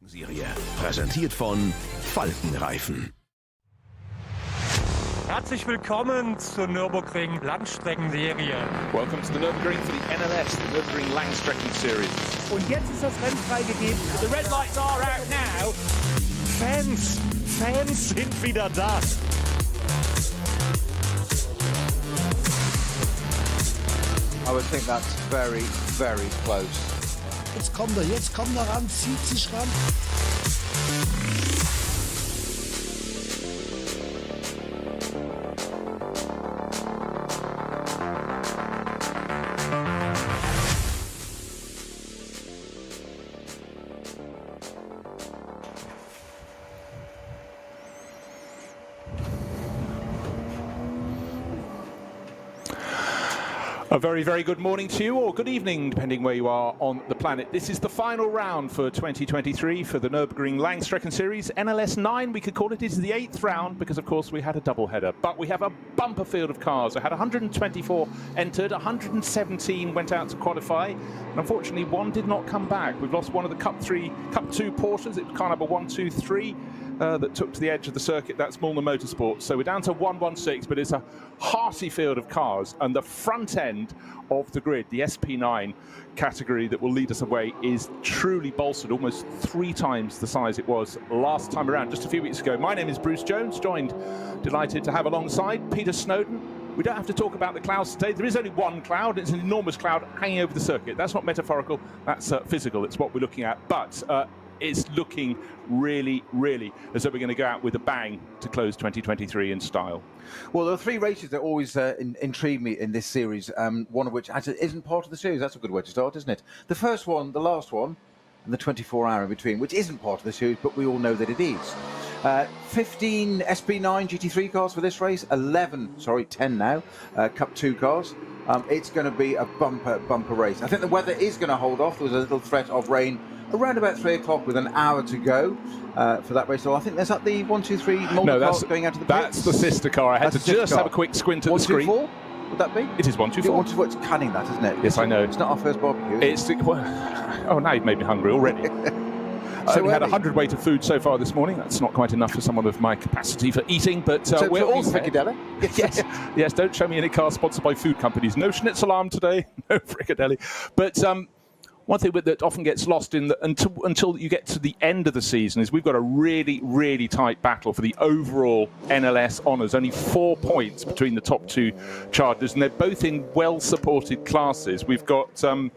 Serie, präsentiert von Falkenreifen. Herzlich willkommen zur Nürburgring Langstreckenserie. Welcome to the Nürburgring for the NLS, the Nürburgring Langstrecking Series. Und jetzt ist das Rennen freigegeben. The red lights are out now. Fans sind wieder da. I would think that's very, very close. Jetzt kommt er ran, zieht sich ran. A very, very good morning to you, or good evening, depending where you are on the planet. This is the final round for 2023 for the Nürburgring Langstrecking Series. NLS 9, we could call it, is the 8th round because, of course, we had a doubleheader. But we have a bumper field of cars. I had 124 entered, 117 went out to qualify, and unfortunately, one did not come back. We've lost one of the Cup 2 Porsches. It was car number 123. That took to the edge of the circuit. That's Mulner Motorsport. So we're down to 116, but it's a hearty field of cars, and the front end of the grid, the SP9 category that will lead us away, is truly bolstered, almost 3 times the size it was last time around, just a few weeks ago. My name is Bruce Jones, delighted to have alongside Peter Snowden. We don't have to talk about the clouds today. There is only one cloud. It's an enormous cloud hanging over the circuit. That's not metaphorical, that's physical. It's what we're looking at. But it's looking really, really as though we're going to go out with a bang to close 2023 in style. Well, there are 3 races that always intrigue me in this series, one of which actually isn't part of the series. That's a good way to start, isn't it? The first one, the last one, and the 24-hour in between, which isn't part of the series, but we all know that it is. 15 SP9 GT3 cars for this race, 10 now, Cup 2 cars. It's going to be a bumper race. I think the weather is going to hold off. There was a little threat of rain around about 3 o'clock with an hour to go for that race. So I think there's up the 123 Mulder car going out to the pits. That's the sister car. I had to just have a quick squint at the screen. 124? Would that be? It is 124. 124. It's cunning, that, isn't it? Yes, I know. It's not our first barbecue. It's oh, now you've made me hungry already. So we had 100 weight of food so far this morning. That's not quite enough for someone of my capacity for eating, but we're all fricadelle. yes. Don't show me any car sponsored by food companies. No schnitzel arm today, no fricadelle. But one thing that often gets lost until you get to the end of the season is we've got a really, really tight battle for the overall NLS honours. Only 4 points between the top 2 chargers, and they're both in well-supported classes. We've got the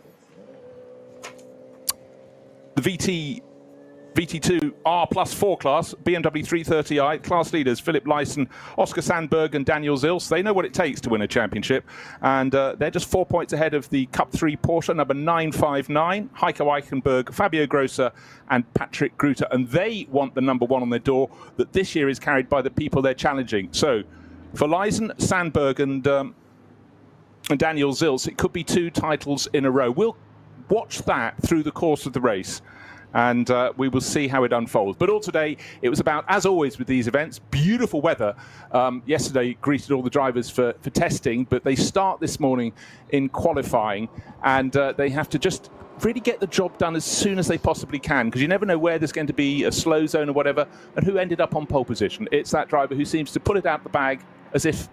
VT2 R+4 class, BMW 330i, class leaders Philip Lyson, Oscar Sandberg and Daniel Zils. They know what it takes to win a championship, and they're just 4 points ahead of the Cup 3 Porsche, number 959, Heiko Eichenberg, Fabio Grosser and Patrick Gruter, and they want the number 1 on their door that this year is carried by the people they're challenging. So for Lyson, Sandberg and Daniel Zils, it could be 2 titles in a row. We'll watch that through the course of the race, and we will see how it unfolds. But all today, it was about, as always with these events, beautiful weather. Yesterday greeted all the drivers for testing, but they start this morning in qualifying, and they have to just really get the job done as soon as they possibly can, because you never know where there's going to be a slow zone or whatever, and who ended up on pole position. It's that driver who seems to pull it out the bag as if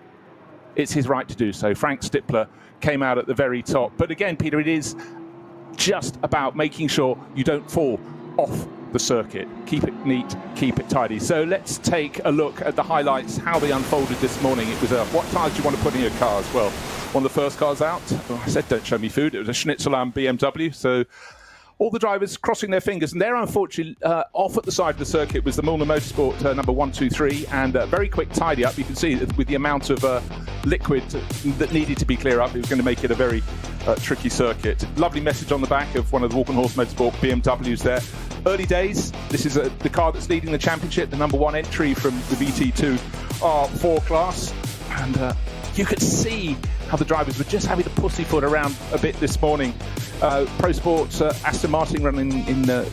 it's his right to do so. Frank Stippler came out at the very top. But again, Peter, it is just about making sure you don't fall off the circuit. Keep it neat, keep it tidy. So let's take a look at the highlights, how they unfolded this morning. It was what tires do you want to put in your cars? Well, one of the first cars out, I said don't show me food, it was a Schnitzel Am BMW. So all the drivers crossing their fingers, and there, unfortunately, off at the side of the circuit was the Mulner Motorsport number 123, and a very quick tidy up. You can see with the amount of liquid that needed to be clear up, it was going to make it a very tricky circuit. Lovely message on the back of one of the Walk and Horse Motorsport BMWs there. Early days, this is the car that's leading the championship, the number 1 entry from the VT2 R4 class, and you could see how the drivers were just having to pussyfoot around a bit this morning. Pro Sports Aston Martin running in the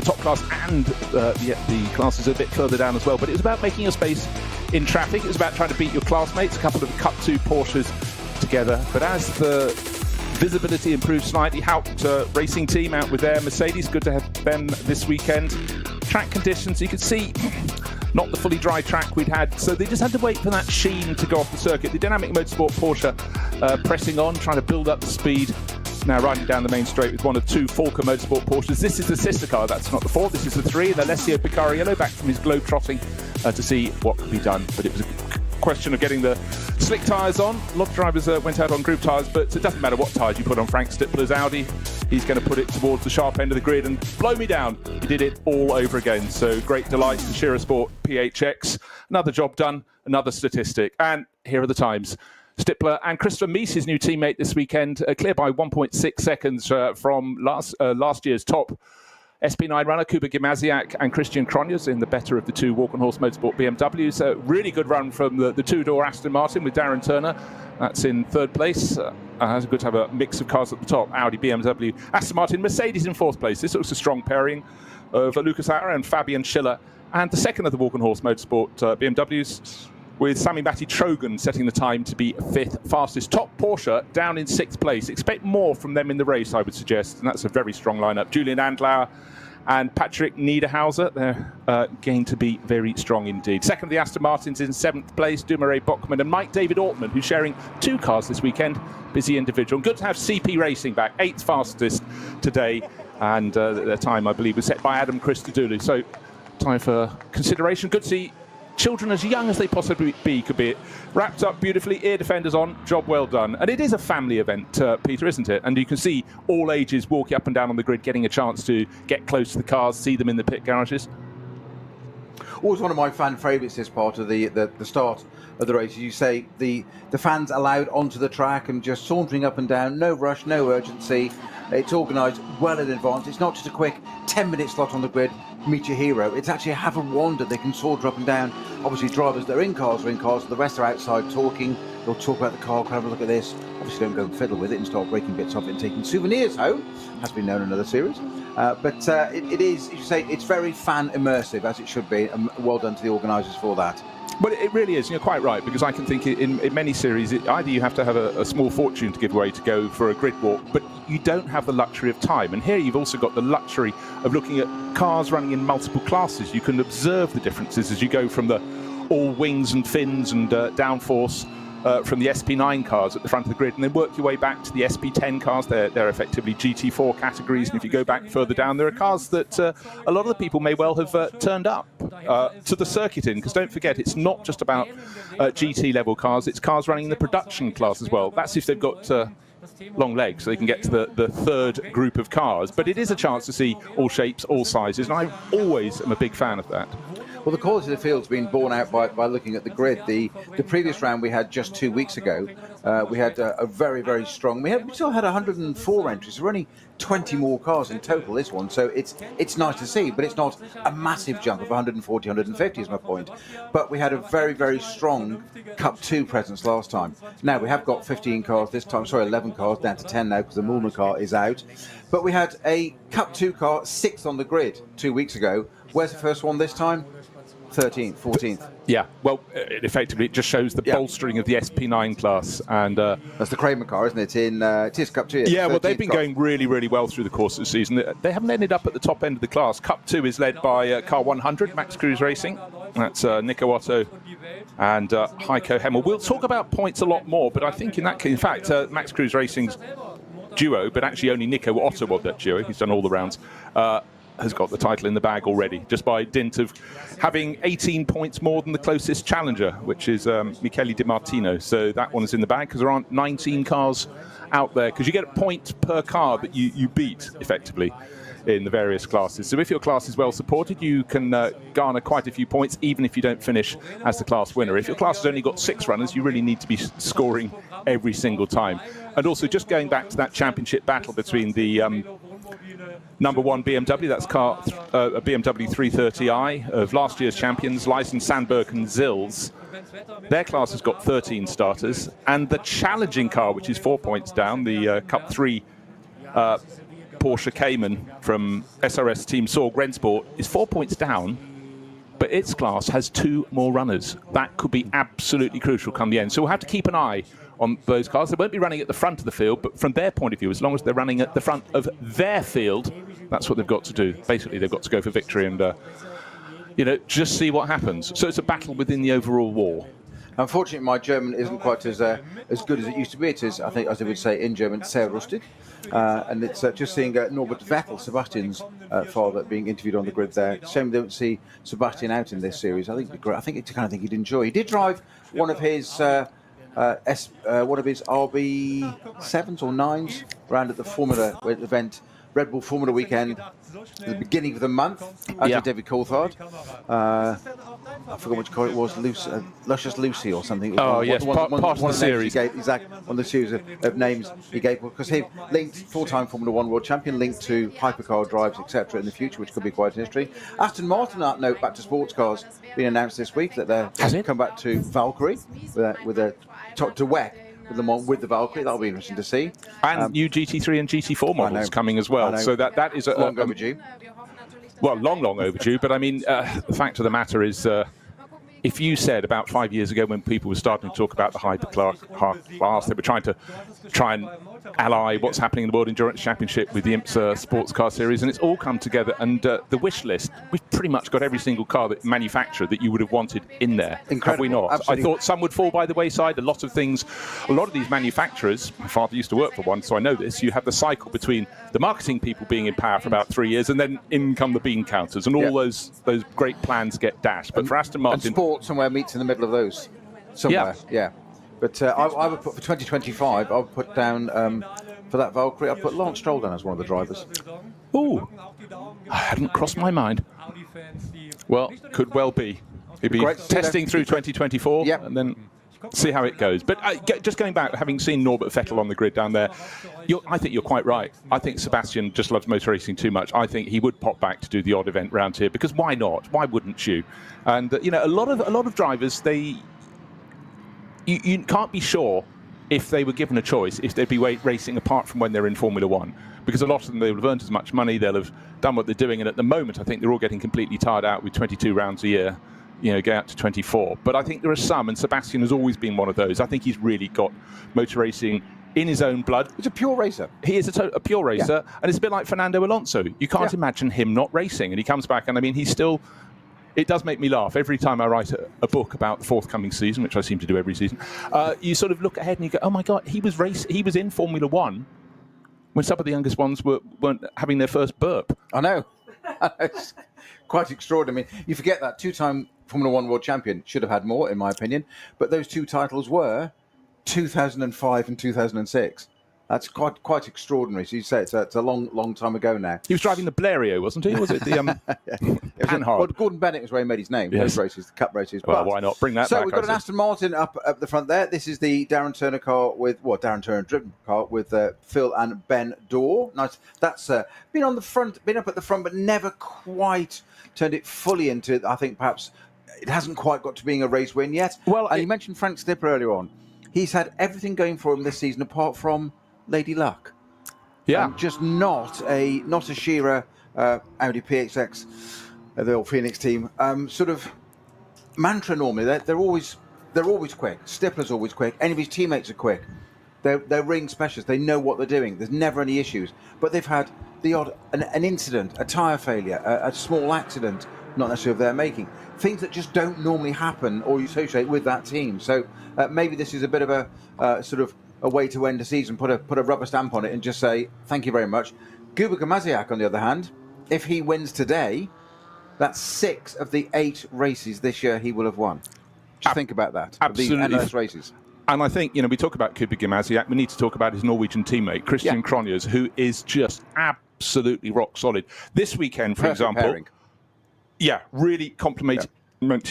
top class, and the classes a bit further down as well. But it was about making a space in traffic. It was about trying to beat your classmates, a couple of Cup 2 Porsches together. But as the visibility improved slightly. Haupt racing team out with their Mercedes. Good to have them this weekend. Track conditions, you could see not the fully dry track we'd had, so they just had to wait for that sheen to go off the circuit. The Dynamic Motorsport Porsche pressing on, trying to build up the speed. Now riding down the main straight with one of two Falker Motorsport Porsches. This is the sister car, that's not the 4, this is the 3. And Alessio Picariello back from his globe-trotting to see what could be done. But it was a question of getting the slick tyres on. A lot of drivers went out on group tyres, but it doesn't matter what tyres you put on Frank Stippler's Audi. He's going to put it towards the sharp end of the grid and blow me down. He did it all over again. So great delight to Shearer Sport PHX. Another job done, another statistic. And here are the times. Stippler and Christopher Mies, his new teammate this weekend, clear by 1.6 seconds from last year's top SP9 runner Kuba Gimasiak and Christian Cronjes in the better of the two Walk-on-Horse Motorsport BMWs. Really good run from the two-door Aston Martin with Darren Turner. That's in third place. It's good to have a mix of cars at the top. Audi, BMW, Aston Martin, Mercedes in fourth place. This looks a strong pairing of Lucas Ara and Fabian Schiller. And the second of the Walk-on-Horse Motorsport BMWs with Sami Matti Trogan setting the time to be fifth fastest. Top Porsche down in sixth place. Expect more from them in the race, I would suggest. And that's a very strong lineup. Julian Andlauer and Patrick Niederhauser, they're going to be very strong indeed. Second of the Aston Martins in seventh place, Dumoulin Bockman and Mike David Ortman, who's sharing two cars this weekend. Busy individual. Good to have CP Racing back, eighth fastest today. And their time, I believe, was set by Adam Christodoulou. So time for consideration. Good to see children as young as they possibly could be. Wrapped up beautifully, ear defenders on, job well done. And it is a family event, Peter, isn't it? And you can see all ages walking up and down on the grid, getting a chance to get close to the cars, see them in the pit garages. Always one of my fan favourites, this part of the start of the race. You say the fans allowed onto the track and just sauntering up and down, no rush, no urgency. It's organised well in advance. It's not just a quick 10-minute slot on the grid, meet your hero. It's actually have a wander. They can saunter up and down. Obviously, drivers that are in cars, the rest are outside talking. They'll talk about the car, have a look at this. Obviously, don't go and fiddle with it and start breaking bits off it and taking souvenirs home. Has been known in other series. But it is, as you say, it's very fan immersive, as it should be. And well done to the organisers for that. Well, it really is. You're quite right, because I can think in many series, either you have to have a small fortune to give away to go for a grid walk, but you don't have the luxury of time. And here you've also got the luxury of looking at cars running in multiple classes. You can observe the differences as you go from the all wings and fins and downforce from the SP9 cars at the front of the grid, and then work your way back to the SP10 cars. They're effectively GT4 categories, and if you go back further down, there are cars that a lot of the people may well have turned up to the circuit in, because don't forget, it's not just about GT level cars, it's cars running in the production class as well. That's if they've got long legs, so they can get to the third group of cars. But it is a chance to see all shapes, all sizes, and I always am a big fan of that. Well, the quality of the field's been borne out by looking at the grid. The previous round we had just 2 weeks ago, we had a very, very strong. We still had 104 entries. There were only 20 more cars in total this one, so it's nice to see, but it's not a massive jump of 140, 150 is my point. But we had a very, very strong Cup 2 presence last time. Now we have got 15 cars this time, 11 cars, down to 10 now because the Mulner car is out. But we had a Cup 2 car 6th on the grid 2 weeks ago. Where's the first one this time? 13th, 14th. Yeah, well, it just shows the bolstering of the SP9 class. And that's the Kramer car, isn't it? In TIS Cup 2. Yeah, well, they've been going really, really well through the course of the season. They haven't ended up at the top end of the class. Cup 2 is led by Car 100, Max Cruz Racing. That's Nico Otto and Heiko Hemmel. We'll talk about points a lot more, but I think in that case, in fact, Max Cruz Racing's duo, but actually only Nico Otto of that duo, he's done all the rounds, has got the title in the bag already, just by dint of having 18 points more than the closest challenger, which is Michele Di Martino. So that one is in the bag, because there aren't 19 cars out there, because you get a point per car that you beat, effectively, in the various classes. So if your class is well supported, you can garner quite a few points, even if you don't finish as the class winner. If your class has only got 6 runners, you really need to be scoring every single time. And also, just going back to that championship battle between the number 1 BMW, that's a BMW 330i of last year's champions, Lysen, Sandberg and Zils. Their class has got 13 starters, and the challenging car, which is 4 points down, the Cup 3 Porsche Cayman from SRS Team Sorg Rennsport, is 4 points down, but its class has 2 more runners. That could be absolutely crucial come the end. So we'll have to keep an eye on those cars. They won't be running at the front of the field, but from their point of view, as long as they're running at the front of their field, that's what they've got to do. Basically, they've got to go for victory and, just see what happens. So it's a battle within the overall war. Unfortunately, my German isn't quite as good as it used to be. It is, I think, as they would say in German, sehr rustig. And it's just seeing Norbert Vettel, Sebastian's father, being interviewed on the grid there. Shame we don't see Sebastian out in this series. I think it'd be great. I think it's the kind of thing he'd enjoy. He did drive one of his RB7s or 9s around at the Formula event, Red Bull Formula weekend, at the beginning of the month, as did David Coulthard. I forgot which car it was, Luscious Lucy or something. Part of the series. Exactly, one of the series of names he gave, because he linked full-time Formula 1 world champion, linked to hypercar drives, etc. in the future, which could be quite interesting. Aston Martin, on that note, back to sports cars, being announced this week that they're come back to Valkyrie with a to WEC with the Valkyrie. That'll be interesting to see. And new GT3 and GT4 models coming as well. So that is long overdue. Well, long overdue. But I mean, the fact of the matter is, if you said about 5 years ago, when people were starting to talk about the hyperclass, they were trying and ally what's happening in the World Endurance Championship with the IMSA Sports Car Series, and it's all come together. And the wish list, we've pretty much got every single car that manufacturer that you would have wanted in there. Incredible. Have we not? Absolutely. I thought some would fall by the wayside. A lot of these manufacturers, my father used to work for one, so I know this, you have the cycle between the marketing people being in power for about 3 years, and then in come the bean counters, and all those great plans get dashed. But for Aston Martin... And sport somewhere meets in the middle of those. Somewhere, yeah. But I would put, for 2025, I would put down, for that Valkyrie, I'd put Lance Stroll down as one of the drivers. Ooh, I hadn't crossed my mind. Well, could well be. He'd be testing through 2024 and then see how it goes. But just going back, having seen Norbert Vettel on the grid down there, I think you're quite right. I think Sebastian just loves motor racing too much. I think he would pop back to do the odd event round here, because why not? Why wouldn't you? And a lot of drivers, you can't be sure if they were given a choice if they'd be racing apart from when they're in Formula 1, because a lot of them, they'll have earned as much money, they'll have done what they're doing, and at the moment I think they're all getting completely tired out with 22 rounds a year, go out to 24. But I think there are some, and Sebastian has always been one of those. I think he's really got motor racing in his own blood. He's a pure racer. He is a pure racer, and it's a bit like Fernando Alonso. You can't imagine him not racing, and he comes back, and I mean, he's still... It does make me laugh. Every time I write a book about the forthcoming season, which I seem to do every season, you sort of look ahead and you go, oh my God, he was in Formula 1 when some of the youngest ones weren't having their first burp. I know. It's quite extraordinary. I mean, you forget that two-time Formula 1 world champion should have had more, in my opinion, but those two titles were 2005 and 2006. That's quite extraordinary. So you say it's a long time ago now. He was driving the Blériot, wasn't he? Was it the Panhard? Well, Gordon Bennett was where he made his name. Those races, the Cup races. Well, why not bring that back? So we've got an Aston Martin up the front there. This is the Darren Turner car Darren Turner driven car with Phil and Ben Dorr. Nice. That's been up at the front, but never quite turned it fully into. I think perhaps it hasn't quite got to being a race win yet. Well, and you mentioned Frank Stipper earlier on. He's had everything going for him this season, apart from Lady Luck. Just not a Shearer Audi PXX, the old Phoenix team. Sort of mantra normally. They're always quick. Stipler's always quick. Any of his teammates are quick. They're ring specialists. They know what they're doing. There's never any issues. But they've had the odd an incident, a tyre failure, a small accident, not necessarily of their making. Things that just don't normally happen or you associate with that team. So maybe this is a bit of a sort of a way to end the season, put a rubber stamp on it and just say, thank you very much. Kuba Gamaziak, on the other hand, if he wins today, that's 6 of the 8 races this year he will have won. Just think about that. Absolutely. These endless races. And I think, we talk about Kuba Gamaziak, we need to talk about his Norwegian teammate, Christian Cronjes, who is just absolutely rock solid. This weekend, for example, pairing. Really complement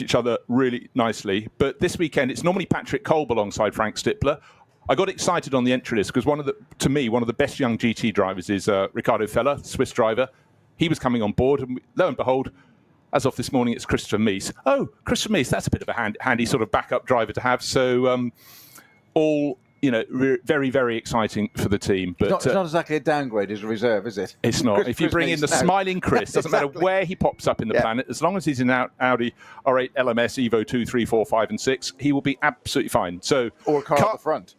each other really nicely. But this weekend, it's normally Patrick Kolb alongside Frank Stipler. I got excited on the entry list because one of the best young GT drivers is Ricardo Feller, Swiss driver. He was coming on board, and lo and behold, as of this morning, it's Christopher Mies. Oh, Christopher Mies, that's a bit of a handy sort of backup driver to have. So all very, very exciting for the team. But it's not exactly a downgrade as a reserve, is it? It's not. If you bring in the smiling Chris, doesn't matter where he pops up in the planet, as long as he's in Audi R8 LMS Evo 2, 3, 4, 5, and 6, he will be absolutely fine. So or a car at the front.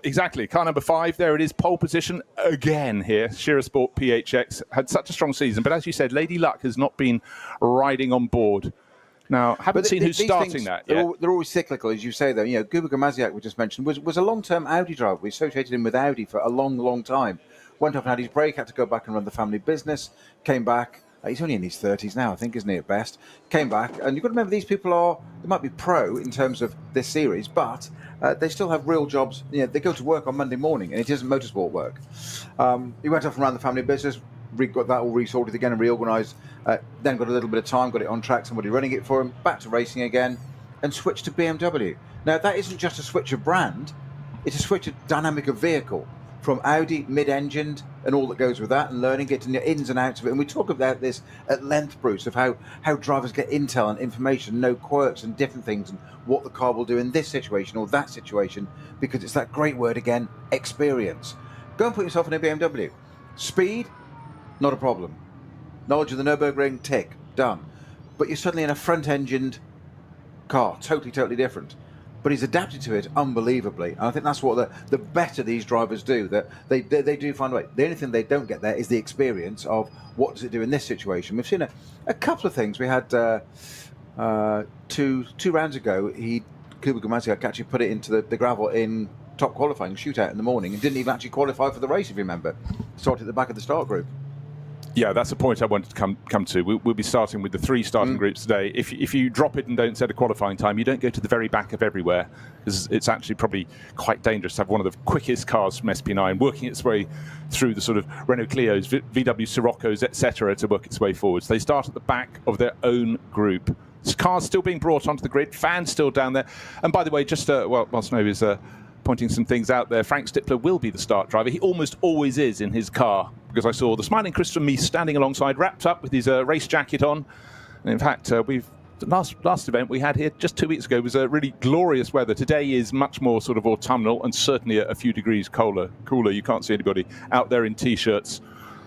Exactly. Car number 5, there it is, pole position again here. Shearer Sport PHX had such a strong season, but as you said, Lady Luck has not been riding on board. Now, haven't seen who's starting that yet. They're always cyclical, as you say, though. You know, Guber Gamaziak, we just mentioned, was a long-term Audi driver. We associated him with Audi for a long, long time. Went off and had his break, had to go back and run the family business, came back. He's only in his 30s now, I think, isn't he, at best? Came back, and you've got to remember, these people they might be pro in terms of this series, but they still have real jobs. You know, they go to work on Monday morning, and it isn't motorsport work. He went off and ran the family business, got that all resorted again and reorganised, then got a little bit of time, got it on track, somebody running it for him, back to racing again, and switched to BMW. Now, that isn't just a switch of brand, it's a switch of dynamic of vehicle. From Audi, mid-engined, and all that goes with that, and learning, getting the ins and outs of it. And we talk about this at length, Bruce, of how drivers get intel and information, know quirks and different things, and what the car will do in this situation or that situation, because it's that great word again, experience. Go and put yourself in a BMW. Speed, not a problem. Knowledge of the Nürburgring, tick, done. But you're suddenly in a front-engined car, totally different. But he's adapted to it unbelievably. And I think that's what the better these drivers do, that they do find a way. The only thing they don't get there is the experience of what does it do in this situation. We've seen a couple of things. We had two rounds ago, Kuba Gamaziak actually put it into the gravel in top qualifying, shootout in the morning, and didn't even actually qualify for the race, if you remember. Started at the back of the start group. Yeah, that's a point I wanted to come to. We'll be starting with the 3 starting groups today. If you drop it and don't set a qualifying time, you don't go to the very back of everywhere. It's actually probably quite dangerous to have one of the quickest cars from SP9 working its way through the sort of Renault Clios, VW Siroccos, etc. to work its way forwards. They start at the back of their own group. Cars still being brought onto the grid, fans still down there. And by the way, just whilst Nova's pointing some things out there, Frank Stippler will be the start driver. He almost always is in his car, because I saw the smiling Christian Mies standing alongside, wrapped up with his race jacket on. And in fact, the last event we had here just 2 weeks ago was really glorious weather. Today is much more sort of autumnal and certainly a few degrees cooler. You can't see anybody out there in T-shirts.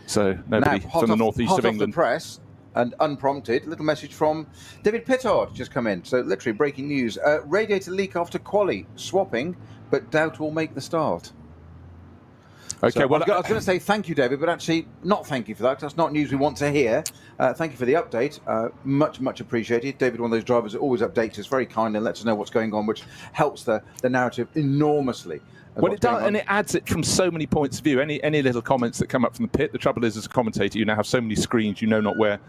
So nobody from the northeast of England. Off the press and unprompted, little message from David Pittard just come in. So literally breaking news. Radiator leak after quali, swapping, but doubt will make the start. Okay, so well, I was going to say thank you, David, but actually not thank you for that, because that's not news we want to hear. Thank you for the update. Much appreciated. David, one of those drivers that always updates us very kindly and lets us know what's going on, which helps the narrative enormously. Well, it does, and it adds it from so many points of view. Any little comments that come up from the pit. The trouble is, as a commentator, you now have so many screens, you know not where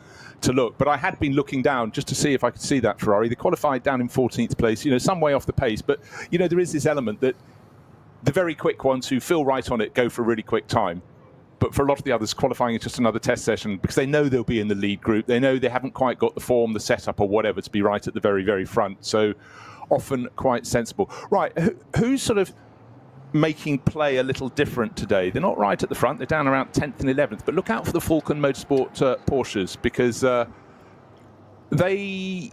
to look. But I had been looking down just to see if I could see that Ferrari. They qualified down in 14th place, some way off the pace. But, there is this element that the very quick ones who feel right on it go for a really quick time. But for a lot of the others, qualifying is just another test session because they know they'll be in the lead group. They know they haven't quite got the form, the setup or whatever to be right at the very, very front. So often quite sensible. Right, who's sort of making play a little different today? They're not right at the front. They're down around 10th and 11th. But look out for the Falcon Motorsport Porsches, because they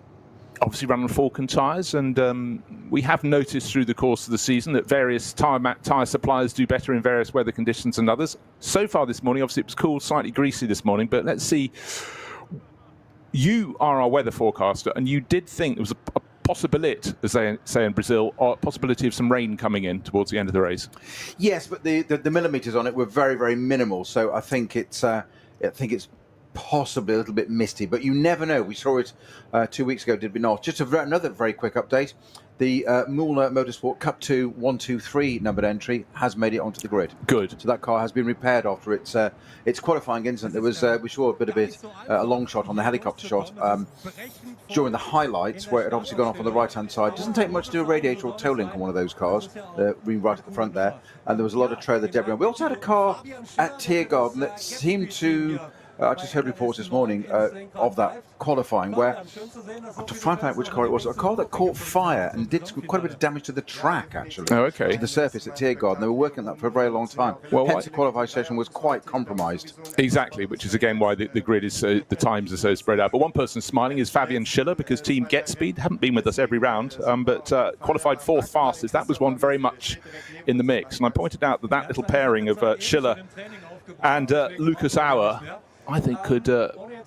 obviously run on Falcon tyres, and we have noticed through the course of the season that various tyre suppliers do better in various weather conditions than others. So far this morning, obviously it was cool, slightly greasy this morning, but let's see. You are our weather forecaster, and you did think there was a possibility, as they say in Brazil, or a possibility of some rain coming in towards the end of the race. Yes, but the millimetres on it were very, very minimal, so I think it's possibly a little bit misty, but you never know. We saw it 2 weeks ago, did we not? Just another very quick update. The Mühlner Motorsport Cup 2 123 numbered entry has made it onto the grid. Good. So that car has been repaired after its qualifying incident. There was we saw a bit of it, a long shot on the helicopter shot during the highlights, where it had obviously gone off on the right-hand side. Doesn't take much to do a radiator or toe link on one of those cars, right at the front there. And there was a lot of trailer debris. We also had a car at Tiergarten that seemed to... I just heard reports this morning of that qualifying where, to find out which car it was, a car that caught fire and did quite a bit of damage to the track, actually. Oh, okay. To the surface at Tiergarten. They were working on that for a very long time. Well, hence the qualifying session was quite compromised. Exactly, which is again why the grid is the times are so spread out. But one person smiling is Fabian Schiller, because Team Get Speed haven't been with us every round, but qualified 4th fastest. That was one very much in the mix. And I pointed out that little pairing of Schiller and Lucas Auer, I think, could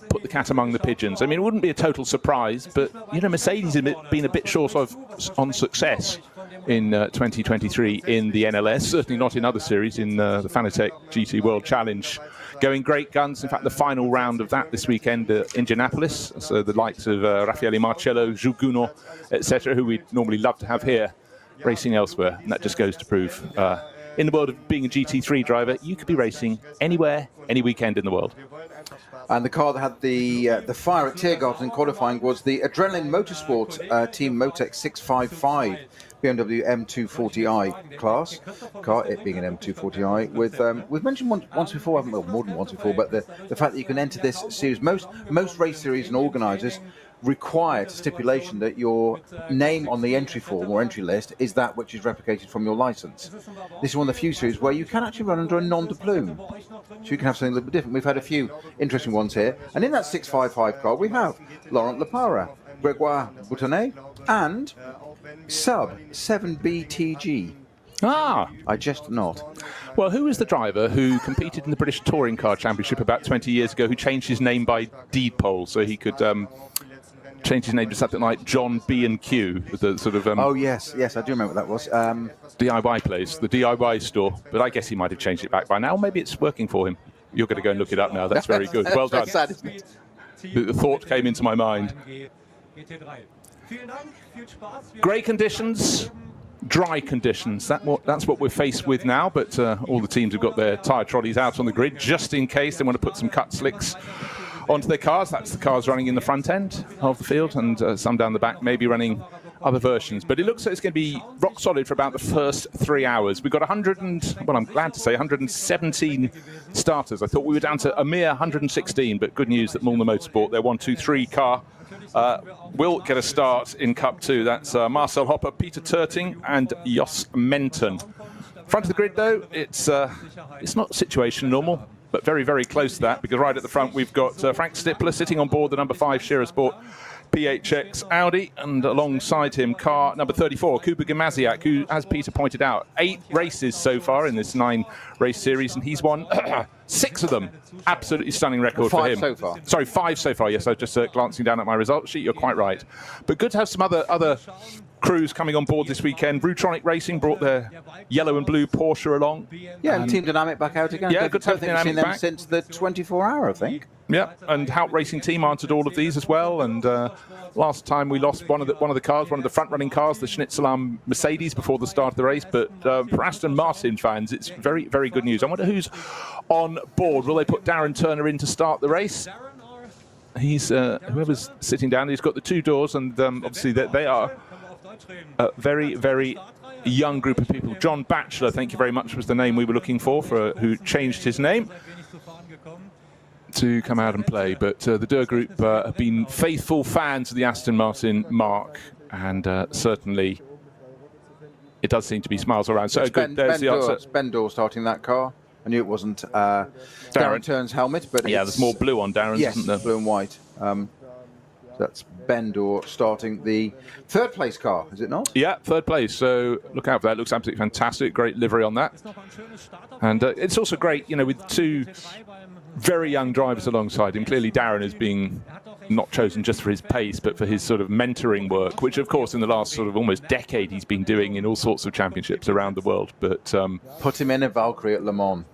put the cat among the pigeons. I mean, it wouldn't be a total surprise, but, you know, Mercedes have been a bit short on success in 2023 in the NLS, certainly not in other series, in the Fanatec GT World Challenge. Going great guns. In fact, the final round of that this weekend, Indianapolis. So the likes of Raffaele Marcello, Juguno, etc., who we'd normally love to have here, racing elsewhere. And that just goes to prove, in the world of being a GT3 driver, you could be racing anywhere, any weekend in the world. And the car that had the fire at Tiergarten in qualifying was the Adrenaline Motorsport Team Motec 655 BMW M240i class car, it being an M240i, with we've mentioned once before, haven't we? Well, more than once before, but the fact that you can enter this series. Most race series and organisers require stipulation that your name on the entry form or entry list is that which is replicated from your licence. This is one of the few series where you can actually run under a nom de plume, so you can have something a little bit different. We've had a few interesting ones here, and in that 655 car we have Laurent Lepara, Gregoire Boutonnet, and Sub 7BTG. I just not. Well, who was the driver who competed in the British Touring Car Championship about 20 years ago, who changed his name by deed poll so he could change his name to something like John B&Q, the sort of oh yes, I do remember what that was. DIY place, the DIY store. But I guess he might have changed it back by now. Maybe it's working for him. You're going to go and look it up now. That's very good. Well done. Sad, isn't it? The thought came into my mind. Grey conditions, dry conditions. That's what we're faced with now. But all the teams have got their tyre trolleys out on the grid just in case they want to put some cut slicks onto their cars. That's the cars running in the front end of the field, and some down the back, maybe running other versions. But it looks like it's going to be rock solid for about the first 3 hours. We've got 117 starters. I thought we were down to a mere 116, but good news that Mulner Motorsport, their 1-2-3 car, will get a start in Cup 2. That's Marcel Hopper, Peter Turting, and Jos Menton. Front of the grid, though, it's not situation normal, but very, very close to that, because right at the front we've got Frank Stippler sitting on board the number 5 Scherer Sport PHX Audi, and alongside him car number 34, Kuba Gamaziak, who, as Peter pointed out, 8 races so far in this 9-race series, and he's won 6 of them. Absolutely stunning record for him. 5 so far. Sorry, 5 so far. Yes, I was just glancing down at my results sheet. You're quite right. But good to have some other crews coming on board this weekend. Rutronic Racing brought their yellow and blue Porsche along. Yeah, and Team Dynamic back out again. Yeah, good to have Dynamic Dynamic back. Since the 24-hour, I think. Yeah, and Hout Racing Team answered all of these as well. And last time we lost one of the cars, one of the front-running cars, the Schnitzelam Mercedes, before the start of the race. But for Aston Martin fans, it's very, very good news. I wonder who's on board. Will they put Darren Turner in to start the race? He's whoever's sitting down. He's got the 2 doors, and obviously they are a very, very young group of people. John Batchelor, thank you very much, was the name we were looking for who changed his name to come out and play. But the Durr Group have been faithful fans of the Aston Martin marque, and certainly it does seem to be smiles around. So good. There's the answer. Ben Dorr starting that car. I knew it wasn't Darren Turn's helmet, but yeah, there's more blue on Darren's, yes, isn't there? Blue and white. That's Ben Dorr starting the 3rd place car, is it not? Yeah, 3rd place. So look out for that. It looks absolutely fantastic. Great livery on that. And it's also great, with 2 very young drivers alongside him. Clearly Darren is being not chosen just for his pace, but for his sort of mentoring work, which of course in the last sort of almost decade he's been doing in all sorts of championships around the world. But put him in a Valkyrie at Le Mans.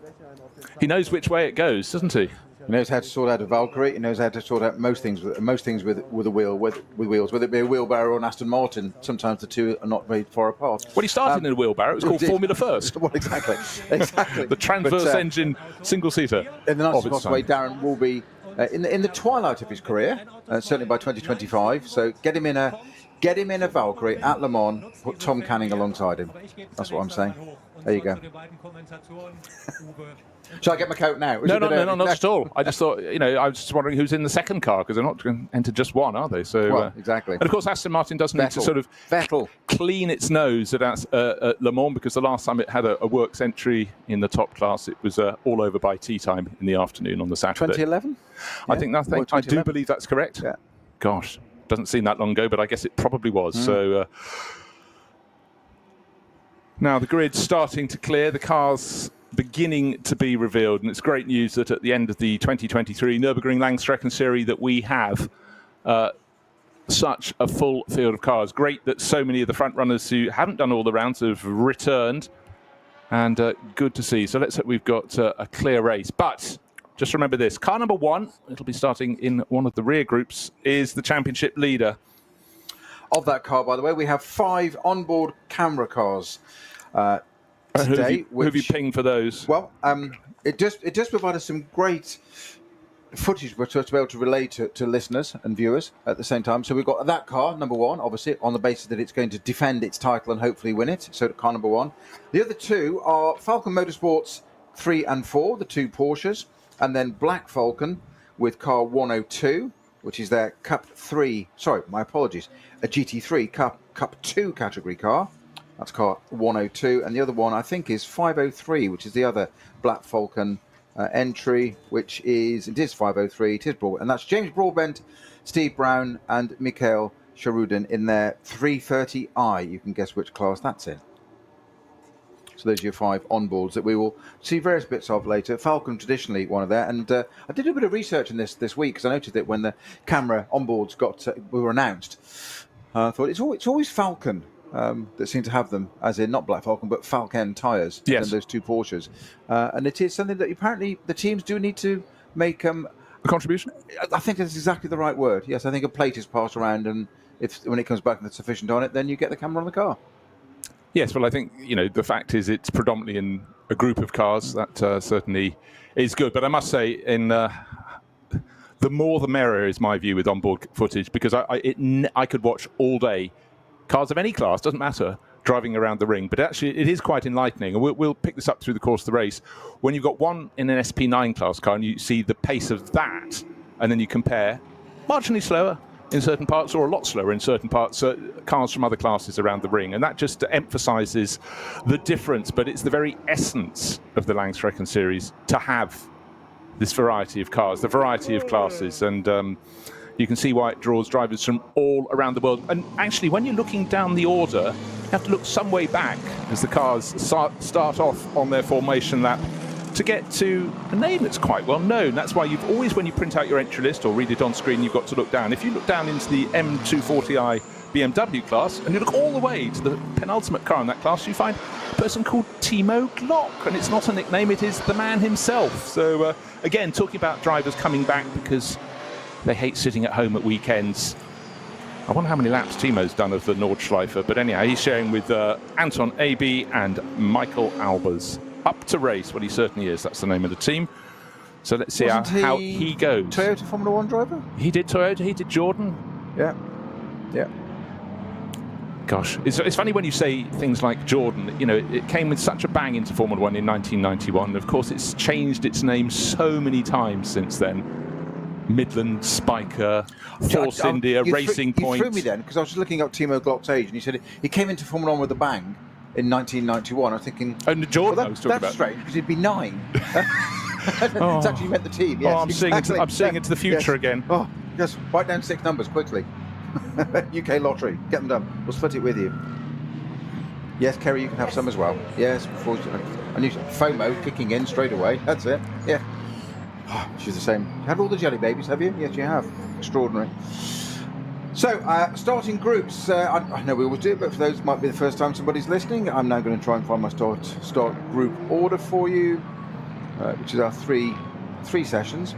He knows which way it goes, doesn't he? He knows how to sort out a Valkyrie. He knows how to sort out most things with a wheel, with wheels, whether it be a wheelbarrow or an Aston Martin. Sometimes the two are not very far apart. Well, he started in a wheelbarrow. It was called Formula First. Well, exactly. The transverse engine single-seater. In the nicest possible way, Darren will be in the twilight of his career, certainly by 2025. So get him in a Valkyrie at Le Mans. Put Tom Canning alongside him. That's what I'm saying. There you go. Shall I get my coat now? No, not at all. I just thought, I was just wondering who's in the 2nd car, because they're not going to enter just one, are they? So well, exactly. And of course, Aston Martin does need to sort of clean its nose at Le Mans, because the last time it had a works entry in the top class, it was all over by tea time in the afternoon on the Saturday. 2011? I think I do believe that's correct. Yeah. Gosh, doesn't seem that long ago, but I guess it probably was. So now the grid's starting to clear. The cars beginning to be revealed, and it's great news that at the end of the 2023 Nürburgring Langstrecken Series that we have such a full field of cars. Great that so many of the front runners who haven't done all the rounds have returned, and good to see. So let's hope we've got a clear race. But just remember this, car number 1, it'll be starting in one of the rear groups, is the championship leader. Of that car, by the way, we have 5 onboard camera cars today. Who have you pinged for those? Well, it just provided some great footage for us to be able to relay to listeners and viewers at the same time. So we've got that car, number 1, obviously, on the basis that it's going to defend its title and hopefully win it. So car number 1. The other 2 are Falcon Motorsports 3 and 4, the 2 Porsches, and then Black Falcon with car 102, which is their Cup 3, sorry, my apologies, a GT3 Cup 2 category car. That's car 102. And the other one, I think, is 503, which is the other Black Falcon entry, which is, it is 503, it is Broad, and that's James Broadbent, Steve Brown, and Mikhail Sharudin in their 330i. You can guess which class that's in. So those are your 5 onboards that we will see various bits of later. Falcon traditionally one of there, and I did a bit of research in this week because I noticed that when the camera onboards were announced, I thought it's always Falcon that seem to have them, as in not Black Falcon but Falcon tyres. Yes. And those 2 Porsches, and it is something that apparently the teams do need to make a contribution. I think that's exactly the right word. Yes, I think a plate is passed around, and when it comes back and there's sufficient on it, then you get the camera on the car. Yes, well, I think, the fact is it's predominantly in a group of cars. That certainly is good. But I must say, the more the merrier is my view with onboard footage, because I could watch all day cars of any class, doesn't matter, driving around the ring. But actually, it is quite enlightening. And we'll pick this up through the course of the race. When you've got one in an SP9 class car and you see the pace of that, and then you compare marginally slower in certain parts or a lot slower in certain parts, cars from other classes around the ring. And that just emphasises the difference. But it's the very essence of the Langstrecken Series to have this variety of cars, the variety of classes. And you can see why it draws drivers from all around the world. And actually, when you're looking down the order, you have to look some way back as the cars start off on their formation lap to get to a name that's quite well known. That's why you've always, when you print out your entry list or read it on screen, you've got to look down. If you look down into the M240i BMW class and you look all the way to the penultimate car in that class, you find a person called Timo Glock. And it's not a nickname, it is the man himself. So again, talking about drivers coming back because they hate sitting at home at weekends. I wonder how many laps Timo's done of the Nordschleife. But anyhow, he's sharing with Anton AB and Michael Albers. Up to race, well, he certainly is. That's the name of the team. So let's see how he goes. Toyota Formula 1 driver? He did Toyota, he did Jordan. Yeah. Gosh, it's funny when you say things like Jordan. It came with such a bang into Formula 1 in 1991. Of course, it's changed its name so many times since then. Midland, Spiker, Force India, Racing Point. You threw me then, because I was just looking up Timo Glock's age, and he said he came into Formula 1 with a bang in 1991. I was thinking... Oh, Jordan I was talking about. That's strange, because he'd be 9. It's actually meant the team, yes. I'm seeing into the future again. Oh, just write down 6 numbers quickly. UK lottery, get them done. We'll split it with you. Yes, Kerry, you can have some as well. Yes, before I knew FOMO kicking in straight away. That's it. Yeah. Oh, she's the same. You had all the jelly babies, have you? Yes, you have. Extraordinary. So, starting groups. I know we always do it, but for those who might be the first time somebody's listening, I'm now going to try and find my start group order for you, which is our three sessions.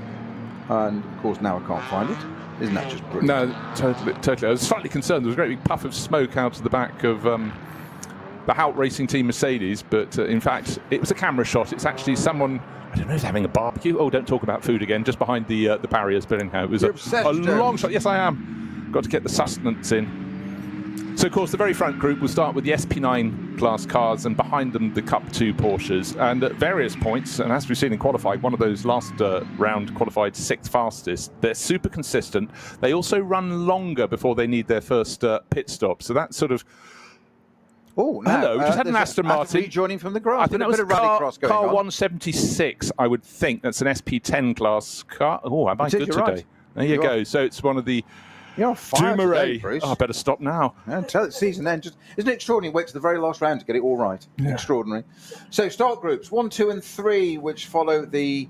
And of course, now I can't find it. Isn't that just brilliant? No, totally. I was slightly concerned. There was a great big puff of smoke out of the back of the Hout Racing Team Mercedes, but in fact, it was a camera shot. It's actually someone, I don't know, who's having a barbecue. Oh, don't talk about food again, just behind the barriers, but anyhow, it was a long shot. Yes, I am. Got to get the sustenance in. So, of course, the very front group will start with the SP9 class cars, and behind them the Cup 2 Porsches. And at various points, and as we've seen in qualifying, one of those last round qualified 6th fastest, they're super consistent. They also run longer before they need their first pit stop. So that's sort of... Oh, no. Hello, just had an Aston Martin. Rejoining from the grass. I think that was car 176, I would think. That's an SP10 class car. Oh, I might good today. Right. There you go. So it's one of the You're on fire today, Bruce. Oh, I better stop now. Until the season ends. Isn't it extraordinary? Wait to the very last round to get it all right. Yeah. Extraordinary. So start groups 1, 2 and 3, which follow the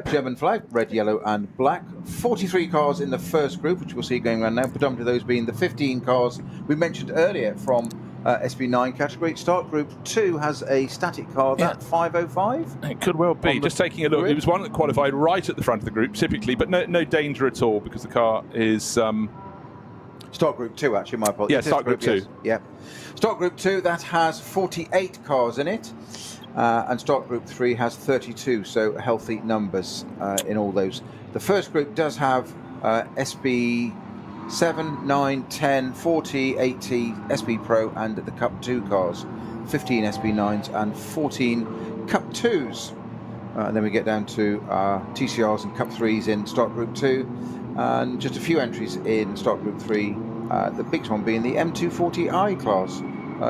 German flag, red, yellow and black. 43 cars in the first group, which we'll see going around now, predominantly those being the 15 cars we mentioned earlier from SB9 category. Start group 2 has a static car, that 505? It could well be. Just taking a look, it was one that qualified right at the front of the group, typically, but no danger at all because the car is... Start group 2, actually, my apologies. Yeah, start group 2. Yes. Yeah. Start group 2, that has 48 cars in it. And start group 3 has 32, so healthy numbers in all those. The first group does have SB 7, 9, 10, 40, 80 SB Pro and the Cup 2 cars, 15 SB 9s and 14 Cup 2s. And then we get down to TCRs and Cup 3s in start group 2, and just a few entries in start group 3, the biggest one being the M240i class,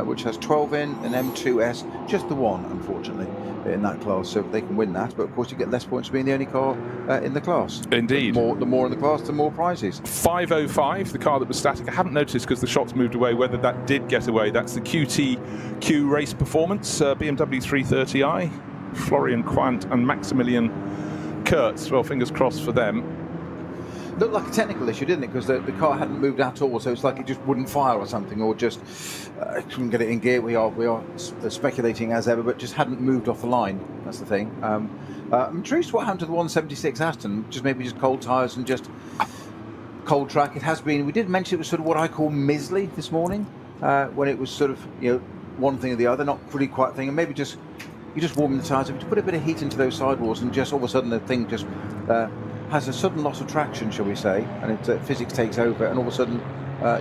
which has 12 in, an M2S, just the one, unfortunately, in that class, so they can win that. But of course, you get less points for being the only car in the class. Indeed. The more in the class, the more prizes. 505, the car that was static. I haven't noticed because the shots moved away whether that did get away. That's the QTQ Race Performance, BMW 330i, Florian Quant and Maximilian Kurtz. Well, fingers crossed for them. Looked like a technical issue, didn't it? Because the car hadn't moved at all, so it's like it just wouldn't fire or something, or just couldn't get it in gear. We are speculating as ever, but just hadn't moved off the line. That's the thing. I'm curious what happened to the 176 Aston. Maybe cold tyres and just cold track. It has been. We did mention it was sort of what I call mizzly this morning, when it was sort of one thing or the other, not really quite thing, and maybe just you just warm the tyres up, you put a bit of heat into those sidewalls, and just all of a sudden the thing just has a sudden loss of traction, shall we say, and physics takes over, and all of a sudden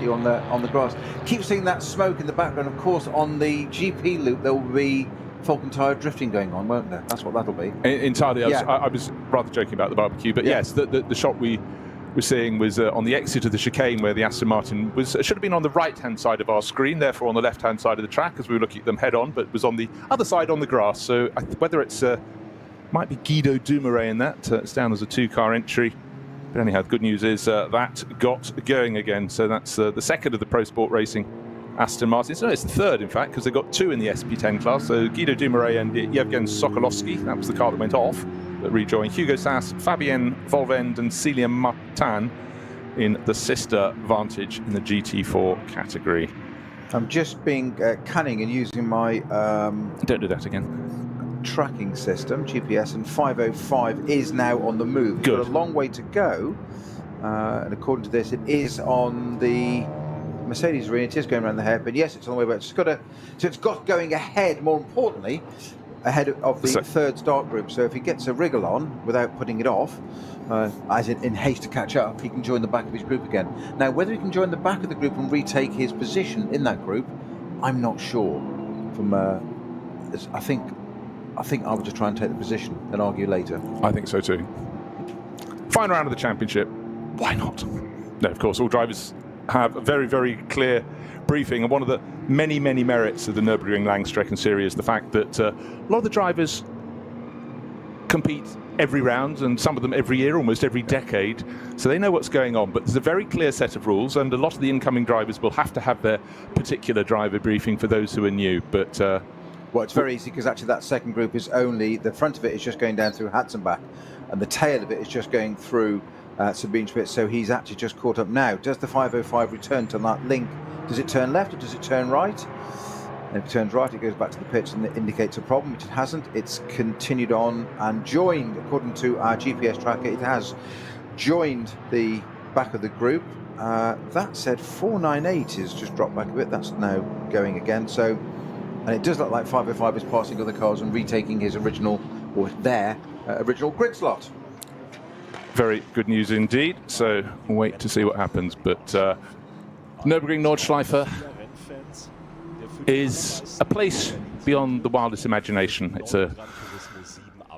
you're on the grass. Keep seeing that smoke in the background. Of course, on the GP loop there will be Falcon tyre drifting going on, won't there? That's what that'll be. Entirely. Yeah. I was rather joking about the barbecue, but yes, the shot we were seeing was on the exit of the chicane, where the Aston Martin should have been on the right-hand side of our screen, therefore on the left-hand side of the track as we were looking at them head-on, but was on the other side on the grass. So whether it's might be Guido Dumoulin in that. It's down as a 2-car entry. But anyhow, the good news is that got going again. So that's the second of the Pro Sport Racing Aston Martins. No, it's the third, in fact, because they got 2 in the SP10 class. So Guido Dumoulin and Yevgen Sokolovsky, that was the car that went off, but rejoined Hugo Sass, Fabien Volvend and Celia Martin in the sister Vantage in the GT4 category. I'm just being cunning and using my... Don't do that again. Tracking system, GPS, and 505 is now on the move. It's got a long way to go, and according to this, it is on the Mercedes arena. It is going around the hairpin. Yes, it's on the way back. It's got going ahead, more importantly, ahead of the third start group. So if he gets a wriggle on without putting it off, as in haste to catch up, he can join the back of his group again. Now, whether he can join the back of the group and retake his position in that group, I'm not sure. I think I would just try and take the position and argue later. I think so too. Final round of the championship. Why not? No, of course, all drivers have a very, very clear briefing, and one of the many, many merits of the Nürburgring Langstrecken Series is the fact that a lot of the drivers compete every round, and some of them every year, almost every decade, so they know what's going on. But there's a very clear set of rules, and a lot of the incoming drivers will have to have their particular driver briefing for those who are new. But well, it's very easy, because actually that second group is only, the front of it is just going down through Hatzenbach, and the tail of it is just going through Sabine Schmidt, so he's actually just caught up now. Does the 505 return to that link? Does it turn left or does it turn right? And if it turns right, it goes back to the pitch and it indicates a problem, which it hasn't. It's continued on and joined, according to our GPS tracker, it has joined the back of the group. That said, 498 has just dropped back a bit. That's now going again. So, and it does look like 505 is passing other cars and retaking his original, or their original grid slot. Very good news indeed. So we'll wait to see what happens. But Nürburgring Nordschleife is a place beyond the wildest imagination. It's a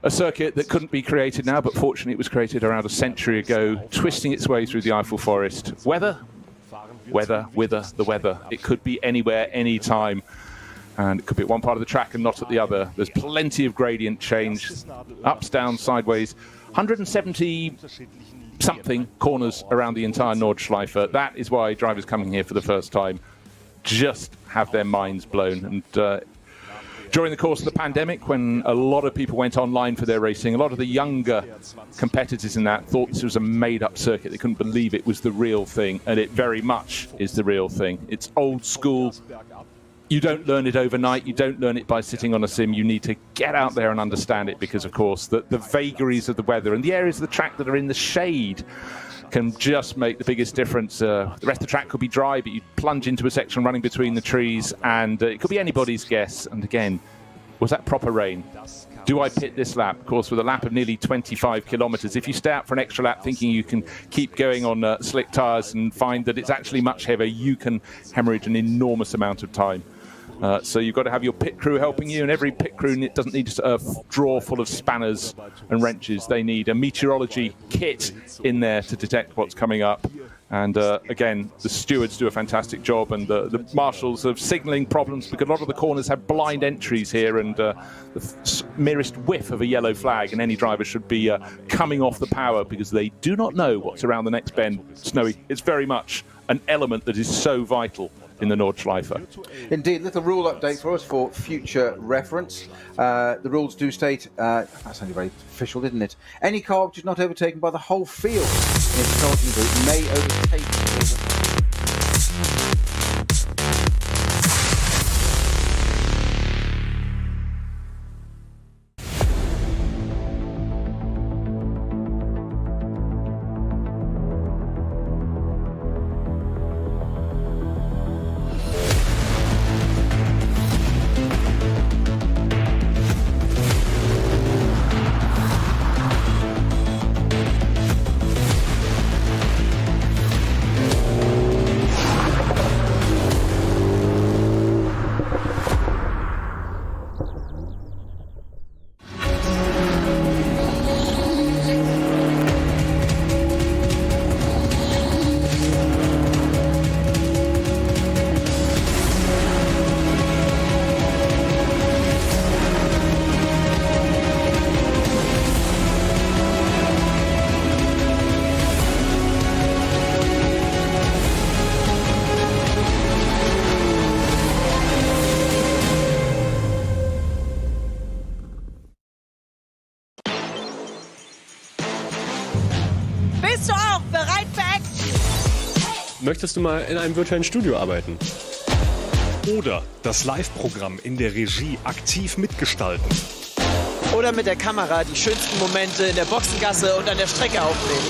circuit that couldn't be created now, but fortunately it was created around a century ago, twisting its way through the Eiffel Forest. Weather, the weather. It could be anywhere, anytime. And it could be at one part of the track and not at the other. There's plenty of gradient change, ups, downs, sideways, 170 something corners around the entire Nordschleife. That is why drivers coming here for the first time just have their minds blown. And during the course of the pandemic, when a lot of people went online for their racing, a lot of the younger competitors in that thought this was a made-up circuit. They couldn't believe it was the real thing, and it very much is the real thing. It's old school. You don't learn it overnight. You don't learn it by sitting on a sim. You need to get out there and understand it because, of course, the vagaries of the weather and the areas of the track that are in the shade can just make the biggest difference. The rest of the track could be dry, but you plunge into a section running between the trees, and it could be anybody's guess. And again, was that proper rain? Do I pit this lap? Of course, with a lap of nearly 25 kilometers, if you stay out for an extra lap thinking you can keep going on slick tires and find that it's actually much heavier, you can hemorrhage an enormous amount of time. So you've got to have your pit crew helping you, and every pit crew doesn't need a drawer full of spanners and wrenches. They need a meteorology kit in there to detect what's coming up. And again, the stewards do a fantastic job, and the marshals of signalling problems, because a lot of the corners have blind entries here, and the merest whiff of a yellow flag, and any driver should be coming off the power because they do not know what's around the next bend. Snowy. It's very much an element that is so vital in the Nordschleife. Indeed, little rule update for us for future reference. The rules do state, that sounded very official, didn't it? Any car which is not overtaken by the whole field in its starting group may overtake the Bist du auch bereit für Action? Möchtest du mal in einem virtuellen Studio arbeiten? Oder das Live-Programm in der Regie aktiv mitgestalten. Oder mit der Kamera die schönsten Momente in der Boxengasse und an der Strecke aufnehmen.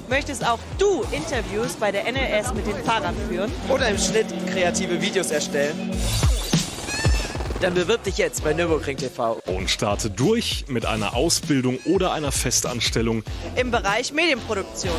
Möchtest auch du Interviews bei der NLS mit den Fahrern führen? Oder im Schnitt kreative Videos erstellen? Dann bewirb dich jetzt bei Nürburgring TV. Und starte durch mit einer Ausbildung oder einer Festanstellung Im Bereich Medienproduktion.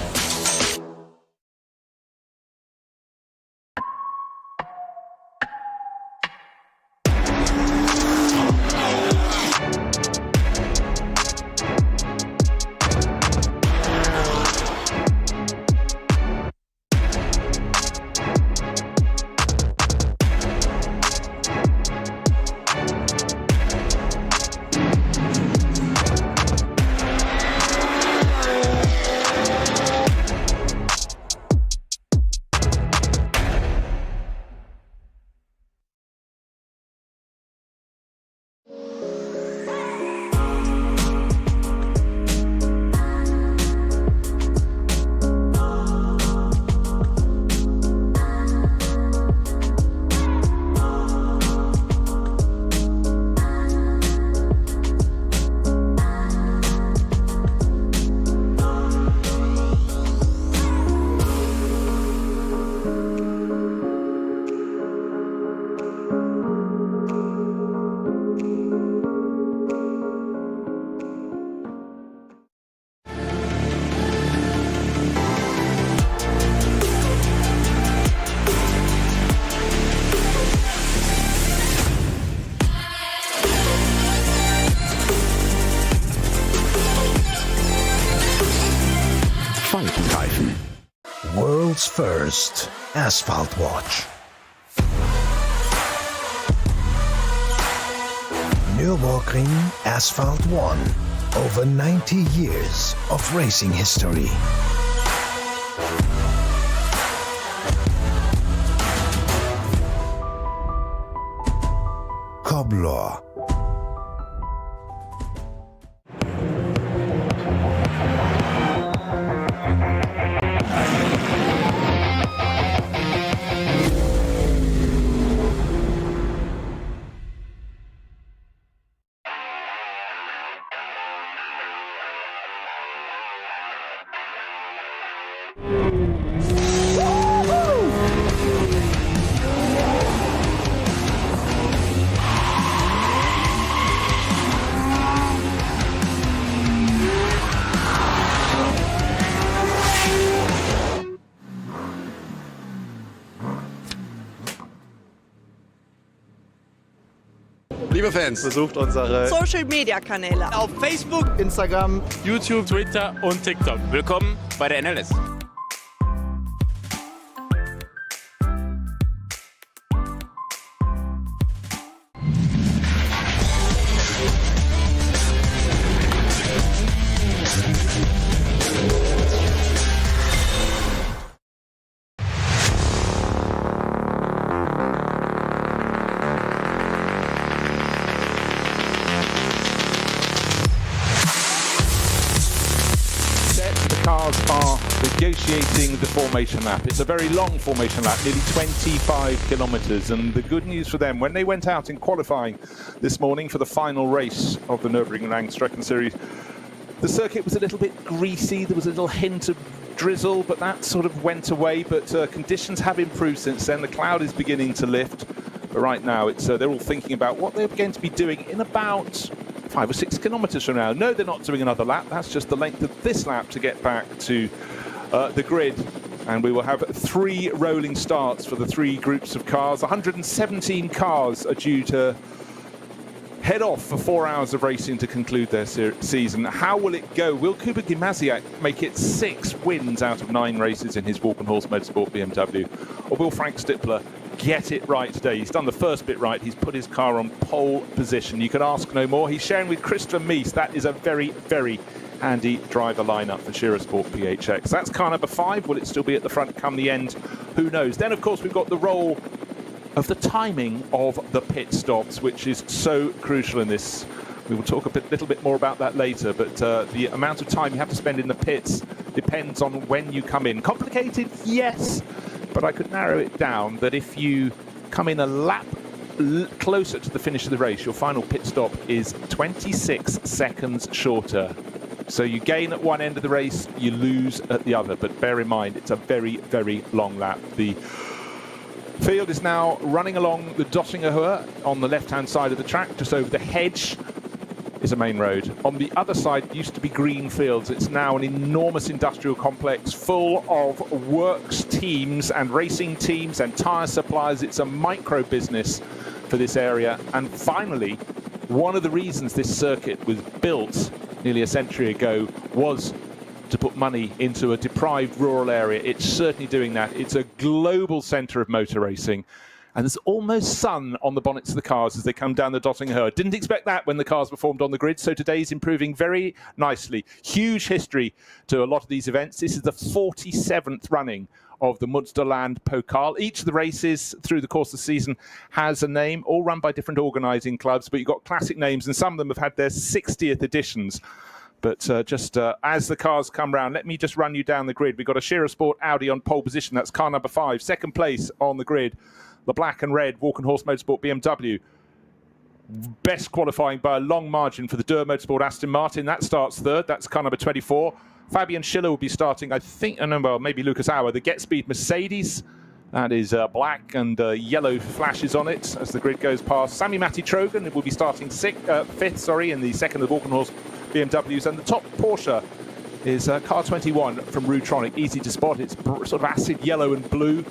World's first asphalt watch. Nürburgring Asphalt 1 Over 90 years of racing history. Cobbler. Liebe Fans, besucht unsere Social-Media-Kanäle Auf Facebook, Instagram, YouTube, Twitter und TikTok. willkommen bei der NLS. Cars are negotiating the formation lap. It's a very long formation lap, nearly 25 kilometers. And the good news for them, when they went out in qualifying this morning for the final race of the Nürburgring Endurance Series, the circuit was a little bit greasy. There was a little hint of drizzle, but that sort of went away. But conditions have improved since then. The cloud is beginning to lift. But right now, it's they're all thinking about what they're going to be doing in about 5 or 6 kilometers from now. No, they're not doing another lap. That's just the length of this lap to get back to the grid. And we will have 3 rolling starts for the 3 groups of cars. 117 cars are due to head off for 4 hours of racing to conclude their season. How will it go? Will Kuba Gimasiak make it 6 wins out of 9 races in his Walk and Horse Motorsport BMW? Or will Frank Stippler get it right today? He's done the first bit right. He's put his car on pole position. You can ask no more. He's sharing with Christopher Mies. That is a very, very handy driver lineup for Shira Sport PHX. That's car number 5. Will it still be at the front come the end? Who knows? Then, of course, we've got the role of the timing of the pit stops, which is so crucial in this. We will talk a little bit more about that later, but the amount of time you have to spend in the pits depends on when you come in. Complicated, yes, but I could narrow it down that if you come in a lap closer to the finish of the race, your final pit stop is 26 seconds shorter. So you gain at one end of the race, you lose at the other, but bear in mind, it's a very, very long lap. The field is now running along the Dottinger Höhe on the left-hand side of the track, just over the hedge is a main road. On the other side used to be green fields. It's now an enormous industrial complex full of works teams and racing teams and tyre suppliers. It's a micro business for this area. And finally, one of the reasons this circuit was built nearly a century ago was to put money into a deprived rural area. It's certainly doing that. It's a global centre of motor racing. And there's almost sun on the bonnets of the cars as they come down the Dottinger Höhe. Didn't expect that when the cars were formed on the grid, so today's improving very nicely. Huge history to a lot of these events. This is the 47th running of the Münsterland Pokal. Each of the races through the course of the season has a name, all run by different organising clubs, but you've got classic names, and some of them have had their 60th editions. But as the cars come round, let me just run you down the grid. We've got a Shira Sport Audi on pole position. That's car number 5. Second place on the grid, the black and red Walk and Horse Motorsport BMW. Best qualifying by a long margin for the Dur Motorsport Aston Martin. That starts third. That's car number 24. Fabian Schiller will be starting, I think, well, maybe Lucas Auer, the Get Speed Mercedes. That is black and yellow flashes on it as the grid goes past. Sami Matti Trogan will be starting fifth, in the second of the Walk and Horse BMWs. And the top Porsche is car 21 from Rutronic. Easy to spot. It's sort of acid yellow and blue,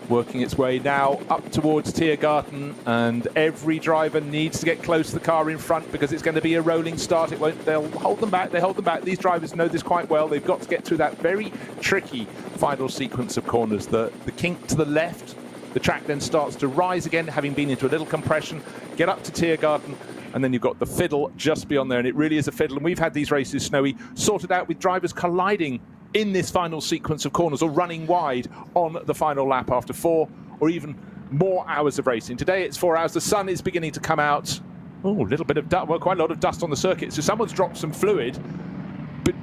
working its way now up towards Tiergarten, and every driver needs to get close to the car in front because it's going to be a rolling start. They'll hold them back. They hold them back. These drivers know this quite well. They've got to get through that very tricky final sequence of corners. The kink to the left, the track then starts to rise again, having been into a little compression, get up to Tiergarten, and then you've got the fiddle just beyond there, and it really is a fiddle. And we've had these races, Snowy, sorted out with drivers colliding in this final sequence of corners or running wide on the final lap after 4 or even more hours of racing. Today it's 4 hours. The sun is beginning to come out. Oh, a little bit of dust, well, quite a lot of dust on the circuit. So someone's dropped some fluid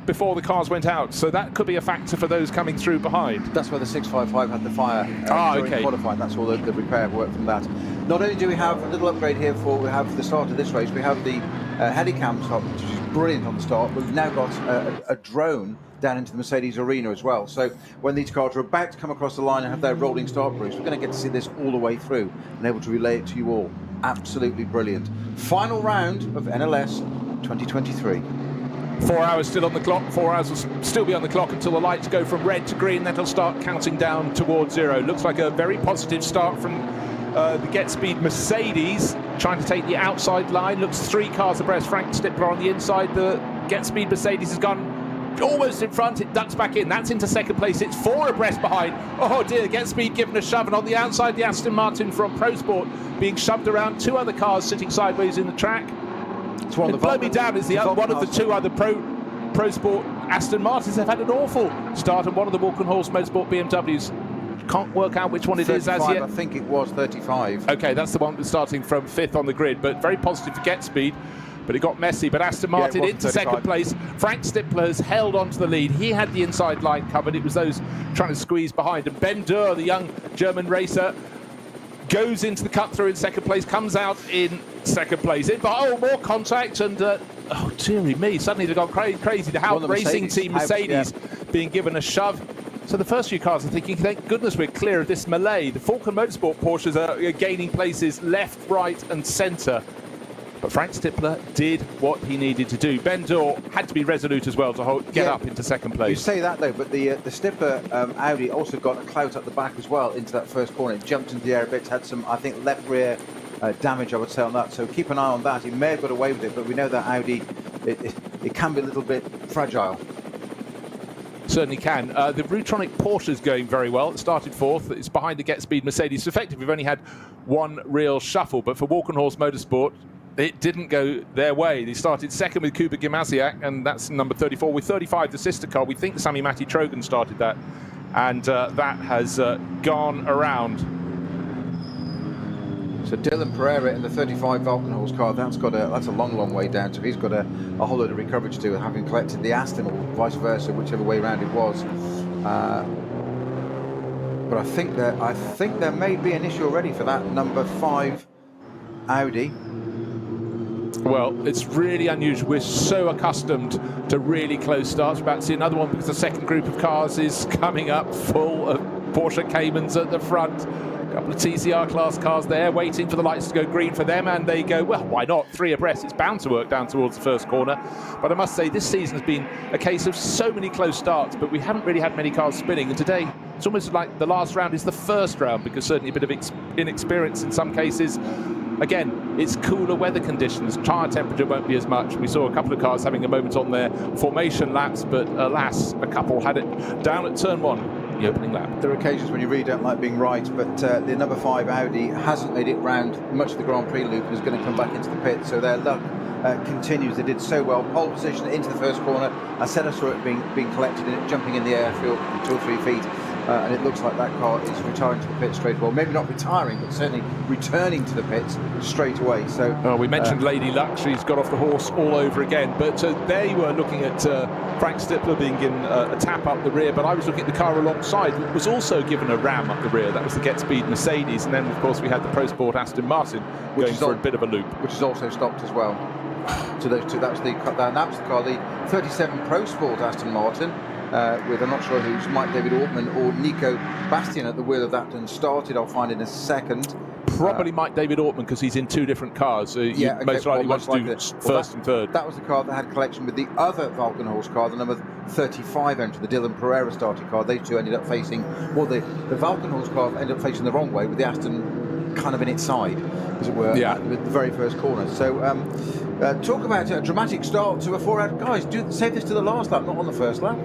before the cars went out. So that could be a factor for those coming through behind. That's where the 655 had the fire during qualifying. That's all the repair work from that. Not only do we have a little upgrade here we have the start of this race, we have the helicam start, which is brilliant on the start, but we've now got a drone down into the Mercedes arena as well. So when these cars are about to come across the line and have their rolling start, Bruce, we're going to get to see this all the way through and able to relay it to you all. Absolutely brilliant. Final round of NLS 2023. 4 hours still on the clock. 4 hours will still be on the clock until the lights go from red to green. Then it'll start counting down towards 0. Looks like a very positive start from the Get Speed Mercedes, trying to take the outside line. Looks 3 cars abreast. Frank Stippler on the inside. The Get Speed Mercedes has gone almost in front. It ducks back in. That's into second place. It's 4 abreast behind. Oh dear, Get Speed given a shove, and on the outside the Aston Martin from Pro Sport being shoved around. 2 other cars sitting sideways in the track. Blow me down is one of the 2 other Pro Sport Aston Martins. Have had an awful start, and one of the Walkenhorst Motorsport BMWs. Can't work out which one it is as yet. I think it was 35. Okay, that's the one that's starting from 5th on the grid, but very positive for Get Speed. But it got messy. But Aston Martin into 35. Second place. Frank Stippler has held on to the lead. He had the inside line covered. It was those trying to squeeze behind. And Ben Durr, the young German racer, goes into the cut through in second place, comes out in second place. More contact, and oh dearie me, suddenly they've gone crazy. The Haupt Racing Team Mercedes being given a shove. So the first few cars are thinking, thank goodness we're clear of this melee. The Falcon Motorsport Porsches are gaining places left, right and centre. But Frank Stippler did what he needed to do. Ben Durr had to be resolute as well to get up into second place. You say that though, but the Stippler Audi also got a clout at the back as well into that first corner. It jumped into the air a bit, had some, I think, left rear damage, I would say, on that. So keep an eye on that. He may have got away with it, but we know that Audi, it can be a little bit fragile. Certainly can. The Rutronic Porsche is going very well. It started 4th. It's behind the Get Speed Mercedes. So effectively, we've only had 1 real shuffle. But for Walkenhorst Motorsport, it didn't go their way. They started 2nd with Kuba Gimasiak, and that's number 34. With 35, the sister car, we think Sami Matti Trogan started that. And that has gone around. So Dylan Pereira in the 35 Valkenhorst car, that's a long way down. So he's got a whole load of recovery to do, having collected the Aston or vice versa, whichever way around it was. But I think there may be an issue already for that number 5 Audi. Well, it's really unusual. We're so accustomed to really close starts. We're about to see another one because the second group of cars is coming up full of Porsche Caymans at the front. A couple of TCR class cars there waiting for the lights to go green for them, and they go, well, why not? 3 abreast. It's bound to work down towards the first corner. But I must say, this season has been a case of so many close starts, but we haven't really had many cars spinning. And today, it's almost like the last round is the first round, because certainly a bit of inexperience in some cases. Again, it's cooler weather conditions. Tyre temperature won't be as much. We saw a couple of cars having a moment on their formation laps, but alas, a couple had it down at turn 1, the opening lap. There are occasions when you really don't like being right, but the number 5 Audi hasn't made it round much of the Grand Prix loop and is going to come back into the pit, so their luck continues. They did so well. Pole position into the first corner. I said I saw it being collected and it jumping in the airfield 2 or 3 feet. And it looks like that car is retiring to the pit straight away. Well, maybe not retiring, but certainly returning to the pits straight away. So we mentioned Lady Luck. She's got off the horse all over again. But they were looking at Frank Stippler being given a tap up the rear. But I was looking at the car alongside, which was also given a ram up the rear. That was the Get Speed Mercedes. And then, of course, we had the Pro Sport Aston Martin going for a bit of a loop. Which has also stopped as well. So those 2, that was the car, the 37 Pro Sport Aston Martin. With, I'm not sure who's Mike David Ortman or Nico Bastian at the wheel of that, and started, I'll find in a second. Probably Mike David Ortman, because he's in 2 different cars. So yeah, okay, most likely wants to do first and third. That was the car that had collection with the other Valkenhorst car, the number 35 entered, the Dylan Pereira starting car. Those 2 ended up facing, well, the Valkenhorst car ended up facing the wrong way with the Aston kind of in its side, as it were, at the very first corner. So talk about a dramatic start to a 4 out. Guys, save this to the last lap, not on the first lap.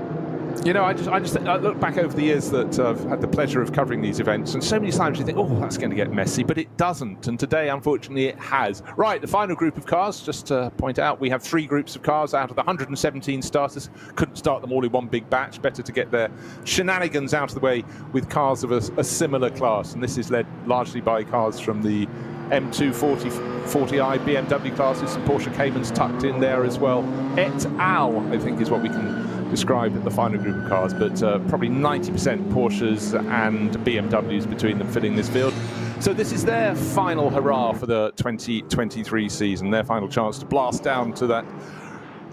You know, I look back over the years that I've had the pleasure of covering these events, and so many times you think, oh, that's going to get messy, but it doesn't. And today, unfortunately, it has. Right, the final group of cars, just to point out, we have 3 groups of cars out of the 117 starters. Couldn't start them all in one big batch. Better to get their shenanigans out of the way with cars of a similar class. And this is led largely by cars from the M2 40i BMW classes, some Porsche Caymans tucked in there as well. Et al, I think, is what we can describe the final group of cars, but probably 90% Porsches and BMWs between them filling this field. So this is their final hurrah for the 2023 season, their final chance to blast down to that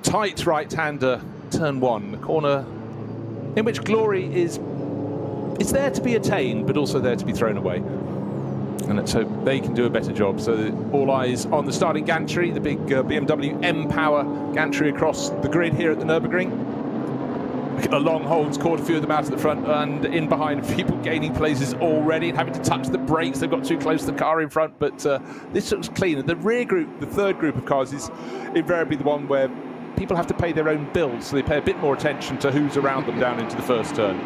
tight right-hander turn 1, the corner in which glory is there to be attained, but also there to be thrown away. And let's hope they can do a better job. So all eyes on the starting gantry, the big BMW M-Power gantry across the grid here at the Nürburgring. Look at the long holds, caught a few of them out at the front and in behind, people gaining places already and having to touch the brakes. They've got too close to the car in front, but this looks clean. The rear group, the third group of cars, is invariably the one where people have to pay their own bills, so they pay a bit more attention to who's around them down into the first turn.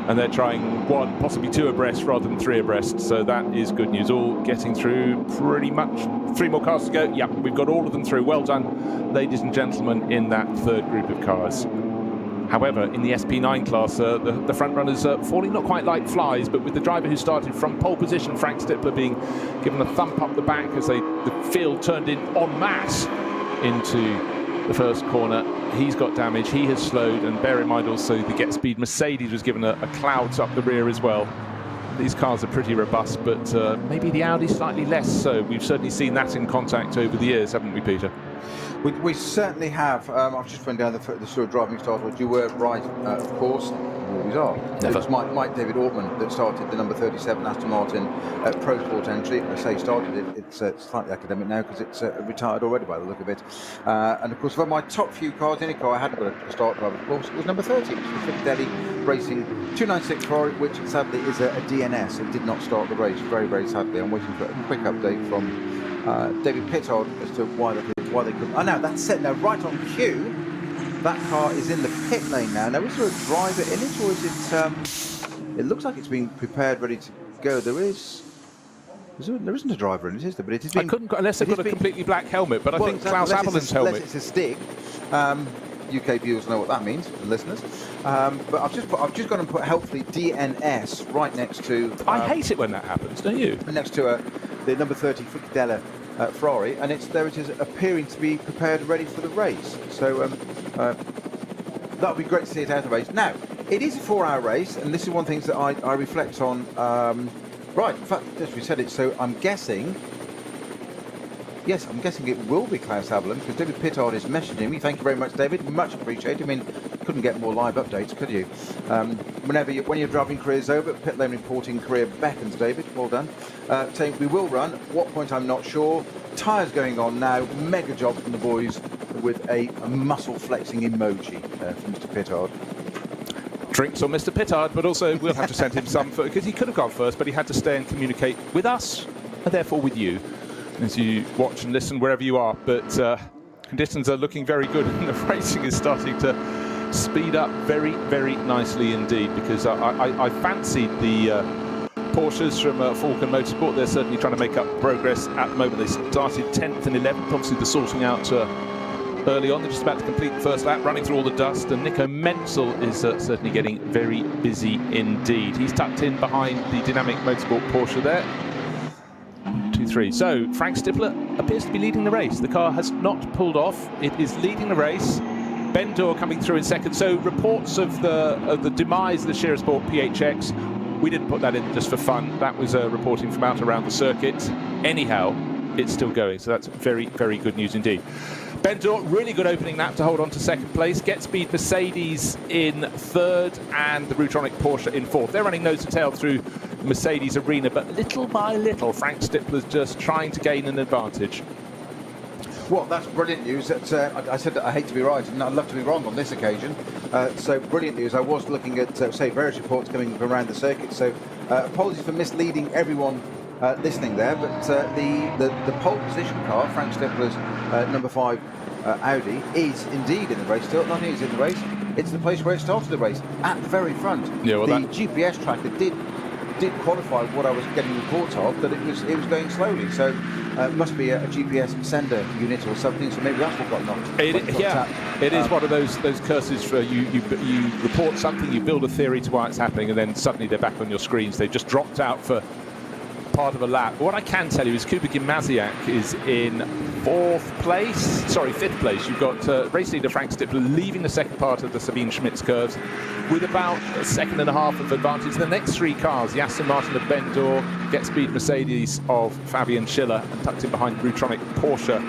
And they're trying 1, possibly 2 abreast rather than 3 abreast, so that is good news. All getting through pretty much. 3 more cars to go. Yep, we've got all of them through. Well done, ladies and gentlemen, in that third group of cars. However, in the SP9 class, the front runners are falling not quite like flies, but with the driver who started from pole position, Frank Stippler, being given a thump up the back as the field turned in en masse into the first corner. He's got damage, he has slowed, and bear in mind also the Get Speed Mercedes was given a cloud up the rear as well. These cars are pretty robust, but maybe the Audi slightly less so. We've certainly seen that in contact over the years, haven't we, Peter? We certainly have. I've just went down the sort of driving start, which you were right, of course. Always are. Never. It was Mike David Ortman that started the number 37 Aston Martin Pro Sport entry. I say started it, it's slightly academic now because it's retired already by the look of it. And of course, for my top few cars, any car I hadn't got a start driver, of course, it was number 30, which was Piccadilly Racing 296 Ferrari, which sadly is a DNS. It did not start the race, very, very sadly. I'm waiting for a quick update from David Pittard as to why they couldn't. Oh, now that's set now right on cue. That car is in the pit lane now. Now, is there a driver in it, or is it? It looks like it's been prepared, ready to go. There isn't a driver in it, is there? But it is. Been, unless they've got a completely black helmet. But I think Klaus Abelland's helmet. Unless it's a Stig. UK viewers know what that means, the listeners. But I've just gone and put helpfully DNS right next to. I hate it when that happens, don't you? Next to the number 30 Friccadella Ferrari, and there it is, appearing to be prepared, ready for the race. So that would be great to see it out of the race. Now, it is a 4-hour race, and this is one of the things that I reflect on. Right, in fact, as we said it, so I'm guessing. Yes, I'm guessing it will be Klaus Abelland, because David Pittard is messaging me. Thank you very much, David. Much appreciated. I mean, couldn't get more live updates, could you? When your driving career is over, pit lane reporting career beckons, David. Well done. Saying we will run. At what point, I'm not sure. Tyres going on now. Mega job from the boys with a muscle flexing emoji from Mr. Pittard. Drinks on Mr. Pittard, but also we'll have to send him some, because he could have gone first, but he had to stay and communicate with us, and therefore with you, as you watch and listen wherever you are. But conditions are looking very good, and the racing is starting to speed up very, very nicely indeed, because I fancied the Porsches from Falcon Motorsport. They're certainly trying to make up progress at the moment. They started 10th and 11th. Obviously, the sorting out early on. They're just about to complete the first lap, running through all the dust, and Nico Menzel is certainly getting very busy indeed. He's tucked in behind the Dynamic Motorsport Porsche there. 2, 3. So Frank Stippler appears to be leading the race. The car has not pulled off. It is leading the race. Ben Dorr coming through in second. So reports of the demise of the Shearer Sport PHX, we didn't put that in just for fun. That was reporting from out around the circuit. Anyhow, it's still going. So that's very, very good news indeed. Ben Dorr, really good opening lap to hold on to second place. Get Speed Mercedes in third, and the Rutronic Porsche in fourth. They're running nose to tail through the Mercedes arena, but little by little, Frank Stippler's just trying to gain an advantage. Well, that's brilliant news. I said that I hate to be right, and I'd love to be wrong on this occasion. So brilliant news. I was looking at, say, various reports coming from around the circuit. So apologies for misleading everyone listening there, but the pole position car, Frank Stippler's number 5 Audi is indeed in the race still. Not only is it in the race, it's the place where it started the race, at the very front. Yeah, well, the GPS tracker did qualify what I was getting reports of, that it was going slowly. So it must be a GPS sender unit or something. So maybe that's what got knocked. It is one of those curses for you report something, you build a theory to why it's happening, and then suddenly they're back on your screens. They just dropped out for part of a lap. But what I can tell you is Kuba Gimnaziak is in fifth place. You've got race leader Frank Stippler leaving the second part of the Sabine Schmitz curves with about a second and a half of advantage. The next three cars, the Aston Martin of Ben Dorr, Get Speed Mercedes of Fabian Schiller, and tucked in behind Brutronic Porsche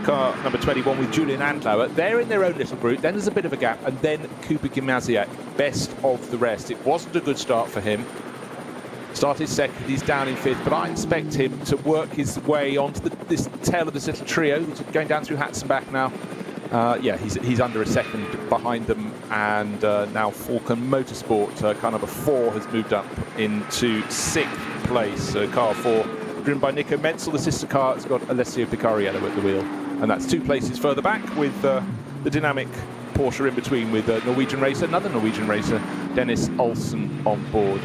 car number 21 with Julian Andlauer. They're in their own little group. Then there's a bit of a gap, and then Kuba Gimnaziak, best of the rest. It wasn't a good start for him. Started second, he's down in fifth, but I expect him to work his way onto this tail of this little trio that's going down through Hatzenbach now. He's under a second behind them, and now Falcon Motorsport, car number 4, has moved up into 6th place. Car 4, driven by Nico Menzel. The sister car has got Alessio Picariello at the wheel, and that's 2 places further back with the dynamic Porsche in between, with another Norwegian racer, Dennis Olsen, on board.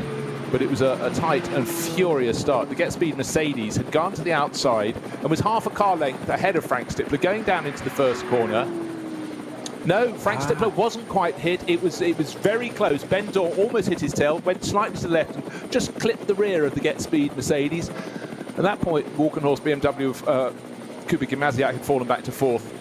But it was a tight and furious start. The Get Speed Mercedes had gone to the outside and was half a car length ahead of Frank Stippler going down into the first corner. No, Frank Stippler wasn't quite hit. It was very close. Ben Dorr almost hit his tail, went slightly to the left and just clipped the rear of the Get Speed Mercedes. At that point, Walkenhorst BMW of Kuba Gimnaziak had fallen back to 4th.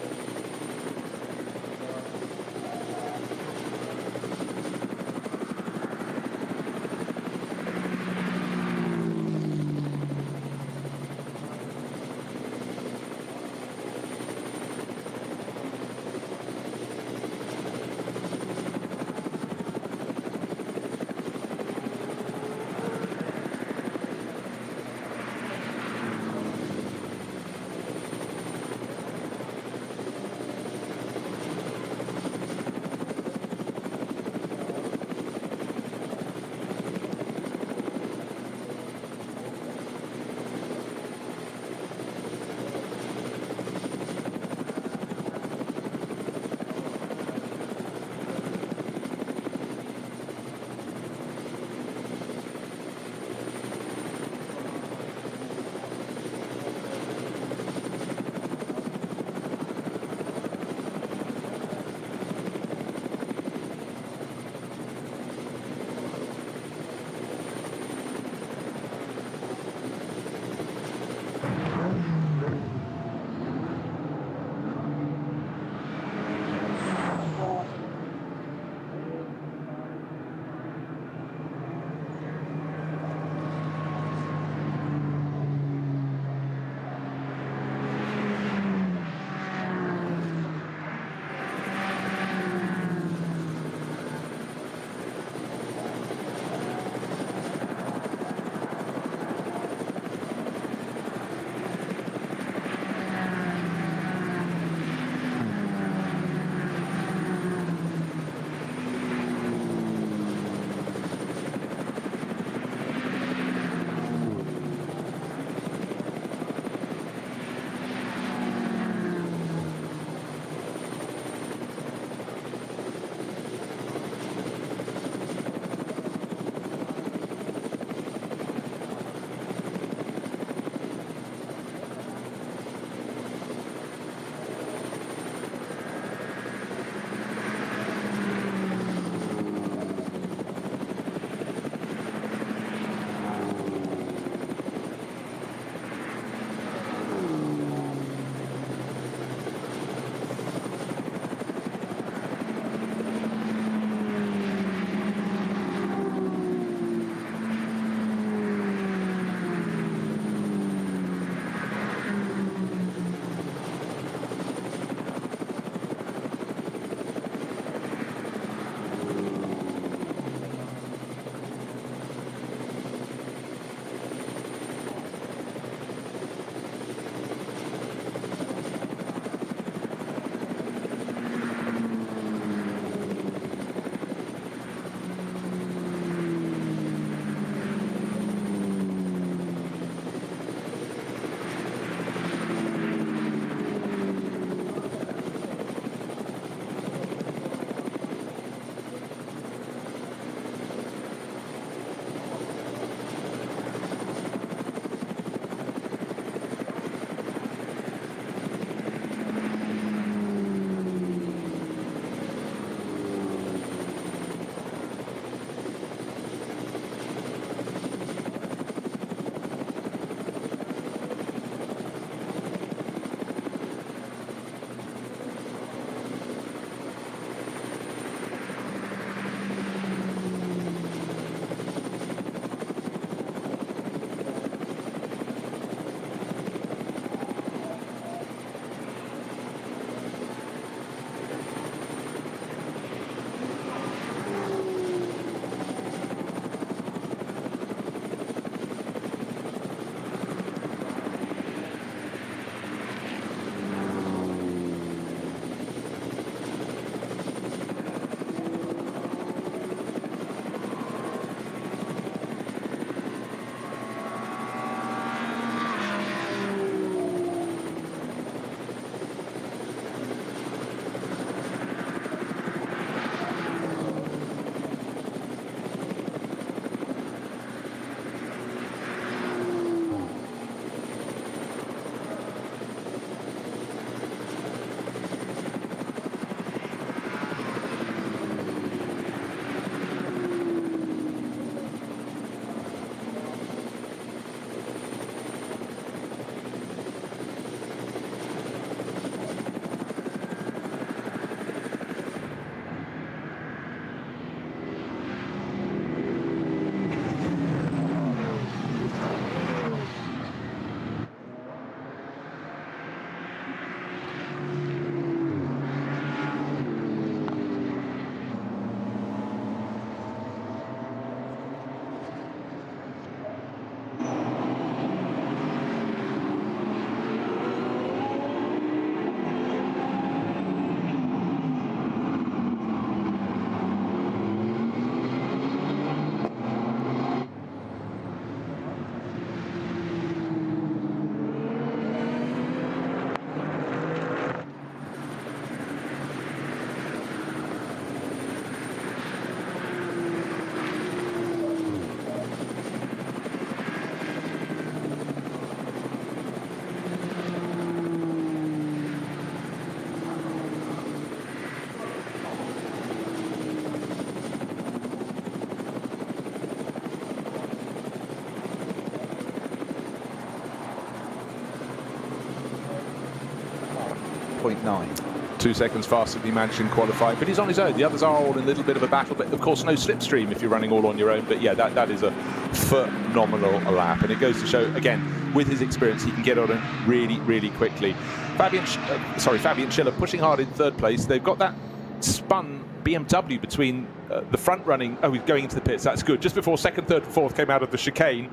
1:09.9. 2 seconds faster than he managed in qualifying, but he's on his own. The others are all in a little bit of a battle, but of course no slipstream if you're running all on your own. But yeah, that is a phenomenal lap, and it goes to show, again, with his experience, he can get on it really, really quickly. Fabian Schiller pushing hard in third place. They've got that spun BMW between the front running. Oh, he's going into the pits. That's good. Just before second, third, and fourth came out of the chicane,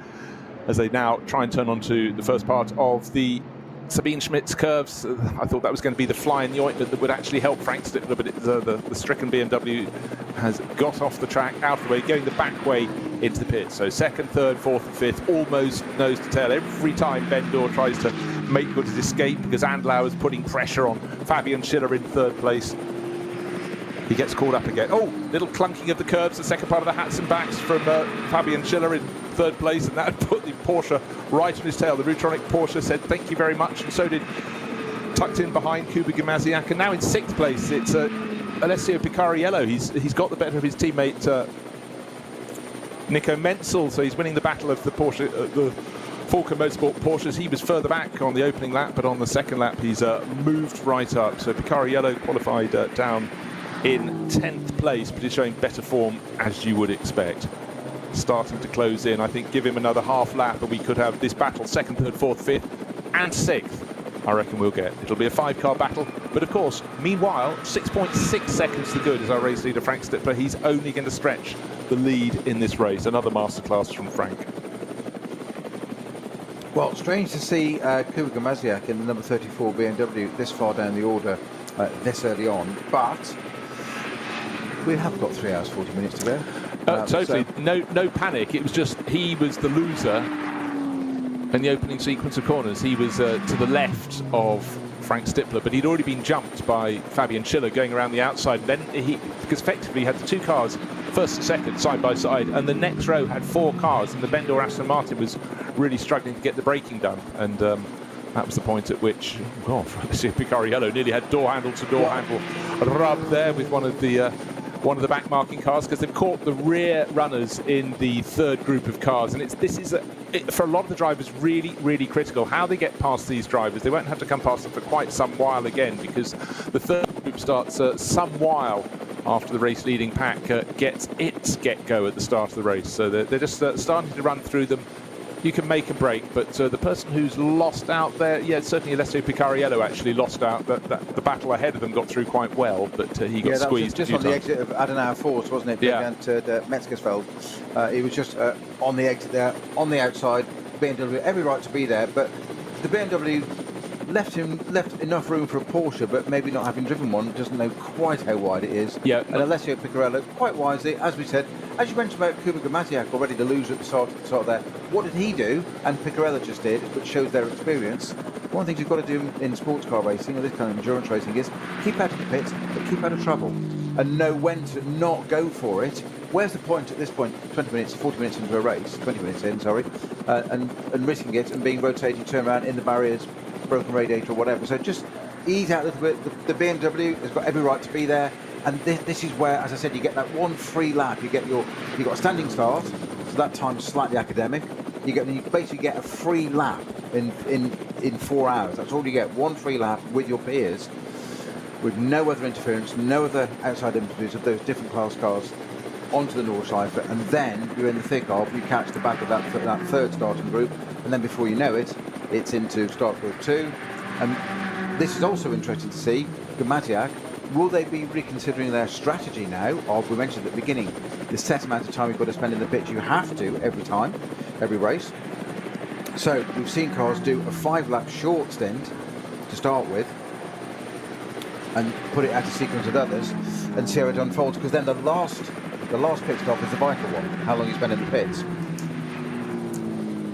as they now try and turn onto the first part of the Sabine Schmidt's curves. I thought that was going to be the fly in the ointment that would actually help Frank Stippler, but the stricken BMW has got off the track, out of the way, going the back way into the pit. So second, third, fourth and fifth, almost nose to tail. Every time Ben Dor tries to make good his escape, because Andlau is putting pressure on Fabian Schiller in third place. He gets caught up again. Oh, little clunking of the curbs, the second part of the hats and backs from Fabian Schiller in third place, and that put the Porsche right on his tail. The Rutronic Porsche said thank you very much, and so did tucked in behind Kuba Gamaziak. And now in sixth place, it's Alessio Picariello. He's got the better of his teammate Nico Menzel, so he's winning the battle of the Porsche, the Falcon Motorsport Porsches. He was further back on the opening lap, but on the second lap he's moved right up. So Picariello qualified down in 10th place, but he's showing better form, as you would expect. Starting to close in. I think give him another half lap and we could have this battle second, third, fourth, fifth and sixth. I reckon we'll get. It'll be a 5-car battle, but of course, meanwhile, 6.6 seconds to good is our race leader Frank Stippler. He's only going to stretch the lead in this race. Another masterclass from Frank. Well, strange to see Kuba Gamaziak in the number 34 BMW this far down the order this early on, but we have got 3 hours 40 minutes to go. Totally, so no panic. It was just he was the loser in the opening sequence of corners. He was to the left of Frank Stippler, but he'd already been jumped by Fabian Schiller going around the outside. And then because effectively he had the 2 cars, first and second, side by side, and the next row had 4 cars, and the Ben Dor Aston Martin was really struggling to get the braking done. And that was the point at which, Picariello nearly had door handle to door handle rub there with one of the back marking cars, because they've caught the rear runners in the third group of cars, and this is for a lot of the drivers really, really critical how they get past these drivers. They won't have to come past them for quite some while again, because the third group starts some while after the race leading pack gets its get-go at the start of the race. So they're just starting to run through them. You can make a break, but the person who's lost out there, yeah, certainly Alessio Picariello actually lost out. The battle ahead of them got through quite well, but he got squeezed. Just on the exit of Adenauer Force, wasn't it? Yeah. Down to Metzgersfeld. He was just on the exit there, on the outside. BMW, every right to be there, but the BMW left enough room for a Porsche, but maybe not having driven one, doesn't know quite how wide it is. Yeah. And Alessio Picariello, quite wisely, as we said, as you mentioned about Kuba Gamaziak already, the loser at the start there, what did he do? And Picariello just did, which shows their experience. One of the things you've got to do in sports car racing, or this kind of endurance racing, is keep out of the pits, but keep out of trouble. And know when to not go for it. Where's the point at this point, 20 minutes, 40 minutes into a race, 20 minutes in, sorry, and risking it and being rotated, turn around in the barriers, broken radiator or whatever. So just ease out a little bit. The BMW has got every right to be there, and this is where, as I said, you get that one free lap. You've got a standing start, so that time's slightly academic. You basically get a free lap in 4 hours. That's all you get, one free lap with your peers, with no other interference, no other outside influence of those different class cars onto the Nordschleife, and then you're in the thick of, you catch the back of that third starting group, and then before you know it, it's into start group 2. And this is also interesting to see, Gamaziak, will they be reconsidering their strategy now of, we mentioned at the beginning, the set amount of time you've got to spend in the pit, you have to every time, every race. So we've seen cars do a 5-lap short stint to start with, and put it out of sequence with others, and see how it unfolds, because then the last pit stop is the vital one, how long you spend in the pits.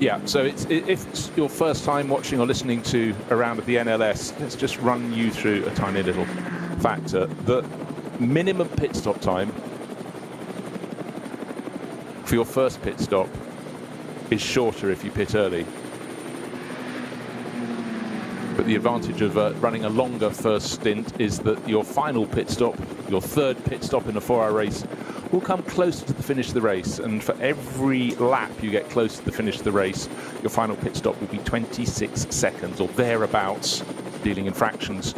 Yeah, so if it's your first time watching or listening to a round of the NLS, let's just run you through a tiny little factor. The minimum pit stop time for your first pit stop is shorter if you pit early. But the advantage of running a longer first stint is that your final pit stop, your third pit stop in a 4-hour race, will come closer to the finish of the race, and for every lap you get closer to the finish of the race, your final pit stop will be 26 seconds or thereabouts, dealing in fractions.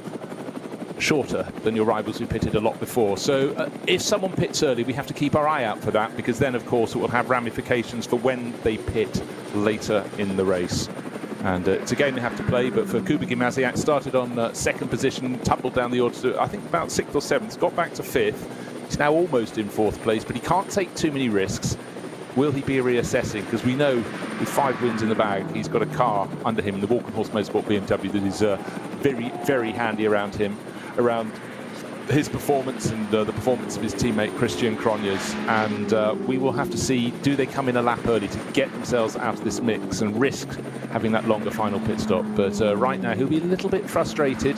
shorter than your rivals who pitted a lot before. So if someone pits early, we have to keep our eye out for that, because then, of course, it will have ramifications for when they pit later in the race. And it's a game they have to play, but for Kuba Gimaziak, started on second position, tumbled down the order to, I think, about 6th or 7th, got back to 5th. He's now almost in 4th place, but he can't take too many risks. Will he be reassessing? Because we know with 5 wins in the bag, he's got a car under him, the Walkenhorst Motorsport BMW, that is very, very handy around him, around his performance and the performance of his teammate Christian Cronjes. And we will have to see, do they come in a lap early to get themselves out of this mix and risk having that longer final pit stop? But right now he'll be a little bit frustrated.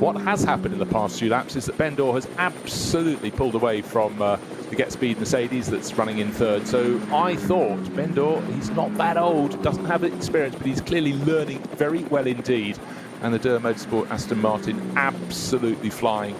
What has happened in the past few laps is that Ben Dor has absolutely pulled away from the Get Speed Mercedes that's running in 3rd. So I thought Ben Dor, he's not that old, doesn't have experience, but he's clearly learning very well indeed. And the Durr Motorsport Aston Martin absolutely flying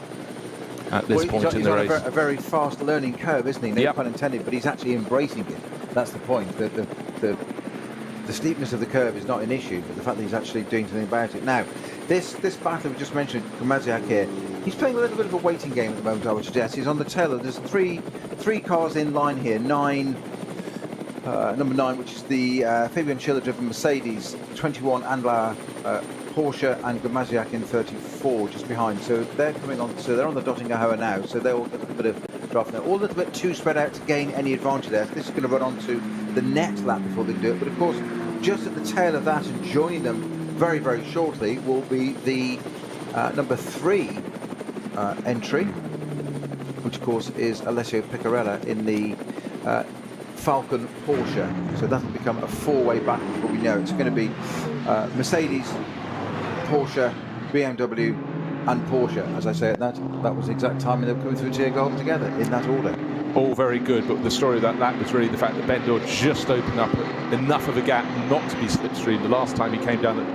at this point in the race. He's on a very fast learning curve, isn't he? No pun intended, but he's actually embracing it. That's the point. The steepness of the curve is not an issue, but the fact that he's actually doing something about it. Now, this battle we just mentioned, Gimaziak here, he's playing a little bit of a waiting game at the moment, I would suggest. He's on the tail. There's three cars in line here. Number 9, which is the Fabian Schiller-driven Mercedes, 21 Andlauer Porsche, and Gimaziak in 34 just behind. So they're coming on. So they're on the Dottinger now. So they'll get a little bit of draft now. All a little bit too spread out to gain any advantage there. So this is going to run on to the net lap before they do it. But of course, just at the tail of that and joining them very, very shortly will be the number 3 entry, which of course is Alessio Piccarella in the Falcon Porsche. So that'll become a 4-way battle before we know. It's going to be Mercedes, Porsche, BMW and Porsche. As I say it, that was the exact timing they were coming through Tiergarten together in that order. All very good, but the story of that lap was really the fact that Ben Dor just opened up enough of a gap not to be slipstreamed. The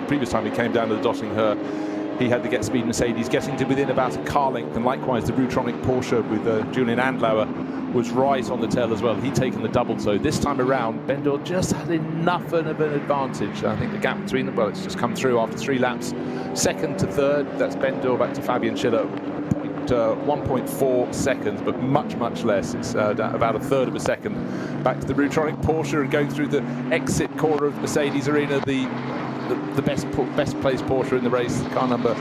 previous time he came down to the Dottinger, he had the Get Speed Mercedes getting to within about a car length, and likewise the Rutronic Porsche with Julian Andlauer was right on the tail as well. He'd taken the double, so this time around Ben Dor just had enough of an advantage. I think the gap between them, well, it's just come through after 3 laps. 2nd to 3rd, that's Ben Dor back to Fabian Schiller. 1.4 seconds, but much less. It's about a 1/3 of a second back to the Rutronic Porsche, and going through the exit corner of Mercedes Arena, the best placed Porsche in the race, car number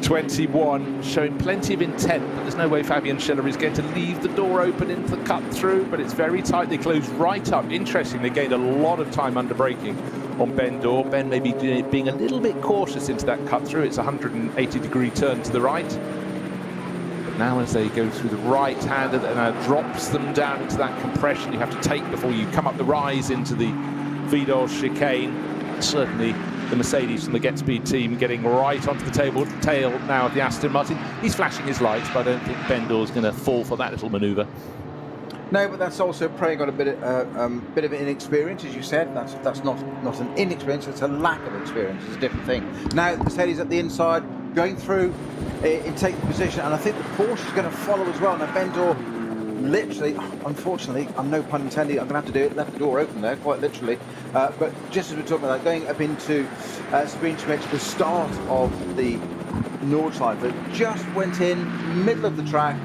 21, showing plenty of intent, but there's no way Fabian Schiller is going to leave the door open into the cut through, but it's very tight. They close right up. Interestingly, they gained a lot of time under braking on Ben Dor. Ben maybe being a little bit cautious into that cut through. It's a 180-degree turn to the right. Now as they go through the right hand, and drops them down into that compression you have to take before you come up the rise into the Vidal chicane. Certainly the Mercedes from the Get Speed team getting right onto the tail now of the Aston Martin. He's flashing his lights, but I don't think Ben Dor's going to fall for that little manoeuvre. No, but that's also preying on a bit of inexperience, as you said. That's not an inexperience, it's a lack of experience. It's a different thing. Now Mercedes at the inside, going through in taking position, and I think the Porsche is going to follow as well. Now Ben Dor, literally, unfortunately, I'm no pun intended, I'm going to have to do it, left the door open there, quite literally. But just as we're talking about going up into Sprint, the start of the Nordschleife, just went in, middle of the track,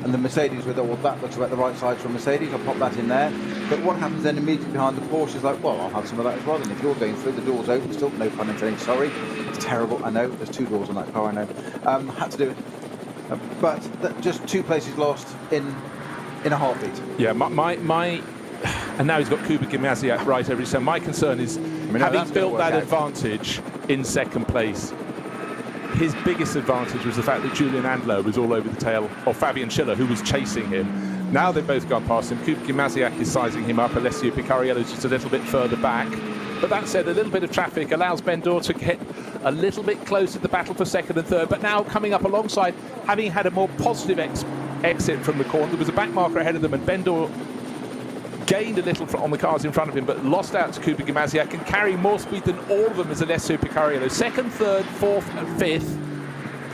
and the Mercedes with, well, that looks about the right side for Mercedes, I'll pop that in there. But what happens then immediately behind the Porsche is like, well, I'll have some of that as well. And if you're going through, the door's open still, no pun intended, sorry. It's terrible, I know, there's 2 doors on that car, I know. Had to do it. But just 2 places lost in a heartbeat. Yeah, and now he's got Kuba Gimaziak right every time. My concern is, having built that advantage in 2nd place, his biggest advantage was the fact that Julian Andlauer was all over the tail of Fabian Schiller, who was chasing him. Now they've both gone past him. Kuba Gimaziak is sizing him up. Alessio Piccarella is just a little bit further back. But that said, a little bit of traffic allows Ben Dor to get a little bit close to the battle for 2nd and 3rd. But now coming up alongside, having had a more positive exit from the corner, there was a back marker ahead of them, and Ben Dor gained a little on the cars in front of him, but lost out to Kuba Gimaziak, and carrying more speed than all of them as Alessio Piccarella. 2nd, 3rd, 4th, and 5th,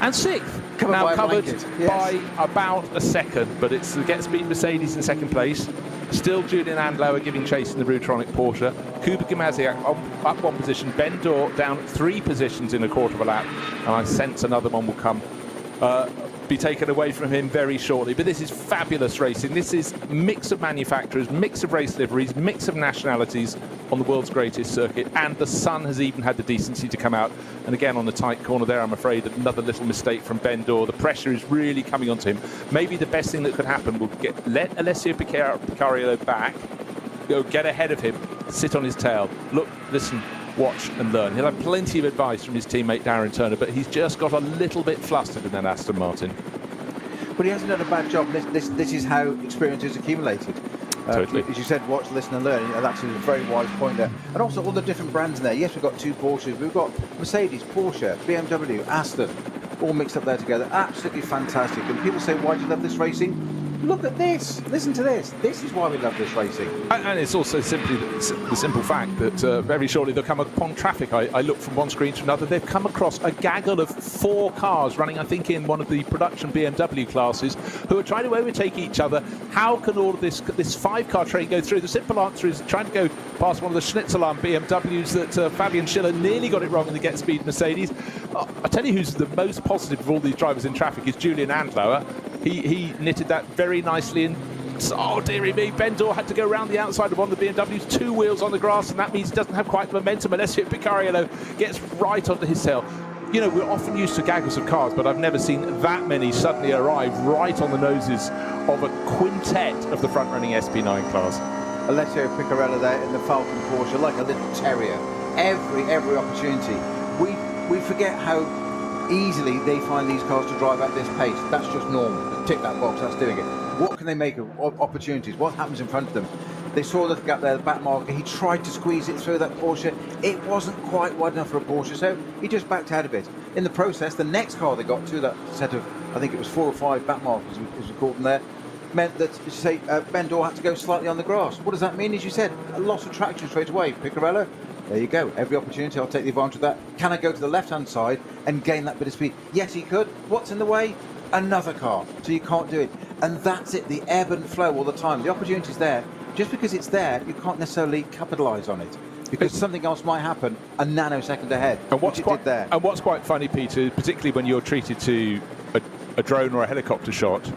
and 6th. Now covered by about a second, but it's the Get Speed Mercedes in 2nd place. Still Julian Andlauer giving chase in the Rutronic Porsche. Kuba Gimaziak up 1 position. Ben Dor down 3 positions in a quarter of a lap, and I sense another one will come be taken away from him very shortly. But this is fabulous racing. This is mix of manufacturers, mix of race liveries, mix of nationalities on the world's greatest circuit, and the sun has even had the decency to come out. And again, on the tight corner there, I'm afraid another little mistake from Ben Dorr. The pressure is really coming onto him. Maybe the best thing that could happen will let Alessio Picariello back, go get ahead of him, sit on his tail, look, listen, watch and learn. He'll have plenty of advice from his teammate Darren Turner, but he's just got a little bit flustered in that Aston Martin. But he hasn't done a bad job. This is how experience is accumulated. Totally. As you said, watch, listen and learn. That's a very wise point there. And also all the different brands in there. Yes, we've got 2 Porsches. We've got Mercedes, Porsche, BMW, Aston, all mixed up there together. Absolutely fantastic. And people say, why do you love this racing? Look at this. Listen to this. This is why we love this racing. And it's also simply the simple fact that very shortly they'll come upon traffic. I look from one screen to another. They've come across a gaggle of 4 cars running, I think, in one of the production BMW classes, who are trying to overtake each other. How can all of this 5-car train go through? The simple answer is trying to go past one of the Schnitzelarm BMWs that Fabian Schiller nearly got it wrong in the Get Speed Mercedes. I tell you who's the most positive of all these drivers in traffic is Julian Andlauer. He knitted that very nicely in. Oh, dearie me, Ben Dorr had to go around the outside of one of the BMWs, 2 wheels on the grass, and that means he doesn't have quite the momentum. Alessio Picariello gets right onto his tail. You know, we're often used to gaggles of cars, but I've never seen that many suddenly arrive right on the noses of a quintet of the front-running SP9 class. Alessio Picariello there in the Falcon Porsche, like a little terrier. Every opportunity. We forget how easily they find these cars to drive at this pace. That's just normal. Tick that box, that's doing it. What can they make of opportunities? What happens in front of them? They saw the gap there, the back marker. He tried to squeeze it through that Porsche. It wasn't quite wide enough for a Porsche, so he just backed out a bit. In the process, the next car they got to, that set of, I think it was 4 or 5 back markers, as we called them there, meant that, as you say, Ben Dorr had to go slightly on the grass. What does that mean? As you said, a loss of traction straight away. Picariello, there you go. Every opportunity, I'll take the advantage of that. Can I go to the left-hand side and gain that bit of speed? Yes, he could. What's in the way? Another car. So you can't do it. And that's it, the ebb and flow all the time. The opportunity's there. Just because it's there, you can't necessarily capitalise on it, because something else might happen a nanosecond ahead, and what's quite funny, Peter, particularly when you're treated to a drone or a helicopter shot,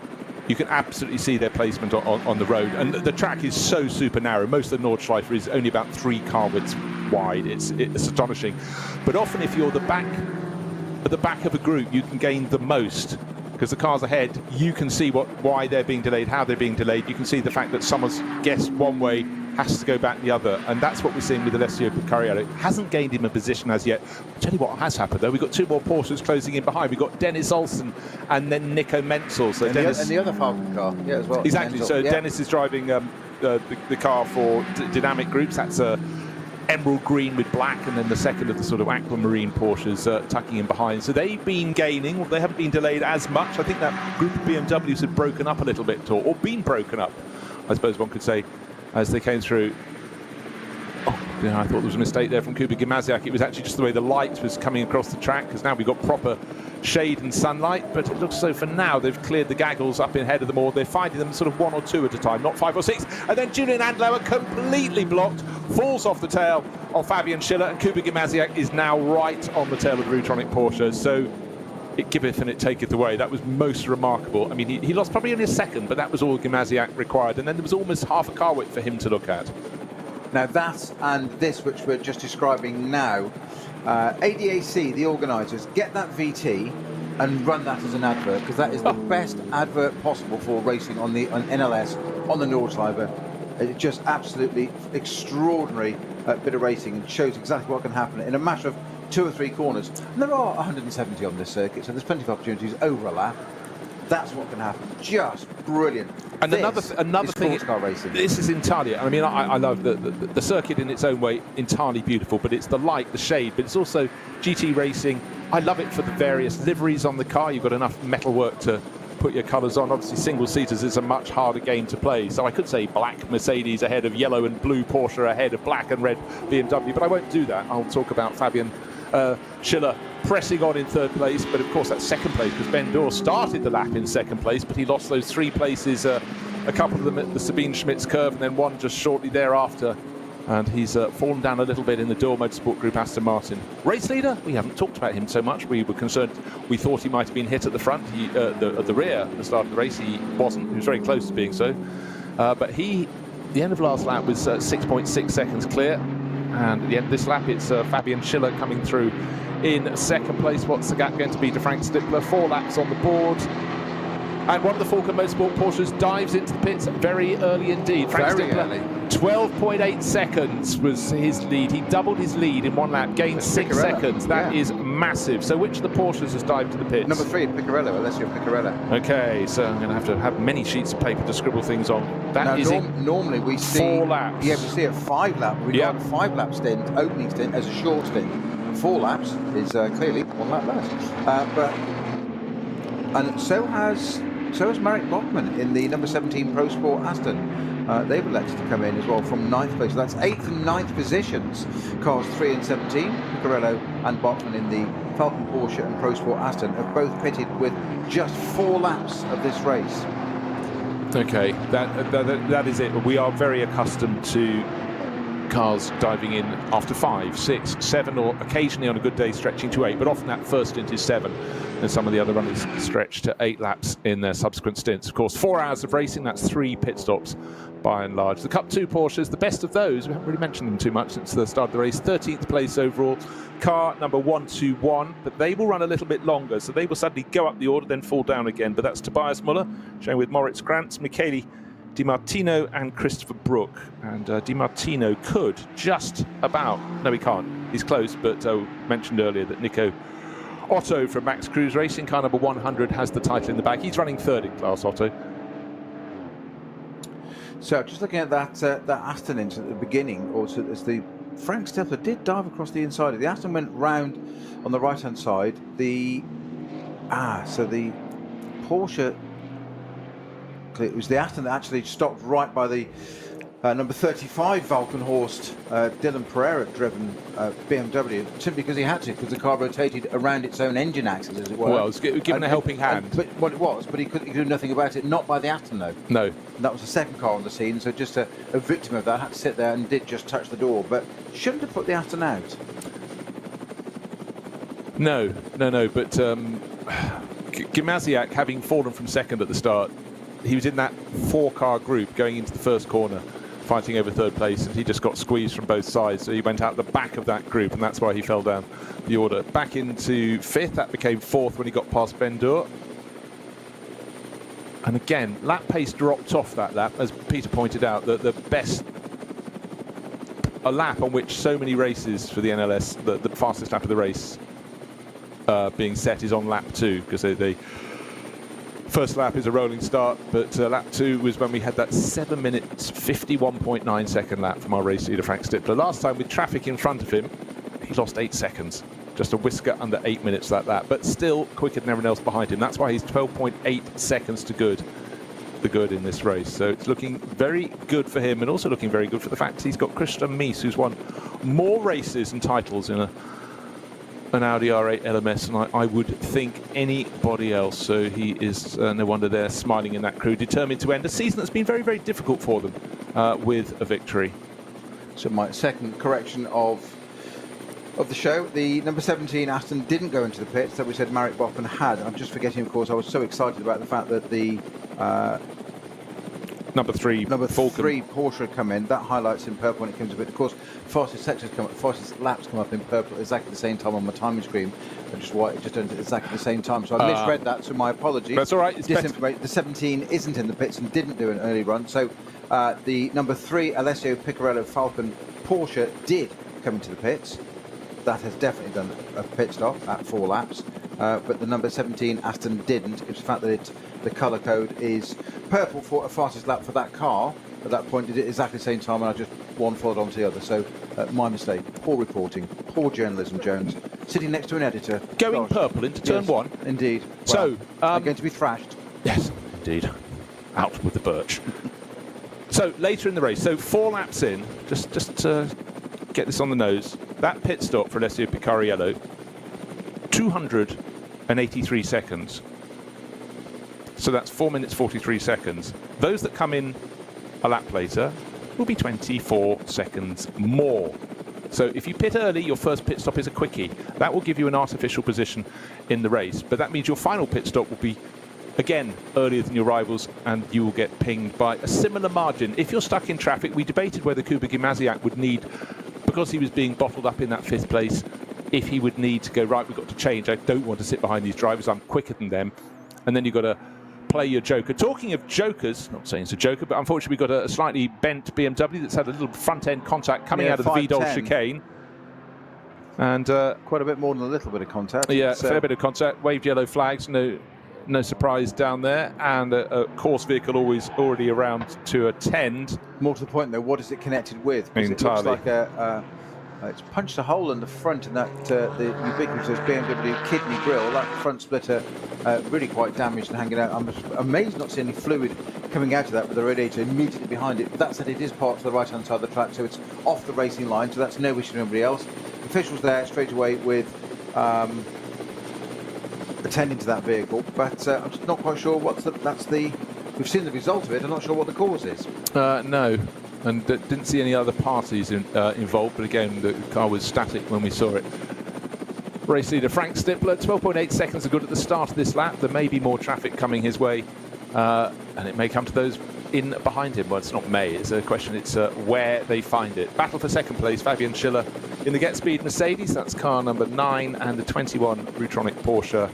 you can absolutely see their placement on the road. And the track is so super narrow. Most of the Nordschleife is only about 3 car widths wide. It's astonishing. But often if you're at the back of a group, you can gain the most, because the cars ahead, you can see why they're being delayed, how they're being delayed. You can see the fact that someone's guessed one way, has to go back the other, and that's what we're seeing with Alessio Picariello. Hasn't gained him a position as yet. I'll tell you what has happened though. We've got 2 more Porsches closing in behind. We've got Dennis Olsen and then Nico Menzel. So and the other Falcon car, yeah, as well. Exactly. So yeah. Dennis is driving the car for Dynamic Groups. That's emerald green with black, and then the second of the sort of aquamarine Porsches tucking in behind. So they've been gaining. Well, they haven't been delayed as much. I think that group of BMWs had broken up a little bit, or been broken up, I suppose one could say, as they came through. Oh, yeah, I thought there was a mistake there from Kuba Gimasiak. It was actually just the way the light was coming across the track, because now we've got proper shade and sunlight. But it looks so for now they've cleared the gaggles up in ahead of them all. They're finding them sort of 1 or 2 at a time, not 5 or 6. And then Julian Andlauer completely blocked, falls off the tail of Fabian Schiller, and Kuba Gimasiak is now right on the tail of the Rutronic Porsche. So it giveth and it taketh away. That was most remarkable. I mean, he lost probably only a second, but that was all Gimasiak required. And then there was almost half a car width for him to look at. Now that and this, which we're just describing now, ADAC, the organisers, get that VT and run that as an advert, because that is the best advert possible for racing on NLS, on the Nordschleife. It's just absolutely extraordinary bit of racing, and shows exactly what can happen in a matter of 2 or 3 corners. And there are 170 on this circuit, so there's plenty of opportunities overlap. That's what can happen. Just brilliant. And another thing is car racing. This is entirely, I mean, I love the circuit in its own way, entirely beautiful, but it's the light, the shade, but it's also GT racing. I love it for the various liveries on the car. You've got enough metalwork to put your colours on. Obviously, single-seaters is a much harder game to play. So I could say black Mercedes ahead of yellow and blue Porsche ahead of black and red BMW, but I won't do that. I'll talk about Fabian Schiller pressing on in 3rd place, but of course that's 2nd place, because Ben Dorr started the lap in 2nd place, but he lost those 3 places, a couple of them at the Sabine Schmitz curve, and then one just shortly thereafter And he's fallen down a little bit in the Door Motorsport Group Aston Martin. Race leader, we haven't talked about him so much. We were concerned, we thought he might have been hit at the front, at the rear at the start of the race. He wasn't, he was very close to being so. But the end of last lap was 6.6 seconds clear. And at the end of this lap, it's Fabian Schiller coming through in second place. What's the gap going to be to Frank Stippler? 4 laps on the board. And one of the Falcon Motorsport Porsches dives into the pits very early indeed. Frank Stippler, 12.8 seconds was his lead. He doubled his lead in 1 lap, gained 6 seconds. That is massive. So which of the Porsches has dived to the pits? Number 3, Piccarello, Alessio Piccarello. Okay, so I'm going to have many sheets of paper to scribble things on. That is normally we see 4 laps. Yeah, we see a 5 lap. We got a 5 lap stint, opening stint as a short stint. 4 laps is clearly 1 lap less. And so has Marek Bachmann in the number 17 Pro Sport Aston. They've elected to come in as well from 9th place. So that's 8th and 9th positions. Cars 3 and 17, Piccarello and Bachmann in the Falcon Porsche and Pro Sport Aston have both pitted with just 4 laps of this race. Okay, that is it. We are very accustomed to cars diving in after 5, 6, 7, or occasionally on a good day stretching to 8, but often that first stint is 7, and some of the other runners stretch to 8 laps in their subsequent stints. Of course, 4 hours of racing, that's 3 pit stops by and large. The Cup 2 Porsches, the best of those, we haven't really mentioned them too much since the start of the race, 13th place overall, car number 121, but they will run a little bit longer, so they will suddenly go up the order, then fall down again. But that's Tobias Muller, showing with Moritz Grantz, Michele Di Martino and Christopher Brook. And Di Martino could just about, no he can't, he's close, but mentioned earlier that Nico Otto from Max Cruz Racing, car number 100, has the title in the bag. He's running 3rd in class, Otto. So just looking at that Aston into the beginning, also as the Frank Stippler did dive across the inside of the Aston, went round on the right hand side. So the Porsche, it was the Aston that actually stopped right by the number 35 Valkenhorst, Dylan Pereira driven BMW, simply because he had to, because the car rotated around its own engine axis, as it were. Well, it was given a helping hand. But he could do nothing about it, not by the Aston though. No. And that was the second car on the scene, so just a victim of that, had to sit there and did just touch the door, but shouldn't have put the Aston out. No, but Gimasiak, having fallen from 2nd at the start, he was in that 4-car group going into the first corner, fighting over 3rd place, and he just got squeezed from both sides, so he went out the back of that group, and that's why he fell down the order. Back into 5th, that became 4th when he got past Ben-Dur. And again, lap pace dropped off that lap, as Peter pointed out, that the best, a lap on which so many races for the NLS, the fastest lap of the race being set is on lap 2, because they first lap is a rolling start, but lap 2 was when we had that 7 minutes 51.9 second lap from our race leader Frank Stippler. Last time with traffic in front of him, he lost 8 seconds. Just a whisker under 8 minutes that lap, but still quicker than everyone else behind him. That's why he's 12.8 seconds to the good in this race. So it's looking very good for him, and also looking very good for the fact he's got Christian Mies, who's won more races and titles in an Audi R8 LMS and I would think anybody else. So he is no wonder they're smiling in that crew, determined to end a season that's been very, very difficult for them with a victory. So my second correction of the show, the number 17 Aston didn't go into the pits that we said Marek Bachmann had. I'm just forgetting, of course, I was so excited about the fact that the number 3 Porsche had come in. That highlights in purple when it comes to it. Of course, fastest laps come up in purple at exactly the same time on my timing screen, and just white, just at exactly the same time. So I misread that, so my apologies. That's all right. The 17 isn't in the pits and didn't do an early run. So the number 3 Alessio Piccarello Falcon Porsche did come into the pits. That has definitely done a pit stop at 4 laps. But the number 17 Aston didn't. It's the fact that the colour code is purple for a fastest lap for that car. At that point, did it exactly the same time, and I just one followed on to the other. So my mistake. Poor reporting. Poor journalism, Jones. Sitting next to an editor. Going purple into turn 1. Indeed. Well, so they're going to be thrashed. Yes, indeed. Out with the birch. So later in the race, so 4 laps in, just to get this on the nose, that pit stop for Alessio Picariello, 283 seconds. So that's 4 minutes 43 seconds. Those that come in a lap later, will be 24 seconds more. So if you pit early, your first pit stop is a quickie. That will give you an artificial position in the race, but that means your final pit stop will be, again, earlier than your rivals, and you will get pinged by a similar margin. If you're stuck in traffic, we debated whether Kuba Gimasiak would need, because he was being bottled up in that 5th place, if he would need to go, right, we've got to change. I don't want to sit behind these drivers. I'm quicker than them. And then you've got to play your joker. Talking of jokers, not saying it's a joker, but unfortunately we've got a slightly bent BMW that's had a little front-end contact coming out of the Vidal chicane. And quite a bit more than a little bit of contact. Yeah, a fair bit of contact. Waved yellow flags, no surprise down there. And a course vehicle already around to attend. More to the point, though, what is it connected with? Entirely. It looks like it's punched a hole in the front in that the ubiquitous BMW kidney grille. That front splitter really quite damaged and hanging out. I'm amazed not to see any fluid coming out of that with the radiator immediately behind it. That said, it is parked to the right-hand side of the track, so it's off the racing line, so that's no issue to anybody else. Officials there straight away with attending to that vehicle, but I'm just not quite sure we've seen the result of it. I'm not sure what the cause is. No. And didn't see any other parties involved, but again, the car was static when we saw it. Race leader Frank Stippler, 12.8 seconds are good at the start of this lap. There may be more traffic coming his way, and it may come to those in behind him. Well, it's not may, it's a question, it's where they find it. Battle for second place, Fabian Schiller in the Get Speed Mercedes, that's car number 9, and the 21 Rutronic Porsche.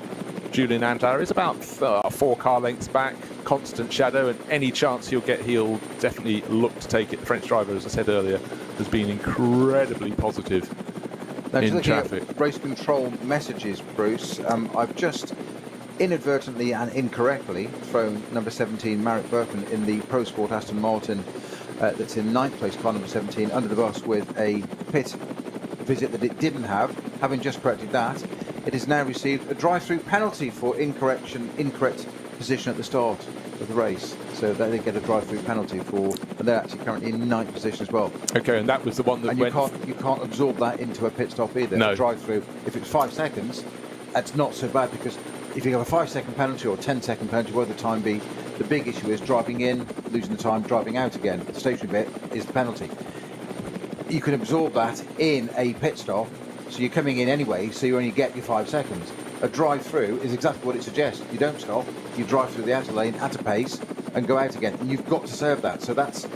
Julian Andlauer is about 4 car lengths back, constant shadow, and any chance he'll definitely look to take it. The French driver, as I said earlier, has been incredibly positive in traffic. Race control messages, Bruce. I've just inadvertently and incorrectly thrown number 17, Marek Berkman, in the Pro Sport Aston Martin that's in 9th place, car number 17, under the bus with a pit visit that it didn't have. Having just corrected that, it has now received a drive-through penalty for incorrect position at the start of the race. So they get a drive-through penalty and they're actually currently in 9th position as well. Okay, and that was the one that you can't absorb that into a pit stop either. No. Drive-through. If it's 5 seconds, that's not so bad, because if you have a 5-second penalty or 10-second penalty, whether the time be, the big issue is driving in, losing the time, driving out again. The stationary bit is the penalty. You can absorb that in a pit stop, so you're coming in anyway, so you only get your 5 seconds. A drive-through is exactly what it suggests. You don't stop, you drive through the outer lane at a pace and go out again, and you've got to serve that. So that's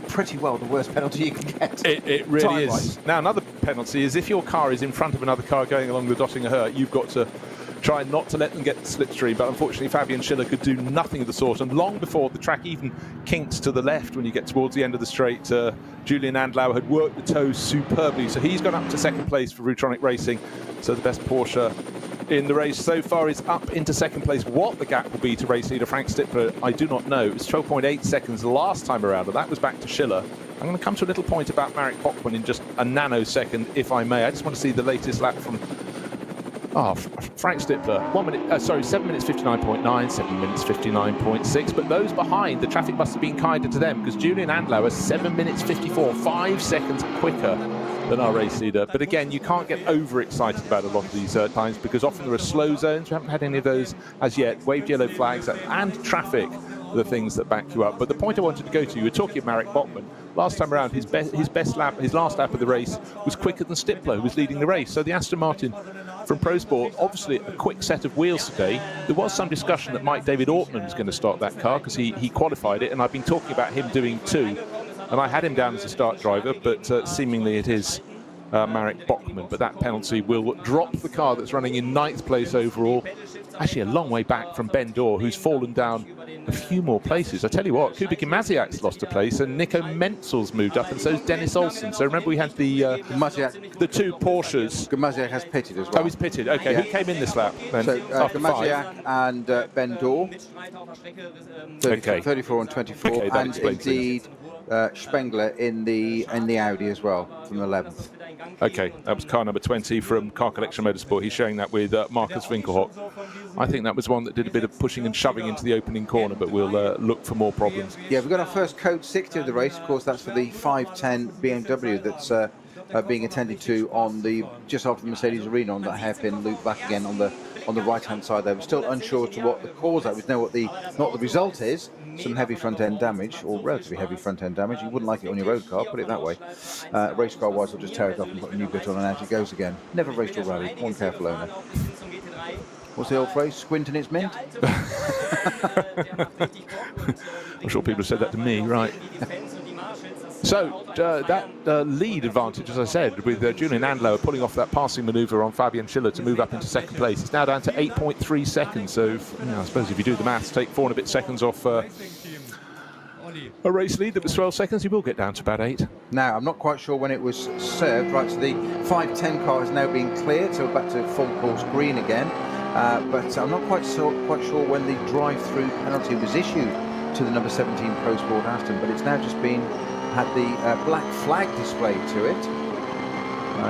pretty well the worst penalty you can get. It really is. Now, another penalty is if your car is in front of another car going along the Dottinger Her, you've got to try not to let them get the slipstream, but unfortunately Fabian Schiller could do nothing of the sort, and long before the track even kinked to the left when you get towards the end of the straight, Julian Andlauer had worked the toes superbly, so he's gone up to second place for Rutronic Racing. So the best Porsche in the race so far is up into second place. What the gap will be to race leader Frank Stippler, I do not know. It was 12.8 seconds the last time around, and that was back to Schiller. I'm going to come to a little point about Marek Bachmann in just a nanosecond, if I may. I just want to see the latest lap from Frank Stippler. 7 minutes 59.9, 7 minutes 59.6. But those behind, the traffic must have been kinder to them, because Julian Andlauer 7 minutes 54, 5 seconds quicker than our race leader. But again, you can't get overexcited about a lot of these times, because often there are slow zones. We haven't had any of those as yet. Waved yellow flags and traffic are the things that back you up. But the point I wanted to go to, you were talking of Marek Bachmann. Last time around, his best lap, his last lap of the race, was quicker than Stippler, who was leading the race. So the Aston Martin from Pro Sport, obviously a quick set of wheels today. There was some discussion that Mike David Ortman was going to start that car, because he qualified it, and I've been talking about him doing 2, and I had him down as a start driver, but seemingly it is Marek Bachmann. But that penalty will drop the car that's running in 9th place overall, actually a long way back from Ben Dorr, who's fallen down a few more places. I tell you what, Kuba Gimasiak's lost a place, and Nico Menzel's moved up, and so's Dennis Olsen. So remember, we had the 2 Porsches. Gimasiak has pitted as well. Oh, he's pitted. Okay, yeah. Who came in this lap then? So Gimasiak and Ben Dorr, 34 and 24, okay, and indeed Spengler in the Audi as well from 11th. Okay, that was car number 20 from Car Collection Motorsport. He's showing that with Marcus Winkelhock. I think that was one that did a bit of pushing and shoving into the opening corner, but we'll look for more problems. Yeah, we've got our first Code 60 of the race. Of course, that's for the 510 BMW that's being attended to on just after the Mercedes Arena on that hairpin loop back again on the on the right-hand side there. We're still unsure to what the cause of it. We know what not the result is. Some heavy front-end damage, or relatively heavy front-end damage. You wouldn't like it on your road car, put it that way. Race car-wise, we'll just tear it off and put a new bit on, and out it goes again. Never raced or rallied. One careful owner. What's the old phrase? Squint in its mint? I'm sure people have said that to me, right? So that lead advantage, as I said, with Julian Andlauer pulling off that passing manoeuvre on Fabian Schiller to move up into second place. It's now down to 8.3 seconds. So I suppose if you do the maths, take 4 and a bit seconds off a race lead that was 12 seconds, you will get down to about 8. Now, I'm not quite sure when it was served. Right, so the 5:10 car has now been cleared, so we're back to full course green again. But I'm not quite sure when the drive-through penalty was issued to the number 17 Pro Sport Aston, but it's now just had the black flag displayed to it.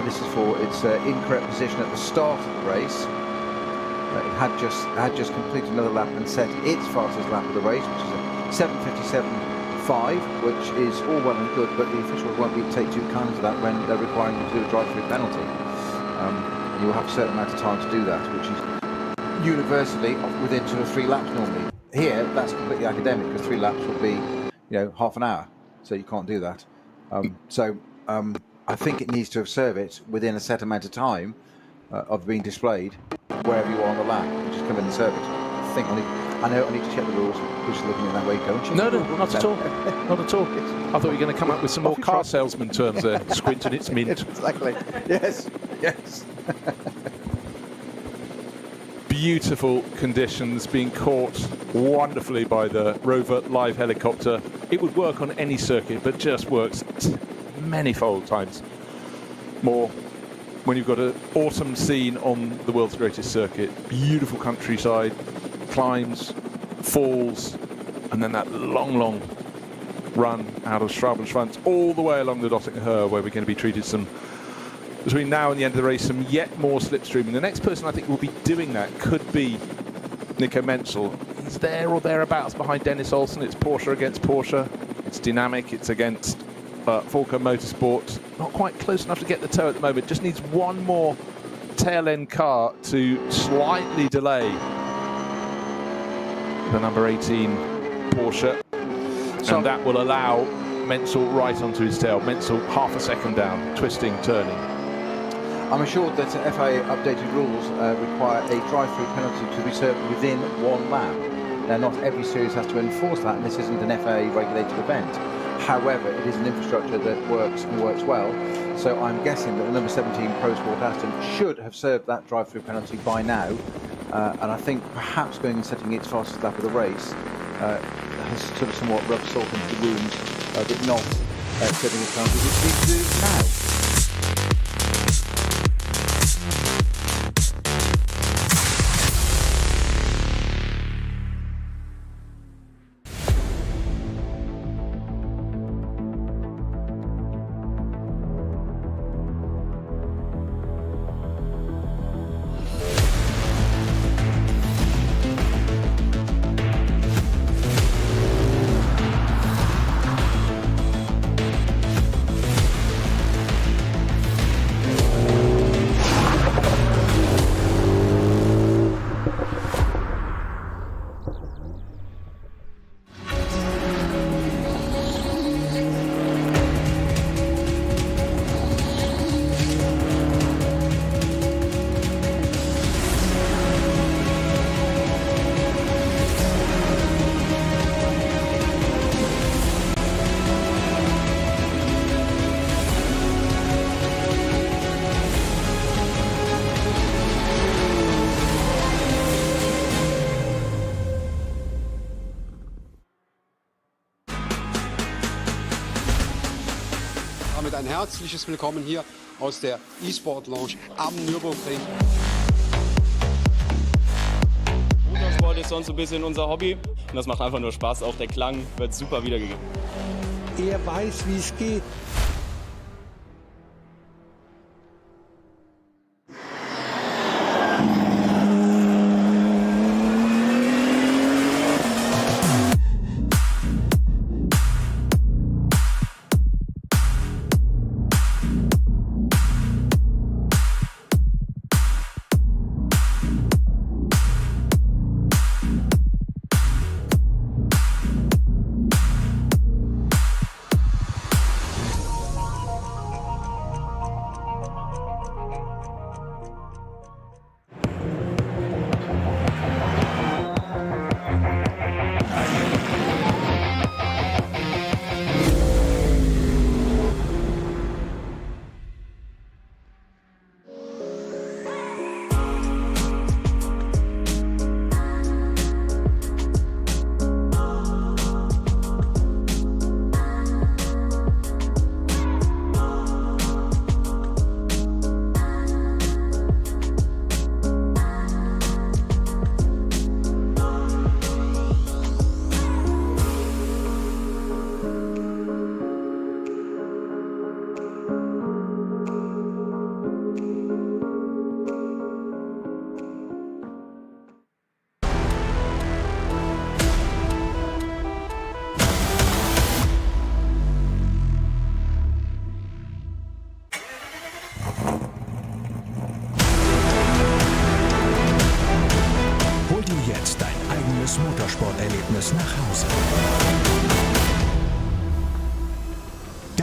This is for its incorrect position at the start of the race. It had just completed another lap and set its fastest lap of the race, which is a 7:57.5, which is all well and good, but the officials won't take too kindly to that when they're requiring you to do a drive-through penalty. You will have a certain amount of time to do that, which is universally within sort of 3 laps normally. Here, that's completely academic, because 3 laps would be, half an hour, so you can't do that. I think it needs to serve it within a set amount of time of being displayed wherever you are on the lap. You just come in and serve it. I know I need to check the rules. Who's looking in that way, don't you? No, not at all. Not at all. I thought you were going to come up with some more car salesman terms there. Squint and its mint. Exactly. Yes. Beautiful conditions, being caught wonderfully by the Rover live helicopter. It would work on any circuit, but just works many-fold times more when you've got an autumn scene on the world's greatest circuit. Beautiful countryside, climbs, falls, and then that long run out of Schwalbenschwanz all the way along the Dottinger Höhe, where we're going to be treated between now and the end of the race, some yet more slipstreaming. The next person I think will be doing that could be Nico Menzel. He's there or thereabouts behind Dennis Olsen. It's Porsche against Porsche. It's dynamic. It's against Volker Motorsport. Not quite close enough to get the toe at the moment. Just needs one more tail end car to slightly delay the number 18 Porsche. And that will allow Menzel right onto his tail. Menzel half a second down, twisting, turning. I'm assured that FIA updated rules require a drive-through penalty to be served within 1 lap. Now, not every series has to enforce that, and this isn't an FIA-regulated event. However, it is an infrastructure that works and works well. So I'm guessing that the number 17 Pro Sport Aston should have served that drive-through penalty by now. And I think perhaps going and setting its fastest lap of the race has sort of somewhat rubbed salt into the wounds of it not setting its penalty, which it needs to do now. Ein herzliches Willkommen hier aus der E-Sport Lounge am Nürburgring. Motorsport ist sonst ein bisschen unser Hobby und das macht einfach nur Spaß. Auch der Klang wird super wiedergegeben. Er weiß, wie es geht.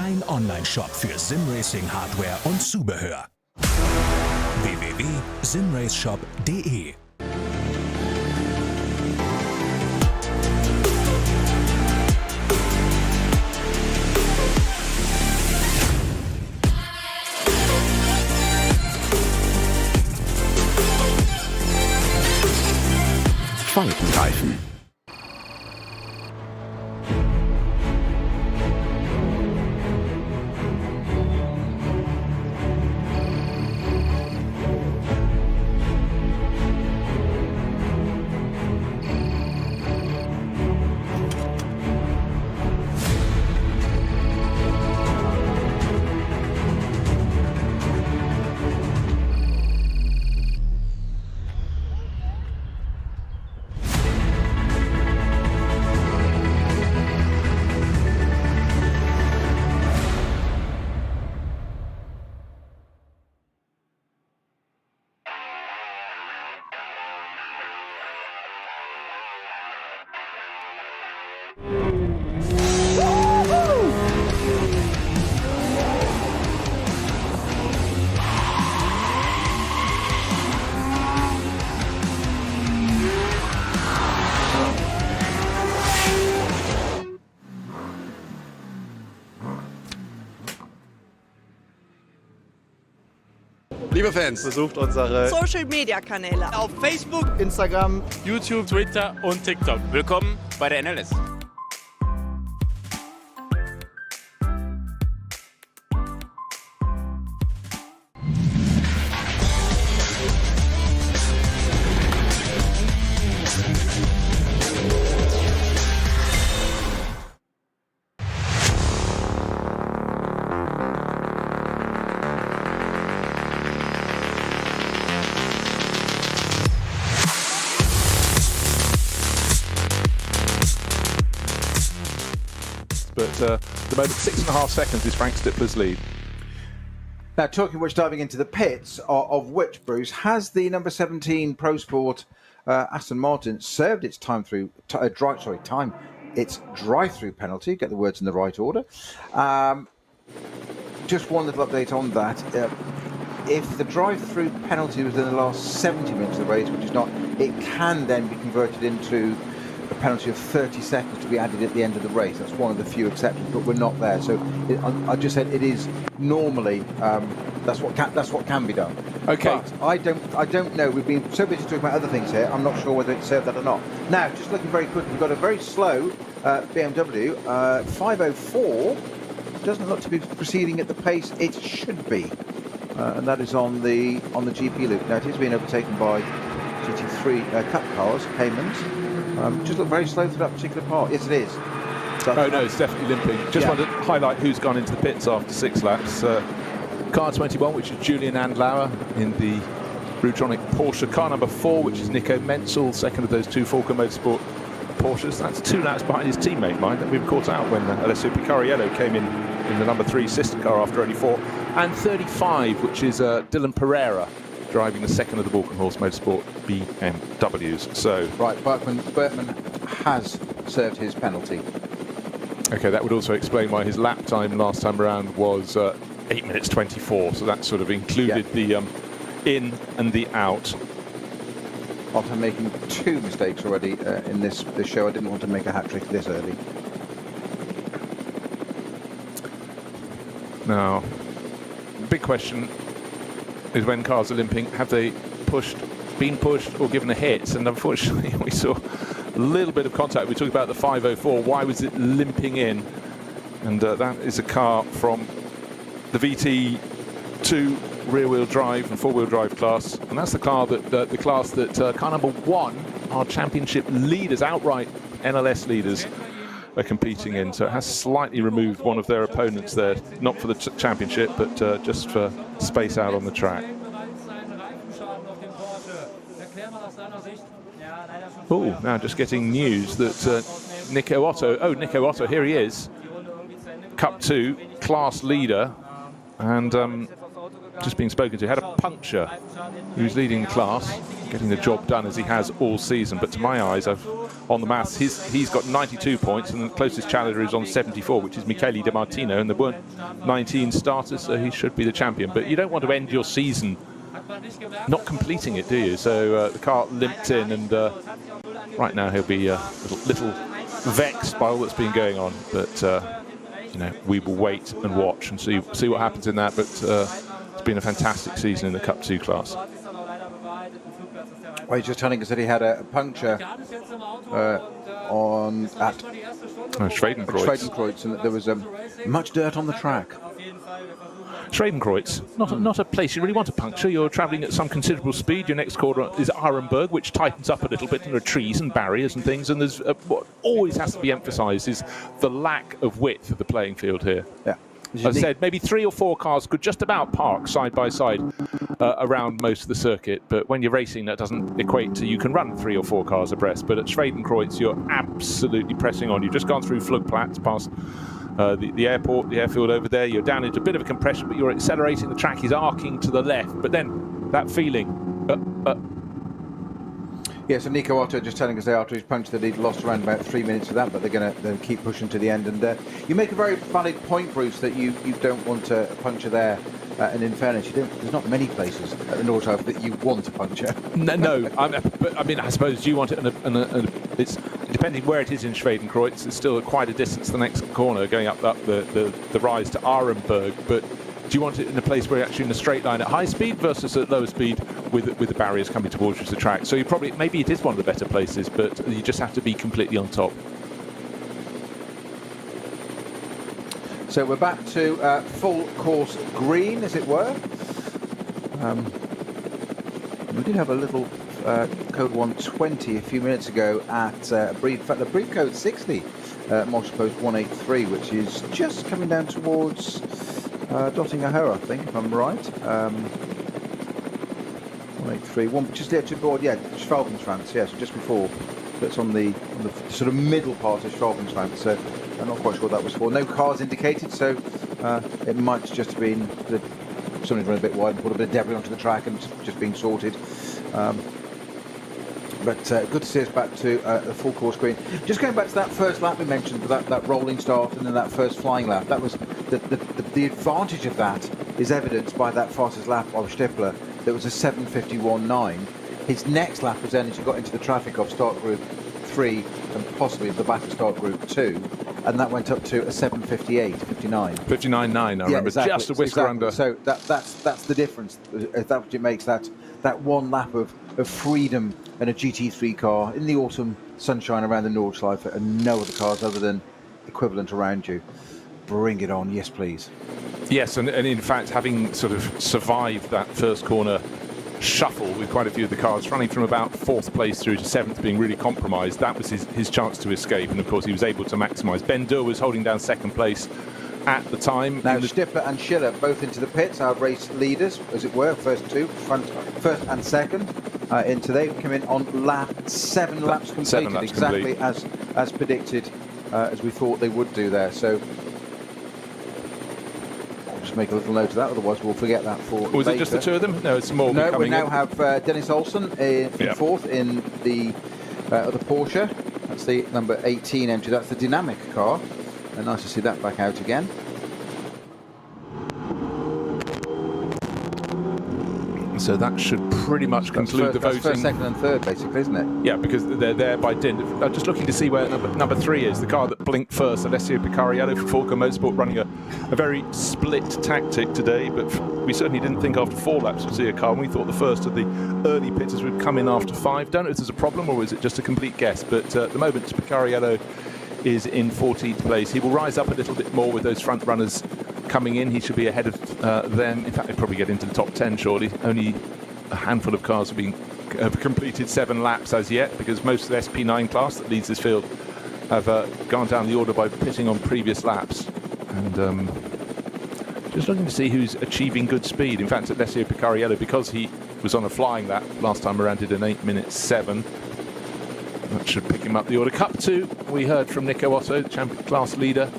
dein Online-Shop für Simracing-Hardware und Zubehör. www.simraceshop.de Faltenreifen. Liebe Fans, besucht unsere Social-Media-Kanäle auf Facebook, Instagram, YouTube, Twitter und TikTok. Willkommen bei der NLS. But at the moment, 6.5 seconds is Frank Stippler's lead. Now, talking which, diving into the pits, of which, Bruce, has the number 17 Pro Sport Aston Martin served its its drive-through penalty, get the words in the right order. Just one little update on that. If the drive-through penalty was in the last 70 minutes of the race, which is not, it can then be converted into a penalty of 30 seconds to be added at the end of the race. That's one of the few exceptions, but we're not there. So I just said it is normally that's what can be done. Okay. But I don't know. We've been so busy talking about other things here. I'm not sure whether it served that or not. Now, just looking very quickly, we've got a very slow BMW 504. Doesn't look to be proceeding at the pace it should be, and that is on the GP loop. Now it is being overtaken by GT3 Cup cars, Caymans. Just look very slow through that particular part. Yes, it is. So oh no, it's definitely limping. Just wanted to highlight who's gone into the pits after 6 laps. Car 21, which is Julian Andlauer in the Rutronic Porsche. Car number 4, which is Nico Menzel, second of those 2 Falcon Motorsport Porsches. That's 2 laps behind his teammate, mind, that we were caught out when Alessio Picariello came in the number 3 sister car after only 4. And 35, which is Dylan Pereira, driving the second of the Balkan Horse Motorsport BMWs. So right, Bertman has served his penalty. Okay, that would also explain why his lap time last time around was 8 minutes 24. So that sort of included the in and the out. After making 2 mistakes already in this show, I didn't want to make a hat-trick this early. Now, big question is, when cars are limping, have they been pushed or given a hit? And unfortunately, we saw a little bit of contact. We talked about the 504. Why was it limping in? And that is a car from the VT2 rear-wheel drive and four-wheel drive class, and that's the car that car number 1, our championship leaders, outright NLS leaders, are competing in. So it has slightly removed one of their opponents there, not for the championship, but just for space out on the track. Oh, now just getting news that Nico Otto, here he is, Cup 2 class leader, and just being spoken to, had a puncture. He was leading the class, getting the job done as he has all season. But to my eyes, on the maths, he's got 92 points, and the closest challenger is on 74, which is Michele Di Martino, and there weren't 19 starters, so he should be the champion. But you don't want to end your season not completing it, do you? So the car limped in, and right now he'll be a little vexed by all that's been going on. But you know, we will wait and watch and see what happens in that. But it's been a fantastic season in the Cup 2 class. Well, he's just telling us that he had a puncture at Schwedenkreuz, and that there was much dirt on the track. Schwedenkreuz, not a place you really want to puncture. You're travelling at some considerable speed. Your next corner is Arenberg, which tightens up a little bit, and there are trees and barriers and things. And there's what always has to be emphasised is the lack of width of the playing field here. Yeah. As I said, maybe 3 or 4 cars could just about park side by side around most of the circuit, but when you're racing, that doesn't equate to you can run 3 or 4 cars abreast. But at Schwedenkreuz, you're absolutely pressing on. You've just gone through Flugplatz, past the airport, the airfield over there. You're down into a bit of a compression, but you're accelerating. The track is arcing to the left, but then that feeling. Yeah, so Nico Otto just telling us there after his punch that he'd lost around about 3 minutes of that, but they're going to keep pushing to the end. And you make a very valid point, Bruce, that you don't want a puncture there. And in fairness, there's not many places at the Nordschleife that you want a puncture. No. But I mean, I suppose you want it, it's depending where it is in Schwedenkreuz. It's still quite a distance to the next corner, going up the rise to Arenberg. But do you want it in a place where you're actually in a straight line at high speed versus at lower speed with the barriers coming towards you to the track? So maybe it is one of the better places, but you just have to be completely on top. So we're back to full course green, as it were. We did have a little code 120 a few minutes ago at the brief code 60, Mosh Post 183, which is just coming down towards Dottingerhöhe, I think, if I'm right. 183, just there to board, yeah, Schwalbenschwanz, yeah, so just before. That's on the sort of middle part of Schwalbenschwanz. So I'm not quite sure what that was for. No cars indicated, so it might just have been that somebody's run a bit wide and put a bit of debris onto the track and just being sorted. But good to see us back to the full course green. Just going back to that first lap we mentioned, that rolling start and then that first flying lap. That was the advantage of that is evidenced by that fastest lap of Stippler. That was a 7:51.9. His next lap was then as he got into the traffic of start group 3 and possibly the back of start group 2, and that went up to a 7:58, 59. 59.9, I remember, exactly, just a whisker under. So that's the difference. That's what it makes that one lap of freedom in a GT3 car in the autumn sunshine around the Nordschleife and no other cars other than equivalent around you. Bring it on, yes please. Yes, and in fact, having sort of survived that first corner shuffle with quite a few of the cars running from about 4th place through to 7th, being really compromised, that was his chance to escape, and of course he was able to maximise. Ben Durr was holding down 2nd place at the time. Now Stippler and Schiller both into the pits, our race leaders, as it were, first and second. Into they come in on lap 7 laps completed, 7 laps exactly complete. as predicted, as we thought they would do there. So I'll just make a little note of that, otherwise we'll forget that for Was later. it just the 2 of them? No, it's more. No, we coming now in. have Dennis Olsen in 4th in the Porsche. That's the number 18 entry. That's the dynamic car. And nice to see that back out again. So that should pretty much conclude the voting. That's first, second and third, basically, isn't it? Yeah, because they're there by dint. I'm just looking to see where number 3 is, the car that blinked first, Alessio Picariello for Falco Motorsport, running a very split tactic today, but we certainly didn't think after 4 laps we'd see a car, and we thought the first of the early pitters would come in after 5. Don't know if there's a problem or is it just a complete guess, but at the moment Picariello is in 14th place. He will rise up a little bit more with those front runners coming in. He should be ahead of them. In fact, they'll probably get into the top 10 shortly. Only a handful of cars have completed 7 laps as yet, because most of the SP9 class that leads this field have gone down the order by pitting on previous laps. And just looking to see who's achieving good speed. In fact, Alessio Picariello, because he was on a flying lap last time around, did an 8:07. That should pick him up the order. Cup 2, we heard from Nico Otto, champion class leader,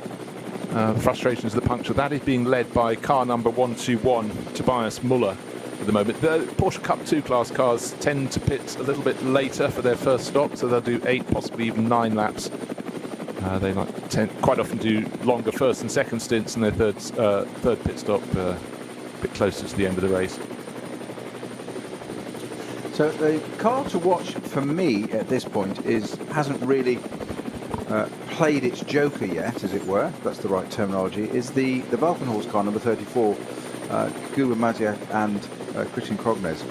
frustrations of the puncture. That is being led by car number 121, Tobias Muller, at the moment. The Porsche Cup 2 class cars tend to pit a little bit later for their first stop, so they'll do 8, possibly even 9 laps. They quite often do longer first and second stints, and their third pit stop a bit closer to the end of the race. So the car to watch for me at this point hasn't really played its joker yet, as it were. That's the right terminology. Is the Valkenhorst car number 34, Guba Maziak and Christian Krognes.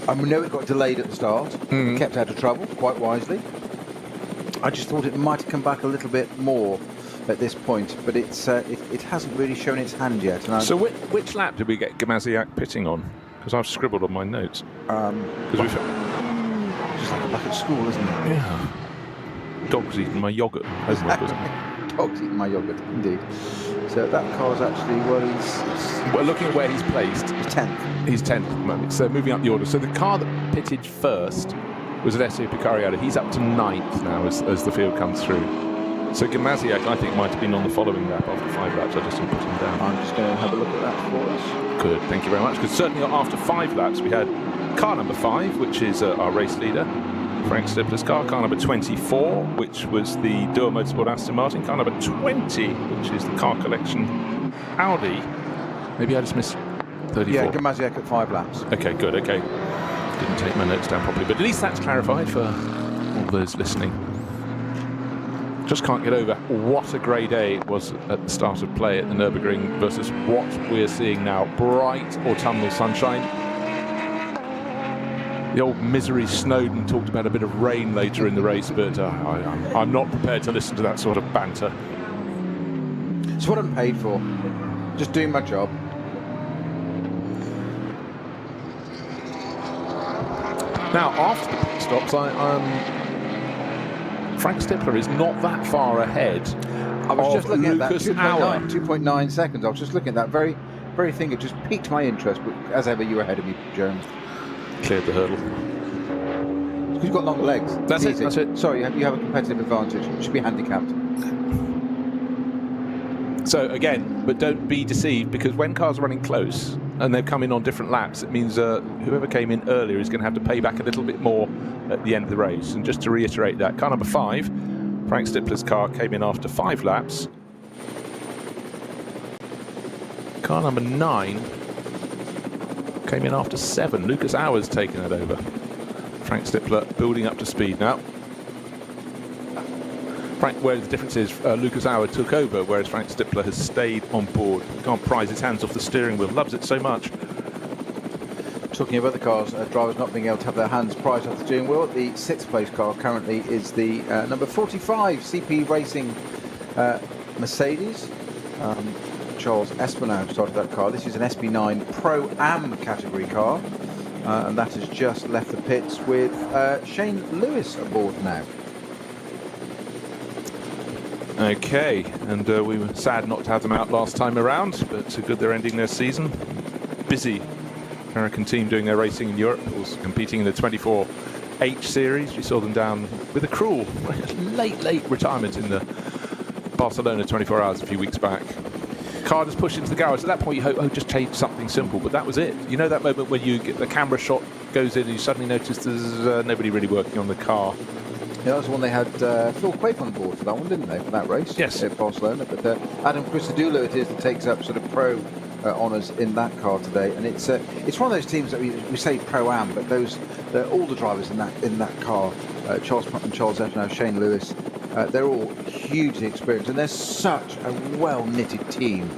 I know it got delayed at the start, kept out of trouble quite wisely. I just thought it might have come back a little bit more at this point, but it hasn't really shown its hand yet. So which lap did we get Gamaziak pitting on? Because I've scribbled on my notes. Just like back at school, isn't it? Yeah. Dog's eating my yoghurt. Homework, wasn't it? Dog's eating my yoghurt, indeed. So that car's actually, well, looking at where he's placed, he's 10th. He's 10th at the moment. So moving up the order. So the car that pitted first was Alessio Picariello. He's up to 9th now as the field comes through. So Gamaziak, I think, might have been on the following lap after 5 laps. I just didn't put him down. I'm just going to have a look at that for us. Good, thank you very much. Because certainly after 5 laps, we had car number 5, which is our race leader, Frank Stippler's car number 24, which was the Duo Motorsport Aston Martin, car number 20, which is the car collection Audi. Maybe I just missed 34. Yeah, Gamaziak at 5 laps. Okay, good, okay. Didn't take my notes down properly, but at least that's clarified for all those listening. Just can't get over what a grey day it was at the start of play at the Nürburgring versus what we're seeing now. Bright autumnal sunshine. The old misery Snowden talked about a bit of rain later in the race, but I'm not prepared to listen to that sort of banter. It's what I'm paid for. Just doing my job. Now, after the pit stops, Frank Stippler is not that far ahead. I was just looking Lucas at that 2.9 seconds. I was just looking at that very thing. It just piqued my interest. But as ever, you were ahead of me, Jones. Cleared the hurdle. You've got longer legs. That's it. That's it. Sorry, you have a competitive advantage. You should be handicapped. So again, but don't be deceived, because when cars are running close and they've come in on different laps, it means whoever came in earlier is going to have to pay back a little bit more at the end of the race. And just to reiterate that, car number 5, Frank Stippler's car, came in after 5 laps. Car number 9 came in after 7. Lucas Auer's taken it over. Frank Stippler building up to speed now. Where the difference is, Lucas Auer took over, whereas Frank Stippler has stayed on board. Can't prise his hands off the steering wheel, loves it so much. Talking of other cars, drivers not being able to have their hands prized off the steering wheel, the 6th place car currently is the number 45 CP Racing Mercedes. Charles Espinal started that car. This is an SB9 Pro-Am category car, and that has just left the pits with Shane Lewis aboard now. Okay, and we were sad not to have them out last time around, but it's good they're ending their season. Busy American team doing their racing in Europe, also competing in the 24H series. We saw them down with a cruel, late retirement in the Barcelona 24 Hours a few weeks back. Car just pushed into the garage. At that point you hope, just change something simple, but that was it. You know that moment when you get the camera shot goes in and you suddenly notice there's nobody really working on the car. Yeah, that was the one they had Phil Quaife on board for that one, didn't they, for that race? Yes. At Barcelona. But Adam Christodoulou it is that takes up sort of pro honours in that car today. And it's one of those teams that we say Pro-Am, but all the drivers in that car, Charles Putnam, Charles Espinal, Shane Lewis, they're all hugely experienced. And they're such a well-knitted team.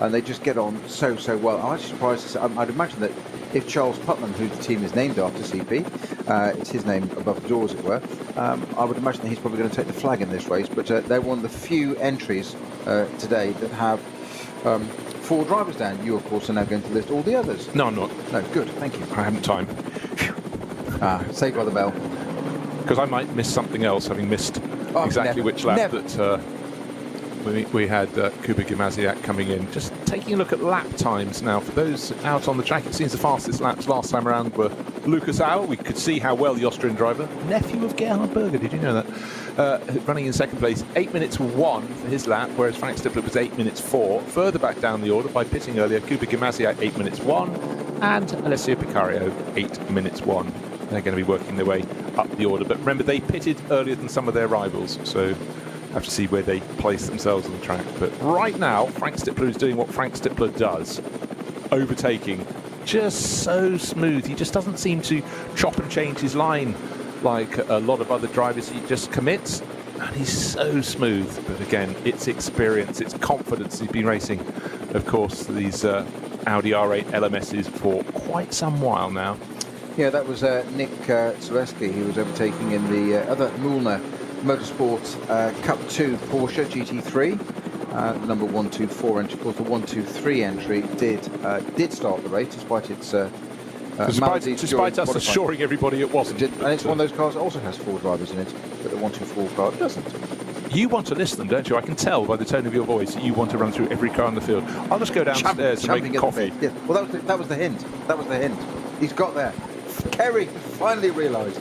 And they just get on so well. I'm actually surprised to say, I'd imagine that if Charles Putnam, who the team is named after, CP, it's his name above the door, as it were, I would imagine that he's probably going to take the flag in this race. But they're one of the few entries today that have 4 drivers down. You, of course, are now going to list all the others. No, I'm not. No, good, thank you. I haven't time. Saved by the bell. Because I might miss something else, having missed exactly which lap that we had Kuba Gamaziak coming in. Just taking a look at lap times now. For those out on the track, it seems the fastest laps last time around were Lucas Auer. We could see how well the Austrian driver, nephew of Gerhard Berger, did you know that? running in second place, 8 minutes 1 for his lap, whereas Frank Stippler was 8 minutes 4. Further back down the order by pitting earlier, Kuba Gimasiak 8 minutes 1, and Alessio Picario 8 minutes 1. They're going to be working their way up the order, but remember they pitted earlier than some of their rivals, so have to see where they place themselves on the track. But right now, Frank Stippler is doing what Frank Stippler does, overtaking. Just so smooth. He just doesn't seem to chop and change his line like a lot of other drivers. He just commits, and he's so smooth. But again, it's experience, it's confidence. He's been racing, of course, these Audi R8 LMSs for quite some while now. Yeah, that was Nick Zaleski, who was overtaking in the other Mühlner Motorsport Cup 2 Porsche GT3. Number 124 entry. Of course, the 123 entry did start the race, despite its despite us assuring everybody it wasn't. And it's one of those cars that also has 4 drivers in it, but the 124 car doesn't. You want to list them, don't you? I can tell by the tone of your voice that you want to run through every car in the field. I'll just go downstairs and make coffee. Yeah. Well, that was the hint. That was the hint. He's got there. Kerry finally realised.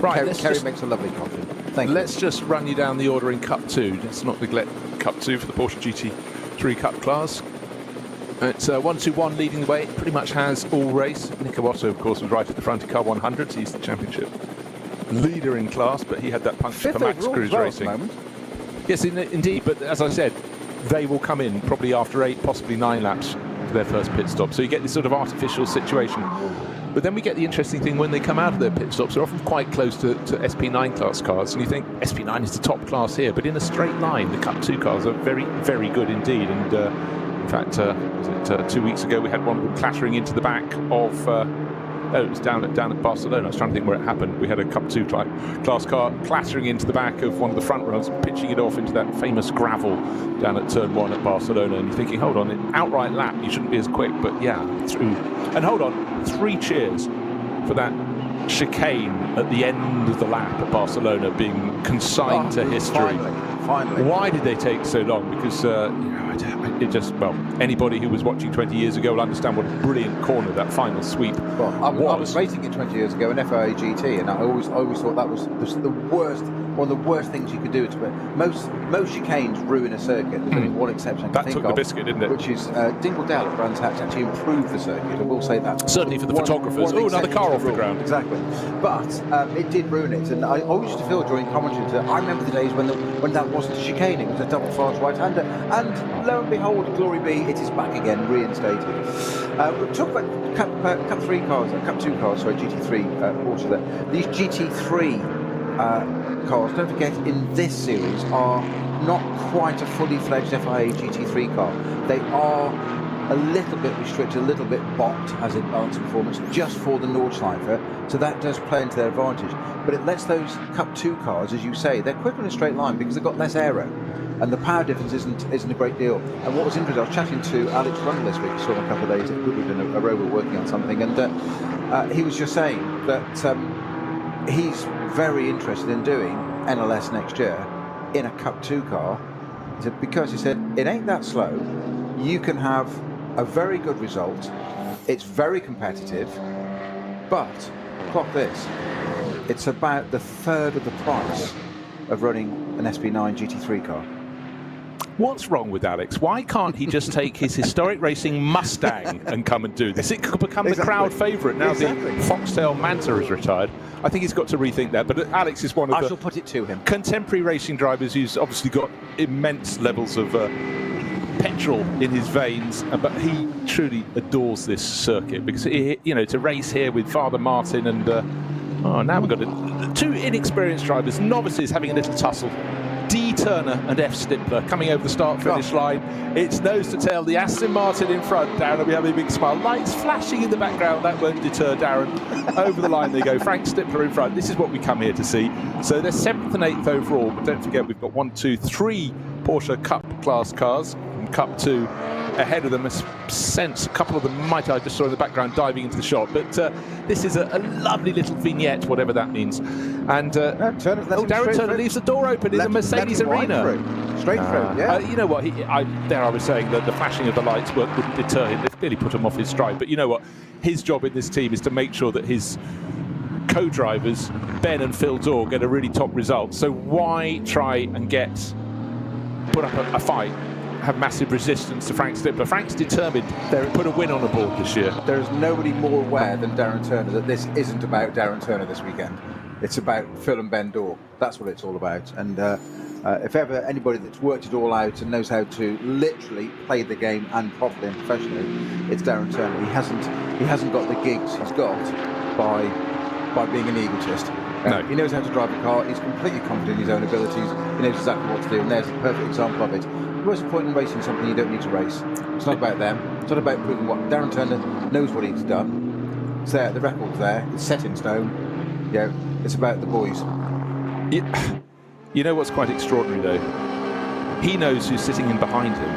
Right, Kerry makes a lovely coffee. Thank you. Let's just run you down the order in Cup 2. Let's not neglect Cup 2 for the Porsche GT3 Cup class. It's 1-2-1 leading the way. It pretty much has all race. Nico Otto, of course, was right at the front of car 100. He's the championship leader in class, but he had that puncture for Max Cruz Racing. Yes, indeed. But as I said, they will come in probably after 8, possibly 9 laps for their first pit stop. So you get this sort of artificial situation. But then we get the interesting thing when they come out of their pit stops. They're often quite close to SP9 class cars, and you think SP9 is the top class here. But in a straight line, the Cup 2 cars are very, very good indeed. And in fact, was it 2 weeks ago we had one of them clattering into the back of. It was down at Barcelona. I was trying to think where it happened. We had a Cup 2 class car clattering into the back of one of the front runners, pitching it off into that famous gravel down at Turn 1 at Barcelona. And you're thinking, hold on, an outright lap, you shouldn't be as quick. But yeah, through. And hold on, 3 cheers for that chicane at the end of the lap at Barcelona being consigned to history. Finally. Why did they take so long? Because it just, well, anybody who was watching 20 years ago will understand what a brilliant corner that final sweep was. I was racing it 20 years ago in FIA GT, and I always thought that was the worst, one of the worst things you could do. Most chicanes ruin a circuit. There's only one exception I can think of. That took the biscuit, didn't it? Which is Dingledale at Brands Hatch actually improved the circuit. I will say that. Certainly for the photographers. Oh, another car off the ground. Exactly. But it did ruin it, and I always used to feel during commentary that I remember the days when that wasn't a chicane, it was a double fast right-hander, and lo and behold, glory be, it is back again, reinstated. We'll talk about Cup 3 cars, Cup 2 cars, sorry, GT3 Porsche there. These GT3 cars, don't forget, in this series are not quite a fully fledged FIA GT3 car. They are a little bit restricted, a little bit bopped as in balance performance, just for the Nordschleife, so that does play into their advantage. But it lets those Cup 2 cars, as you say, they're quicker in a straight line because they've got less aero, and the power difference isn't a great deal. And what was interesting, I was chatting to Alex Rundle this week, I saw him a couple of days at Goodwood in a row, we were working on something, and he was just saying that he's very interested in doing NLS next year in a Cup 2 car, because he said it ain't that slow, you can have a very good result, it's very competitive, but clock this, it's about the third of the price of running an SP9 GT3 car. What's wrong with Alex? Why can't he just take his historic racing Mustang and come and do this? It could become the crowd favourite now the Foxtail Manta is retired. I think he's got to rethink that. But Alex is one of I shall put it to him. Contemporary racing drivers who's obviously got immense levels of petrol in his veins, but he truly adores this circuit because, to race here with Father Martin and now we've got 2 inexperienced drivers, novices having a little tussle. D. Turner and F. Stippler coming over the start-finish line. It's nose to tail. The Aston Martin in front. Darren will be having a big smile. Lights flashing in the background. That won't deter Darren. Over the line they go. Frank Stippler in front. This is what we come here to see. So they're 7th and 8th overall. But don't forget, we've got 1, 2, 3 Porsche Cup class cars from Cup 2 ahead of them. A sense a couple of them might I just saw in the background diving into the shot, but this is a lovely little vignette, whatever that means. And Darren Turner leaves the door open in the Mercedes arena. Straight through, yeah. You know what? I was saying that the flashing of the lights wouldn't deter him. They've clearly put him off his stride. But you know what? His job in this team is to make sure that his co-drivers, Ben and Phil Dorr, get a really top result. So why try and put up a fight, have massive resistance to Frank Stippler? Frank's determined to put a win on the board this year. There is nobody more aware than Darren Turner that this isn't about Darren Turner this weekend. It's about Phil and Ben Dorr. That's what it's all about. And if ever anybody that's worked it all out and knows how to literally play the game and properly and professionally, it's Darren Turner. He hasn't got the gigs he's got by being an egotist. No. He knows how to drive a car. He's completely confident in his own abilities. He knows exactly what to do, and there's a perfect example of it. What's the point in racing something you don't need to race? It's not about them. It's not about proving what Darren Turner knows what he's done. It's there. The record's there. It's set in stone. It's about the boys. You know what's quite extraordinary though? He knows who's sitting in behind him,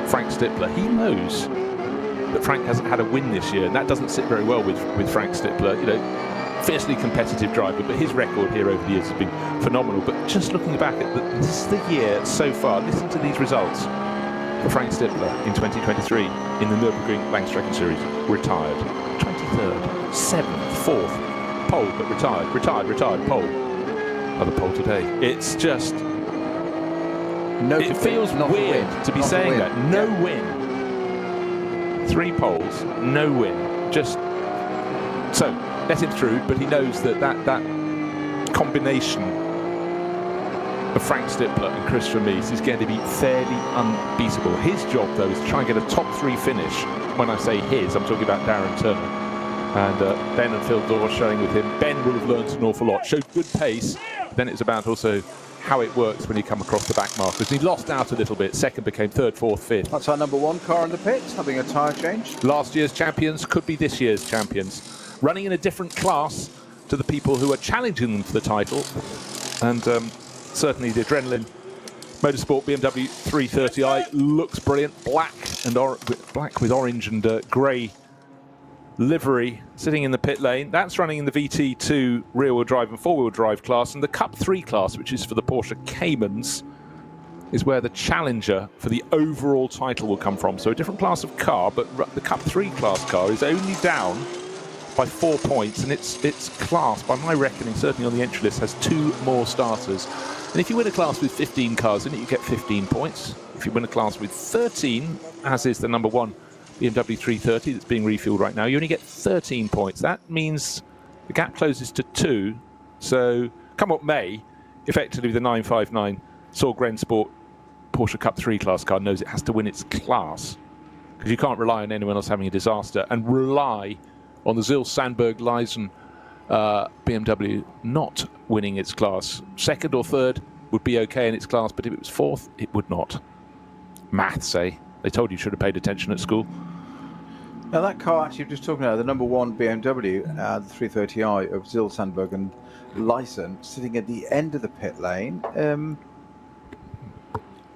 Frank Stippler. He knows that Frank hasn't had a win this year, and that doesn't sit very well with Frank Stippler. Fiercely competitive driver, but his record here over the years has been phenomenal. But just looking back at this is the year so far. Listen to these results for Frank Stippler in 2023 in the Nürburgring Endurance Series. Retired, 23rd, 7th, 4th, pole, but retired, pole. Another pole today. It's just, it feels weird to be saying that. No win. 3 poles, no win. Just so. Let him through, but he knows that combination of Frank Stippler and Chris Vermees is going to be fairly unbeatable. His job, though, is to try and get a top 3 finish. When I say his, I'm talking about Darren Turner. And Ben and Phil Dorr showing with him. Ben will have learned an awful lot, showed good pace. Then it's about also how it works when you come across the back markers. He lost out a little bit. Second became third, fourth, fifth. That's our number 1 car in the pits, having a tyre change. Last year's champions could be this year's champions. Running in a different class to the people who are challenging them for the title. And certainly the Adrenaline Motorsport BMW 330i looks brilliant. Black with orange and grey livery sitting in the pit lane. That's running in the VT2 rear-wheel drive and four-wheel drive class. And the Cup 3 class, which is for the Porsche Caymans, is where the challenger for the overall title will come from. So a different class of car, but the Cup 3 class car is only down by 4 points, and its class, by my reckoning, certainly on the entry list, has 2 more starters. And if you win a class with 15 cars in it, you get 15 points. If you win a class with 13, as is the number 1 BMW 330 that's being refueled right now, you only get 13 points. That means the gap closes to 2. So come what may, effectively the 959 Nürburgring Sport Porsche Cup 3 class car knows it has to win its class, because you can't rely on anyone else having a disaster and rely on the Zils Sandberg Leisen BMW not winning its class. Second or third would be okay in its class, but if it was 4th, it would not. Maths, eh? They told you should have paid attention at school. Now that car, actually, just talking about the number 1 BMW, the 330i of Zils Sandberg and Leisen, sitting at the end of the pit lane.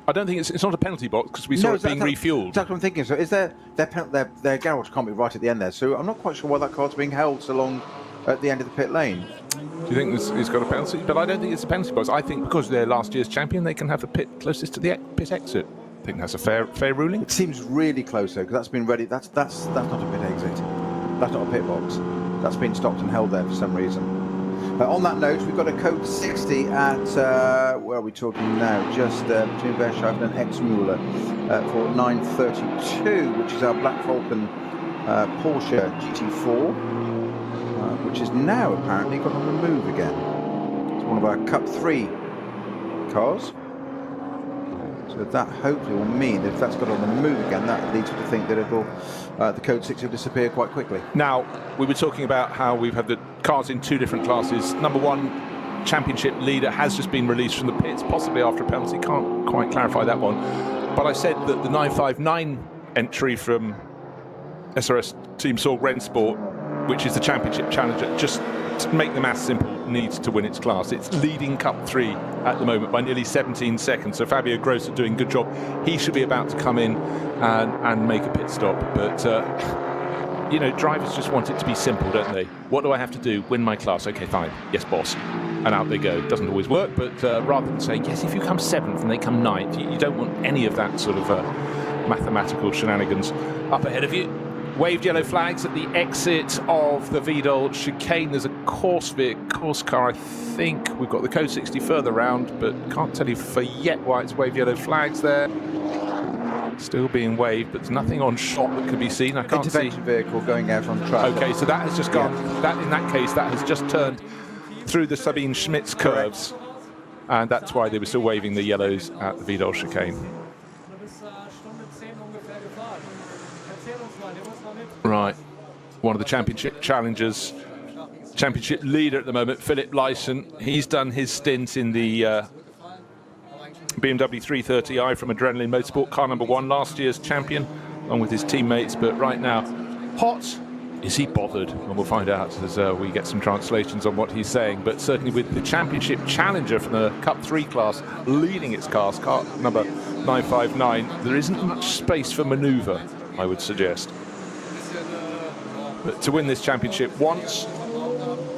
I don't think it's not a penalty box, because we saw it being refueled. That's what I'm thinking. So is their garage can't be right at the end there. So I'm not quite sure why that car's being held so long at the end of the pit lane. Do you think it's got a penalty? But I don't think it's a penalty box. I think because they're last year's champion, they can have the pit closest to the pit exit. I think that's a fair ruling. It seems really close though, because that's been ready. That's not a pit exit. That's not a pit box. That's been stopped and held there for some reason. On that note, we've got a code 60 at, where are we talking now? Just between Verschaffen and Exmüller for 932, which is our Black Falcon Porsche GT4, which is now apparently got on the move again. It's one of our Cup 3 cars. So that hopefully will mean that if that's got on the move again, that leads you to think that it'll the code 60 will disappear quite quickly. Now, we were talking about how we've had the cars in 2 different classes. Number 1 championship leader has just been released from the pits, possibly after a penalty. Can't quite clarify that one. But I said that the 959 entry from SRS Team Nürburgring Sport, which is the championship challenger, just to make the math simple, needs to win its class. It's leading Cup 3 at the moment by nearly 17 seconds. So Fabio Grossa doing a good job. He should be about to come in and make a pit stop. But, you know, drivers just want it to be simple, don't they? What do I have to do? Win my class. Okay, fine. Yes, boss. And out they go. It doesn't always work, but rather than saying, yes, if you come 7th and they come 9th, you don't want any of that sort of mathematical shenanigans. Up ahead of you, Waved yellow flags at the exit of the Vidal chicane. There's a course car, I think. We've got the code 60 further round, but can't tell you for yet why it's waved yellow flags there. Still being waved, but there's nothing on shot that could be seen. I can't see. Intervention vehicle going out on track. Okay, so that has just gone. That in that case, that has just turned through the Sabine Schmitz curves, and that's why they were still waving the yellows at the Vidal chicane. Right, one of the championship challengers, championship leader at the moment, Philip Lyson. He's done his stint in the BMW 330i from Adrenaline Motorsport, car number 1, last year's champion, along with his teammates. But right now, hot. Is he bothered? And we'll find out as we get some translations on what he's saying. But certainly with the championship challenger from the Cup 3 class leading its cars, car number 959, there isn't much space for manoeuvre, I would suggest. But to win this championship once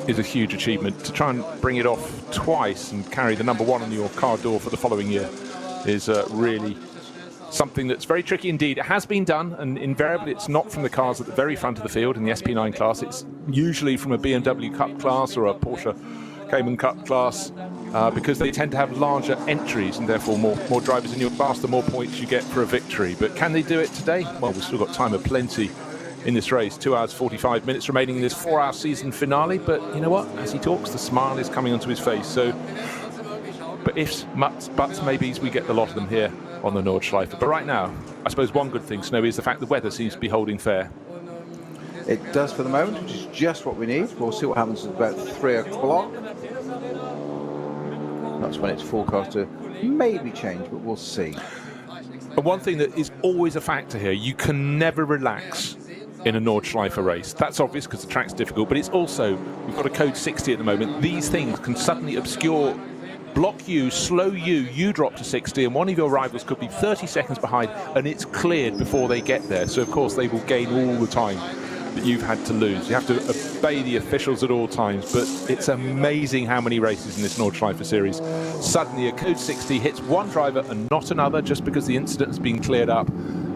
is a huge achievement. To try and bring it off twice and carry the number 1 on your car door for the following year is really something that's very tricky indeed. It has been done, and invariably it's not from the cars at the very front of the field in the SP9 class. It's usually from a BMW Cup class or a Porsche Cayman Cup class, because they tend to have larger entries and therefore more drivers in your class, the more points you get for a victory. But can they do it today? Well, we've still got time of plenty in this race. 2 hours 45 minutes remaining in this 4-hour season finale. But you know what, as he talks, the smile is coming onto his face. So, but ifs, buts, maybes, we get a lot of them here on the Nordschleife. But right now, I suppose one good thing, Snowy, is the fact the weather seems to be holding fair. It does for the moment, which is just what we need. We'll see what happens at about 3 o'clock. That's when it's forecast to maybe change, but we'll see. And one thing that is always a factor here, you can never relax in a Nordschleife race. That's obvious because the track's difficult, but it's also, we've got a code 60 at the moment. These things can suddenly obscure, block you, slow you drop to 60, and one of your rivals could be 30 seconds behind, and it's cleared before they get there. So of course they will gain all the time that you've had to lose. You have to obey the officials at all times, but it's amazing how many races in this Nordschleife series suddenly a code 60 hits one driver and not another just because the incident has been cleared up,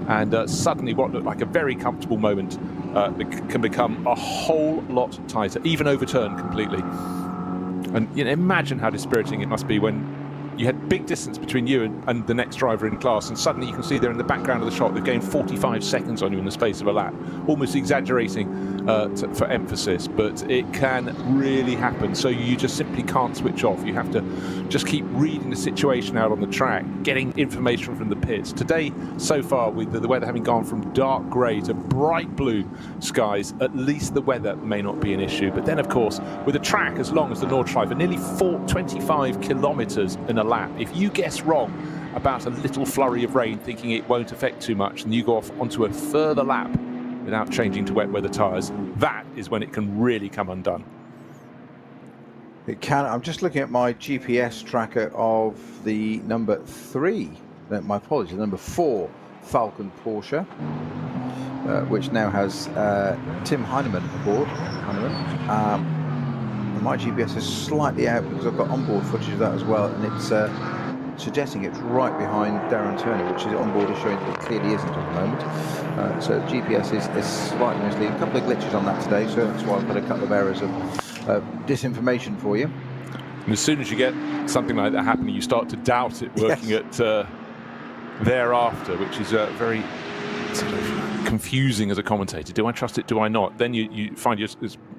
and suddenly what looked like a very comfortable moment can become a whole lot tighter, even overturned completely. And you know, imagine how dispiriting it must be when you had big distance between you and the next driver in class, and suddenly you can see there in the background of the shot they've gained 45 seconds on you in the space of a lap, almost exaggerating for emphasis, but it can really happen. So you just simply can't switch off. You have to just keep reading the situation out on the track, getting information from the pits. Today, so far, with the weather having gone from dark grey to bright blue skies, at least the weather may not be an issue. But then, of course, with a track as long as the Nordschleife, nearly 25 kilometres in a lap, if you guess wrong about a little flurry of rain thinking it won't affect too much, and you go off onto a further lap without changing to wet weather tyres, that is when it can really come undone. It can. I'm just looking at my GPS tracker of the number 3, my apologies, the number 4 Falcon Porsche, which now has Tim Heinemann aboard. My GPS is slightly out because I've got onboard footage of that as well, and it's suggesting it's right behind Darren Turner, which is onboard is showing that it clearly isn't at the moment. So GPS is slightly misleading. A couple of glitches on that today, so that's why I've got a couple of errors of disinformation for you. And as soon as you get something like that happening, you start to doubt it working at thereafter, which is very sort of confusing as a commentator. Do I trust it? Do I not? Then you find you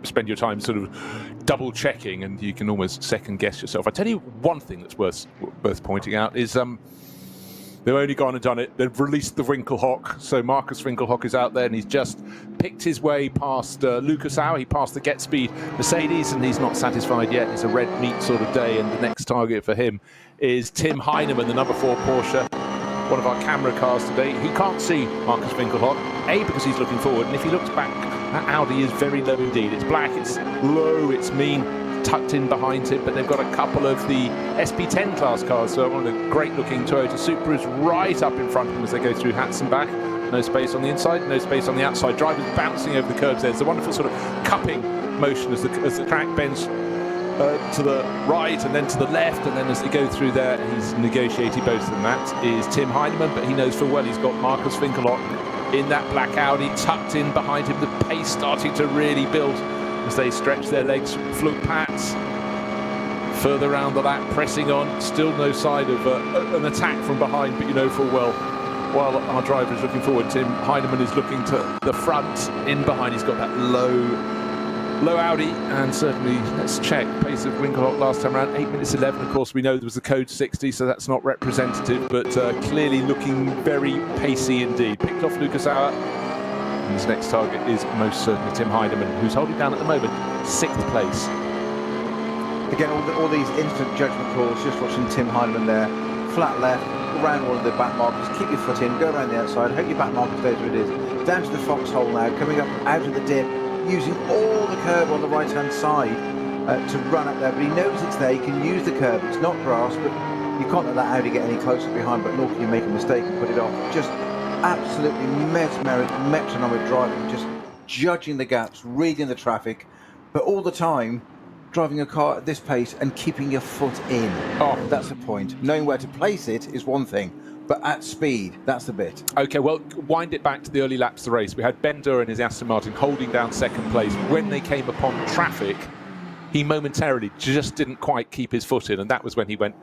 spend your time sort of double checking, and you can almost second guess yourself. I tell you one thing that's worth pointing out is they've only gone and done it. They've released the Winkelhock, so Marcus Winkelhock is out there, and he's just picked his way past Lucas Auer. He passed the Get Speed Mercedes, and he's not satisfied yet. It's a red meat sort of day, and the next target for him is Tim Heinemann, the number 4 Porsche, one of our camera cars today. He can't see Marcus Winkelhock, A, because he's looking forward, and if he looks back, that Audi is very low indeed. It's black, it's low, it's mean, tucked in behind him, but they've got a couple of the SP10 class cars, so one of the great-looking Toyota Supras right up in front of them as they go through Hatzenbach. No space on the inside, no space on the outside. Drivers bouncing over the curbs there. It's a wonderful sort of cupping motion as the track bends to the right and then to the left, and then as they go through there, he's negotiated both of them. That is Tim Heinemann, but he knows full well he's got Marcus Winkelhock in that black Audi, tucked in behind him. The pace starting to really build as they stretch their legs, Flug Pats. Further around the lap, pressing on. Still no sign of an attack from behind, but you know full well, while our driver is looking forward, Tim Heinemann is looking to the front. In behind, he's got that low Audi, and certainly, let's check, pace of Winkelhock last time around, 8 minutes 11. Of course, we know there was the code 60, so that's not representative, but clearly looking very pacey indeed. Picked off Lucas Auer, and his next target is most certainly Tim Heinemann, who's holding down at the moment 6th place. Again, all these instant judgment calls, just watching Tim Heinemann there, flat left, around all of the back markers, keep your foot in, go around the outside, hope your back marker stays where it is, down to the foxhole now, coming up out of the dip, using all the curb on the right hand side to run up there, but he knows it's there, he can use the curb, it's not grass, but you can't let that Audi get any closer behind, but nor can you make a mistake and put it off. Just absolutely mesmeric, metronomic driving, just judging the gaps, reading the traffic, but all the time driving a car at this pace and keeping your foot in. Oh, that's the point. Knowing where to place it is one thing, but at speed, that's the bit. Okay, well, wind it back to the early laps of the race. We had Ben Durr and his Aston Martin holding down 2nd place. When they came upon traffic, he momentarily just didn't quite keep his foot in, and that was when he went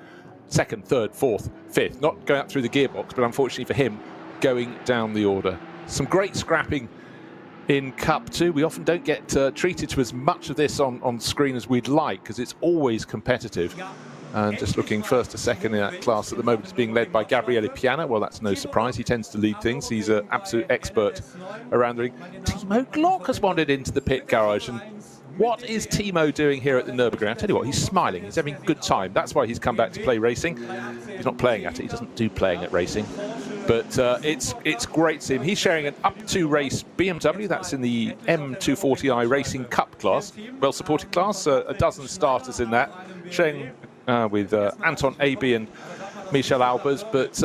2nd, 3rd, 4th, 5th. Not going up through the gearbox, but unfortunately for him, going down the order. Some great scrapping in Cup 2. We often don't get treated to as much of this on screen as we'd like, because it's always competitive. And just looking first to second in that class at the moment is being led by Gabriele Piana. Well, that's no surprise. He tends to lead things. He's an absolute expert around the ring. Timo Glock has wandered into the pit garage. And what is Timo doing here at the Nürburgring? I'll tell you what, he's smiling. He's having a good time. That's why he's come back to play racing. He's not playing at it. He doesn't do playing at racing. But it's great to see him. He's sharing an up-to race BMW. That's in the M240i Racing Cup class. Well-supported class. A dozen starters in that. Sharing with Anton Aby and Michel Albers. But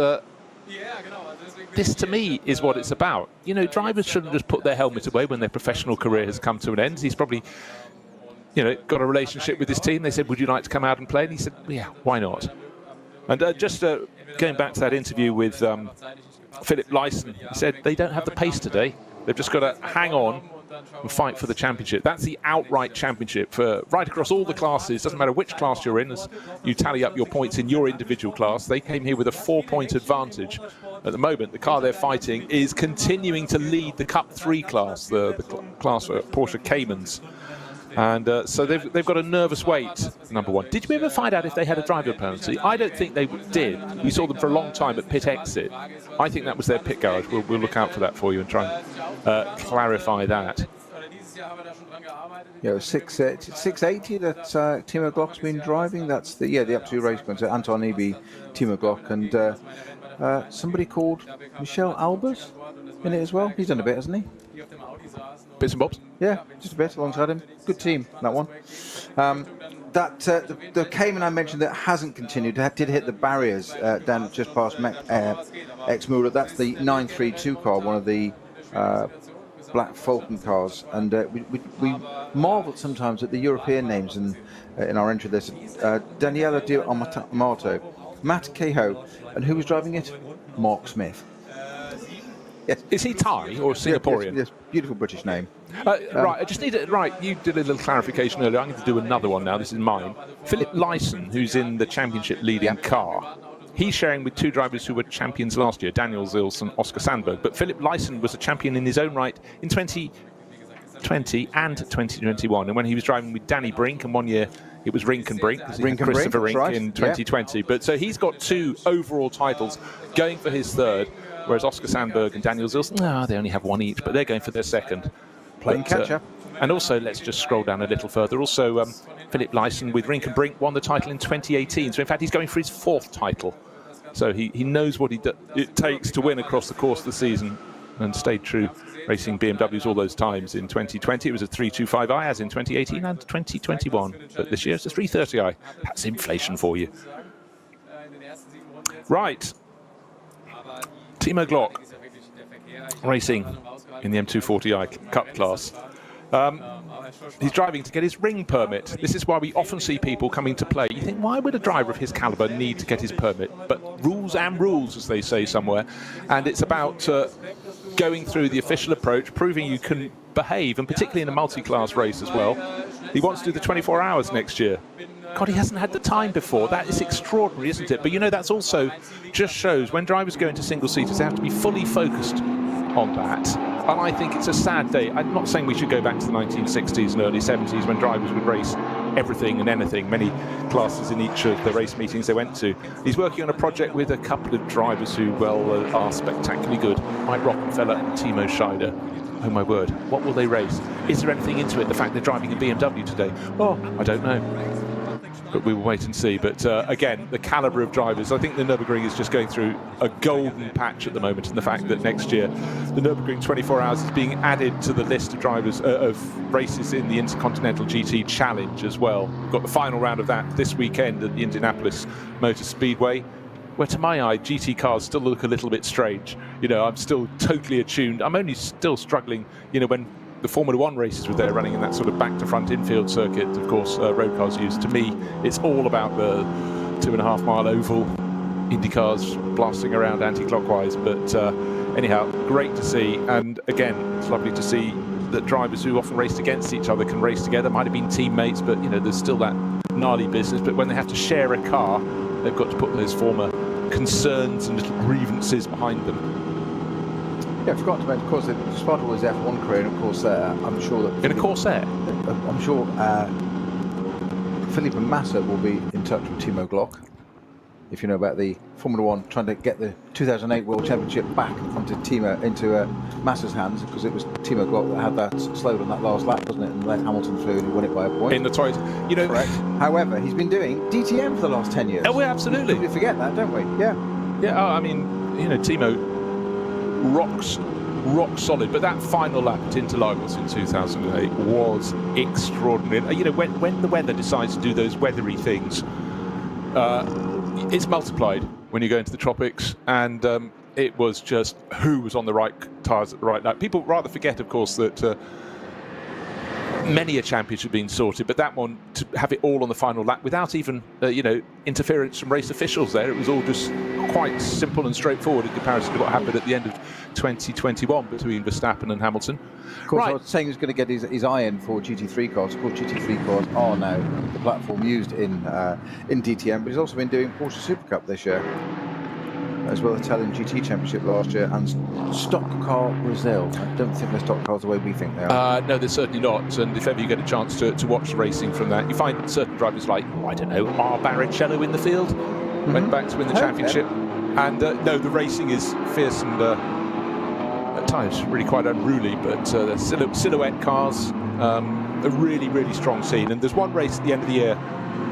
this, to me, is what it's about. You know, drivers shouldn't just put their helmet away when their professional career has come to an end. He's probably, you know, got a relationship with his team. They said, would you like to come out and play? And he said, yeah, why not? And just going back to that interview with Philip Lyson, he said they don't have the pace today. They've just got to hang on and fight for the championship. That's the outright championship for right across all the classes. Doesn't matter which class you're in, as you tally up your points in your individual class. They came here with a 4-point advantage. At the moment, the car they're fighting is continuing to lead the Cup 3 class, the class for Porsche Caymans. And so they've got a nervous wait, number one. Did you ever find out if they had a driver penalty? I don't think they did. We saw them for a long time at pit exit. I think that was their pit garage. We'll look out for that for you and try and clarify that. Yeah, 680 that Timo Glock's been driving. That's the up-to race points. Anton Eby, Timo Glock, and somebody called Michel Albers in it as well. He's done a bit, hasn't he? Bits and bobs? Yeah, just a bit alongside him. Good team, that one. The Cayman I mentioned that hasn't continued, did hit the barriers down just past Exmouret. That's the 932 car, one of the Black Falcon cars. And we marvelled sometimes at the European names in our entry list. Daniela Di Amato, Matt Cahill, and who was driving it? Mark Smith. Yes. Is he Thai or Singaporean? Yes, beautiful British name. Right, I just need it. Right, you did a little clarification earlier. I'm going to do another one now. This is mine. Philip Lyson, who's in the championship leading car, he's sharing with 2 drivers who were champions last year, Daniel Zils and Oscar Sandberg. But Philip Lyson was a champion in his own right in 2020 and 2021. And when he was driving with Danny Brink, and one year it was Rink and Brink, Christopher Rink right. In 2020. But so he's got 2 overall titles going for his 3rd. Whereas Oscar Sandberg and Daniel Zils, they only have 1 each, but they're going for their 2nd. Playing catch-up. And also, let's just scroll down a little further. Also, Philip Lyson with Rink and Brink won the title in 2018. So, in fact, he's going for his 4th title. So he knows what it takes to win across the course of the season, and stayed true racing BMWs all those times. In 2020, it was a 325i, as in 2018 and 2021. But this year, it's a 330i. That's inflation for you. Right. Timo Glock racing in the M240i Cup class. he's driving to get his ring permit. This is why we often see people coming to play. You think, why would a driver of his calibre need to get his permit? But rules and rules, as they say somewhere. And it's about going through the official approach, proving you can behave, and particularly in a multi-class race as well. He wants to do the 24 hours next year. God, he hasn't had the time before. That is extraordinary, isn't it? But you know, that's also just shows when drivers go into single-seaters, they have to be fully focused on that. And I think it's a sad day. I'm not saying we should go back to the 1960s and early 70s when drivers would race everything and anything, many classes in each of the race meetings they went to. He's working on a project with a couple of drivers who, well, are spectacularly good. Mike Rockenfeller and Timo Scheider. Oh my word, what will they race? Is there anything into it, the fact they're driving a BMW today? Oh, I don't know. But we will wait and see. But again, the calibre of drivers, I think the Nürburgring is just going through a golden patch at the moment, and the fact that next year the Nürburgring 24 Hours is being added to the list of drivers of races in the Intercontinental GT Challenge as well. We've got the final round of that this weekend at the Indianapolis Motor Speedway, where to my eye GT cars still look a little bit strange. You know, I'm still totally attuned. I'm only still struggling, you know, when the Formula One races were there running in that sort of back to front infield circuit, of course, road cars used. To me, it's all about the 2.5 mile oval, Indy cars blasting around anti-clockwise. But anyhow, great to see. And again, it's lovely to see that drivers who often raced against each other can race together. Might have been teammates, but you know, there's still that gnarly business. But when they have to share a car, they've got to put those former concerns and little grievances behind them. Yeah, I forgot to mention, of course, despite all his F1 career, and of course, I'm sure that... In a Corsair? I'm sure Felipe Massa will be in touch with Timo Glock, if you know about the Formula One, trying to get the 2008 World Championship back into Massa's hands, because it was Timo Glock that had that slowed on that last lap, wasn't it, and let Hamilton through and he won it by a point. In the Toyota, you know. Correct. However, he's been doing DTM for the last 10 years. Oh, we absolutely. We forget that, don't we? Yeah. Yeah, I mean, you know, Timo rock solid, but that final lap at Interlagos in 2008 was extraordinary. You know, when the weather decides to do those weathery things, it's multiplied when you go into the tropics, and it was just who was on the right tyres at the right lap. People rather forget, of course, that many a championship been sorted, but that one, to have it all on the final lap without even you know, interference from race officials there, it was all just quite simple and straightforward in comparison to what happened at the end of 2021 between Verstappen and Hamilton. Of course, I was saying he was going to get his eye in for GT3 cars. Of course, GT3 cars are now the platform used in DTM, but he's also been doing Porsche Super Cup this year, as well as Italian GT Championship last year, and Stock Car Brazil. I don't think they're stock cars the way we think they are. No, they're certainly not. And if ever you get a chance to watch the racing from that, you find certain drivers like, I don't know, R. Barrichello in the field, went back to win the championship. And no, the racing is fierce and at times really quite unruly, but the silhouette cars, a really, really strong scene. And there's one race at the end of the year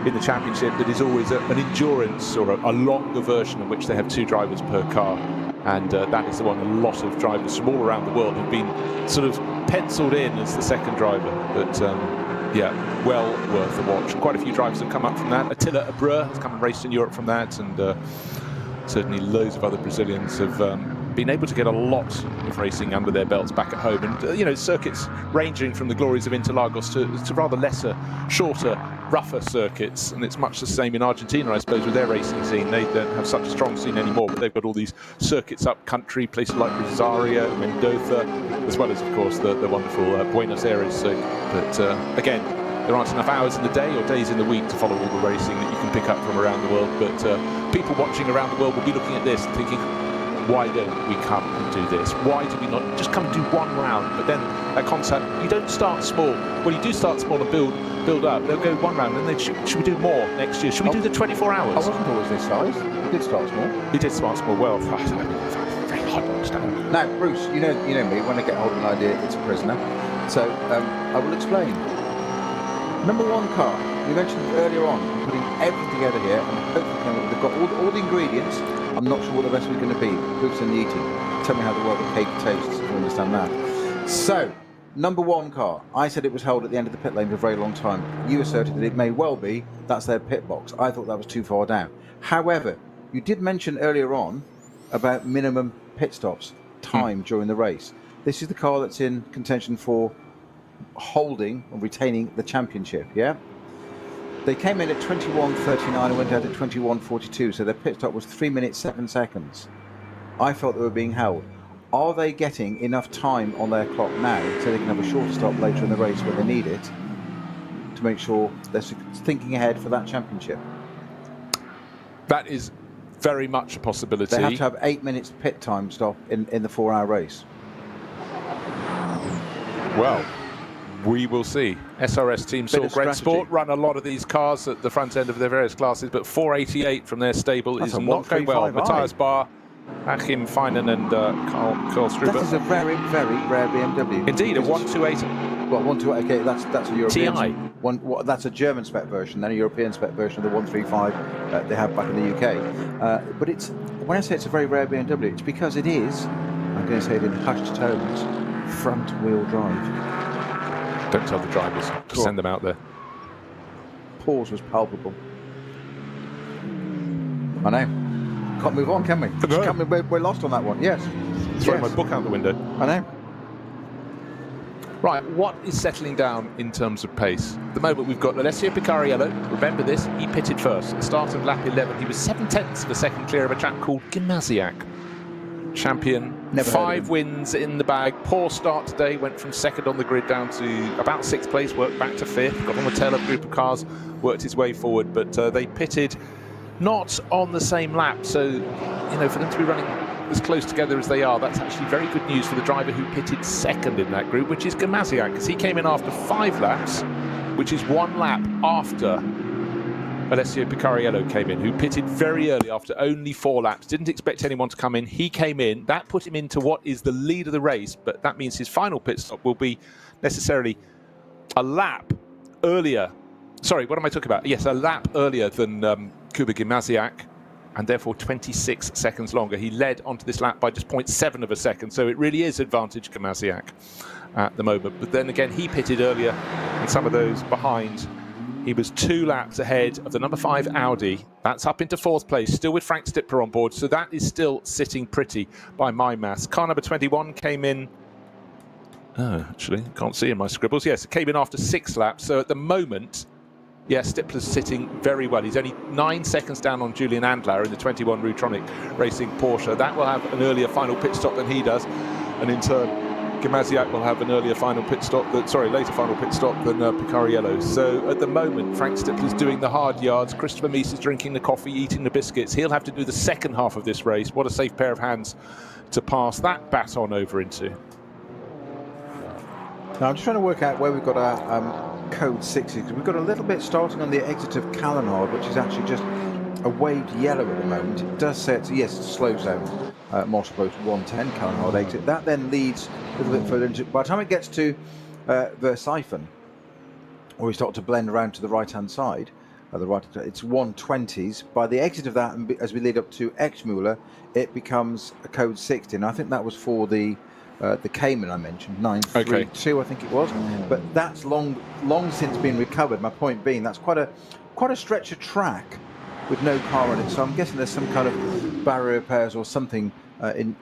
in the championship that is always an endurance or a longer version in which they have 2 drivers per car, and that is the one a lot of drivers from all around the world have been sort of penciled in as the second driver. But yeah, well worth a watch. Quite a few drivers have come up from that. Attila Abreu has come and raced in Europe from that, and certainly loads of other Brazilians have been able to get a lot of racing under their belts back at home. And you know, circuits ranging from the glories of Interlagos to rather lesser, shorter, rougher circuits. And it's much the same in Argentina, I suppose, with their racing scene. They don't have such a strong scene anymore, but they've got all these circuits up country, places like Rosario, Mendoza, as well as, of course, the wonderful Buenos Aires circuit. But again, there aren't enough hours in the day or days in the week to follow all the racing that you can pick up from around the world. But people watching around the world will be looking at this and thinking, why don't we come and do this? Why do we not just come and do one round? But then that concept, you don't start small. Well, you do start small and build up. They'll go one round and then should we do more next year? Should we do the 24 hours? I wasn't always this size. He did start small. He did start small. Well, very hard to understand. Now, Bruce, you know me. When I get hold of an idea, it's a prisoner. So I will explain. Number 1 car. You mentioned earlier on, putting everything together here, and hopefully they've got all the ingredients. I'm not sure what the rest is going to be. Proofs in the eating. Tell me how the cake tastes, if you understand that. So, number 1 car. I said it was held at the end of the pit lane for a very long time. You asserted that it may well be. That's their pit box. I thought that was too far down. However, you did mention earlier on about minimum pit stops, time during the race. This is the car that's in contention for holding or retaining the championship. Yeah. They came in at 21:39 and went out at 21:42, so their pit stop was 3 minutes 7 seconds. I felt they were being held. Are they getting enough time on their clock now so they can have a shorter stop later in the race when they need it to make sure they're thinking ahead for that championship? That is very much a possibility. They have to have 8 minutes pit time stop in the 4-hour race. Well, we will see. SRS Team Saw Great Sport run a lot of these cars at the front end of their various classes, but 488 from their stable is not going well. Matthias Barr, Achim Feinen and Karl Struber. That is a very, very rare BMW. Indeed, a 128. Well, 128. Okay, that's a European. TI. That's a German spec version, then a European spec version of the 135 they have back in the UK. But it's, when I say it's a very rare BMW, it's because it is, I'm going to say it in hushed tones, front-wheel drive. Don't tell the drivers. Just send them out there. Pause was palpable. I know. Can't move on, can we? No. We're lost on that one. Yes. Throw my book out the window. I know. Right, what is settling down in terms of pace? At the moment we've got Alessio Picariello. Remember this, he pitted first. At the start of lap 11, he was 7/10 of a second clear of a chap called Gimasiak. Champion, Never 5 wins in the bag. Poor start today, went from second on the grid down to about 6th place, worked back to 5th, got on the tail of a group of cars, worked his way forward, but they pitted not on the same lap. So, you know, for them to be running as close together as they are, that's actually very good news for the driver who pitted second in that group, which is Gimasiak, because he came in after 5 laps, which is 1 lap after Alessio Picariello came in, who pitted very early after only 4 laps. Didn't expect anyone to come in. He came in. That put him into what is the lead of the race, but that means his final pit stop will be necessarily a lap earlier. Sorry, what am I talking about? Yes, a lap earlier than Kuba Gimasiak, and therefore 26 seconds longer. He led onto this lap by just 0.7 of a second, so it really is advantage Gimasiak at the moment. But then again, he pitted earlier, and some of those behind. He was 2 laps ahead of the number 5 Audi. That's up into 4th place, still with Frank Stippler on board, so that is still sitting pretty by my maths. Car number 21 came in... actually, can't see in my scribbles. Yes, it came in after 6 laps, so at the moment... Yes, Stippler's sitting very well. He's only 9 seconds down on Julian Andlauer in the 21 Rutronic Racing Porsche. That will have an earlier final pit stop than he does, and in turn, Gimasiak will have an later final pit stop than Picariello. So at the moment, Frank Stippler's doing the hard yards. Christopher Mies is drinking the coffee, eating the biscuits. He'll have to do the second half of this race. What a safe pair of hands to pass that baton over into. Now I'm just trying to work out where we've got our code 60, because we've got a little bit starting on the exit of Callanard, which is actually just a waved yellow at the moment. It does say it's, yes, it's a slow zone. Marshall Post 110, Callanard exit. That then leads a little bit further into, by the time it gets to Versiphen, or we start to blend around to the right-hand side, it's 120s. By the exit of that, and as we lead up to Exmuller, it becomes a code 60. And I think that was for the Cayman I mentioned, 932, I think it was. But that's long since been recovered. My point being, that's quite a stretch of track with no car on it. So I'm guessing there's some kind of barrier repairs or something in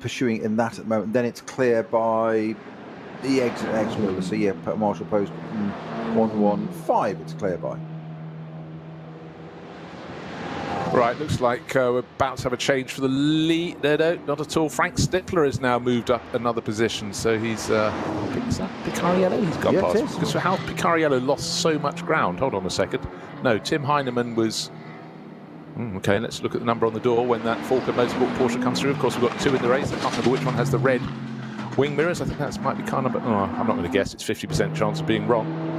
pursuing in that at the moment. Then it's clear by the exit at Exmuller. So yeah, Marshall Post 115 it's clear by. Right, looks like we're about to have a change for the lead. No, not at all. Frank Stippler has now moved up another position, so he's... is that Picariello he's got past? Because how Picariello lost so much ground. Hold on a second. No, Tim Heinemann was... okay, let's look at the number on the door when that Falcon Motorsport Porsche comes through. Of course, we've got 2 in the race. I can't remember which one has the red wing mirrors. I think that might be car number... Oh, I'm not going to guess. It's 50% chance of being wrong.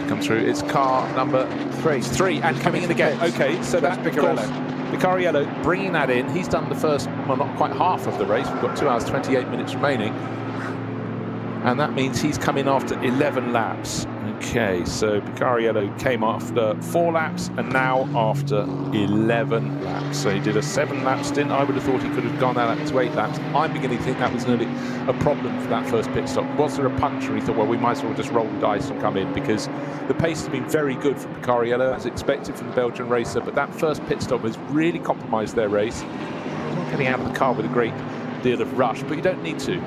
Come through. It's car number 3, and coming in again. Okay, so that's Picariello bringing that in. He's done the first, well, not quite half of the race. We've got 2 hours 28 minutes remaining, and that means he's come in after 11 laps. Okay, so Picariello came after 4 laps and now after 11 laps. So he did a 7-lap stint. I would have thought he could have gone out to 8 laps. I'm beginning to think that was nearly a problem for that first pit stop. Was there a puncture? He thought, well, we might as well just roll the dice and come in, because the pace has been very good from Picariello, as expected from the Belgian racer, but that first pit stop has really compromised their race. Not getting out of the car with a great deal of rush, but you don't need to.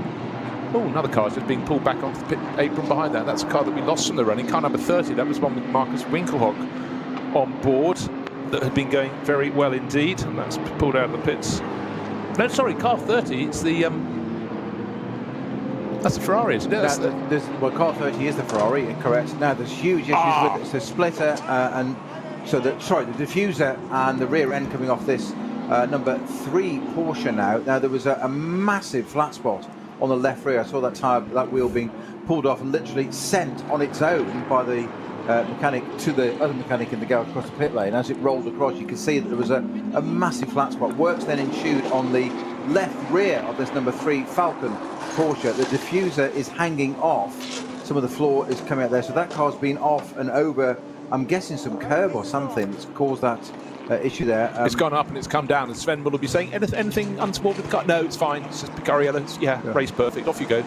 Oh, another car's just being pulled back onto the pit apron behind that. That's a car that we lost from the running. Car number 30, that was one with Marcus Winkelhock on board that had been going very well indeed, and that's pulled out of the pits. No, sorry, car 30, it's the... that's the Ferrari, isn't it? Well, car 30 is the Ferrari, correct. Now, there's huge issues with it. It's a splitter, and so the diffuser and the rear end coming off this number 3 Porsche now. Now, there was a massive flat spot on the left rear. I saw that tyre, that wheel being pulled off and literally sent on its own by the mechanic to the other mechanic in the garage across the pit lane. As it rolled across, you can see that there was a massive flat spot. Works then ensued on the left rear of this number 3 Falcon Porsche. The diffuser is hanging off. Some of the floor is coming out there, so that car's been off and over, I'm guessing some curb or something that's caused that issue there. It's gone up and it's come down, and Sven will be saying anything untoward with the car. No, it's fine. It's just Picariello. Yeah, race perfect. Off you go.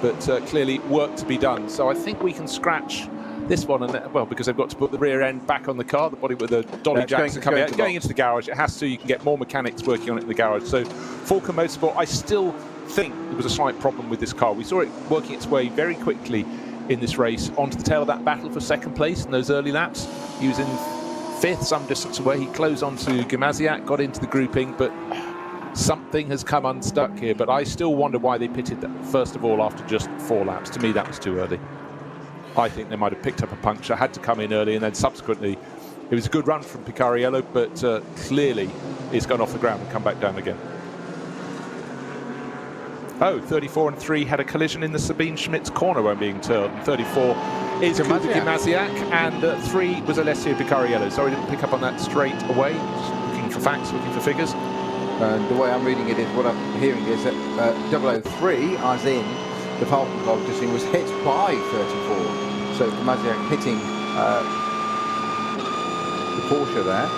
But clearly work to be done. So I think we can scratch this one, and well, because they've got to put the rear end back on the car, the body with the dolly jacks going into the garage. It has to. You can get more mechanics working on it in the garage. So Falcon Motorsport, I still think there was a slight problem with this car. We saw it working its way very quickly in this race onto the tail of that battle for second place in those early laps. He was in 5th, some distance away. He closed onto Gimasiak, got into the grouping, but something has come unstuck here. But I still wonder why they pitted that, first of all, after just 4 laps. To me, that was too early. I think they might have picked up a puncture, had to come in early, and then subsequently, it was a good run from Picariello, but clearly it's gone off the ground and come back down again. Oh, 34 and 3 had a collision in the Sabine Schmitz corner when being turned. 34 is Kuba Gimasiak, and 3 was Alessio Picariello. Sorry, I didn't pick up on that straight away. Just looking for facts, looking for figures. And the way I'm reading it is, what I'm hearing is that 003, as in the Falcon car just was hit by 34. So Gimasiak hitting the Porsche there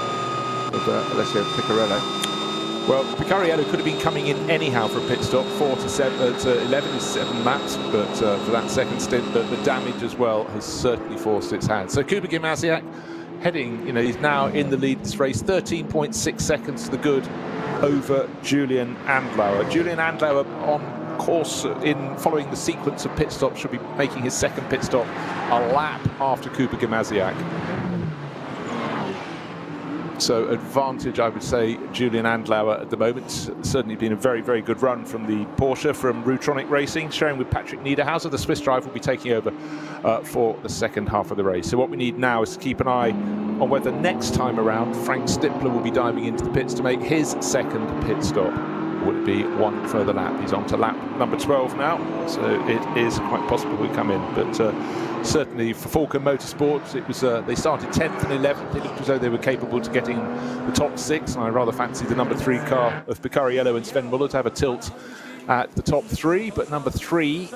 with Alessio Picariello. Well, Picariello could have been coming in anyhow for a pit stop. 4 to 11 is 7 laps, but for that second stint, but the damage as well has certainly forced its hand. So Kuba Gimasiak heading, he's now in the lead this race, 13.6 seconds to the good over Julian Andlauer. Julian Andlauer on course in following the sequence of pit stops should be making his second pit stop a lap after Kuba Gimasiak. So advantage, I would say, Julian Andlauer at the moment. Certainly been a very, very good run from the Porsche from Rutronic Racing, sharing with Patrick Niederhauser. The Swiss driver will be taking over for the second half of the race. So what we need now is to keep an eye on whether next time around Frank Stippler will be diving into the pits to make his second pit stop. Would it be one further lap? He's on to lap number 12 now, so it is quite possible he'll come in. But certainly for Falcon Motorsport, it was they started 10th and 11th. It looked as though they were capable to getting the top 6, and I rather fancy the number 3 car of Picariello and Sven Muller to have a tilt at the top 3. But number 3,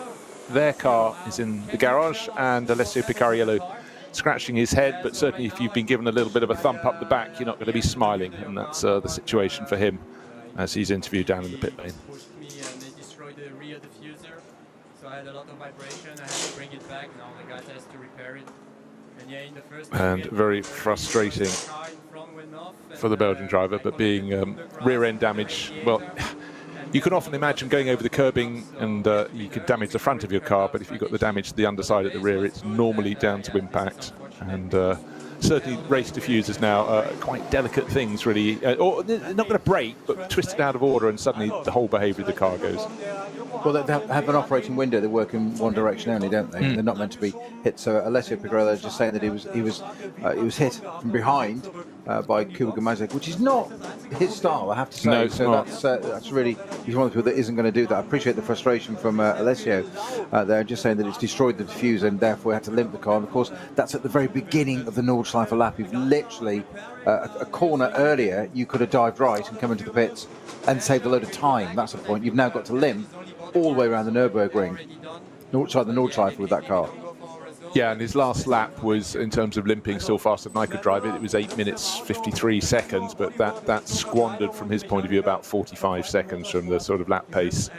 their car is in the garage, and Alessio Picariello scratching his head. But certainly if you've been given a little bit of a thump up the back, you're not going to be smiling, and that's the situation for him as he's interviewed down in the pit lane. They destroyed the rear diffuser, so I had a lot of vibration. I had to bring it back. Now the guy has to repair it. And yeah, in the first and very frustrating for the Belgian driver, but being rear end damage, well, you can often imagine going over the curbing and you could damage the front of your car, but if you've got the damage to the underside at the rear, it's normally down to impact. And certainly race diffusers now are quite delicate things, really. Or they're not going to break, but twisted out of order, and suddenly the whole behaviour of the car goes. Well, they have an operating window. They work in one direction only, don't they? They're not meant to be hit. So Alessio Picariello is just saying that he was hit from behind by Kuba Gimasiak, which is not his style, I have to say. No, it's not. That's really, he's one of the people that isn't going to do that. I appreciate the frustration from Alessio there, just saying that it's destroyed the diffuser and therefore had to limp the car. And of course, that's at the very beginning of the Nordschleife lap. You've literally a corner earlier, you could have dived right and come into the pits and saved a load of time. That's the point. You've now got to limp all the way around the Nürburgring, the Nordschleife with that car. Yeah, and his last lap was, in terms of limping, still faster than I could drive it. It was 8 minutes 53 seconds, but that squandered from his point of view about 45 seconds from the sort of lap pace.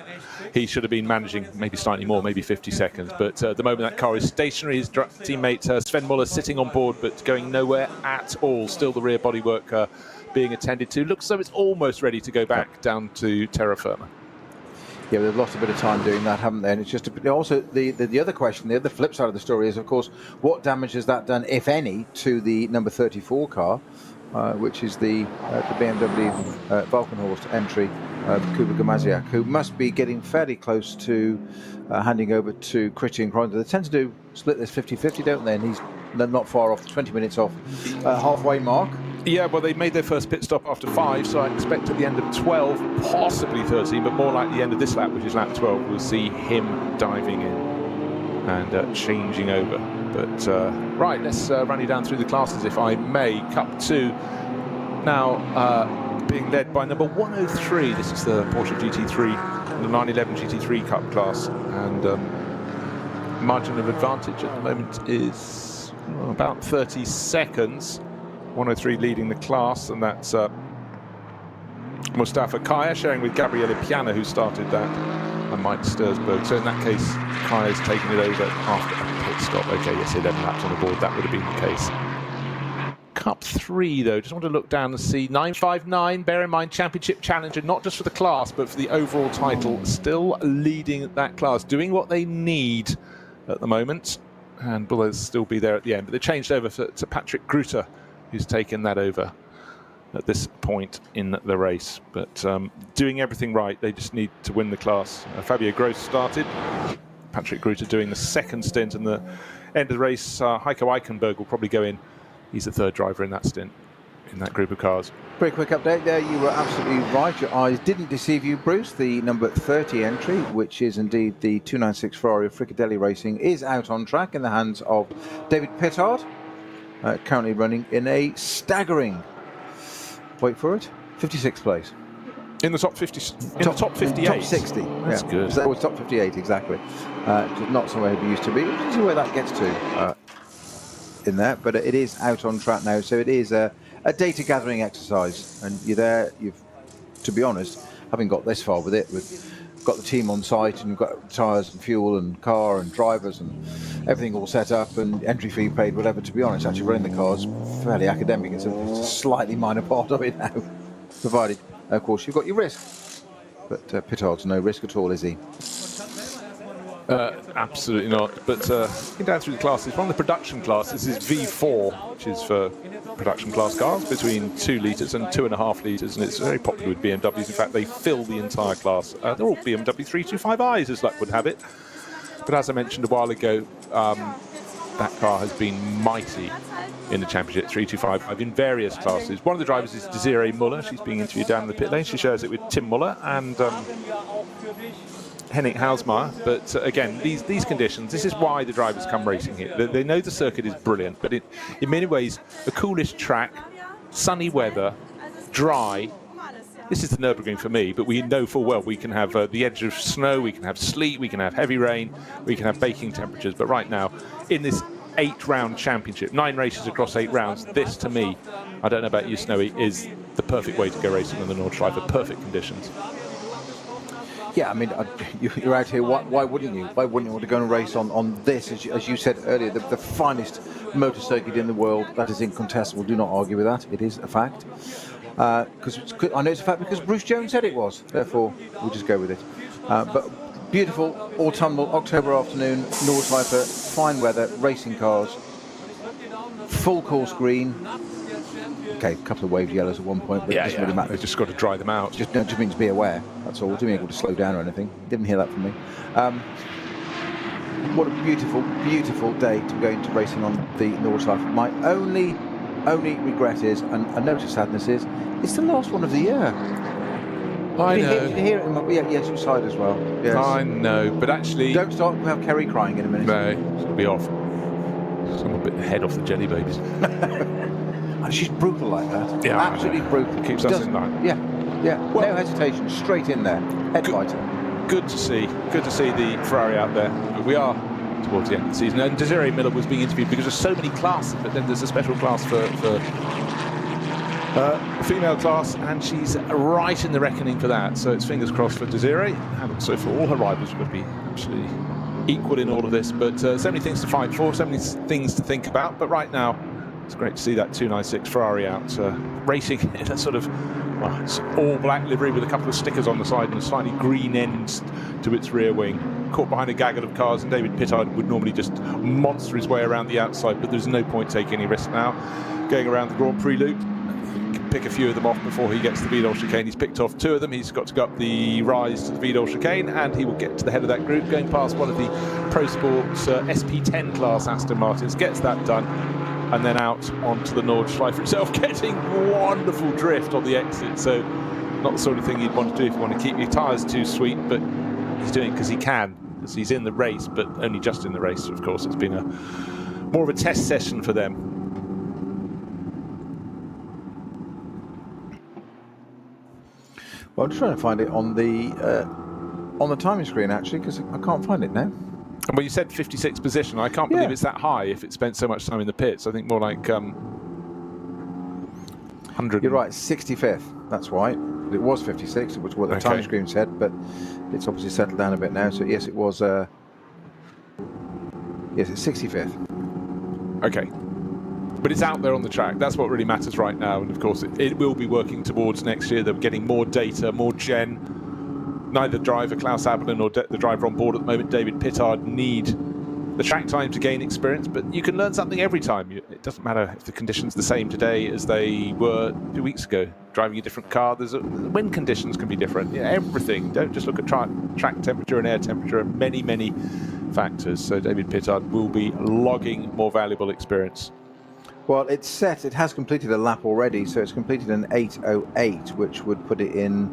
He should have been managing maybe slightly more, maybe 50 seconds. But at the moment that car is stationary. His teammate Sven Muller sitting on board, but going nowhere at all. Still the rear bodywork being attended to. Looks as though it's almost ready to go back down to terra firma. Yeah, they've lost a bit of time doing that, haven't they? And it's just also the other question, the other flip side of the story is, of course, what damage has that done, if any, to the number 34 car, which is the BMW Valkenhorst entry, Kuba Gamaziak, who must be getting fairly close to handing over to Christian Kreuzler. They tend to split this 50-50, don't they? And he's not far off, 20 minutes off halfway mark. Yeah, well, they made their first pit stop after 5, so I expect at the end of 12, possibly 13, but more like the end of this lap, which is lap 12, we'll see him diving in and changing over. But, right, let's run you down through the classes, if I may. Cup 2 now being led by number 103. This is the Porsche GT3, the 911 GT3 Cup class. And margin of advantage at the moment is about 30 seconds. 103 leading the class, and that's Mustafa Kaya sharing with Gabriele Piana, who started that, and Mike Stursberg. So in that case, Kaya's taken it over after a pit stop. Okay, yes, 11 laps on the board, that would have been the case. Cup 3, though, just want to look down and see 959, bear in mind, championship challenger, not just for the class, but for the overall title, still leading that class, doing what they need at the moment, and will still be there at the end. But they changed over to Patrick Gruter, who's taken that over at this point in the race. But doing everything right, they just need to win the class. Fabio Gross started. Patrick Gruter doing the second stint, and the end of the race, Heiko Eichenberg will probably go in. He's the third driver in that stint, in that group of cars. Very quick update there. You were absolutely right. Your eyes didn't deceive you, Bruce. The number 30 entry, which is indeed the 296 Ferrari of Fricadelli Racing, is out on track in the hands of David Pittard. Currently running in a staggering, wait for it, 56th place. In the top 50, in the top 58. Top 60. That's good. That was top 58, exactly. Not somewhere he used to be. We'll see where that gets to in there, but it is out on track now, so it is a data gathering exercise, and you're there. To be honest, having got this far with it, got the team on site, and you've got tyres and fuel and car and drivers and everything all set up and entry fee paid, whatever. To be honest, actually running the car's fairly academic. It's a slightly minor part of it now, provided, of course, you've got your risk. But Pittard's no risk at all, is he? Absolutely not. But looking down through the classes, one of the production classes is V4, which is for production class cars between 2 litres and 2.5 litres, and it's very popular with BMWs. In fact, they fill the entire class. They're all BMW 325i's, as luck would have it. But as I mentioned a while ago, that car has been mighty in the championship 325 in various classes. One of the drivers is Desiree Muller. She's being interviewed down in the pit lane. She shares it with Tim Muller and Henning Hausmeier. But again, these conditions, this is why the drivers come racing here. They know the circuit is brilliant, but in many ways, the coolest track, sunny weather, dry. This is the Nürburgring for me, but we know full well we can have the edge of snow, we can have sleet, we can have heavy rain, we can have baking temperatures. But right now, in this 8-round championship, 9 races across 8 rounds, this to me, I don't know about you, Snowy, is the perfect way to go racing on the Nordschleife. Perfect conditions. Yeah, I mean, you're out here, why wouldn't you? Why wouldn't you want to go and race on this, as you said earlier, the finest motor circuit in the world? That is incontestable. Do not argue with that. It is a fact. Because I know it's a fact because Bruce Jones said it was. Therefore, we'll just go with it. But beautiful autumnal October afternoon, Nordschleife, fine weather, racing cars, full course green. Okay, a couple of waved yellows at one point, but it doesn't really matter. They've just got to dry them out. Just means be aware. That's all. Didn't mean able to slow down or anything. Didn't hear that from me. What a beautiful, beautiful day to be going to racing on the Nordschleife. My only regret is, and a note of sadness is, it's the last one of the year. I know. Did you hear it? Yes, your side as well. Yes. I know, but actually... Don't start, we'll have Kerry crying in a minute. No, she'll be off. Someone bit the head off the jelly babies. She's brutal like that. Yeah, absolutely brutal. Keeps us in line. Yeah. Well, no hesitation, straight in there. Head fighter. Good to see the Ferrari out there. But we are towards the end of the season. And Desiree Miller was being interviewed because there's so many classes, but then there's a special class for female class, and she's right in the reckoning for that. So it's fingers crossed for Desiree, and also for all her rivals who would be absolutely equal in all of this. But so many things to fight for, so many things to think about. But right now, it's great to see that 296 Ferrari out racing in a sort of Well, it's all black livery with a couple of stickers on the side and a slightly green end to its rear wing. Caught behind a gaggle of cars, and David Pittard would normally just monster his way around the outside, but there's no point taking any risk now. Going around the Grand Prix loop, he can pick a few of them off before he gets to the Vidal chicane. He's picked off 2 of them. He's got to go up the rise to the Vidal chicane, and he will get to the head of that group, going past one of the Pro Sports SP10 class Aston Martins. Gets that done, and then out onto the Nordschleife itself, getting wonderful drift on the exit. So not the sort of thing you'd want to do if you want to keep your tyres too sweet, but he's doing it because he can, because he's in the race, but only just in the race. Of course, it's been more of a test session for them. Well, I'm just trying to find it on the timing screen, actually, because I can't find it now. Well, you said 56th position. I can't believe it's that high if it spent so much time in the pits. I think more like 100. You're right, 65th. That's right. It was 56, which is what the timing screen said, but it's obviously settled down a bit now. So yes, it was. Yes, it's 65th. Okay. But it's out there on the track. That's what really matters right now. And of course, it will be working towards next year. They're getting more data, more gen. Neither driver, Klaus Abelin, or the driver on board at the moment, David Pittard, need the track time to gain experience. But you can learn something every time. It doesn't matter if the conditions are the same today as they were 2 weeks ago. Driving a different car, wind conditions can be different. Everything. Don't just look at track temperature and air temperature, and many, many factors. So David Pittard will be logging more valuable experience. Well, it's set. It has completed a lap already, so it's completed an 8:08, which would put it in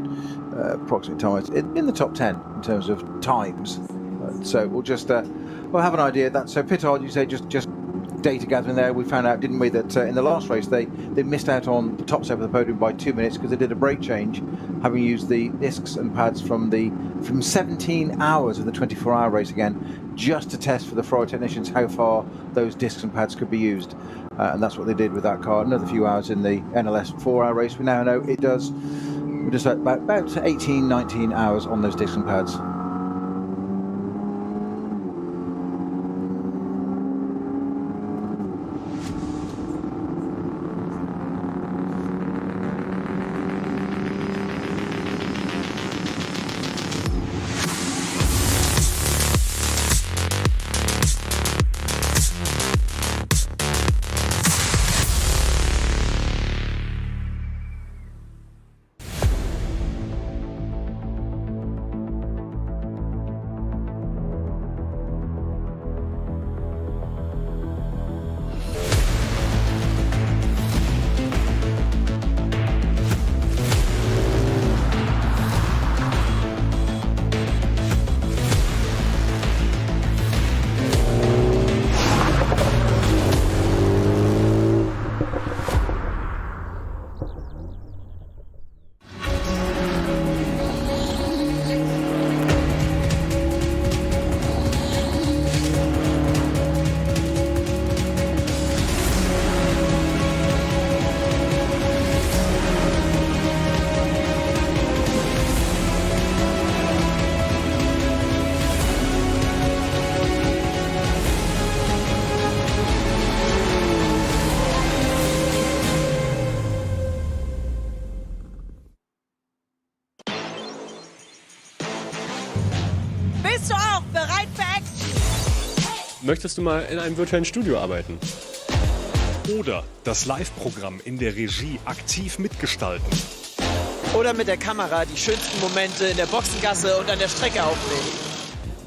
approximate times in the top 10 in terms of times. So we'll just we'll have an idea. So Pittard, you say just data gathering there. We found out, didn't we, that in the last race they missed out on the top step of the podium by 2 minutes because they did a brake change, having used the discs and pads from 17 hours of the 24-hour race again, just to test for the Ferrari technicians how far those discs and pads could be used. And that's what they did with that car. Another few hours in the NLS 4-hour race. We now know it does just about 18, 19 hours on those discs and pads. Bist du auch bereit für Action? Möchtest du mal in einem virtuellen Studio arbeiten? Oder das Live-Programm in der Regie aktiv mitgestalten? Oder mit der Kamera die schönsten Momente in der Boxengasse und an der Strecke aufnehmen?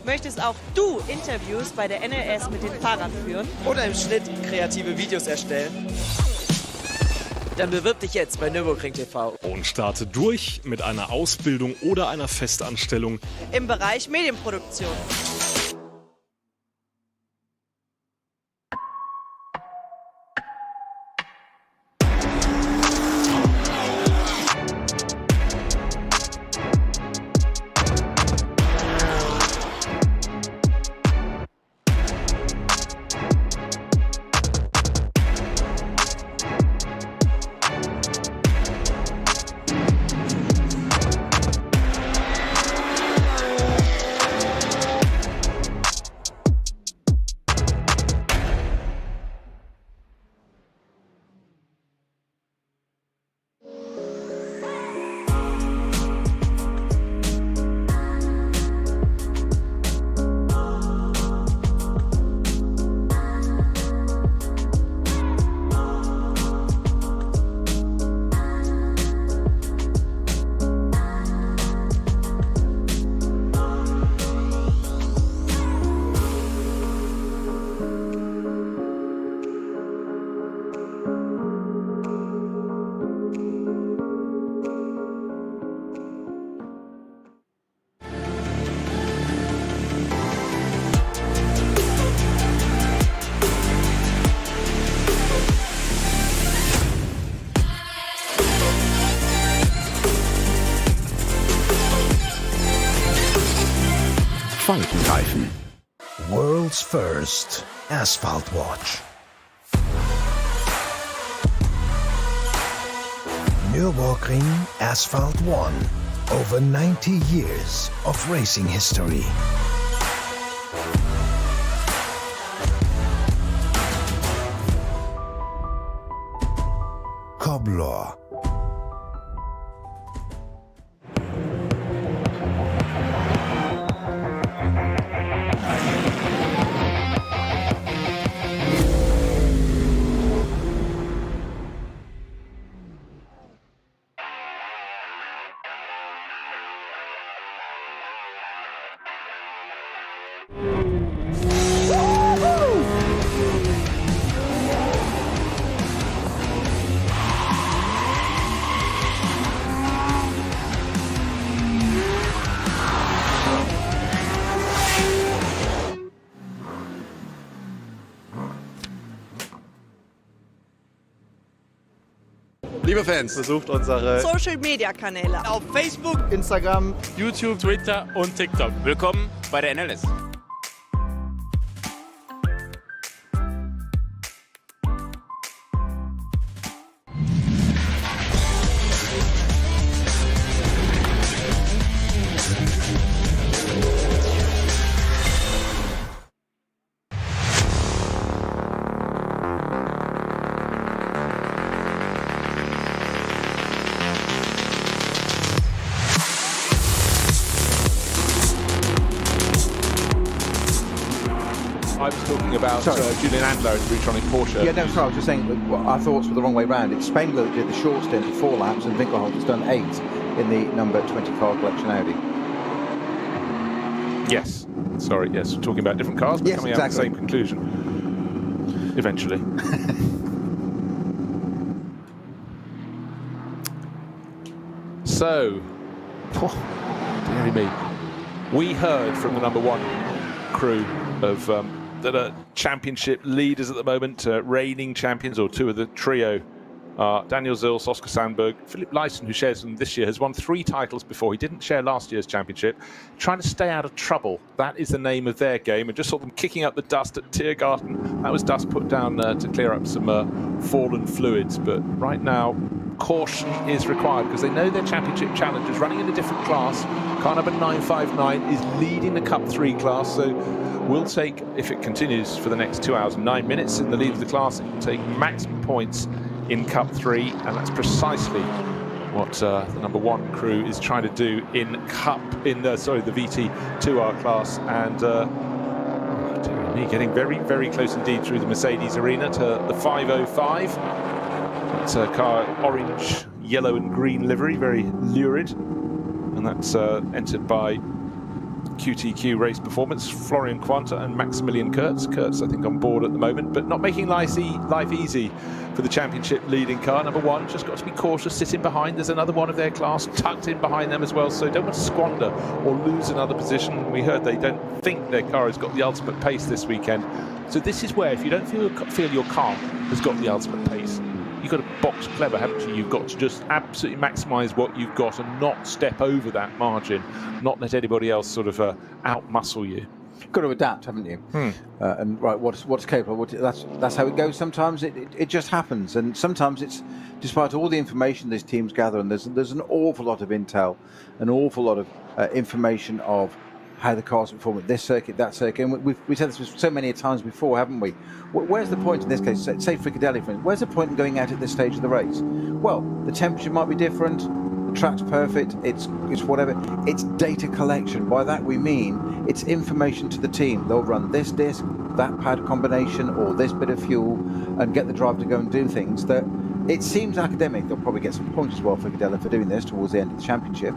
Möchtest auch du Interviews bei der NLS mit den Fahrern führen? Oder im Schnitt kreative Videos erstellen? Dann bewirb dich jetzt bei Nürburgring TV. Und starte durch mit einer Ausbildung oder einer Festanstellung im Bereich Medienproduktion. Faltenreifen. World's first asphalt watch. Nürburgring Asphalt 1. Over 90 years of racing history. Cobbler. Liebe Fans, besucht unsere Social-Media-Kanäle Auf Facebook, Instagram, YouTube, Twitter und TikTok. Willkommen bei der NLS. I was talking about Julian Andler in the Retronic Porsche. Yeah, no, sorry, I was just saying that our thoughts were the wrong way round. It's Spengler that did the short stint of 4 laps, and Winkelholt has done 8 in the number 20 car collection Audi. Yes. Sorry, yes. Talking about different cars, but Yes, coming out with the same conclusion. Eventually. So, dearie me. We heard from the number 1 crew of that are championship leaders at the moment, reigning champions, or 2 of the trio. Daniel Zils, Oscar Sandberg, Philip Leisen, who shares them this year, has won 3 titles before. He didn't share last year's championship. Trying to stay out of trouble. That is the name of their game. And just saw them kicking up the dust at Tiergarten. That was dust put down to clear up some fallen fluids. But right now, caution is required because they know their championship challengers running in a different class. Car number 959 is leading the Cup 3 class. So will take, if it continues for the next 2 hours and 9 minutes in the lead of the class, it will take maximum points in Cup 3, and that's precisely what the number 1 crew is trying to do in the VT2R class. And dear me, getting very, very close indeed through the Mercedes arena to the 505. It's a car, orange, yellow and green livery, very lurid, and that's entered by QTQ Race Performance, Florian Quanta and Maximilian Kurtz. Kurtz, I think, on board at the moment, but not making life easy for the championship leading car. Number 1, just got to be cautious, sitting behind. There's another one of their class tucked in behind them as well, so don't want to squander or lose another position. We heard they don't think their car has got the ultimate pace this weekend. So this is where, if you don't feel your car has got the ultimate pace, you've got to box clever, haven't you? You've got to just absolutely maximise what you've got and not step over that margin, not let anybody else sort of out-muscle you. You've got to adapt, haven't you? And right, what's capable? That's how it goes. Sometimes it just happens, and sometimes it's despite all the information these teams gather, and there's an awful lot of intel, an awful lot of information of how the cars perform at this circuit, that circuit. And we've said this so many times before, haven't we? Where's the point in this case? Say Fricadelli, for instance. Where's the point in going out at this stage of the race? Well, the temperature might be different. The track's perfect. It's whatever. It's data collection. By that we mean it's information to the team. They'll run this disc, that pad combination, or this bit of fuel, and get the driver to go and do things that. It seems academic. They'll probably get some points as well for Fricadelli for doing this towards the end of the championship.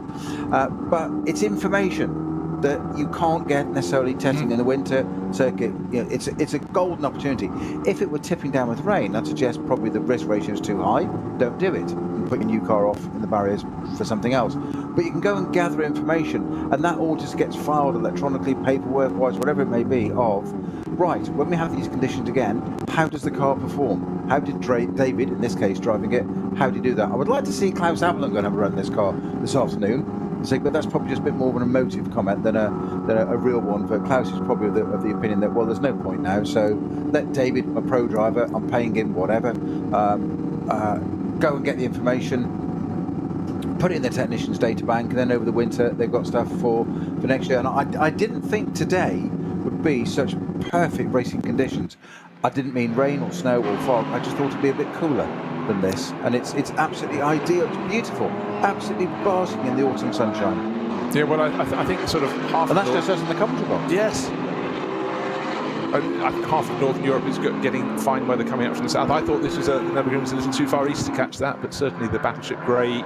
But it's information that you can't get necessarily testing in the winter circuit. You know, it's a golden opportunity. If it were tipping down with rain, I'd suggest probably the risk ratio is too high. Don't do it. And put your new car off in the barriers for something else. But you can go and gather information, and that all just gets filed electronically, paperwork-wise, whatever it may be, of, right, when we have these conditions again, how does the car perform? How did David, in this case, driving it, how did he do that? I would like to see Klaus Avalon go and have a run in this car this afternoon. but that's probably just a bit more of an emotive comment than a real one. But Klaus is probably of the opinion that, well, there's no point now, so let David, a pro driver, I'm paying him whatever, go and get the information, put it in the technician's data bank, and then over the winter they've got stuff for next year. And I didn't think today would be such perfect racing conditions. I didn't mean rain or snow or fog. I just thought it'd be a bit cooler than this, and it's absolutely ideal. It's beautiful, absolutely basking in the autumn sunshine. Yeah, well, I think sort of half. And that's just us in the commentary box. Yes. Half of Northern Europe is getting fine weather coming up from the south. I thought this was Nürburgring was a little too far east to catch that, but certainly the battleship grey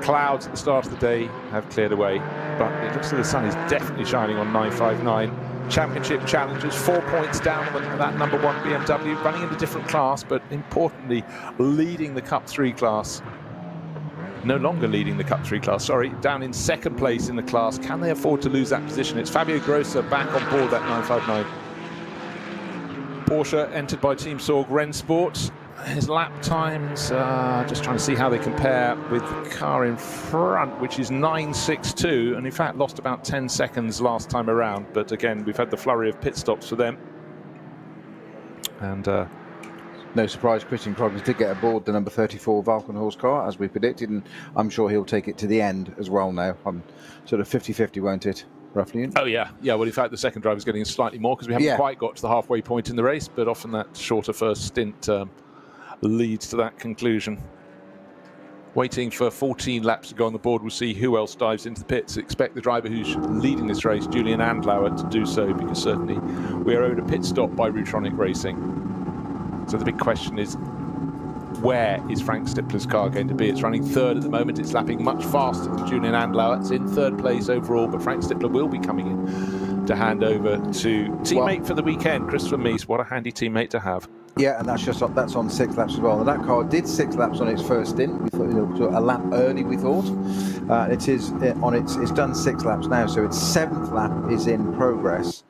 clouds at the start of the day have cleared away. But it looks like the sun is definitely shining on 959. Championship challengers, 4 points down on that number 1 BMW, running in a different class, but importantly leading the Cup 3 class. No longer leading the Cup 3 class, sorry, down in second place in the class. Can they afford to lose that position? It's Fabio Grosser back on board that 959. Porsche entered by Team Sorg Rennsport. His lap times, just trying to see how they compare with the car in front, which is 9.62, and in fact lost about 10 seconds last time around. But again, we've had the flurry of pit stops for them. And no surprise, Christian Krogness did get aboard the number 34 Valkenhorst car, as we predicted, and I'm sure he'll take it to the end as well now. Sort of 50-50, won't it? Roughly. Oh yeah, well in fact the second driver's getting slightly more because we haven't quite got to the halfway point in the race, but often that shorter first stint leads to that conclusion. Waiting for 14 laps to go on the board, we'll see who else dives into the pits. Expect the driver who's leading this race, Julian Andlauer, to do so, because certainly we are owed a pit stop by Rutronic Racing. So the big question is, where is Frank Stippler's car going to be? It's running third at the moment. It's lapping much faster than Julian Andlauer. It's in third place overall, but Frank Stippler will be coming in to hand over to teammate for the weekend, Christopher Mies. What a handy teammate to have. Yeah, and that's on 6 laps as well. And that car did 6 laps on its first stint. We thought a lap early. We thought it's done 6 laps now, so its 7th lap is in progress.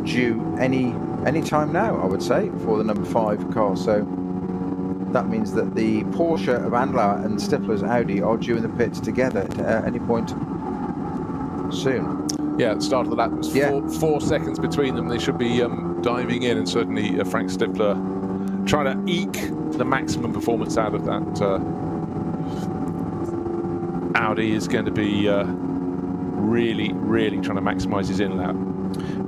Due any time now, I would say, for the number 5 car. So that means that the Porsche of Andlauer and Stippler's Audi are due in the pits together at any point soon. Yeah, at the start of the lap, there's 4 seconds between them. They should be diving in, and certainly Frank Stippler trying to eke the maximum performance out of that Audi is going to be really trying to maximise his in-lap.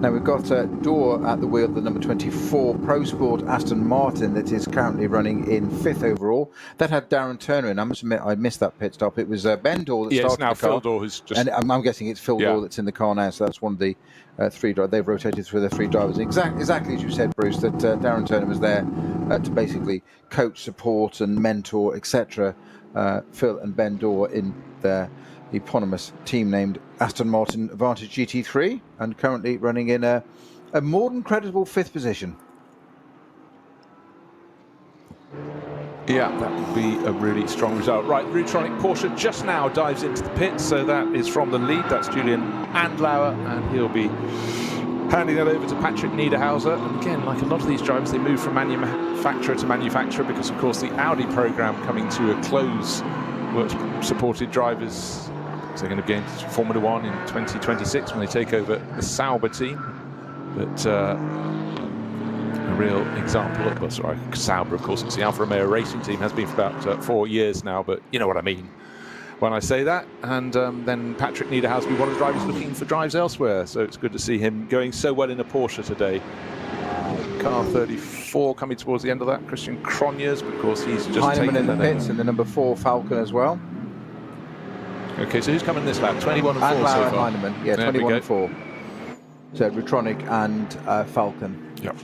Now we've got Dorr at the wheel of the number 24 Pro Sport Aston Martin that is currently running in 5th overall. That had Darren Turner in. I must admit I missed that pit stop. It was Ben Dorr that started it's now the car. Phil Dorr who's just... And I'm guessing it's Phil Dorr that's in the car now, so that's one of the 3 drivers. They've rotated through the 3 drivers. Exactly as you said, Bruce, that Darren Turner was there to basically coach, support and mentor, etc. Phil and Ben Dorr in their eponymous team named Aston Martin Vantage GT3, and currently running in a more than creditable 5th position. Yeah, that would be a really strong result. Right, Rutronic Porsche just now dives into the pits, so that is from the lead. That's Julian Andlauer, and he'll be handing that over to Patrick Niederhauser. And again, like a lot of these drivers, they move from manufacturer to manufacturer because, of course, the Audi program coming to a close, which supported drivers. So they're going to be into Formula 1 in 2026 when they take over the Sauber team. But a real example of, Sauber, of course, it's the Alfa Romeo racing team, has been for about 4 years now, but you know what I mean when I say that. And then Patrick Niederhauser will be one of the drivers looking for drives elsewhere, so it's good to see him going so well in a Porsche today. Car 34 coming towards the end of that, Christian Krogness, but of course he's just Heinemann in the pits, and the number 4 Falcon as well. Okay, so who's coming this lap? 21 and 4 so far. Heinemann, yeah, 21 and 4. So Rutronic and Falcon. Yep.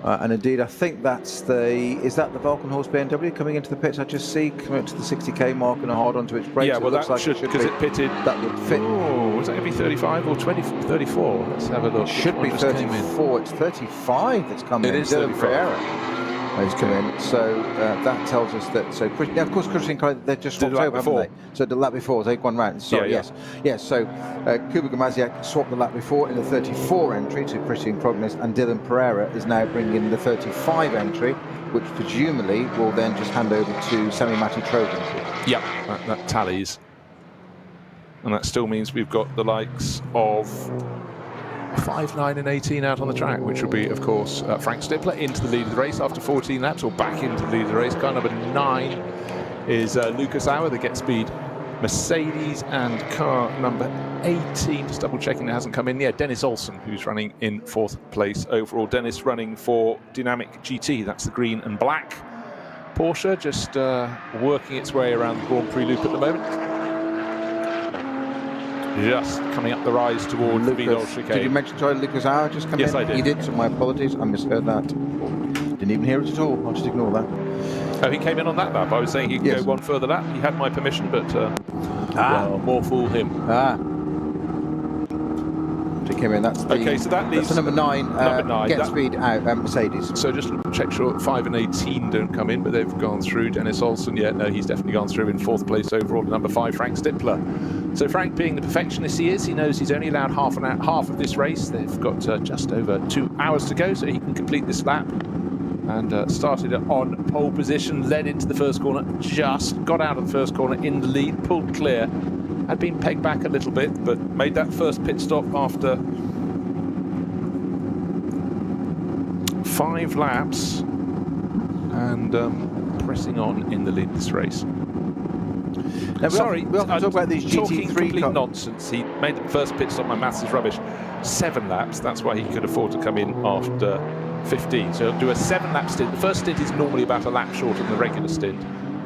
And indeed, I think is that the Valkenhorst BMW coming into the pits? I just see coming up to the 60k mark and a hard onto its brakes. Yeah, well, that should because it pitted. That would fit. Oh, is that going to be 35 or 34? Let's have a look. It should be 34. It's 35 that's coming. It is 35. has come in. So that tells us that. So of course, Christian, they just swapped over, haven't they? So the lap before, take one round. Sorry, yes. So Kuba Gamaziak swapped the lap before in the 34 entry to Christian Prognis, and Dylan Pereira is now bringing in the 35 entry, which presumably will then just hand over to Sami Matti Trojan. Yep, that tallies. And that still means we've got the likes of 5, 9 and 18 out on the track, which will be, of course, Frank Stippler into the lead of the race after 14 laps, or back into the lead of the race. Car number 9 is Lucas Auer, the Get Speed Mercedes, and car number 18, just double checking it hasn't come in. Yeah, Dennis Olsen, who's running in 4th place overall. Dennis running for Dynamic GT, that's the green and black Porsche, just working its way around the Grand Prix loop at the moment. Just coming up the rise towards the Vidal chicane. Did you mention Lucas Auer just coming in? Yes, I did. You did, so my apologies. I misheard that. Didn't even hear it at all. I'll just ignore that. Oh, he came in on that lap. I was saying he could go one further lap. He had my permission, but well, more fool him. So he came in. That's the, okay, so that leaves that's the number 9. Get Speed out, Mercedes. So just check sure 5 and 18 don't come in, but they've gone through. Dennis Olsen, no, he's definitely gone through in 4th place overall. Number 5, Frank Stippler. So Frank, being the perfectionist he is, he knows he's only allowed half of this race. They've got just over 2 hours to go, so he can complete this lap. And started on pole position, led into the first corner, just got out of the first corner in the lead, pulled clear. Had been pegged back a little bit, but made that first pit stop after 5 laps and pressing on in the lead of this race. Now, we often talk about these talking GT3 complete nonsense. He made the first pit stop. My maths is rubbish. 7 laps. That's why he could afford to come in after 15. So he'll do a 7-lap stint. The first stint is normally about a lap shorter than the regular stint,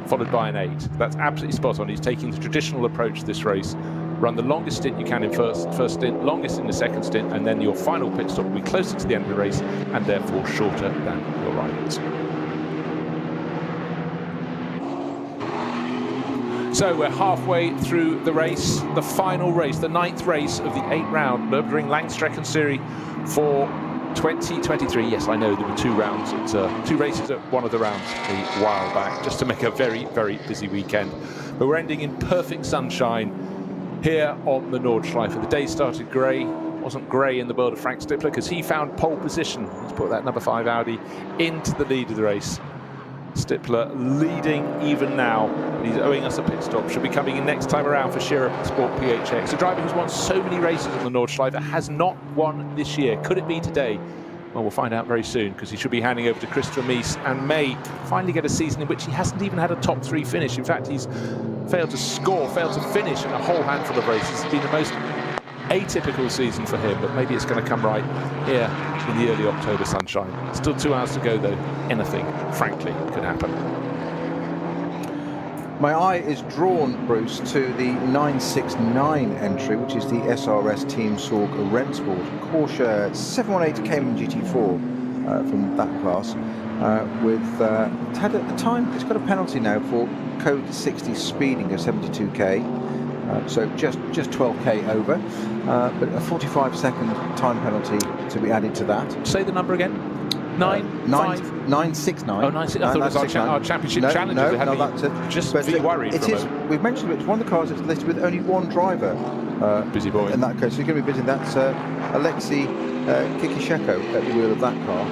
followed by an 8. That's absolutely spot on. He's taking the traditional approach to this race. Run the longest stint you can in first stint, longest in the second stint, and then your final pit stop will be closer to the end of the race and therefore shorter than your rivals. So we're halfway through the race, the final race, the 9th race of the 8-round Nürburgring Langstrecken Series for 2023. Yes, I know there were 2 rounds, 2 races at one of the rounds a while back, just to make a very, very busy weekend. But we're ending in perfect sunshine here on the Nordschleife. The day started grey. Wasn't grey in the world of Frank Stippler because he found pole position. He's put that number 5 Audi into the lead of the race. Stippler leading even now. He's owing us a pit stop. Should be coming in next time around for Shira Sport PHX. A driver who's won so many races on the Nordschleife has not won this year. Could it be today? Well, we'll find out very soon, because he should be handing over to Christopher Mies and may finally get a season in which he hasn't even had a top 3 finish. In fact, he's failed to score, failed to finish in a whole handful of races. It's been the most atypical season for him, but maybe it's going to come right here in the early October sunshine. Still 2 hours to go, though. Anything, frankly, could happen. My eye is drawn, Bruce, to the 969 entry, which is the SRS Team Sorg Rennsport Porsche 718 Cayman GT4 from that class. It's had at the time, it's got a penalty now for code 60 speeding of 72k. So just 12k over, but a 45-second time penalty to be added to that. Say the number again. 969. Oh, 969. I thought it was our championship challenge. No, that's it. Just be worried. It is. We've mentioned it. It's one of the cars that's listed with only 1 driver. Busy boy. In that case, so you're going to be busy. That's Alexei Kikisheko at the wheel of that car.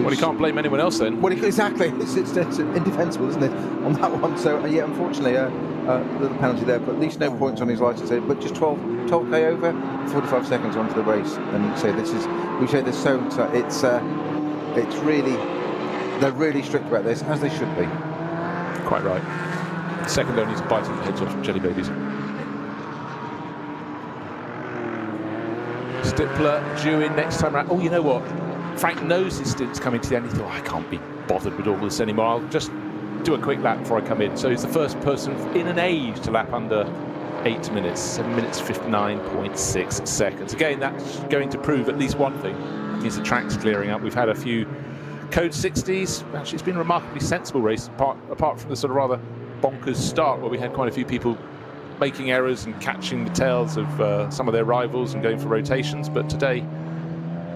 Well, you can't blame anyone else then. Well, exactly. It's indefensible, isn't it, on that one? So yeah, unfortunately, a little penalty there, but at least no points on his licence. But just 12k over, 45 seconds onto the race, and say this is. We say this so. It's really, they're really strict about this, as they should be. Quite right. Second only to biting the heads off jelly babies. Stippler due in next time around. Oh, you know what? Frank knows his stint's coming to the end. He thought, I can't be bothered with all this anymore. I'll just do a quick lap before I come in. So he's the first person in an age to lap under 8 minutes. 7 minutes 59.6 seconds. Again, that's going to prove at least one thing. Means the track's clearing up. We've had a few code 60s. Actually, it's been a remarkably sensible race, apart from the sort of rather bonkers start where we had quite a few people making errors and catching the tails of some of their rivals and going for rotations. But today,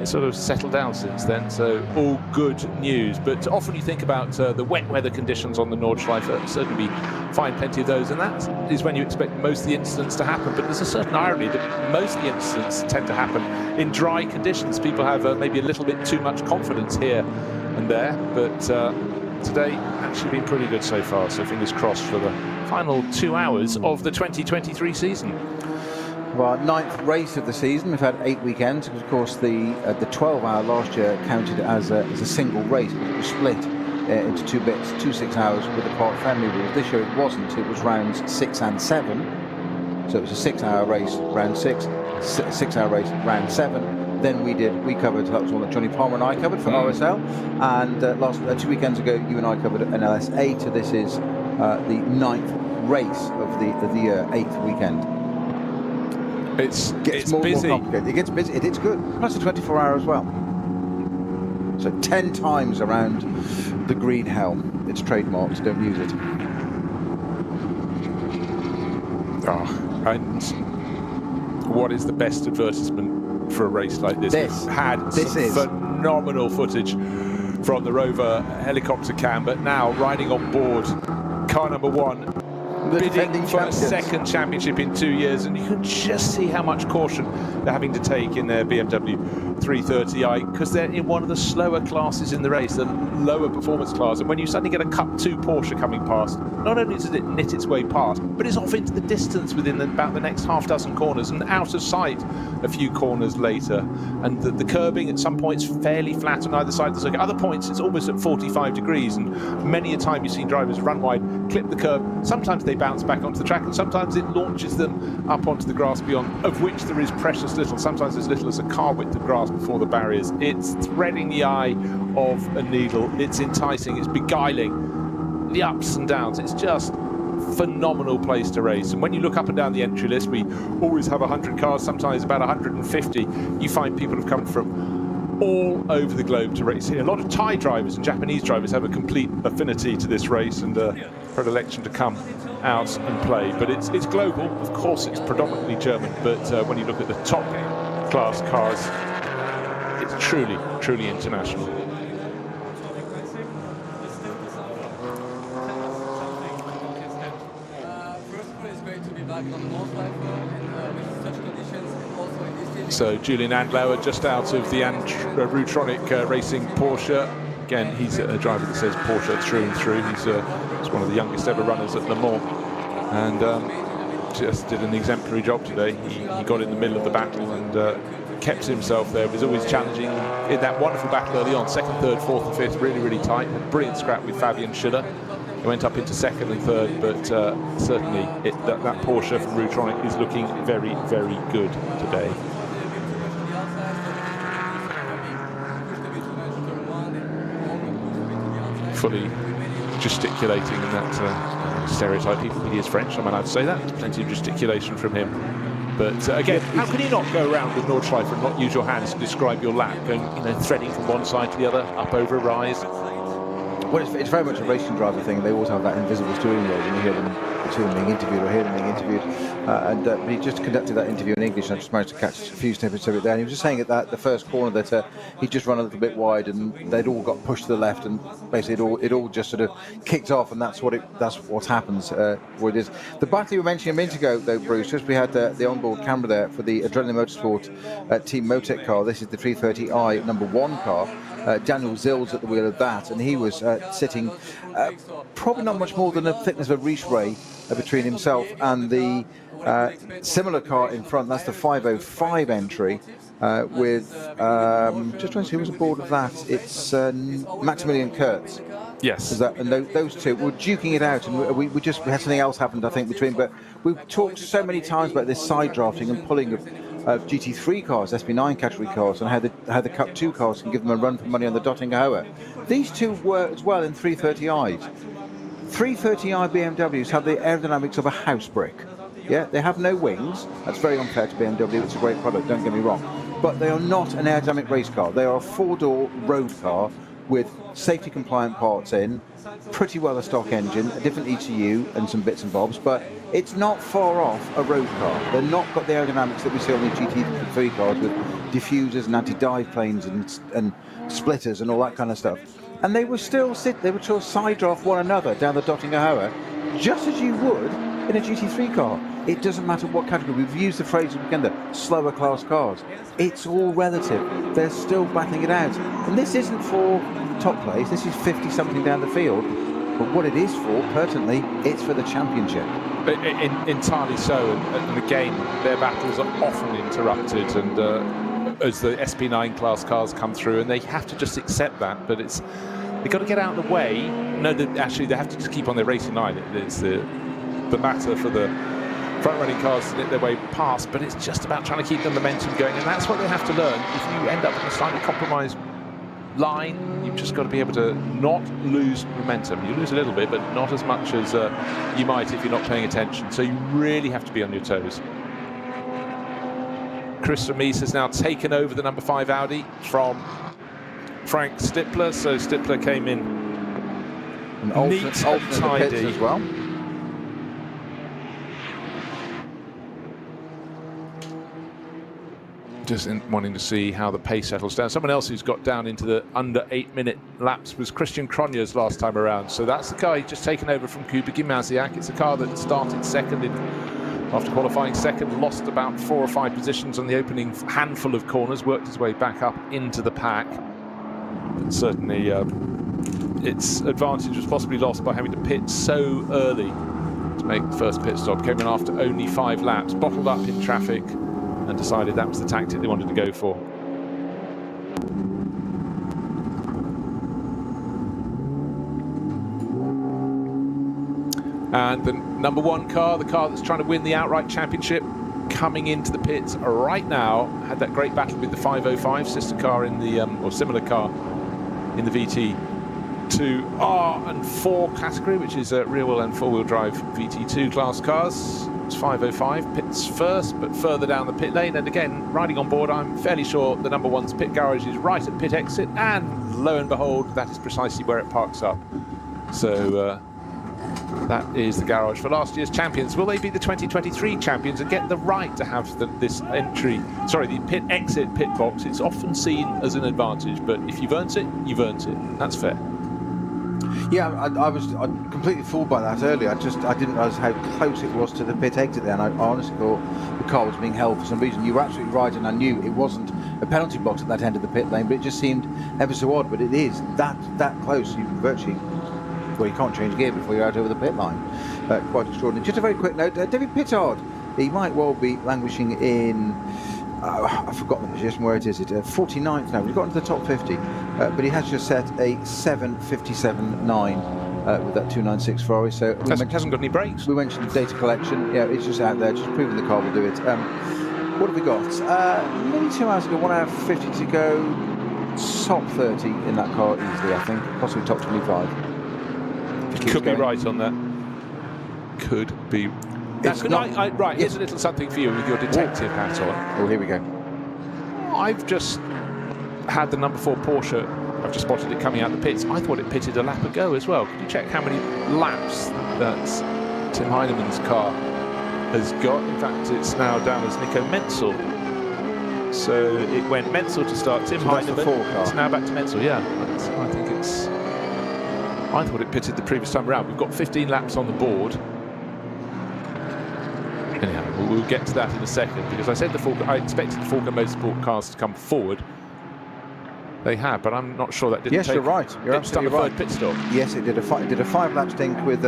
it's sort of settled down since then, so all good news. But often you think about the wet weather conditions on the Nordschleife. There'll certainly find plenty of those, and that is when you expect most of the incidents to happen. But there's a certain irony that most of the incidents tend to happen in dry conditions. People have maybe a little bit too much confidence here and there, but today actually been pretty good so far, so fingers crossed for the final 2 hours of the 2023 season. Our 9th race of the season. We've had 8 weekends. Of course, the 12-hour last year counted as a single race. It was split into 2 bits, 2 6 hours with the part-family rules. This year it wasn't. It was rounds 6 and 7. So it was a 6-hour race, round 6, 6-hour race, round 7. Then we covered, that was one that Johnny Palmer and I covered for RSL. And last 2 weekends ago, you and I covered an LS8. So this is the 9th race of the year, 8th weekend. It's more busy. More complicated. It gets busy. It's good. Plus a 24-hour as well. So 10 times around the green helm. It's trademarked. Don't use it. And what is the best advertisement for a race like this? We've had phenomenal footage from the Rover helicopter cam, but now riding on board car number 1. Bidding for a second championship in 2 years, and you can just see how much caution they're having to take in their BMW 330i, because they're in one of the slower classes in the race, the lower performance class. And when you suddenly get a Cup 2 Porsche coming past, not only does it knit its way past, but it's off into the distance within about the next half dozen corners and out of sight a few corners later. And the curbing at some points fairly flat on either side of the circuit. Other points it's almost at 45 degrees, and many a time you've seen drivers run wide, clip the curb. Sometimes they bounce back onto the track, and sometimes it launches them up onto the grass beyond, of which there is precious little, sometimes as little as a car width of grass before the barriers. It's threading the eye of a needle. It's enticing, it's beguiling. The ups and downs, it's just phenomenal place to race. And when you look up and down the entry list, we always have 100 cars, sometimes about 150. You find people have come from all over the globe to race here. A lot of Thai drivers and Japanese drivers have a complete affinity to this race and a predilection to come out and play. But it's global. Of course, it's predominantly German, but when you look at the top class cars, it's truly, truly international. So Julian Andlauer just out of the Rutronic Racing Porsche. Again, he's a driver that says Porsche through and through. He's one of the youngest ever runners at Le Mans, and just did an exemplary job today. He got in the middle of the battle and kept himself there. Was always challenging in that wonderful battle early on. 2nd, 3rd, 4th and 5th, really, really tight. A brilliant scrap with Fabian Schiller. He went up into 2nd and 3rd, but certainly that Porsche from Rutronic is looking very, very good today. Fully gesticulating in that stereotype. He is French, I'm allowed to say that. Plenty of gesticulation from him. But again, how can you not go around the Nordschleife and not use your hands to describe your lap, going, threading from one side to the other, up over a rise? Well, it's very much a racing driver thing. They always have that invisible steering wheel when you hear them being interviewed or hear them being interviewed. But he just conducted that interview in English, and I just managed to catch a few snippets of it there. And he was just saying at the first corner that he'd just run a little bit wide, and they'd all got pushed to the left, and basically it all just sort of kicked off, and that's what happens. What it is. The battle you were mentioning a minute ago, though, Bruce, just we had the onboard camera there for the Adrenaline Motorsport Team Motec car. This is the 330i number 1 car. Daniel Zills at the wheel of that, and he was sitting probably not much more than the thickness of a Reese Ray between himself and the similar car in front. That's the 505 entry with just trying to see who was aboard of that. It's Maximilian Kurtz. Yes. And those two were duking it out, and we had something else happened, I think, between. But we've talked so many times about this side drafting and pulling of GT3 cars, SB9 category cars, and how the Cup 2 cars can give them a run for money on the Dottingerhoe. These two were as well in 330i's. 330i BMWs have the aerodynamics of a house brick. Yeah, they have no wings. That's very unfair to BMW. It's a great product, don't get me wrong. But they are not an aerodynamic race car. They are a 4-door road car with safety compliant parts in, pretty well a stock engine, a different ECU and some bits and bobs, but it's not far off a road car. They're not got the aerodynamics that we see on the GT3 cars with diffusers and anti-dive planes and splitters and all that kind of stuff. And they were still side draft one another down the Dottingahoe, just as you would in a GT3 car. It doesn't matter what category. We've used the phrase again, the slower class cars. It's all relative. They're still battling it out. And this isn't for top place. This is 50-something down the field. But what it is for, pertinently, it's for the championship. Entirely so. And again, their battles are often interrupted. And as the SP9 class cars come through, and they have to just accept that. But they've got to get out of the way. No, actually, they have to just keep on their racing line. It's the matter for the front-running cars to get their way past, but it's just about trying to keep the momentum going, and that's what they have to learn. If you end up in a slightly compromised line, you've just got to be able to not lose momentum. You lose a little bit, but not as much as you might if you're not paying attention. So you really have to be on your toes. Chris Remise has now taken over the number 5 Audi from Frank Stippler. So Stippler came in neat and tidy as well. Just wanting to see how the pace settles down. Someone else who's got down into the under 8-minute laps was Christian Cronjes last time around. So that's the guy just taken over from Kuba Gimasiak. It's a car that started second after qualifying second, lost about 4 or 5 positions on the opening handful of corners, worked his way back up into the pack. But certainly its advantage was possibly lost by having to pit so early to make the first pit stop. Came in after only 5 laps, bottled up in traffic, and decided that was the tactic they wanted to go for. And the number 1 car, the car that's trying to win the outright championship, coming into the pits right now, had that great battle with the 505 sister car in the, or similar car in the VT2R and 4 category, which is rear-wheel and four-wheel drive VT2 class cars. It's 505, pits first, but further down the pit lane. And again, riding on board, I'm fairly sure the number 1's pit garage is right at pit exit, and lo and behold, that is precisely where it parks up. So that is the garage for last year's champions. Will they be the 2023 champions and get the right to have the pit exit pit box? It's often seen as an advantage, but if you've earned it, you've earned it. That's fair. Yeah, I was completely fooled by that earlier. I didn't realise how close it was to the pit exit there, and I honestly thought the car was being held for some reason. You were absolutely right, and I knew it wasn't a penalty box at that end of the pit lane, but it just seemed ever so odd. But it is that close. You virtually, well, you can't change gear before you're out over the pit line. Quite extraordinary. Just a very quick note, David Pittard, he might well be languishing in, I've forgotten the position, where it is, 49th now. We've got into the top 50, but he has just set a 7:57.9 with that 296 Ferrari. So hasn't got any brakes. We mentioned data collection. Yeah, it's just out there, just proving the car will do it. What have we got? Nearly 2 hours ago, 1 hour 50 to go. Top 30 in that car easily, I think. Possibly top 25. Could be right on that. Could be. Right, here's a little something for you with your detective hat on. Oh, here we go. I've just had the number 4 Porsche. I've just spotted it coming out the pits. I thought it pitted a lap ago as well. Could you check how many laps that Tim Heinemann's car has got? In fact, it's now down as Nico Menzel. So it went Menzel to start, Tim Heinemann. It's now back to Menzel, yeah. I think it's... I thought it pitted the previous time around. We've got 15 laps on the board. Anyhow, we'll get to that in a second, because I said I expected the Falco Motorsport cars to come forward. They have, but I'm not sure that didn't take... Yes, you're right. You're absolutely right. Pit stop. Yes, it did a 5-lap stint with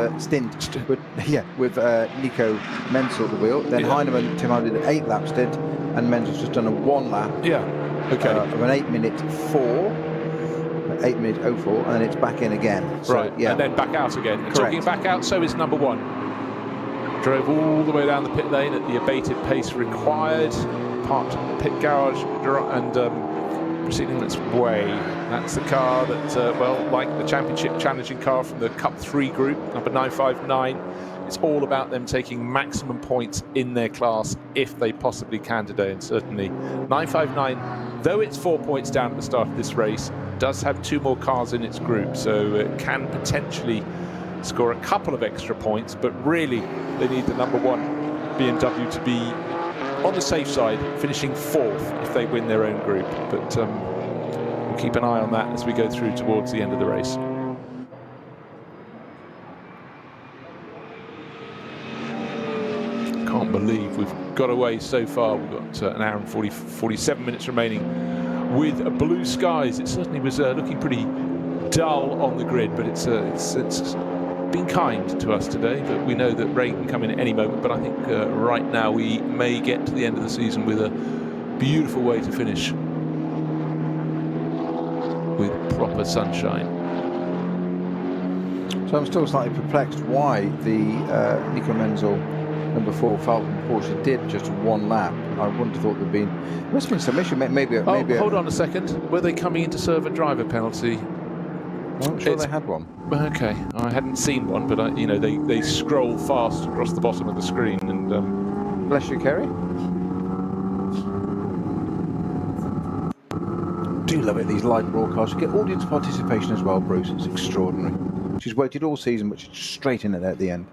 Nico Menzel at the wheel. Then Heinemann, Tim Heinemann did an 8-lap stint, and Menzel's just done a 1 lap. Yeah. Okay. Of an 8-minute 4. 8-minute 04, and then it's back in again. So, right, yeah. And then back out again. And talking back out, so is number 1. Drove all the way down the pit lane at the abated pace required, parked at the pit garage, and proceeding its way. That's the car that, like the championship challenging car from the Cup 3 group, number 959. It's all about them taking maximum points in their class if they possibly can today, and certainly 959, though it's 4 points down at the start of this race, does have 2 more cars in its group, so it can potentially score a couple of extra points, but really they need the number 1 BMW to be on the safe side, finishing 4th if they win their own group. But we'll keep an eye on that as we go through towards the end of the race. Can't believe we've got away so far. We've got an hour and 47 minutes remaining with blue skies. It certainly was looking pretty dull on the grid, but it's been kind to us today. But we know that rain can come in at any moment. But I think right now we may get to the end of the season with a beautiful way to finish with proper sunshine. So I'm still slightly perplexed why the Nico Menzel number 4 Falcon Porsche did just 1 lap. I wouldn't have thought there'd been. There must have been some issue. Maybe. Hold on a second. Were they coming in to serve a driver penalty? I'm sure they had one. Okay, I hadn't seen one, but they scroll fast across the bottom of the screen and. Bless you, Kerry. Do love it, these live broadcasts. You get audience participation as well, Bruce. It's extraordinary. She's waited all season, but she's straight in at the end.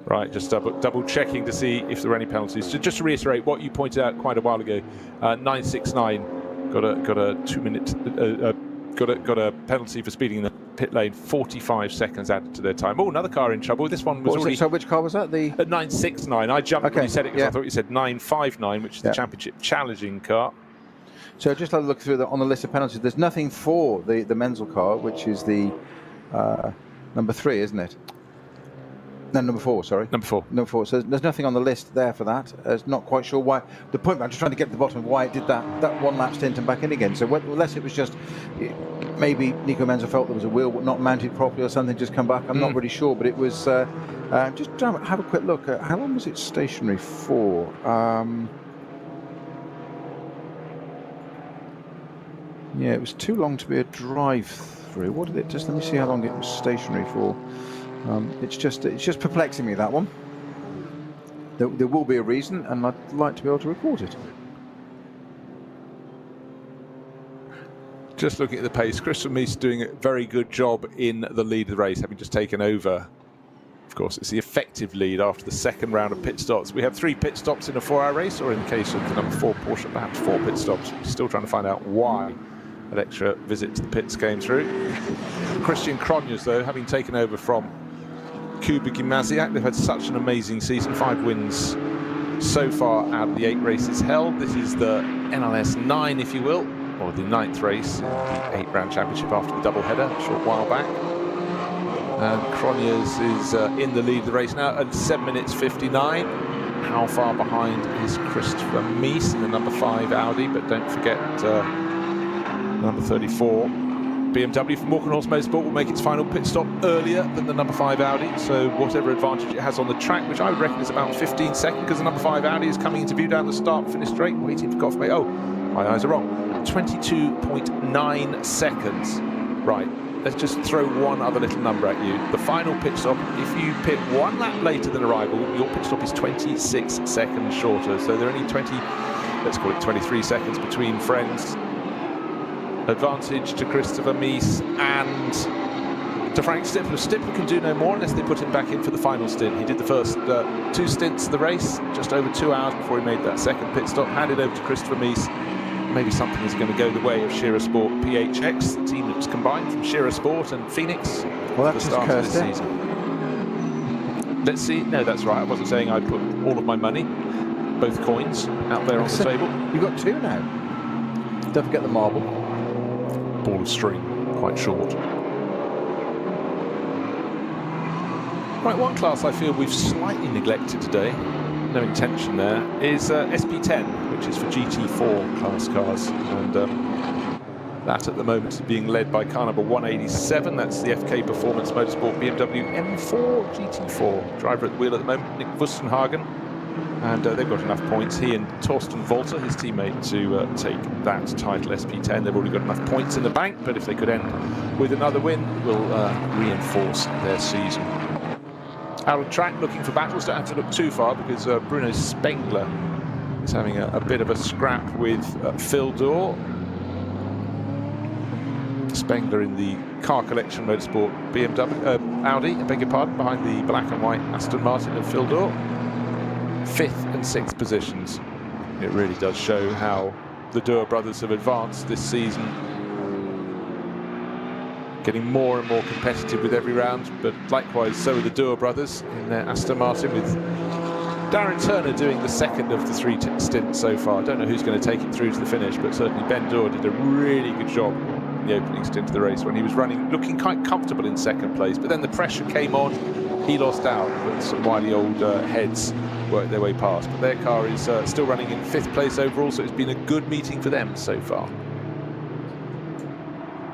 Right, just double checking to see if there were any penalties. So just to reiterate what you pointed out quite a while ago, 969 got a 2-minute got a penalty for speeding in the pit lane. 45 seconds added to their time. Oh, another car in trouble. This one was already. So which car was that? The 969. I jumped when you said it because I thought you said 959, which is the championship challenging car. So just have a look through on the list of penalties. There's nothing for the Menzel car, which is the number 3, isn't it? No, number 4, sorry. Number 4. Number 4. So there's nothing on the list there for that. Not quite sure why. The point, I'm just trying to get to the bottom of why it did that 1 lap stint and back in again. So unless it was just maybe Nico Menzel felt there was a wheel not mounted properly or something, just come back. I'm not really sure, but it was. Just have a quick look. How long was it stationary for? Yeah, it was too long to be a drive-through. What did it? Just let me see how long it was stationary for. It's just perplexing me, that one. There will be a reason, and I'd like to be able to report it. Just looking at the pace, Chris Vermees doing a very good job in the lead of the race, having just taken over. Of course, it's the effective lead after the second round of pit stops. We have 3 pit stops in a 4-hour race, or in the case of the number 4 Porsche, perhaps 4 pit stops. We're still trying to find out why that extra visit to the pits came through. Christian Cronjes, though, having taken over from Kuba Gimasiak, they've had such an amazing season. 5 wins so far out of the 8 races held. This is the NLS 9, if you will, or the 9th race, the 8-round championship after the doubleheader a short while back. And Cronjes is in the lead of the race now at 7 minutes 59. How far behind is Christopher Mies in the number 5 Audi? But don't forget number 34 BMW from Walkenhorst Motorsport will make its final pit stop earlier than the number 5 Audi. So whatever advantage it has on the track, which I would reckon is about 15 seconds, because the number 5 Audi is coming into view down the start-finish straight, waiting for confirmation. Oh, my eyes are wrong. 22.9 seconds. Right. Let's just throw one other little number at you. The final pit stop, if you pit 1 lap later than arrival, your pit stop is 26 seconds shorter. So there are only 23 seconds between friends. Advantage to Christopher Mies and to Frank Stippler. Stippler can do no more unless they put him back in for the final stint. He did the first 2 stints of the race, just over 2 hours before he made that second pit stop. Handed over to Christopher Mies. Maybe something is going to go the way of Shearer Sport PHX, the team that's combined from Shearer Sport and Phoenix well, at the start of this season. Let's see. No, that's right. I wasn't saying I'd put all of my money, both coins, out there on the table. You've got 2 now. Don't forget the marble. Ball of string, quite short. Right, one class I feel we've slightly neglected today, no intention there, is SP10, which is for GT4 class cars. And that at the moment is being led by car number 187. That's the FK Performance Motorsport BMW M4 GT4. Driver at the wheel at the moment, Nick Wustenhagen. And they've got enough points, he and Torsten Volter, his teammate, to take that title SP10. They've already got enough points in the bank, but if they could end with another win, it will reinforce their season. Out on track, looking for battles. Don't have to look too far, because Bruno Spengler is having a bit of a scrap with Phil Dorr. Spengler in the Car Collection Motorsport Audi, I beg your pardon, behind the black and white Aston Martin of Phil Dorr. 5th and 6th positions. It really does show how the Dürr brothers have advanced this season, getting more and more competitive with every round, but likewise so are the Dürr brothers in their Aston Martin, with Darren Turner doing the second of the 3 stints so far. I don't know who's going to take it through to the finish, but certainly Ben Dürr did a really good job in the opening stint of the race when he was running, looking quite comfortable in 2nd place, but then the pressure came on, he lost out, but some wily old heads worked their way past. But their car is still running in 5th place overall, so it's been a good meeting for them so far.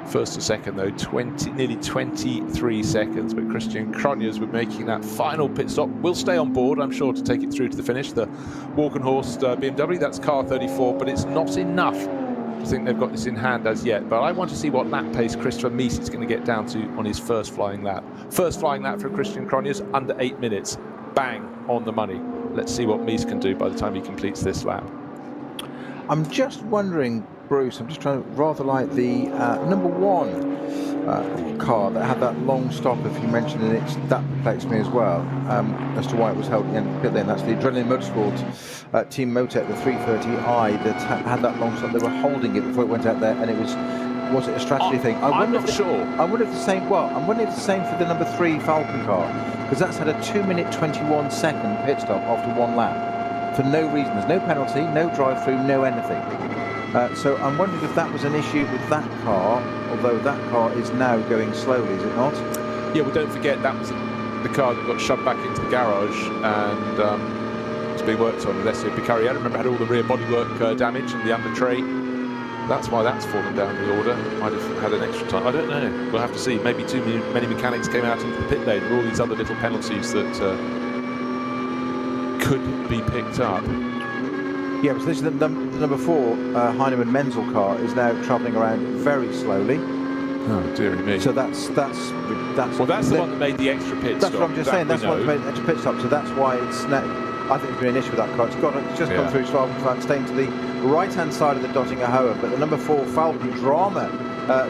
1st to 2nd though, nearly 23 seconds, but Christian Cronjes, with making that final pit stop, will stay on board, I'm sure, to take it through to the finish. The Walkenhorst BMW, that's car 34, but it's not enough to think they've got this in hand as yet. But I want to see what lap pace Christopher Mies is going to get down to on his first flying lap. First flying lap for Christian Cronjes, under 8 minutes. Bang, on the money. Let's see what Mies can do by the time he completes this lap. I'm just wondering, Bruce, I'm just trying to, rather like the number 1 car that had that long stop, if you mentioned it, that perplexed me as well, as to why it was held at the end of the pit lane. That's the Adrenaline Motorsport Team Motec, the 330i, that had that long stop. They were holding it before it went out there, and it was it a strategy thing? I'm not sure. I wonder if the same, I'm wondering if the same for the number 3 Falcon car, because that's had a 2-minute 21-second pit stop after 1 lap. For no reason. There's no penalty, no drive-through, no anything. So I'm wondering if that was an issue with that car, although that car is now going slowly, is it not? Yeah, well, don't forget that was the car that got shoved back into the garage and it's being worked on. Alessio Picariello, remember, had all the rear bodywork damage and the under tray. That's why that's fallen down the order. Might have had an extra time. I don't know. We'll have to see. Maybe too many mechanics came out into the pit lane with all these other little penalties that could be picked up. Yeah, so this is the number 4 Heinemann Menzel car is now travelling around very slowly. Oh dearie me! So that's well, that's the one that made the extra pit stop. That's what I'm just saying. That's the one that made the extra pit stop. So that's why it's now. I think there's been an issue with that car. It's just gone through Schwabenfeld, staying to the right-hand side of the Dottinger Hoa. But the number 4 Falcon Drama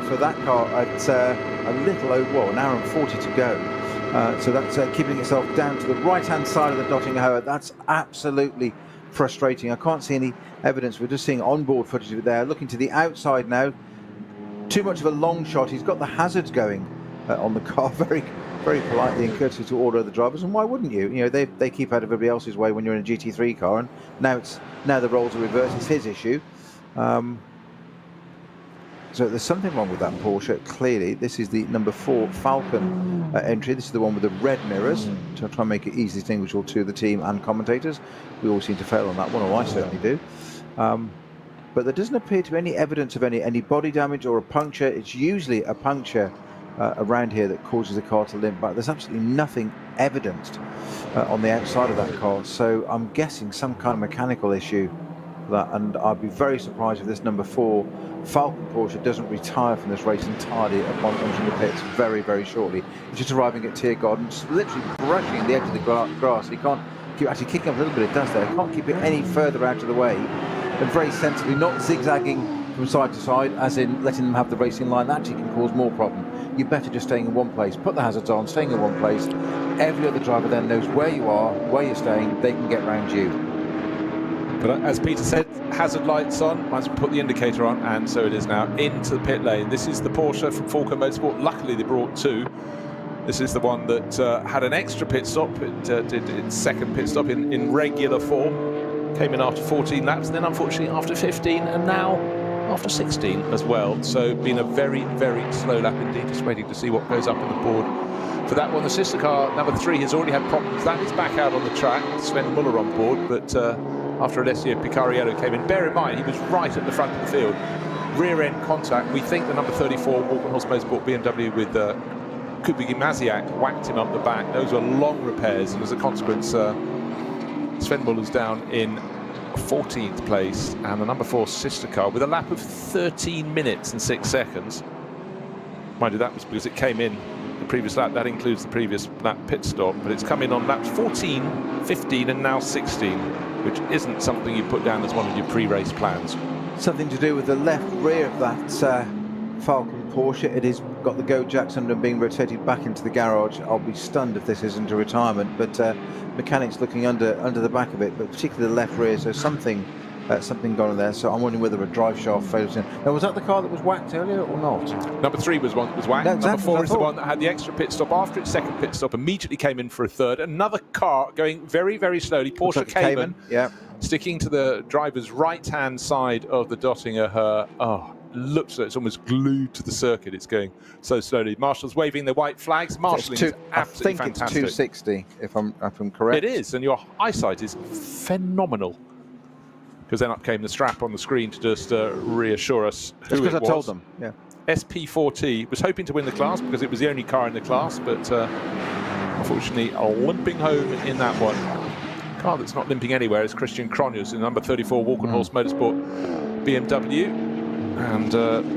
for that car at a little over, an hour and 40 to go. So that's keeping itself down to the right-hand side of the Dottinger Hoa. That's absolutely frustrating. I can't see any evidence. We're just seeing onboard footage of it there. Looking to the outside now. Too much of a long shot. He's got the hazards going on the car very, very politely and courteously to all other drivers. And why wouldn't you? You know, they keep out of everybody else's way when you're in a GT3 car. And now the roles are reversed. It's his issue. So there's something wrong with that Porsche, clearly. This is the number 4 Falcon entry. This is the one with the red mirrors, to try and make it easily distinguishable to the team and commentators. We all seem to fail on that one, or I certainly do. But there doesn't appear to be any evidence of any body damage or a puncture. It's usually a puncture around here that causes the car to limp back. There's absolutely nothing evidenced on the outside of that car. So I'm guessing some kind of mechanical issue. And I'd be very surprised if this number 4 Falcon Porsche doesn't retire from this race entirely upon entering the pits very, very shortly. It's just arriving at Tiergarten, just literally brushing the edge of the grass. He can't keep actually kicking up a little bit. It does there. Can't keep it any further out of the way, and very sensibly, not zigzagging from side to side, as in letting them have the racing line. That actually can cause more problem. You're better just staying in one place. Put the hazards on, staying in one place. Every other driver then knows where you are, where you're staying. They can get round you. But as Peter said, hazard lights on, might as well put the indicator on, and so it is now into the pit lane. This is the Porsche from Falco Motorsport. Luckily, they brought 2. This is the one that had an extra pit stop. It did its second pit stop in regular form. Came in after 14 laps, and then unfortunately after 15, and now after 16 as well. So been a very, very slow lap indeed. Just waiting to see what goes up on the board. For that one, the sister car, number 3, has already had problems. That is back out on the track. Sven Muller on board, but after Alessio Picariello came in. Bear in mind, he was right at the front of the field. Rear end contact. We think the number 34 Walkenhorst Motorsport BMW with Kubicki Maziak whacked him up the back. Those were long repairs, and as a consequence, Sven Muller's down in 14th place, and the number 4 sister car with a lap of 13 minutes and 6 seconds. Mind you, that was because it came in the previous lap. That includes the previous lap pit stop, but it's come in on laps 14, 15, and now 16. Which isn't something you put down as one of your pre-race plans. Something to do with the left rear of that Falcon Porsche. It has got the go jacks under and being rotated back into the garage. I'll be stunned if this isn't a retirement, but mechanics looking under the back of it, but particularly the left rear, so something gone in there. So I'm wondering whether a drive shaft fails in. Now, was that the car that was whacked earlier or not? Number 3 was one that was whacked. No, exactly, Number 4 is the one that had the extra pit stop after its second pit stop, immediately came in for a third. Another car going very, very slowly. Porsche like Cayman, yeah, sticking to the driver's right-hand side of the Dottinger. Looks like it's almost glued to the circuit. It's going so slowly. Marshall's waving their white flags. Marshalling is absolutely fantastic. I think it's 260, if I'm correct. It is, and your eyesight is phenomenal. Because then up came the strap on the screen to just reassure us who it was. Because I told them, yeah. SP4T was hoping to win the class because it was the only car in the class, but unfortunately limping home in that one. A car that's not limping anywhere is Christian Cronjes in number 34 Walkenhorst Motorsport BMW. And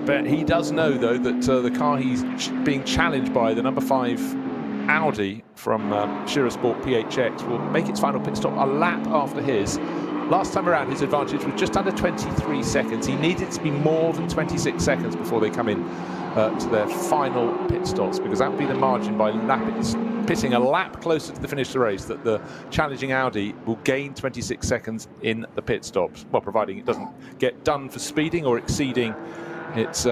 but he does know, though, that the car he's being challenged by, the number 5 Audi from Schurer Sport PHX, will make its final pit stop a lap after his. Last time around, his advantage was just under 23 seconds. He needed to be more than 26 seconds before they come in to their final pit stops, because that would be the margin by pitting a lap closer to the finish of the race, that the challenging Audi will gain 26 seconds in the pit stops. Well, providing it doesn't get done for speeding or exceeding its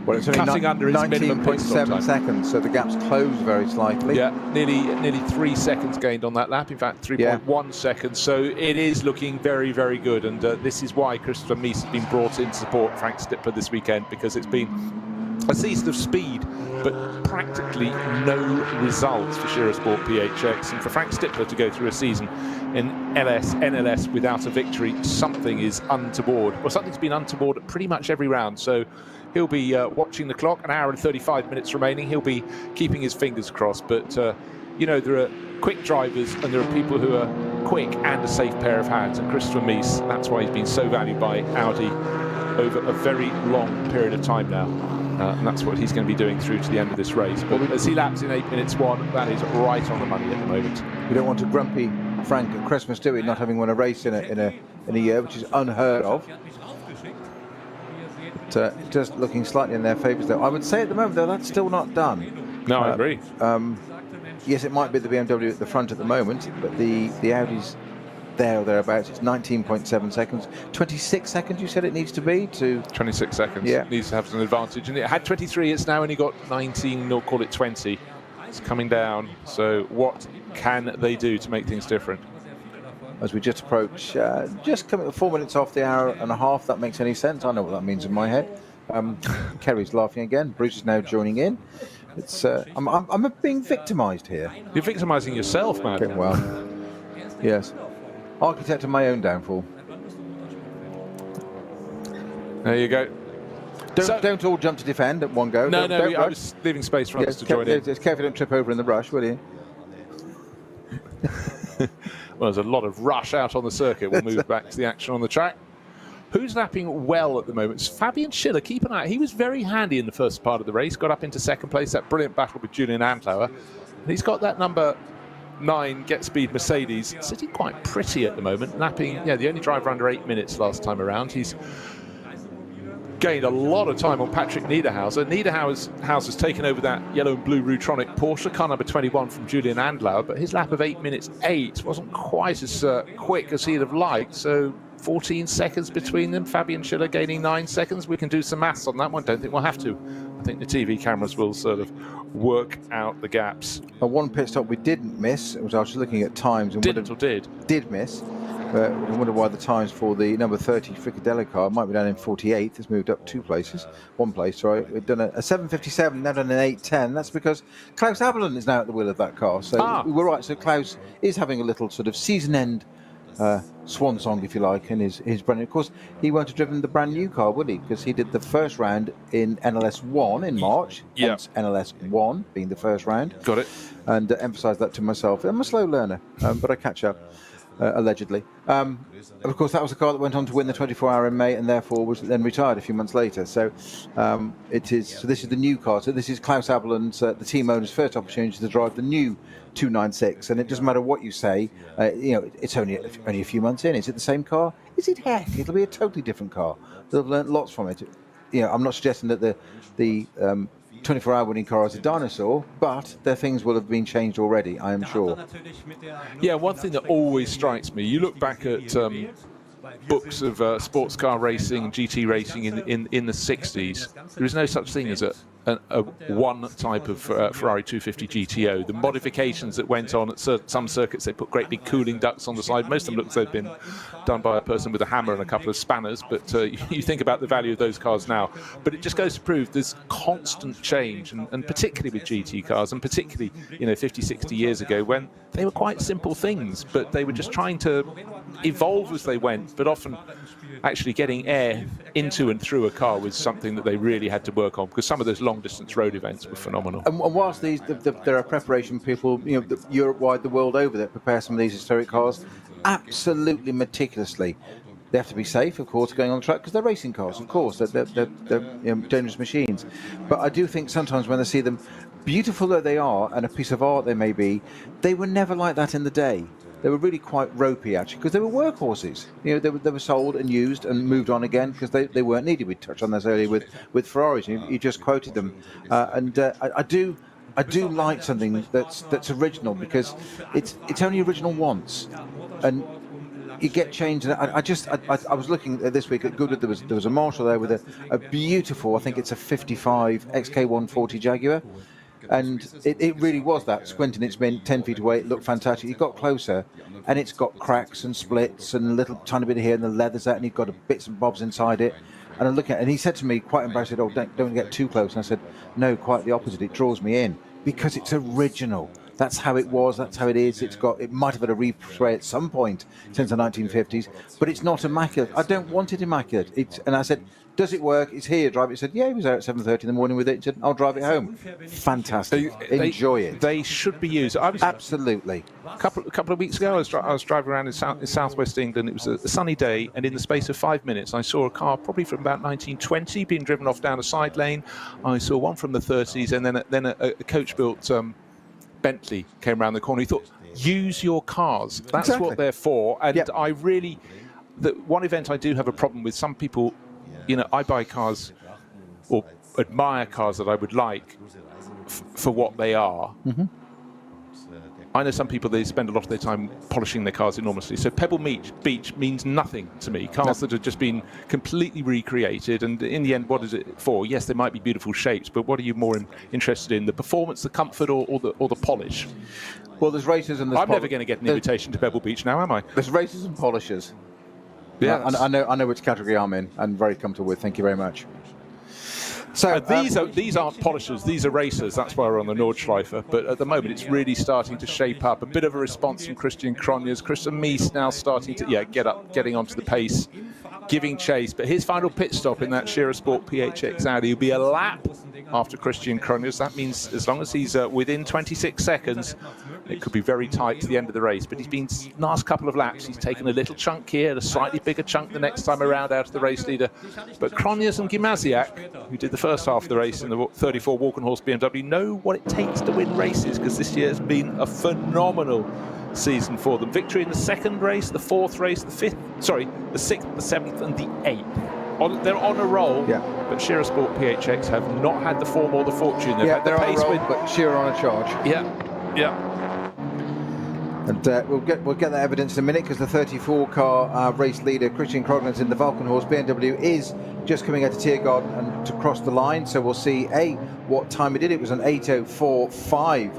well, it's cutting under its minimum pit stop time. 19.7 seconds, so the gap's closed very slightly. Yeah, nearly 3 seconds gained on that lap. In fact, 3.1 seconds. So it is looking very, very good. And this is why Christopher Mies has been brought in to support Frank Stippler this weekend, because it's been a season of speed, but practically no results for Schurer Sport PHX. And for Frank Stippler to go through a season in NLS without a victory, something is untoward. Well, something's been untoward at pretty much every round. So he'll be watching the clock. An hour and 35 minutes remaining. He'll be keeping his fingers crossed. But, you know, there are quick drivers and there are people who are quick and a safe pair of hands. And Christopher Mies, that's why he's been so valued by Audi over a very long period of time now. And that's what he's going to be doing through to the end of this race. But as he laps in 8 minutes 1, that is right on the money at the moment. We don't want a grumpy Frank at Christmas, do we? Not having won a race in a year, which is unheard of. But, just looking slightly in their favours, though. I would say at the moment, though, that's still not done. No, I agree. Yes, it might be the BMW at the front at the moment, but the Audi's there or thereabouts. It's 19.7 seconds. 26 seconds, you said it needs to be to... 26 seconds. Yeah. Needs to have an advantage. And it had 23, it's now only got 19, or call it 20. It's coming down. So what can they do to make things different? As we just approach, just coming 4 minutes off the hour and a half, that makes any sense. I know what that means in my head. Kerry's laughing again. Bruce is now joining in. It's I'm being victimised here. You're victimising yourself, man. Okay, well, yes. Architect of my own downfall. There you go. Don't all jump to defend at one go. No, I rush. was leaving space for others to join in. Just carefully don't trip over in the rush, will you? Well, there's a lot of rush out on the circuit. We'll move back to the action on the track. Who's lapping well at the moment? It's Fabian Schiller. Keep an eye. He was very handy in the first part of the race. Got up into second place. That brilliant battle with Julian Andlauer. And he's got that number 9 Get Speed Mercedes sitting quite pretty at the moment. Lapping, the only driver under 8 minutes last time around. He's gained a lot of time on Patrick Niederhauser. Niederhauser's taken over that yellow and blue Rutronic Porsche, car number 21 from Julian Andlauer, but his lap of 8 minutes 8 wasn't quite as quick as he'd have liked, so 14 seconds between them. Fabian Schiller gaining 9 seconds. We can do some maths on that one. Don't think we'll have to. I think the TV cameras will sort of work out the gaps. One pit stop we didn't miss, was I was looking at times and did miss. I wonder why the times for the number 30 Fricadelli car might be down in 48th. It's moved up 2 places. 1 place, sorry. We've done a 7:57, now done an 8:10. That's because Klaus Abelin is now at the wheel of that car. So we were right. So Klaus is having a little sort of season-end swan song, if you like, in his brand new. Of course, he won't have driven the brand new car, would he? Because he did the first round in NLS 1 in March. Yeah. Hence NLS 1 being the first round. Got it. And emphasised that to myself. I'm a slow learner, but I catch up. Allegedly. Of course, that was a car that went on to win the 24-hour in May and therefore was then retired a few months later. So this is the new car. So this is Klaus Abelin's, the team owner's first opportunity to drive the new 296. And it doesn't matter what you say, it's only a few months in. Is it the same car? Is it? Heck, it'll be a totally different car. They'll have learnt lots from it. I'm not suggesting that the 24-hour winning car is a dinosaur, but their things will have been changed already, I am sure. Yeah, one thing that always strikes me, you look back at books of sports car racing and GT racing in the 60s, there is no such thing as a one type of Ferrari 250 GTO. The modifications that went on at some circuits, they put great big cooling ducts on the side. Most of them look as though they've been done by a person with a hammer and a couple of spanners, but you think about the value of those cars now. But it just goes to prove there's constant change, and particularly with GT cars, and particularly 50, 60 years ago, when they were quite simple things, but they were just trying to evolve as they went, but often actually getting air into and through a car was something that they really had to work on, because some of those long-distance road events were phenomenal. And whilst there are preparation people, Europe-wide, the world over, that prepare some of these historic cars absolutely meticulously. They have to be safe, of course, going on the track, because they're racing cars, of course. They're dangerous machines. But I do think sometimes when I see them, beautiful though they are, and a piece of art they may be, they were never like that in the day. They were really quite ropey, actually, because they were workhorses. They were sold and used and moved on again because they weren't needed. We touched on this earlier with Ferraris. You just quoted them, and I do like something that's original, because it's only original once, and you get changed. And I was looking at this week at Goodwood. There was a Marshall there with a beautiful, I think it's a 55 XK140 Jaguar. And it really was that. Squinting, it's been 10 feet away, it looked fantastic. You got closer, and it's got cracks and splits and a little tiny bit of here, and the leather's out, and you've got bits and bobs inside it. And I'm looking at it, and he said to me, quite embarrassed, "Oh, don't get too close." And I said, "No, quite the opposite. It draws me in, because it's original. That's how it was. That's how it is. It might have had a respray at some point since the 1950s, but it's not immaculate. I don't want it immaculate." And I said, "Does it work? It's here, drive it." He said, "Yeah, he was out at 7:30 in the morning with it." He said, "I'll drive it home." Fantastic. Enjoy it. They should be used. Absolutely. A couple of weeks ago, I was driving around in southwest England. It was a sunny day, and in the space of 5 minutes, I saw a car probably from about 1920 being driven off down a side lane. I saw one from the 30s, and then a coach-built Bentley came around the corner. He thought, use your cars. That's exactly what they're for. And yep. I really, one event I do have a problem with, some people, I buy cars or admire cars that I would like for what they are. Mm-hmm. I know some people, they spend a lot of their time polishing their cars enormously. So Pebble Beach means nothing to me. Cars that have just been completely recreated, and in the end, what is it for? Yes, there might be beautiful shapes, but what are you more interested in? The performance, the comfort, or the polish? Well, there's racers and there's I'm never going to get an invitation to Pebble Beach now, am I? There's racers and polishers. Yeah, I know which category I'm in, and very comfortable with. Thank you very much. So these aren't polishers, these are racers. That's why we're on the Nordschleife. But at the moment, it's really starting to shape up. A bit of a response from Christian Cronjes. Christian Mies now starting to getting onto the pace, giving chase. But his final pit stop in that Scherer Sport PHX Audi will be a lap after Christian Cronjes. That means as long as he's within 26 seconds, it could be very tight to the end of the race. But he's been last couple of laps. He's taken a little chunk here, a slightly bigger chunk the next time around out of the race leader. But Cronjes and Gimasiak, who did the first half of the race in the 34 Walk and Horse BMW, know what it takes to win races, because this year has been a phenomenal season for them. Victory in the second race, the fourth race, the sixth, the seventh, and the 8th. They're on a roll, yeah. But Scherer Sport PHX have not had the form or the fortune. They've had the pace on a roll, but Scherer on a charge. Yeah. And we'll get that evidence in a minute, because the 34 car race leader Christian Cronjes in the Valkenhorst BMW is just coming out of Tiergarten and to cross the line. So we'll see what time it did. It was an 8:04.5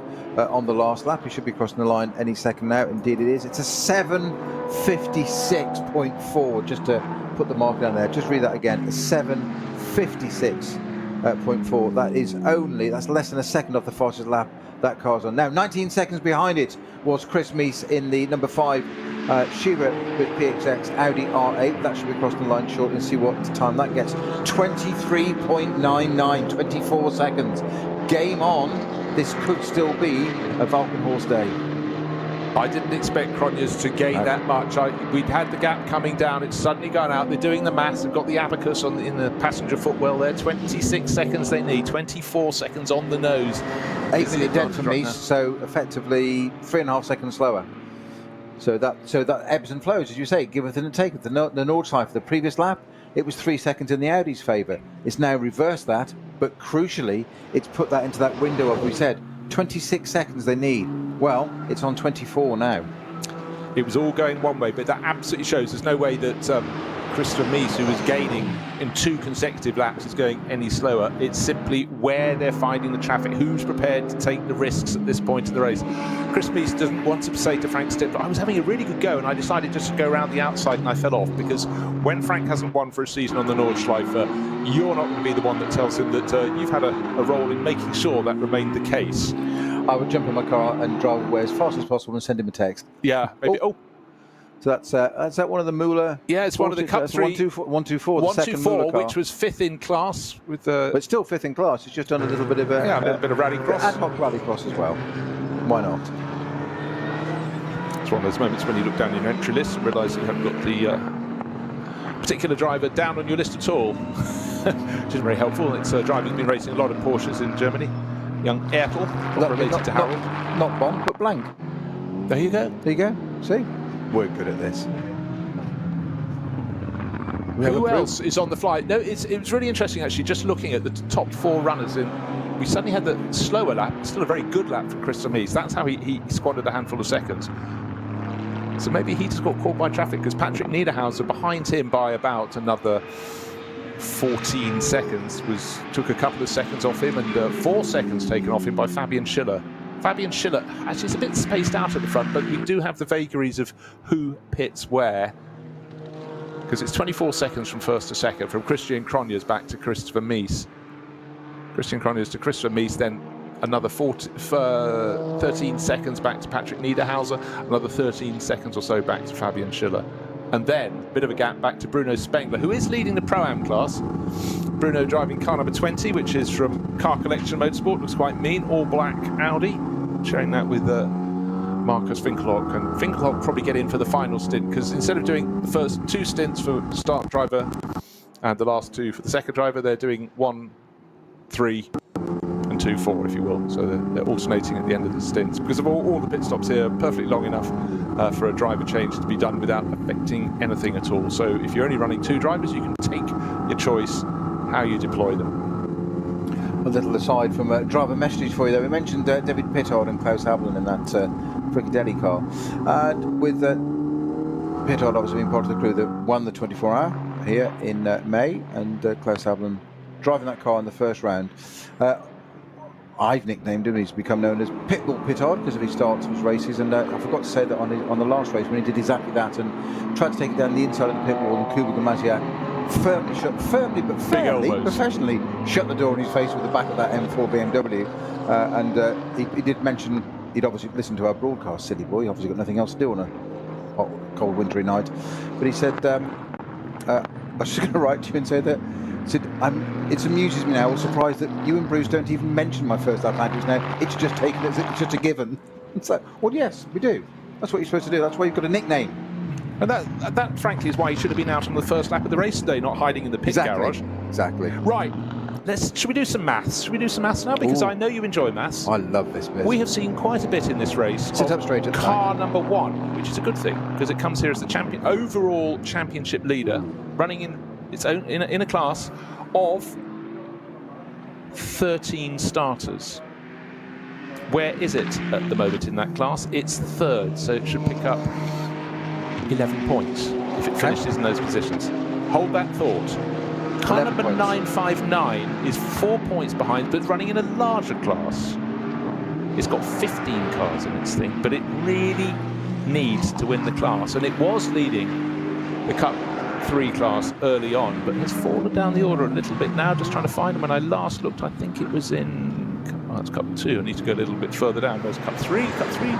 on the last lap. He should be crossing the line any second now. Indeed it is. It's a 7:56.4, just to put the mark down there. Just read that again. A 7:56.4. That's less than a second off the fastest lap that car's on. Now 19 seconds behind it was Chris Mies in the number 5 Scherer with PHX Audi R8. That should be crossing the line shortly, and see what time that gets. 23.99, 24 seconds. Game on. This could still be a Valkenhorst day. I didn't expect Cronjes to gain that much. We'd had the gap coming down. It's suddenly gone out. They're doing the maths. They've got the abacus in the passenger footwell there. 26 seconds they need. 24 seconds on the nose. 8-minute dent for Mies, so effectively 3.5 seconds slower. So that ebbs and flows, as you say, giveth and taketh. The Nordschleife, the previous lap, it was 3 seconds in the Audi's favour. It's now reversed that, but crucially, it's put that into that window of, we said, 26 seconds they need. Well, it's on 24 now. It was all going one way, but that absolutely shows there's no way that Christopher Mies, who was gaining in 2 consecutive laps, is going any slower. It's simply where they're finding the traffic, who's prepared to take the risks at this point in the race. Chris Mies doesn't want to say to Frank Stitt, I was having a really good go and I decided just to go around the outside and I fell off, because when Frank hasn't won for a season on the Nordschleife, you're not going to be the one that tells him that you've had a role in making sure that remained the case. I would jump in my car and drive away as fast as possible and send him a text. Yeah, maybe. So that's that one of the Muller? Yeah, it's one of the Cup 3. 124, the second Muller car. Which was 5th in class. But still 5th in class. It's just done a little bit of a bit of rallycross. Ad hoc rallycross as well. Why not? It's one of those moments when you look down your entry list and realise you haven't got the particular driver down on your list at all, which isn't very helpful. It's a driver who's been racing a lot of Porsches in Germany. Young Ertl, related to Harold. Not Bond, but Blank. There you go. There you go. See? We're good at this. Who else is on the fly? No, it was really interesting actually, just looking at the top 4 runners in. We suddenly had the slower lap, still a very good lap from Christopher Mies. That's how he squandered a handful of seconds. So maybe he just got caught by traffic, because Patrick Niederhauser behind him by about another 14 seconds took a couple of seconds off him, and 4 seconds taken off him by Fabian Schiller. Fabian Schiller actually is a bit spaced out at the front, but we do have the vagaries of who pits where, because it's 24 seconds from first to second, from Christian Cronjes back to Christopher Mies. Christian Cronjes to Christopher Mies, then another 13 seconds back to Patrick Niederhauser, another 13 seconds or so back to Fabian Schiller. And then a bit of a gap back to Bruno Spengler, who is leading the Pro-Am class. Bruno driving car number 20, which is from Car Collection Motorsport. Looks quite mean, all black Audi. Sharing that with Marcus Finkelhock. And Finkelhock probably get in for the final stint, because instead of doing the first 2 stints for the start driver and the last 2 for the second driver, they're doing 1, 3 and 2, 4, if you will. So they're alternating at the end of the stints, because of all the pit stops here, perfectly long enough for a driver change to be done without affecting anything at all. So if you're only running 2 drivers, you can take your choice how you deploy them. A little aside from driver messages for you, though. We mentioned David Pittard and Klaus Hablin in that Fricadelli car. And with Pittard obviously being part of the crew that won the 24-hour here in May, and Klaus Hablin driving that car in the first round. I've nicknamed him, he's become known as Pitbull Pittard because of his starts of his races, and I forgot to say that on the last race when he did exactly that and tried to take it down the inside of the pit wall, and Kuba Gamasiak firmly but fairly professionally shut the door in his face with the back of that M4 BMW, and he did mention he'd obviously listened to our broadcast, silly boy, he obviously got nothing else to do on a hot, cold, wintry night, but he said, I was just going to write to you and say that, said, it amuses me now, I was surprised that you and Bruce don't even mention my first lap Andrews now. It's just taken, it's just a given. It's like, well, yes, we do. That's what you're supposed to do. That's why you've got a nickname. And that frankly, is why he should have been out on the first lap of the race today, not hiding in the pit garage. Exactly. Right. Should we do some maths? Should we do some maths now? Because I know you enjoy maths. I love this bit. We have seen quite a bit in this race. Sit up straight at the car number 1, which is a good thing, because it comes here as the overall championship leader, running in its own in a class of 13 starters. Where is it at the moment in that class? It's 3rd, so it should pick up 11 points if it finishes in those positions. Hold that thought. Car number 959 is 4 points behind, but running in a larger class. It's got 15 cars in its thing, but it really needs to win the class, and it was leading the Cup 3 class early on, but has fallen down the order a little bit now. Just trying to find them. When I last looked, I think it was in it's Cup 2. I need to go a little bit further down. There's Cup 3. Cup 3.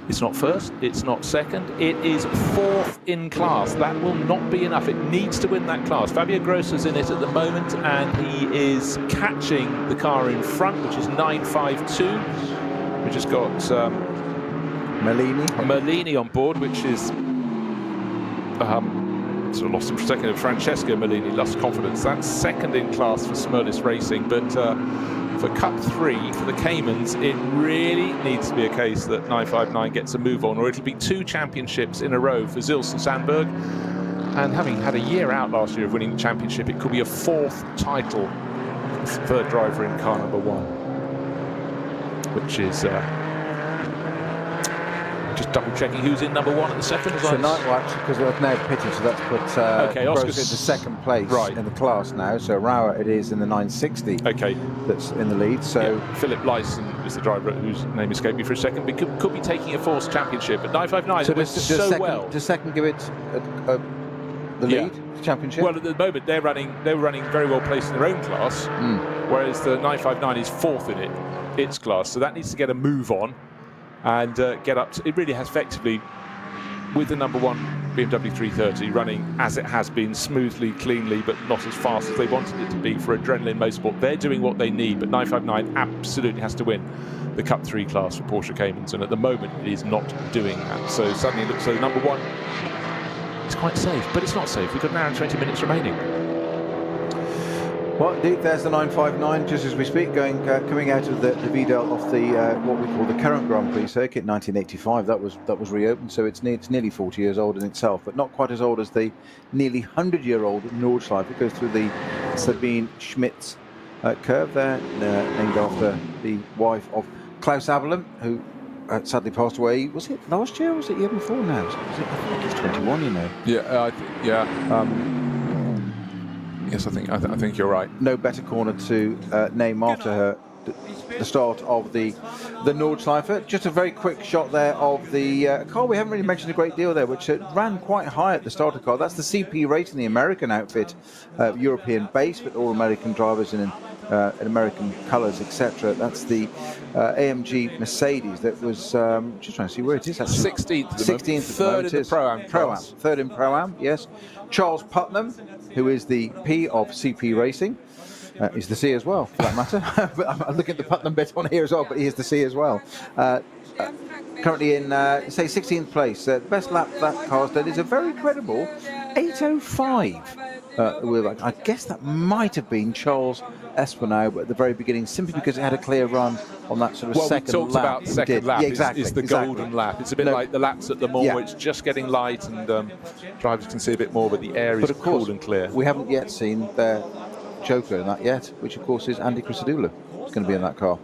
It's not first. It's not second. It is 4th in class. That will not be enough. It needs to win that class. Fabio Grossa's in it at the moment, and he is catching the car in front, which is 952, which has got Merlini on board, which is sort of lost him for a second. Francesco Merlini lost confidence. That's 2nd in class for Smerlis Racing, but for Cup 3 for the Caymans, it really needs to be a case that 959 gets a move on, or it'll be 2 championships in a row for Zils and Sandberg. And having had a year out last year of winning the championship, it could be a 4th title, third driver in car number 1, which is just double checking who's in number 1 at the second. So because they've now pitted, so that's put Gross into second place in the class now. So Rauer it is in the 960. Okay, that's in the lead. So Philip Lyson is the driver whose name escaped me for a second. But could be taking a 4th championship. But 959 so does well. Does second give it the lead championship? Well, at the moment they were running very well placed in their own class, whereas the 959 is 4th in its class. So that needs to get a move on and get up to, it really has effectively, with the number 1 BMW 330 running as it has been, smoothly, cleanly, but not as fast as they wanted it to be for adrenaline motorsport. They're doing what they need, but 959 absolutely has to win the Cup 3 class for Porsche Caymans, and at the moment it is not doing that. So suddenly it looks like number 1 is quite safe, but it's not safe. We've got an hour and 20 minutes remaining. Well, indeed, there's the 959 just as we speak, coming out of the Vidal off the what we call the current Grand Prix circuit, 1985. That was reopened, so it's nearly 40 years old in itself, but not quite as old as the nearly 100-year-old Nordschleife. It goes through the Sabine Schmitz curve there, named after the wife of Klaus Abelin, who sadly passed away. Was it last year or was it the year before now? I think he's 21, you know. Yeah, yes, I think you're right. No better corner to name after her. The start of the Nordschleife. Just a very quick shot there of the car. We haven't really mentioned a great deal there, which ran quite high at the start of the car. That's the CP Racing, the American outfit, European base, with all American drivers in American colours, etc. That's the AMG Mercedes. That was just trying to see where it is. Actually, 16th, third in the Pro-Am. Third in Pro-Am. Yes. Charles Putnam, who is the P of CP Racing. Is the C as well, for that matter. But I'm looking at the Putnam bit on here as well, but he is the C as well. Currently in, say, 16th place. Best lap that car's done is a very credible 8:05. I guess that might have been Charles Espinal at the very beginning, simply because it had a clear run on that sort of second lap. We talked about second lap. Yeah, exactly, is the golden lap. It's a bit like the laps at Le Mans, where it's just getting light and drivers can see a bit more, but the air is cool and clear. We haven't yet seen their joker in that yet, which of course is Andy Christodoulou. It's going to be in that car.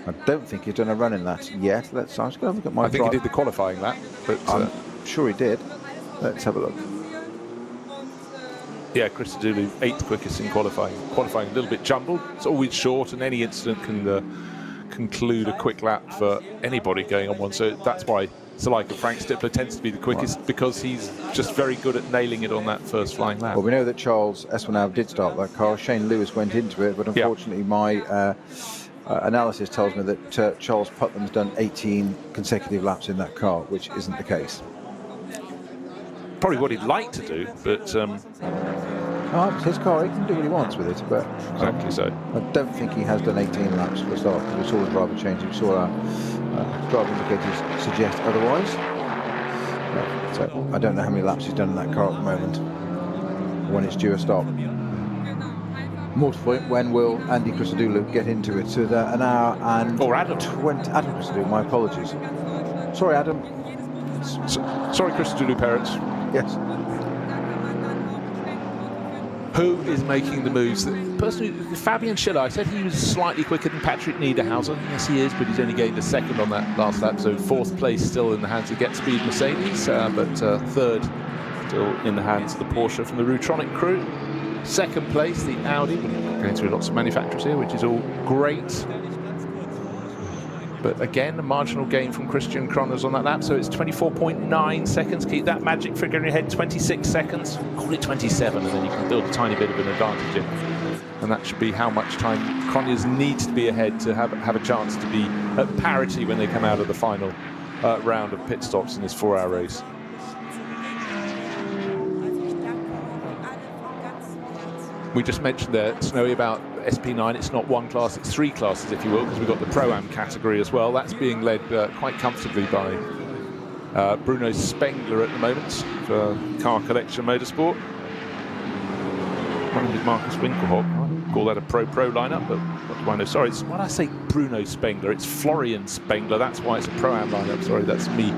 I don't think he's done a run in that yet. I'm just going to have a look at my. I think he did the qualifying lap, but I'm sure he did. Let's have a look. Yeah, Christodoulou 8th quickest in qualifying. Qualifying a little bit jumbled. It's always short, and any incident can conclude a quick lap for anybody going on one. So that's why Zuleika Frank Stifler tends to be the quickest, because he's just very good at nailing it on that first flying lap. Well, we know that Charles Espinal did start that car. Shane Lewis went into it, but unfortunately my analysis tells me that Charles Putnam's done 18 consecutive laps in that car, which isn't the case. Probably what he'd like to do, but it's his car. He can do what he wants with it, but exactly so. I don't think he has done 18 laps for a start. We saw the driver change. We saw our driver indicators suggest otherwise. So I don't know how many laps he's done in that car at the moment, when it's due a stop. More to the point, when will Andy Christodoulou get into it? So an hour and... Or Adam. 20... Adam Christodoulou, my apologies. Sorry, Adam. Sorry, Christodoulou parents. Yes. Who is making the moves? Personally, Fabian Schiller, I said he was slightly quicker than Patrick Niederhauser. Yes, he is, but he's only gained a second on that last lap, so 4th place still in the hands of Get Speed Mercedes, but 3rd still in the hands of the Porsche from the Rutronic crew. 2nd place, the Audi. We're going through lots of manufacturers here, which is all great. But again, a marginal gain from Christian Croners on that lap, so it's 24.9 seconds. Keep that magic figure in your head, 26 seconds. Call it 27, and then you can build a tiny bit of an advantage in. And that should be how much time Croners needs to be ahead to have a chance to be at parity when they come out of the final round of pit stops in this 4-hour race. We just mentioned there, Snowy, about SP9. It's not one class, it's 3 classes, if you will, because we've got the Pro-Am category as well. That's being led quite comfortably by Bruno Spengler at the moment for Car Collection Motorsport. Running with Marcus Winkelhock. call that a pro lineup, but what do I know? Sorry, it's when I say Bruno Spengler, it's Florian Spengler. That's why it's a pro-am lineup. Sorry, that's me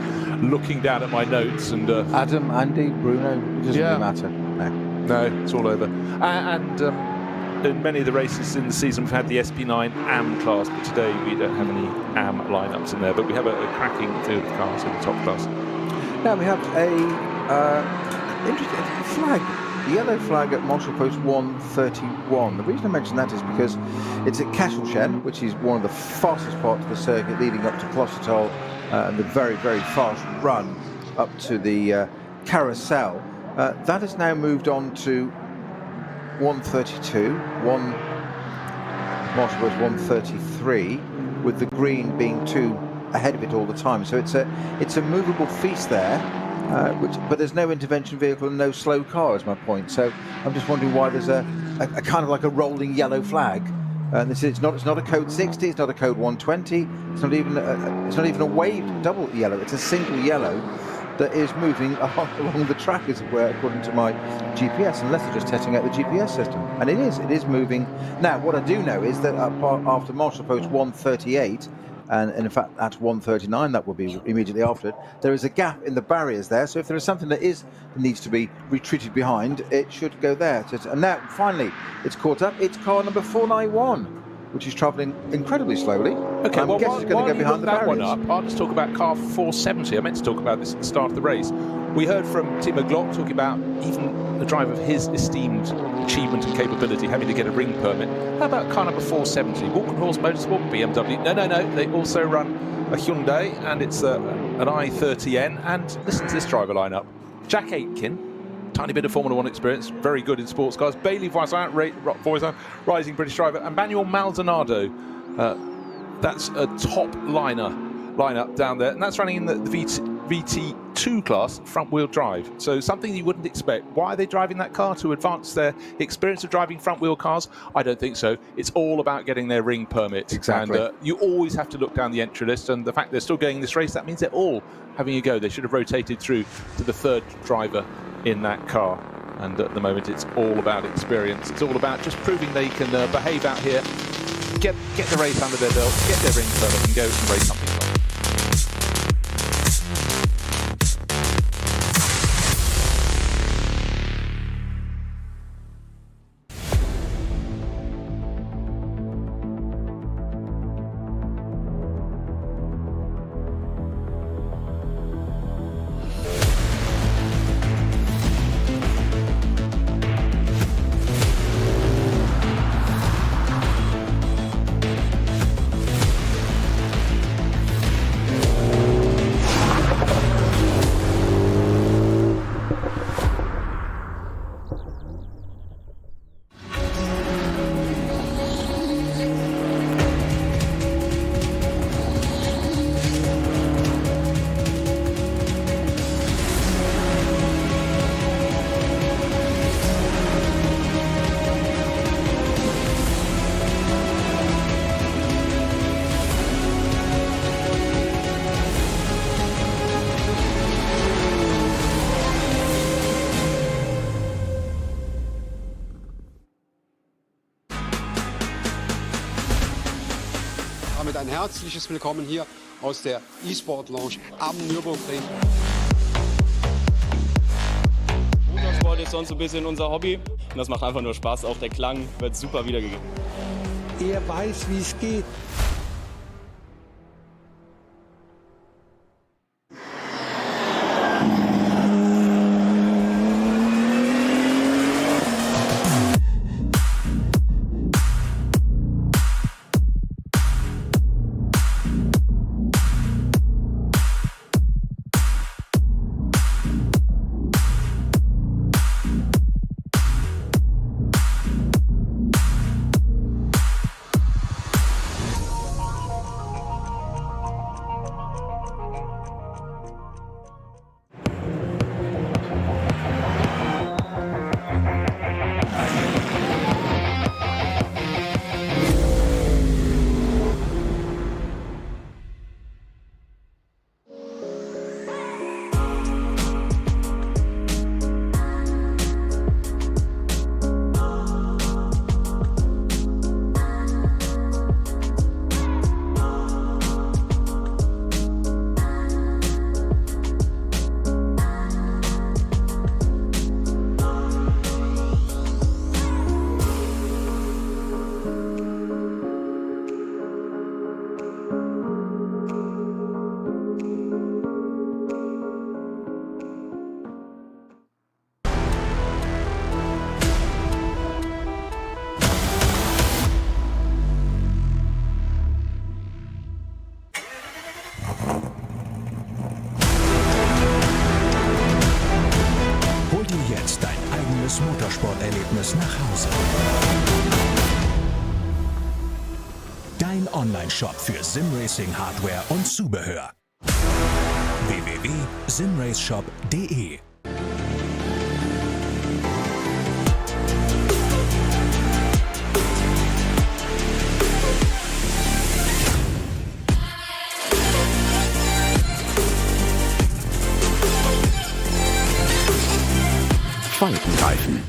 looking down at my notes. And Adam, Andy, Bruno, it doesn't really matter. No, it's all over. And in many of the races in the season, we've had the SP9 AM class, but today we don't have any AM lineups in there. But we have a cracking field of cars in the top class. Now we have a interesting flag, the yellow flag at Marshall Post 131. The reason I mention that is because it's at Kesselchen, which is one of the fastest parts of the circuit leading up to Klostotol, and the very, very fast run up to the carousel. That has now moved on to 132, Marshall Post 133, with the green being 2 ahead of it all the time. So it's a movable feast there, but there's no intervention vehicle and no slow car, is my point. So I'm just wondering why there's a kind of like a rolling yellow flag. And it's not a code 60, it's not a code 120, it's not even a waved double yellow. It's a single yellow that is moving along the track, as it were, according to my GPS, unless they're just testing out the GPS system. And it is moving. Now, what I do know is that after Marshall Post 138, and in fact at 139, that will be immediately after it, there is a gap in the barriers there. So if there is something that needs to be retreated behind, it should go there. And now, finally, it's caught up. It's car number 491, which is travelling incredibly slowly. Okay, I guess it's going to go behind the barriers. One up, I'll just talk about car 470. I meant to talk about this at the start of the race. We heard from Timo Glock talking about even a driver of his esteemed achievement and capability having to get a ring permit. How about car number 470? Walkenhorst Motorsport, BMW. No. They also run a Hyundai, and it's an i30N. And listen to this driver lineup. Jack Aitken, tiny bit of Formula 1 experience, very good in sports cars. Bailey Voisin, rising British driver. And Manuel Maldonado, that's a top lineup down there. And that's running in the VT2 class, front-wheel drive. So something you wouldn't expect. Why are they driving that car? To advance their experience of driving front-wheel cars? I don't think so. It's all about getting their ring permit. Exactly. And you always have to look down the entry list, and the fact they're still going this race, that means they're all having a go. They should have rotated through to the third driver in that car. And at the moment, it's all about experience. It's all about just proving they can behave out here, get the race under their belt, get their ring permit, and go and race something fun. Damit ein herzliches Willkommen hier aus der E-Sport Lounge am Nürburgring. Motorsport ist sonst ein bisschen unser Hobby und das macht einfach nur Spaß. Auch der Klang wird super wiedergegeben. Er weiß, wie es geht. dein Online-Shop für Simracing-Hardware und Zubehör. www.simraceshop.de Faltenreifen.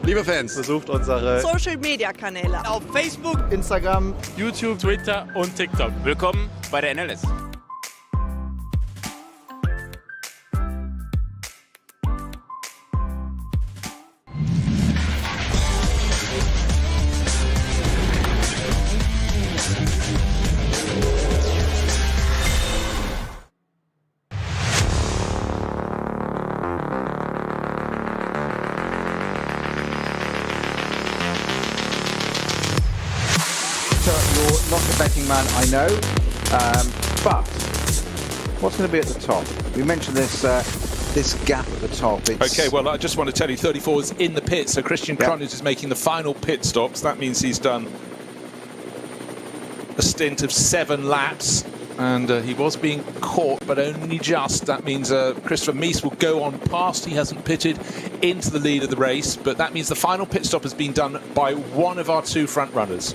Liebe Fans, besucht unsere Social-Media-Kanäle auf Facebook, Instagram, YouTube, Twitter und TikTok. Willkommen bei der NLS. You're not a betting man, I know, but what's going to be at the top? We mentioned this this gap at the top. Okay, well, I just want to tell you, 34 is in the pit, so Christian Cronus is making the final pit stops. That means he's done a stint of 7 laps, and he was being caught, but only just. That means Christopher Mies will go on past. He hasn't pitted into the lead of the race, but that means the final pit stop has been done by one of our 2 front runners.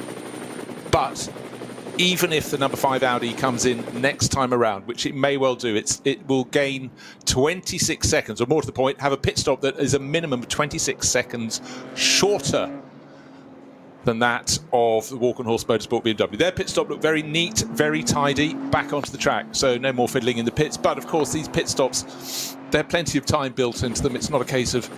But even if the number 5 Audi comes in next time around, which it may well do, it will gain 26 seconds, or more to the point, have a pit stop that is a minimum of 26 seconds shorter than that of the Walk on Horse Motorsport BMW. Their pit stop looked very neat, very tidy, back onto the track, so no more fiddling in the pits. But of course, these pit stops, there are plenty of time built into them. It's not a case of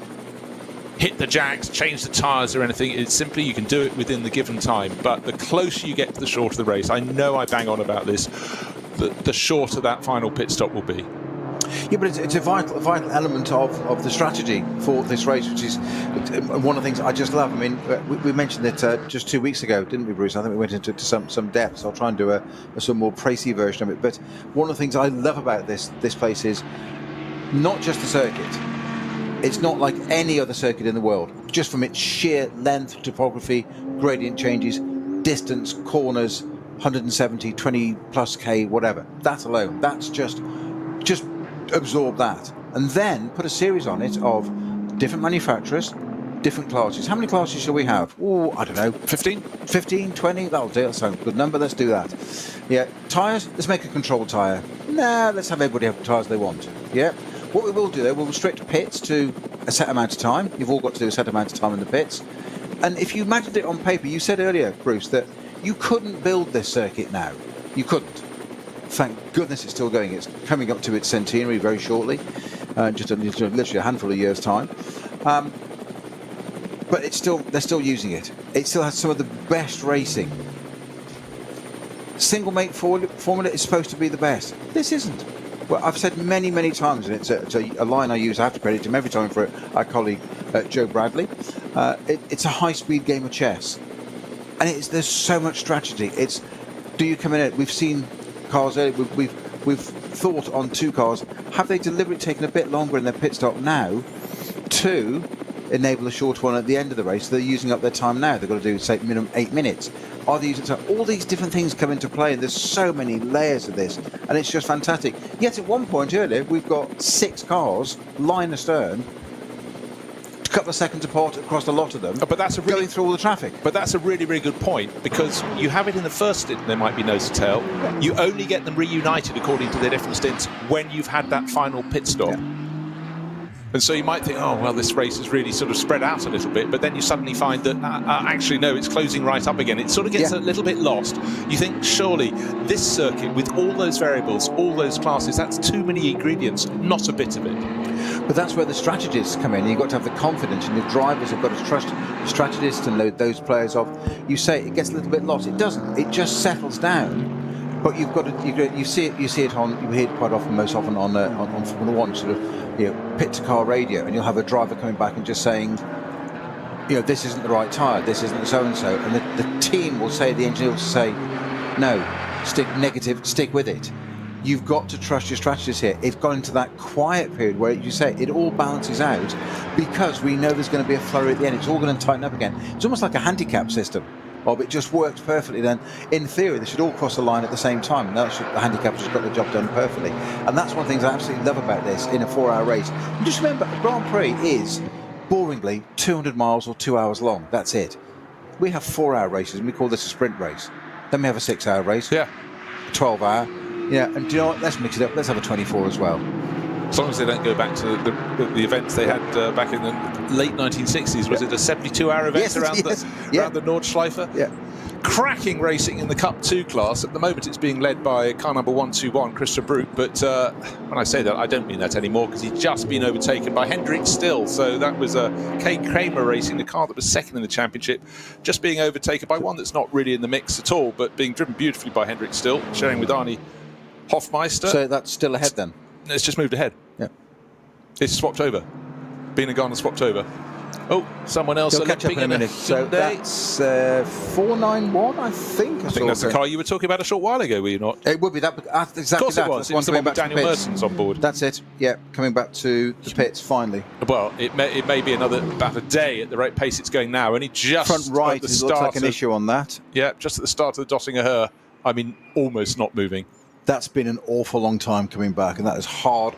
hit the jacks, change the tyres or anything. It's simply you can do it within the given time. But the closer you get to the shorter the race, I know I bang on about this, the shorter that final pit stop will be. Yeah, but it's a vital element of the strategy for this race, which is one of the things I just love. I mean, we mentioned it just 2 weeks ago, didn't we, Bruce? I think we went into some depth. I'll try and do a some more précis version of it. But one of the things I love about this place is not just the circuit. It's not like any other circuit in the world, just from its sheer length, topography, gradient changes, distance, corners, 170, 20 plus K, whatever. That alone, that's just absorb that. And then put a series on it of different manufacturers, different classes. How many classes shall we have? Oh, I don't know. 15? 15, 20? That'll do. That sounds a good number. Let's do that. Yeah. Tyres, let's make a control tyre. Nah, let's have everybody have the tyres they want. Yeah. What we will do, though, we'll restrict pits to a set amount of time. You've all got to do a set amount of time in the pits. And if you imagined it on paper, you said earlier, Bruce, that you couldn't build this circuit now. You couldn't. Thank goodness it's still going. It's coming up to its centenary very shortly, just literally a handful of years' time. But they're still using it. It still has some of the best racing. Single mate formula is supposed to be the best. This isn't. Well, I've said many, many times, and it's a line I use. I have to credit him every time for our colleague Joe Bradley. It's a high-speed game of chess, and there's so much strategy. Do you come in? We've seen cars earlier. We've thought on 2 cars. Have they deliberately taken a bit longer in their pit stop now to enable a short one at the end of the race. They're using up their time now. They've got to do, say, minimum 8 minutes. Are they using time? All these different things come into play, and there's so many layers of this, and it's just fantastic. Yet at one point earlier, we've got 6 cars, line astern, a couple of seconds apart across a lot of them, but that's going through all the traffic. But that's a really, really good point, because you have it in the first stint, there might be nose to tail. You only get them reunited according to their different stints when you've had that final pit stop. Yeah. And so you might think, oh, well, this race is really sort of spread out a little bit, but then you suddenly find that, actually, no, it's closing right up again. It sort of gets a little bit lost. You think, surely, this circuit, with all those variables, all those classes, that's too many ingredients, not a bit of it. But that's where the strategists come in. You've got to have the confidence, and the drivers have got to trust the strategists and load those players off. You say it gets a little bit lost. It doesn't. It just settles down. But you've got to, you see it on, you hear it quite often, most often on Formula One, sort of, pit to car radio, and you'll have a driver coming back and just saying, this isn't the right tyre, this isn't the so-and-so, and the team will say, the engineer will say, no, stick with it. You've got to trust your strategists here. It's gone into that quiet period where you say it all balances out, because we know there's going to be a flurry at the end. It's all going to tighten up again. It's almost like a handicap system. Well, it just works perfectly. Then, in theory, they should all cross the line at the same time, and the handicappers just got the job done perfectly. And that's one of the things I absolutely love about this in a 4-hour race. And just remember, a Grand Prix is boringly 200 miles or 2 hours long. That's it. We have 4-hour races, and we call this a sprint race. Then we have a 6-hour race. Yeah. A 12-hour. Yeah, and do you know what? Let's mix it up. Let's have a 24 as well. As long as they don't go back to the events they had back in the late 1960s. Was it a 72-hour event around the Nordschleife? Yeah. Cracking racing in the Cup 2 class. At the moment, it's being led by car number 121, Christopher Brute. But when I say that, I don't mean that anymore, because he's just been overtaken by Hendrik Still. So that was Kate Kramer racing, the car that was second in the championship, just being overtaken by one that's not really in the mix at all, but being driven beautifully by Hendrik Still, sharing with Arnie Hofmeister. So that's still ahead then? It's just moved ahead. Yeah. It's swapped over. Binagana swapped over. Oh, someone else. They'll catch up in a minute. So that's 491, I think. I think that's the car you were talking about a short while ago, were you not? It would be that. Exactly. Of course it was. It was the one with Daniel Mertens on board. That's it. Yeah, coming back to the pits finally. Well, it may be about a day at the rate pace it's going now. Only just front right. At the looks like an issue on that. Yeah, just at the start of the Dottinger Her. I mean, almost not moving. That's been an awful long time coming back, and that is hard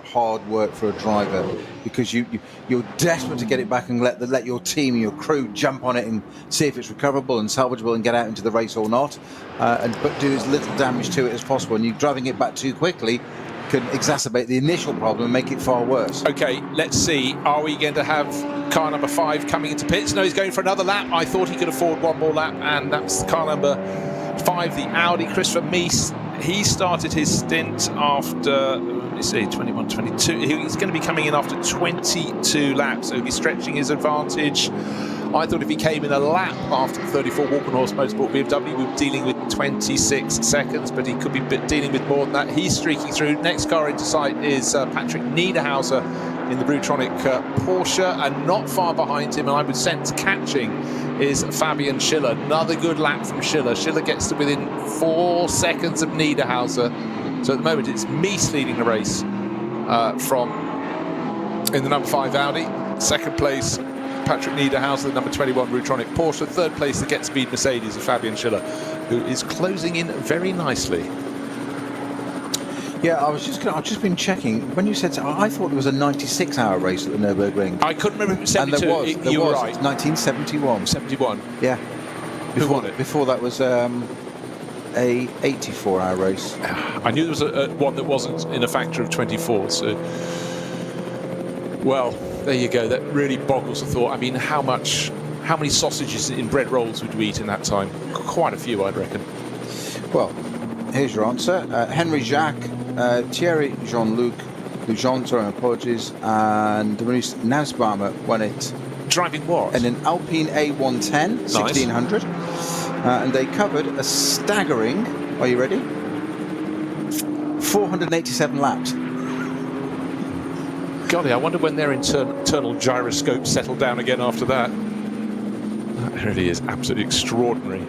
work for a driver, because you're desperate to get it back and let your team and your crew jump on it and see if it's recoverable and salvageable and get out into the race or not, but do as little damage to it as possible. And you driving it back too quickly can exacerbate the initial problem and make it far worse. Okay, let's see. Are we going to have car number 5 coming into pits? No, he's going for another lap. I thought he could afford one more lap, and that's car number 5, the Audi, Christopher Mies. He started his stint after, let me see, 21, 22. He's going to be coming in after 22 laps, so he'll be stretching his advantage. I thought if he came in a lap after the 34 Walkenhorst Motorsport BMW, we were dealing with 26 seconds, but he could be dealing with more than that. He's streaking through. Next car into sight is Patrick Niederhauser in the Brutronic Porsche, and not far behind him, and I would sense catching, is Fabian Schiller. Another good lap from Schiller. Schiller gets to within 4 seconds of Niederhauser. So at the moment, it's Mies leading the race in the number 5 Audi. Second place, Patrick Niederhauser, the number 21 Brutronic Porsche. Third place, the Get Speed Mercedes of Fabian Schiller, who is closing in very nicely. Yeah, I've just been checking. When you said, I thought it was a 96-hour race at the Nürburgring. I couldn't remember if it was 72. And there was. Right. It's 1971. 71. Yeah. Who won it? Before that was a 84-hour race. I knew there was one that wasn't in a factor of 24. So, well, there you go. That really boggles the thought. I mean, how many sausages in bread rolls would we eat in that time? Quite a few, I'd reckon. Well, here's your answer. Henry Jacques, Thierry Jean-Luc, Lujan, sorry, apologies, and Maurice Nausbaumer won it. Driving what? And an Alpine A110, nice. 1600. And they covered a staggering, are you ready? 487 laps. Golly, I wonder when their internal gyroscope settled down again after that. That really is absolutely extraordinary.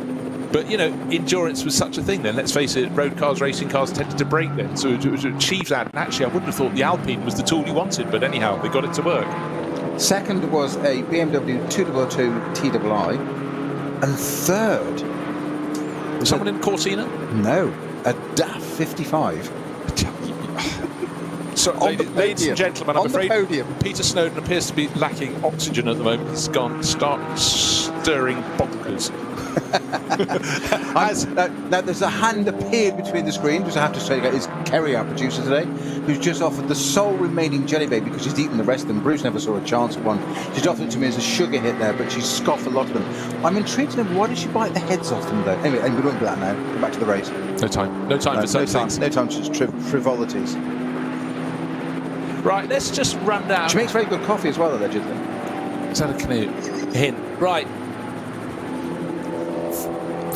But, you know, endurance was such a thing then. Let's face it, road cars, racing cars tended to break then. So to achieve that, and actually I wouldn't have thought the Alpine was the tool you wanted, but anyhow, they got it to work. Second was a BMW 222 TII. And third... Someone in Cortina? No, a DAF 55. So, ladies and gentlemen, I'm afraid podium. Peter Snowden appears to be lacking oxygen at the moment. He's gone stirring bonkers. Now, there's a hand appeared between the screens, which I have to say is Kerry, our producer today, who's just offered the sole remaining jelly baby because she's eaten the rest of them. Bruce never saw a chance at one. She's offered it to me as a sugar hit there, but she's scoffed a lot of them. I'm intrigued to know, why did she bite the heads off them, though? Anyway, and we won't do that now. Go back to the race. No time. No time for such things. No time to frivolities. Right, let's just run down. She makes very good coffee as well, allegedly. Is that a canoe? Hint. Right.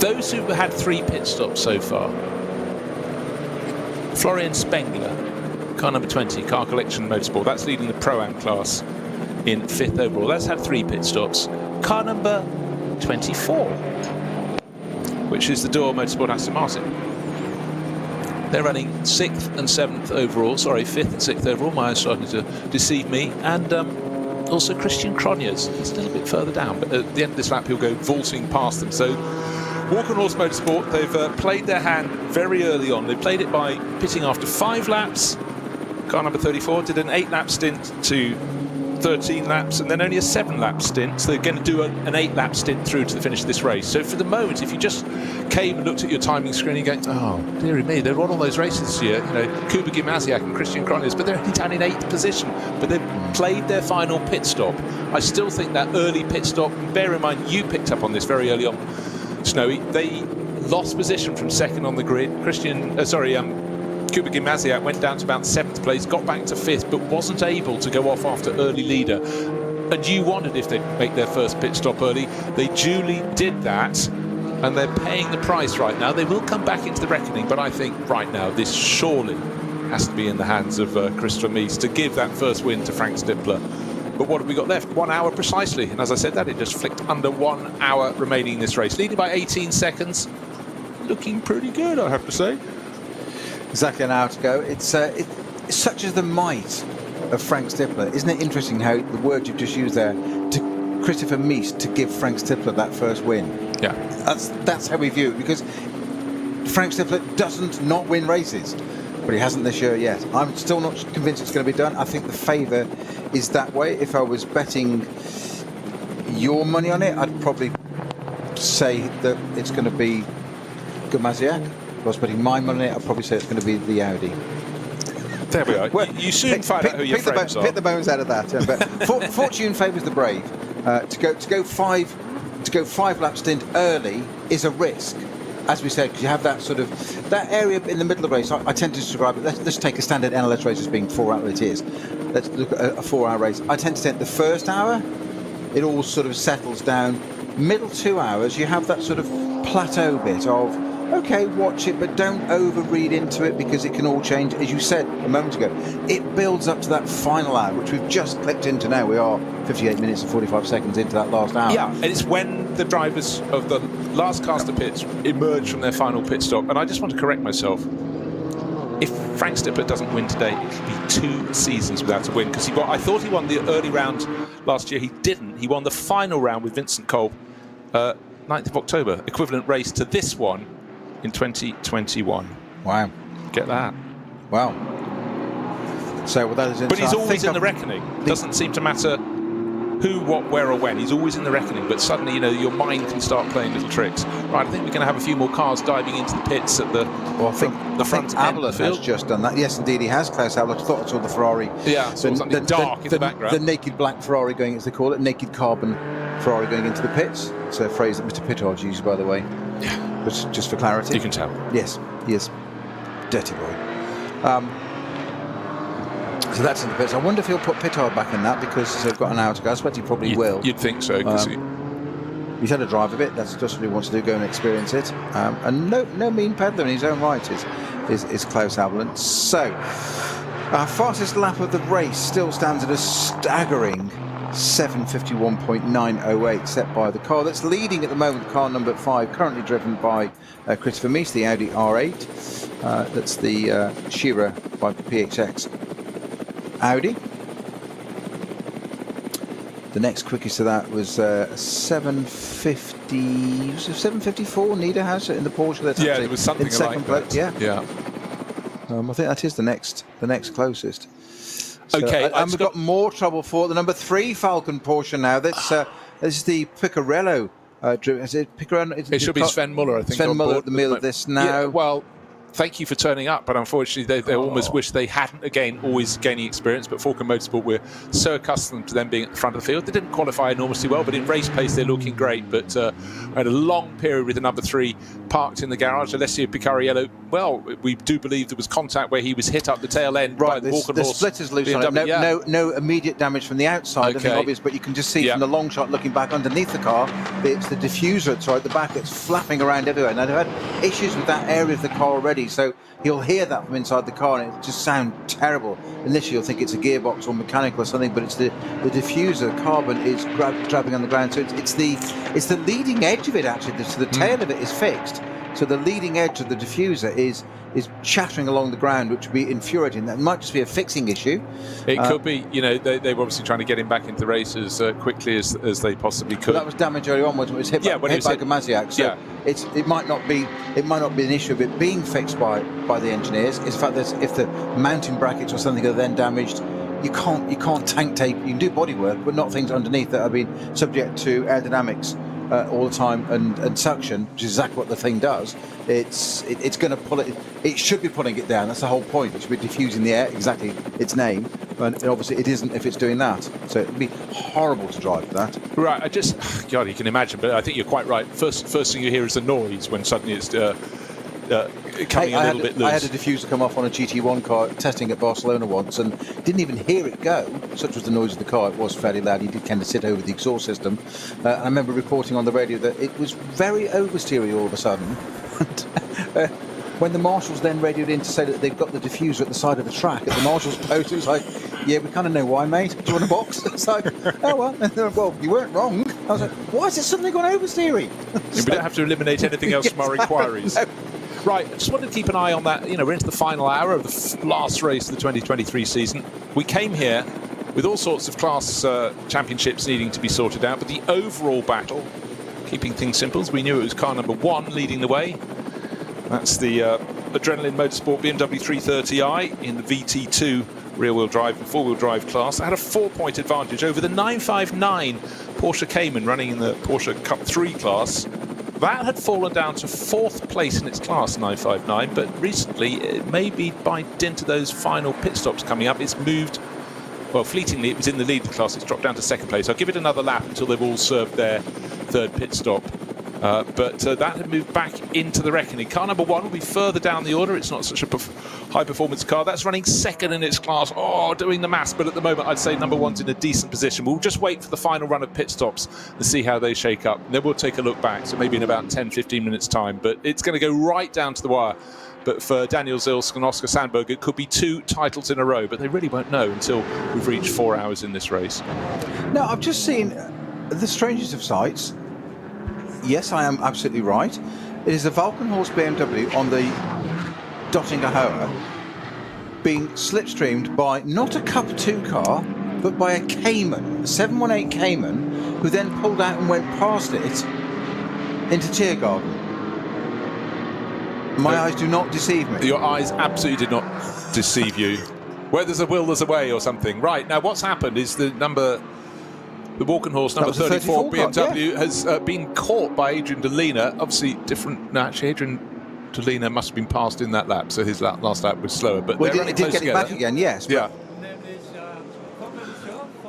Those who had 3 pit stops so far. Florian Spengler, car number 20, Car Collection Motorsport. That's leading the Pro-Am class in 5th overall. That's had 3 pit stops. Car number 24, which is the Door Motorsport Aston Martin. They're running 6th and 7th overall. Sorry, 5th and 6th overall. My eyes starting to deceive me. And also Christian Cronjes. He's a little bit further down, but at the end of this lap, he'll go vaulting past them. So Walker North Motorsport, they've played their hand very early on. They played it by pitting after 5 laps. Car number 34 did an 8-lap stint to 13 laps and then only a 7-lap stint. So they're going to do an 8-lap stint through to the finish of this race. So for the moment, if you just came and looked at your timing screen, you're going, oh, dearie me, they've won all those races this year. You know, Kuba Gimasiak and Christian Cronjes, but they're only down in 8th position. But they've played their final pit stop. I still think that early pit stop, bear in mind, you picked up on this very early on, Snowy, they lost position from second on the grid. Kuba Gimasiak went down to about 7th place, got back to 5th, but wasn't able to go off after early leader. And you wondered if they'd make their first pit stop early. They duly did that, and they're paying the price right now. They will come back into the reckoning, but I think right now this surely has to be in the hands of Christopher Mies to give that first win to Frank Stippler. But what have we got left? 1 hour precisely. And as I said that, it just flicked under 1 hour remaining in this race. Leading by 18 seconds. Looking pretty good, I have to say. Exactly an hour to go. It's such as the might of Frank Stippler. Isn't it interesting how the word you've just used there, to Christopher Mies to give Frank Stippler that first win? Yeah. That's how we view it, because Frank Stippler doesn't not win races, but he hasn't this year yet. I'm still not convinced it's going to be done. I think the favour is that way. If I was betting your money on it, I'd probably say that it's going to be Gimasiak. If I was putting my money on it, I'd probably say it's going to be the Audi. There we are. Well, you soon find out who your friends are. Pick the bones out of that. But fortune favours the brave. To go 5 lap stint early is a risk, as we said, because you have that sort of that area in the middle of the race. I tend to describe it. Let's take a standard NLS race as being 4 hours. It is. Let's look at a 4-hour race. I tend to think the first hour, it all sort of settles down. Middle 2 hours, you have that sort of plateau bit of, okay, watch it, but don't overread into it because it can all change. As you said a moment ago, it builds up to that final hour, which we've just clicked into now. We are 58 minutes and 45 seconds into that last hour. Yeah, and it's when the drivers of the last cast of pits emerge from their final pit stop. And I just want to correct myself. If Frank Stippler doesn't win today, it could be 2 seasons without a win, because I thought he won the early round last year. He didn't. He won the final round with Vincent Kolb, 9th of October, equivalent race to this one in 2021. Wow. Get that. Wow. So, well, that is but he's always in the reckoning. Doesn't seem to matter who, what, where or when. He's always in the reckoning, but suddenly, you know, your mind can start playing little tricks. Right, I think we're going to have a few more cars diving into the pits at the front end of the field. Has just done that. Yes, indeed, he has. Klaus Ablot. I thought I saw the Ferrari. Yeah, so something dark in the background. The naked black Ferrari going, as they call it, naked carbon Ferrari going into the pits. It's a phrase that Mr. Pittard used, by the way. Yeah. But just for clarity. You can tell. Yes, he is. Dirty boy. So that's in the pits. I wonder if he'll put Pittard back in that, because they've got an hour to go. I suspect he probably will. You'd think so, because he's had a drive of it. That's just what he wants to do, go and experience it. And no mean peddler in his own right is Klaus Ablot. So, our fastest lap of the race still stands at a staggering 7:51.908, set by the car that's leading at the moment, car number 5, currently driven by Christopher Mies, the Audi R8. That's the Shearer by PHX Audi. The next quickest to that was 750. Was it 754? Nida has it in the Porsche. That's yeah, there was something in second like place. that. Yeah. I think that is the next closest. So, Okay, and we've got more trouble for the number 3 Falcon Porsche now. That's this is the Picarello. Is it Picarello? It should be Sven Muller, I think. Sven Muller at the middle of this now. Yeah, well, thank you for turning up, but unfortunately they almost wish they hadn't, again, always gaining experience. But Falcon Motorsport, we're so accustomed to them being at the front of the field. They didn't qualify enormously well, but in race pace they're looking great. But we had a long period with the number 3 parked in the garage. Alessio Picariello, well, we do believe there was contact where he was hit up the tail end by the Walker the horse. split is loose on it. No immediate damage from the outside, I think obvious, but you can just see from the long shot looking back underneath the car, it's the diffuser at the back that's flapping around everywhere. Now, they've had issues with that area of the car already, so you'll hear that from inside the car and it'll just sound terrible. Initially you'll think it's a gearbox or mechanical or something, but it's the diffuser carbon is grabbing on the ground. So it's the leading edge of it actually. So the tail of it is fixed. So the leading edge of the diffuser is shattering along the ground, which would be infuriating. That might just be a fixing issue. It could be. You know, they were obviously trying to get him back into the race as quickly as they possibly could. Well, that was damage early on when it was hit by Gamaziak. So it might not be an issue of it being fixed by the engineers. It's the fact that if the mounting brackets or something are then damaged, you can't tank tape. You can do bodywork, but not things underneath that have been subject to aerodynamics all the time and suction, which is exactly what the thing does. It's going to pull it. It should be pulling it down. That's the whole point. It should be diffusing the air, exactly its name. And obviously it isn't if it's doing that. So it'd be horrible to drive that. Right. God, you can imagine. But I think you're quite right. First thing you hear is the noise when suddenly it's coming a little bit loose. I had a diffuser come off on a GT1 car testing at Barcelona once and didn't even hear it go. Such was the noise of the car. It was fairly loud. He did kind of sit over the exhaust system. I remember reporting on the radio that it was very oversteery all of a sudden. When the marshals then radioed in to say that they've got the diffuser at the side of the track at the marshals post, it was like, yeah, we kind of know why, mate. Do you want a box? It's like, oh well. And they're like, well, you weren't wrong. I was like, why is it suddenly gone oversteery? We don't have to eliminate anything else from our inquiries. No. Right, I just wanted to keep an eye on that. You know, we're into the final hour of the last race of the 2023 season. We came here with all sorts of class championships needing to be sorted out, but the overall battle, keeping things simple, as we knew it was car number 1 leading the way. That's the Adrenaline Motorsport BMW 330i in the VT2 rear-wheel drive and four-wheel drive class. It had a 4-point advantage over the 959 Porsche Cayman running in the Porsche Cup 3 class. That had fallen down to 4th place in its class, 959, but recently, maybe by dint of those final pit stops coming up, it's moved, well, fleetingly, it was in the lead of the class, it's dropped down to 2nd place. I'll give it another lap until they've all served their 3rd pit stop. But that had moved back into the reckoning. Car number 1 will be further down the order. It's not such a high-performance car. That's running 2nd in its class. Oh, doing the maths. But at the moment, I'd say number 1's in a decent position. We'll just wait for the final run of pit stops and see how they shake up. And then we'll take a look back. So maybe in about 10, 15 minutes' time. But it's going to go right down to the wire. But for Daniel Zilsk and Oscar Sandberg, it could be 2 titles in a row. But they really won't know until we've reached 4 hours in this race. Now, I've just seen the strangest of sights. Yes, I am absolutely right. It is a Valkenhorst BMW on the Dottinger Hoa being slipstreamed by not a Cup 2 car, but by a Cayman, a 718 Cayman, who then pulled out and went past it into Tiergarten. My eyes do not deceive me. Your eyes absolutely did not deceive you. Where there's a will, there's a way, or something. Right, now what's happened is the Walkenhorst number 34 BMW has been caught by Adrian Delina. Obviously different. No, actually Adrian Delina must have been passed in that lap, so his last lap was slower. But well, he did get it back again, yes. Yeah.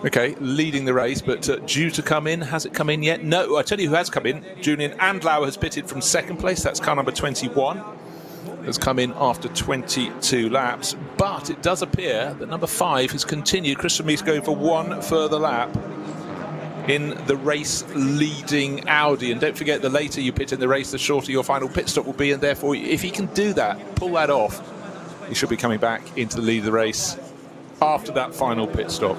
Okay, leading the race, but due to come in. Has it come in yet? No, I tell you who has come in. Julian Andlauer has pitted from 2nd place. That's car number 21. Has come in after 22 laps. But it does appear that number 5 has continued. Christian Mies going for 1 further lap in the race leading Audi. And don't forget, the later you pit in the race, the shorter your final pit stop will be, and therefore if he can do that, pull that off, he should be coming back into the lead of the race after that final pit stop.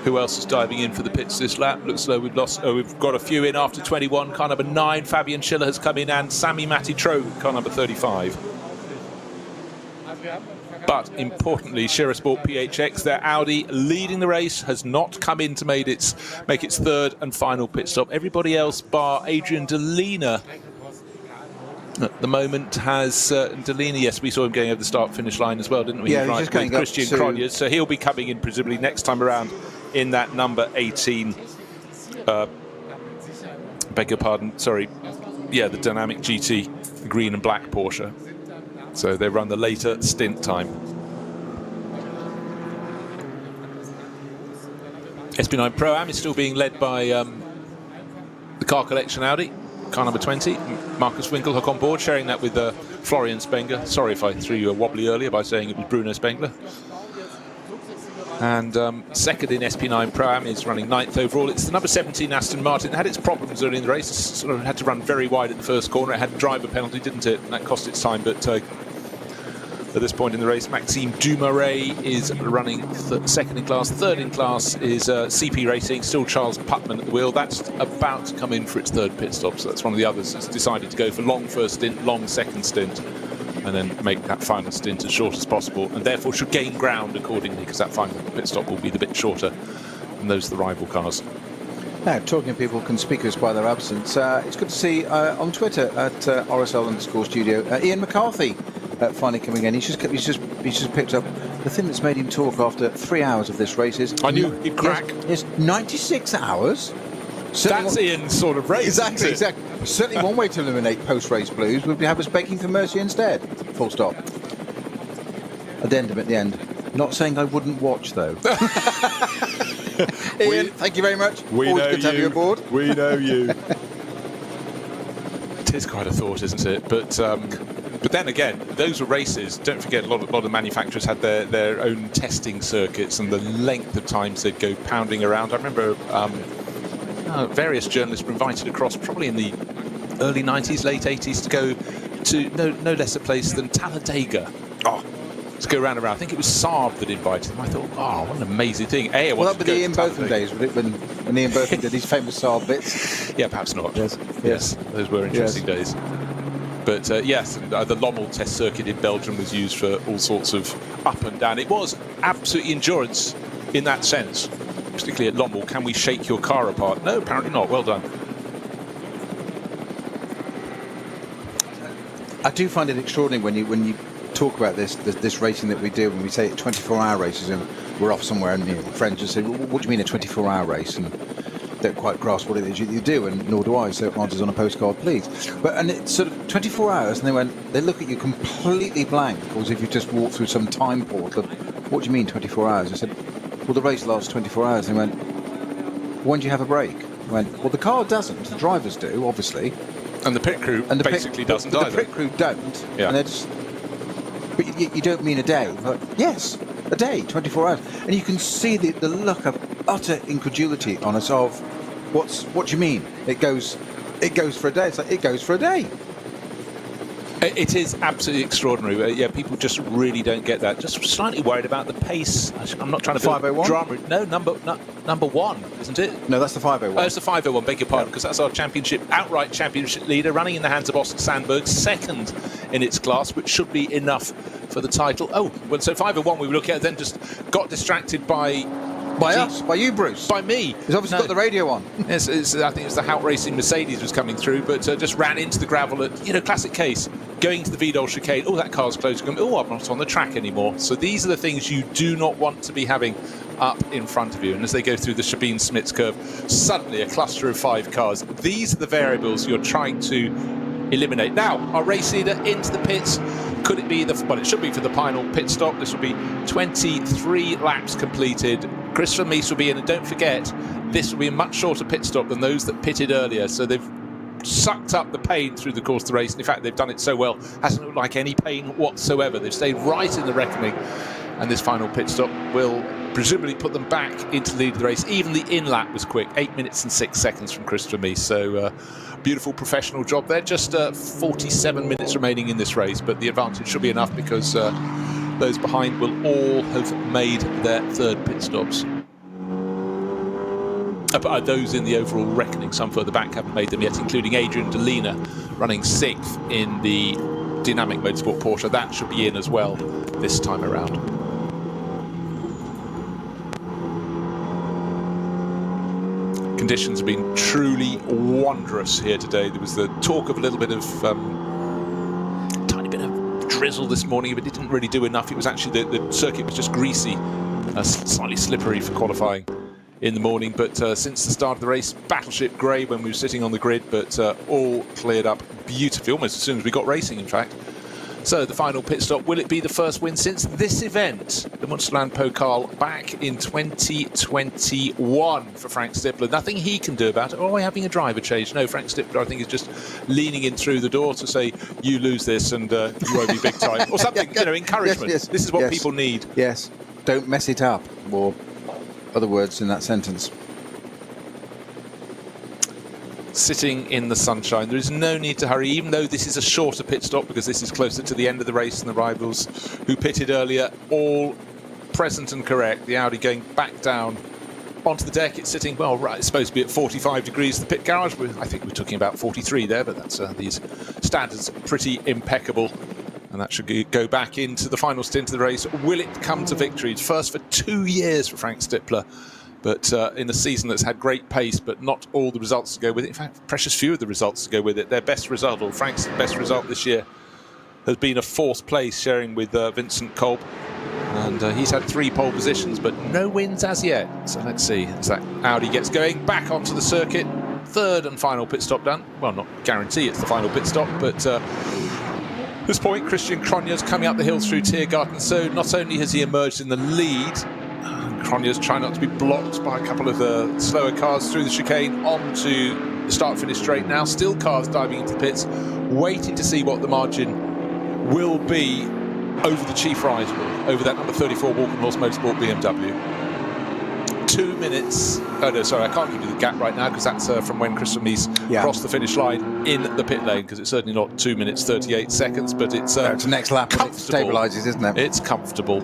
Who else is diving in for the pits this lap? Looks like we've got a few in after 21. Car number 9, Fabian Schiller has come in, and Sami Matti-Trog, car number 35. But importantly, Sport PHX, their Audi leading the race, has not come in to make its third and final pit stop. Everybody else, bar Adrian Delina, at the moment has Delina. Yes, we saw him going over the start-finish line as well, didn't we? Yeah, he's just going Christian Cronje. So he'll be coming in presumably next time around in that number 18. Beg your pardon. Sorry. Yeah, the Dynamic GT, the green and black Porsche. So they run the later stint time. SP9 Pro-Am is still being led by the car collection Audi, car number 20. Marcus Winkelhock on board, sharing that with Florian Spengler. Sorry if I threw you a wobbly earlier by saying it was Bruno Spengler. And second in SP9 Pro-Am is running 9th overall. It's the number 17 Aston Martin. It had its problems early in the race. It sort of had to run very wide at the first corner. It had a driver penalty, didn't it? And that cost its time. But at this point in the race, Maxime Dumaret is running second in class. Third in class is CP Racing, still Charles Putman at the wheel. That's about to come in for its third pit stop. So that's one of the others that's decided to go for long first stint, long second stint, and then make that final stint as short as possible, and therefore should gain ground accordingly, because that final pit stop will be the bit shorter than those of the rival cars. Now, talking of people conspicuous by their absence, it's good to see on Twitter at RSL_studio, Ian McCarthy finally coming in. He's just picked up the thing that's made him talk after 3 hours of this race. I knew he'd crack. Yes, 96 hours. That's Ian's sort of race. Exactly. Certainly one way to eliminate post-race blues would be have us begging for mercy instead. Full stop. Addendum at the end. Not saying I wouldn't watch, though. Ian, thank you very much. Always good to have you aboard. We know you. It is quite a thought, isn't it? But then again, those were races. Don't forget, a lot of manufacturers had their own testing circuits, and the length of times they'd go pounding around. I remember various journalists were invited across, probably in the early 90s, late 80s, to go to no less a place than Talladega. To go round and round. I think it was Saab that invited them. I thought, what an amazing thing. Well, that would be the Ian Botham days, would it? When Ian Botham did his famous Saab bits. Yeah, perhaps not. Yes. Those were interesting days. But yes, the Lommel test circuit in Belgium was used for all sorts of up and down. It was absolutely endurance in that sense, particularly at Lommel. Can we shake your car apart? No, apparently not. Well done. I do find it extraordinary when you talk about this racing that we do, when we say 24-hour races and we're off somewhere, and friends just say, what do you mean a 24-hour race? And don't quite grasp what it is you do, and nor do I, so answers on a postcard, please. And it's sort of 24 hours, and they look at you completely blank, as if you just walked through some time portal. What do you mean 24 hours? I said, well, the race lasts 24 hours. And they went, when do you have a break? I went, well, the car doesn't, the drivers do, obviously. And the pit crew basically doesn't either. The pit crew don't, yeah. And they're just... But you don't mean a day? But yes, a day, 24 hours. And you can see the look of utter incredulity on us of, what do you mean? It goes for a day. It's like, it goes for a day. It is absolutely extraordinary. Yeah, people just really don't get that. Just slightly worried about the pace. I'm not trying to 501? Drama. No, number one, isn't it? No, that's the 501. Oh, it's the 501. Beg your pardon, because that's our outright championship leader, running in the hands of Oscar Sandberg, second in its class, which should be enough for the title. Oh, well, so 501 we were looking at, then just got distracted by us, by you, Bruce. By me. He's obviously got the radio on. Yes, I think it was the Hout Racing Mercedes was coming through, but just ran into the gravel at, classic case, going to the Vidal chicane. Oh, that car's closed. Oh, I'm not on the track anymore. So these are the things you do not want to be having up in front of you. And as they go through the Sabine-Smits curve, suddenly a cluster of 5 cars. These are the variables you're trying to eliminate. Now, our race leader into the pits. Could it be it should be for the final pit stop. This will be 23 laps completed. Christopher Mies will be in, and don't forget, this will be a much shorter pit stop than those that pitted earlier. So they've sucked up the pain through the course of the race. And in fact, they've done it so well, hasn't looked like any pain whatsoever. They've stayed right in the reckoning, and this final pit stop will presumably put them back into the lead of the race. Even the in-lap was quick, 8 minutes and 6 seconds from Christopher Mies. So beautiful professional job there. Just 47 minutes remaining in this race, but the advantage should be enough because those behind will all have made their third pit stops. Those in the overall reckoning, some further back haven't made them yet, including Adrian Delina running 6th in the dynamic motorsport Porsche. That should be in as well this time around. Conditions have been truly wondrous here today. There was the talk of a little bit of tiny bit of drizzle this morning, but it didn't really do enough. It was actually the circuit was just greasy, slightly slippery for qualifying in the morning. But since the start of the race, battleship grey when we were sitting on the grid, but all cleared up beautifully, almost as soon as we got racing, in fact. So the final pit stop, will it be the first win since this event, the Münsterland Pokal, back in 2021 for Frank Stippler? Nothing he can do about it. Oh, we're having a driver change. No, Frank Stippler, I think, is just leaning in through the door to say, you lose this and you owe me big time. Or something, encouragement. Yes. This is what people need. Yes, don't mess it up, or other words in that sentence. Sitting in the sunshine. There is no need to hurry, even though this is a shorter pit stop, because this is closer to the end of the race, and the rivals who pitted earlier all present and correct. The Audi going back down onto the deck. It's sitting, well, right, it's supposed to be at 45 degrees. The pit garage, I think we're talking about 43 there, but that's these standards are pretty impeccable. And that should go back into the final stint of the race. Will it come to victory? First for 2 years for Frank Stippler. But in a season that's had great pace, but not all the results to go with it. In fact, precious few of the results to go with it. Their best result, or Frank's best result this year, has been a 4th place, sharing with Vincent Kolb. And he's had 3 pole positions, but no wins as yet. So let's see as that Audi gets going back onto the circuit. 3rd and final pit stop done. Well, not guarantee it's the final pit stop, but at this point, Christian Cronje's coming up the hill through Tiergarten. So not only has he emerged in the lead, Cronje's trying not to be blocked by a couple of slower cars through the chicane onto the start-finish straight now. Still cars diving into the pits, waiting to see what the margin will be over the chief rival, over that number 34 Walkenhorst Motorsport BMW. 2 minutes. Oh no, sorry, I can't give you the gap right now because that's from when Christian Mies crossed the finish line in the pit lane, because it's certainly not 2 minutes 38 seconds, but it's the next lap when it stabilises, isn't it? It's comfortable.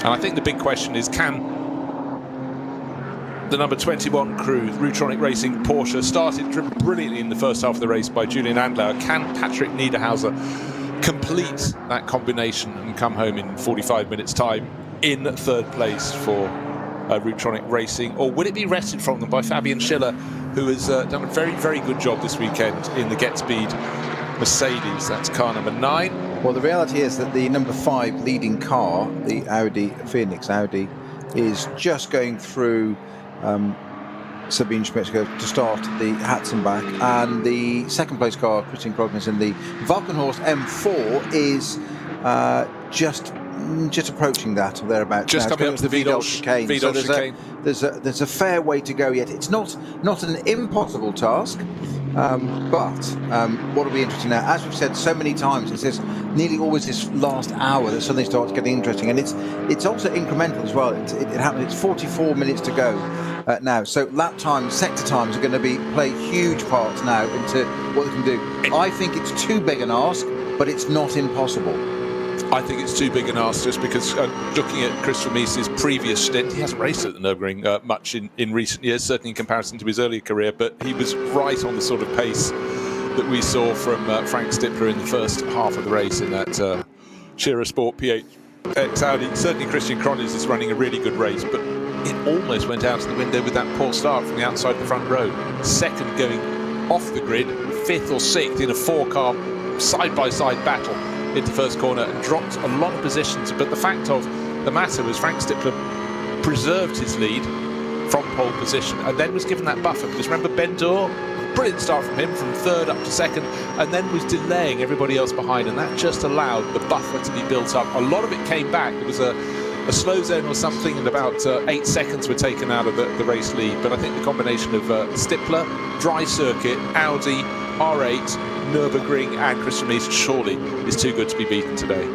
And I think the big question is, can the number 21 crew, Rutronic Racing Porsche, started driven brilliantly in the first half of the race by Julian Andlauer, can Patrick Niederhauser complete that combination and come home in 45 minutes time in 3rd place for Rutronic Racing? Or will it be wrested from them by Fabian Schiller, who has done a very, very good job this weekend in the Get Speed Mercedes? That's car number 9. Well, the reality is that the number 5 leading car, the Audi Phoenix Audi, is just going through Sabine Schmitzke to start the Hatzenbach, and the 2nd place car, Christian Cronje, in the Walkenhorst M4 is just approaching that or thereabouts. Just coming up to the Vidal chicane. So there's a fair way to go yet. It's not an impossible task. But what will be interesting now, as we've said so many times, it's nearly always this last hour that suddenly starts getting interesting, and it's also incremental as well. It happens. It's 44 minutes to go now, so lap times, sector times are going to play huge parts now into what they can do. I think it's too big an ask, but it's not impossible. I think it's too big an ask, just because looking at Christopher Mies' previous stint, he hasn't raced at the Nürburgring much in recent years, certainly in comparison to his earlier career, but he was right on the sort of pace that we saw from Frank Stippler in the first half of the race in that Scherer Sport PHX Audi. Certainly Christian Cronje is running a really good race, but it almost went out of the window with that poor start from the outside of the front row. 2nd going off the grid, 5th or 6th in a 4-car side-by-side battle into first corner, and dropped a lot of positions. But the fact of the matter was Frank Stippler preserved his lead from pole position and then was given that buffer, because remember, Ben Dorr, brilliant start from him, from 3rd up to 2nd, and then was delaying everybody else behind, and that just allowed the buffer to be built up. A lot of it came back. There was a slow zone or something, and about 8 seconds were taken out of the race lead. But I think the combination of Stippler, dry circuit, Audi, R8, Nürburgring and Christian Mies surely is too good to be beaten today.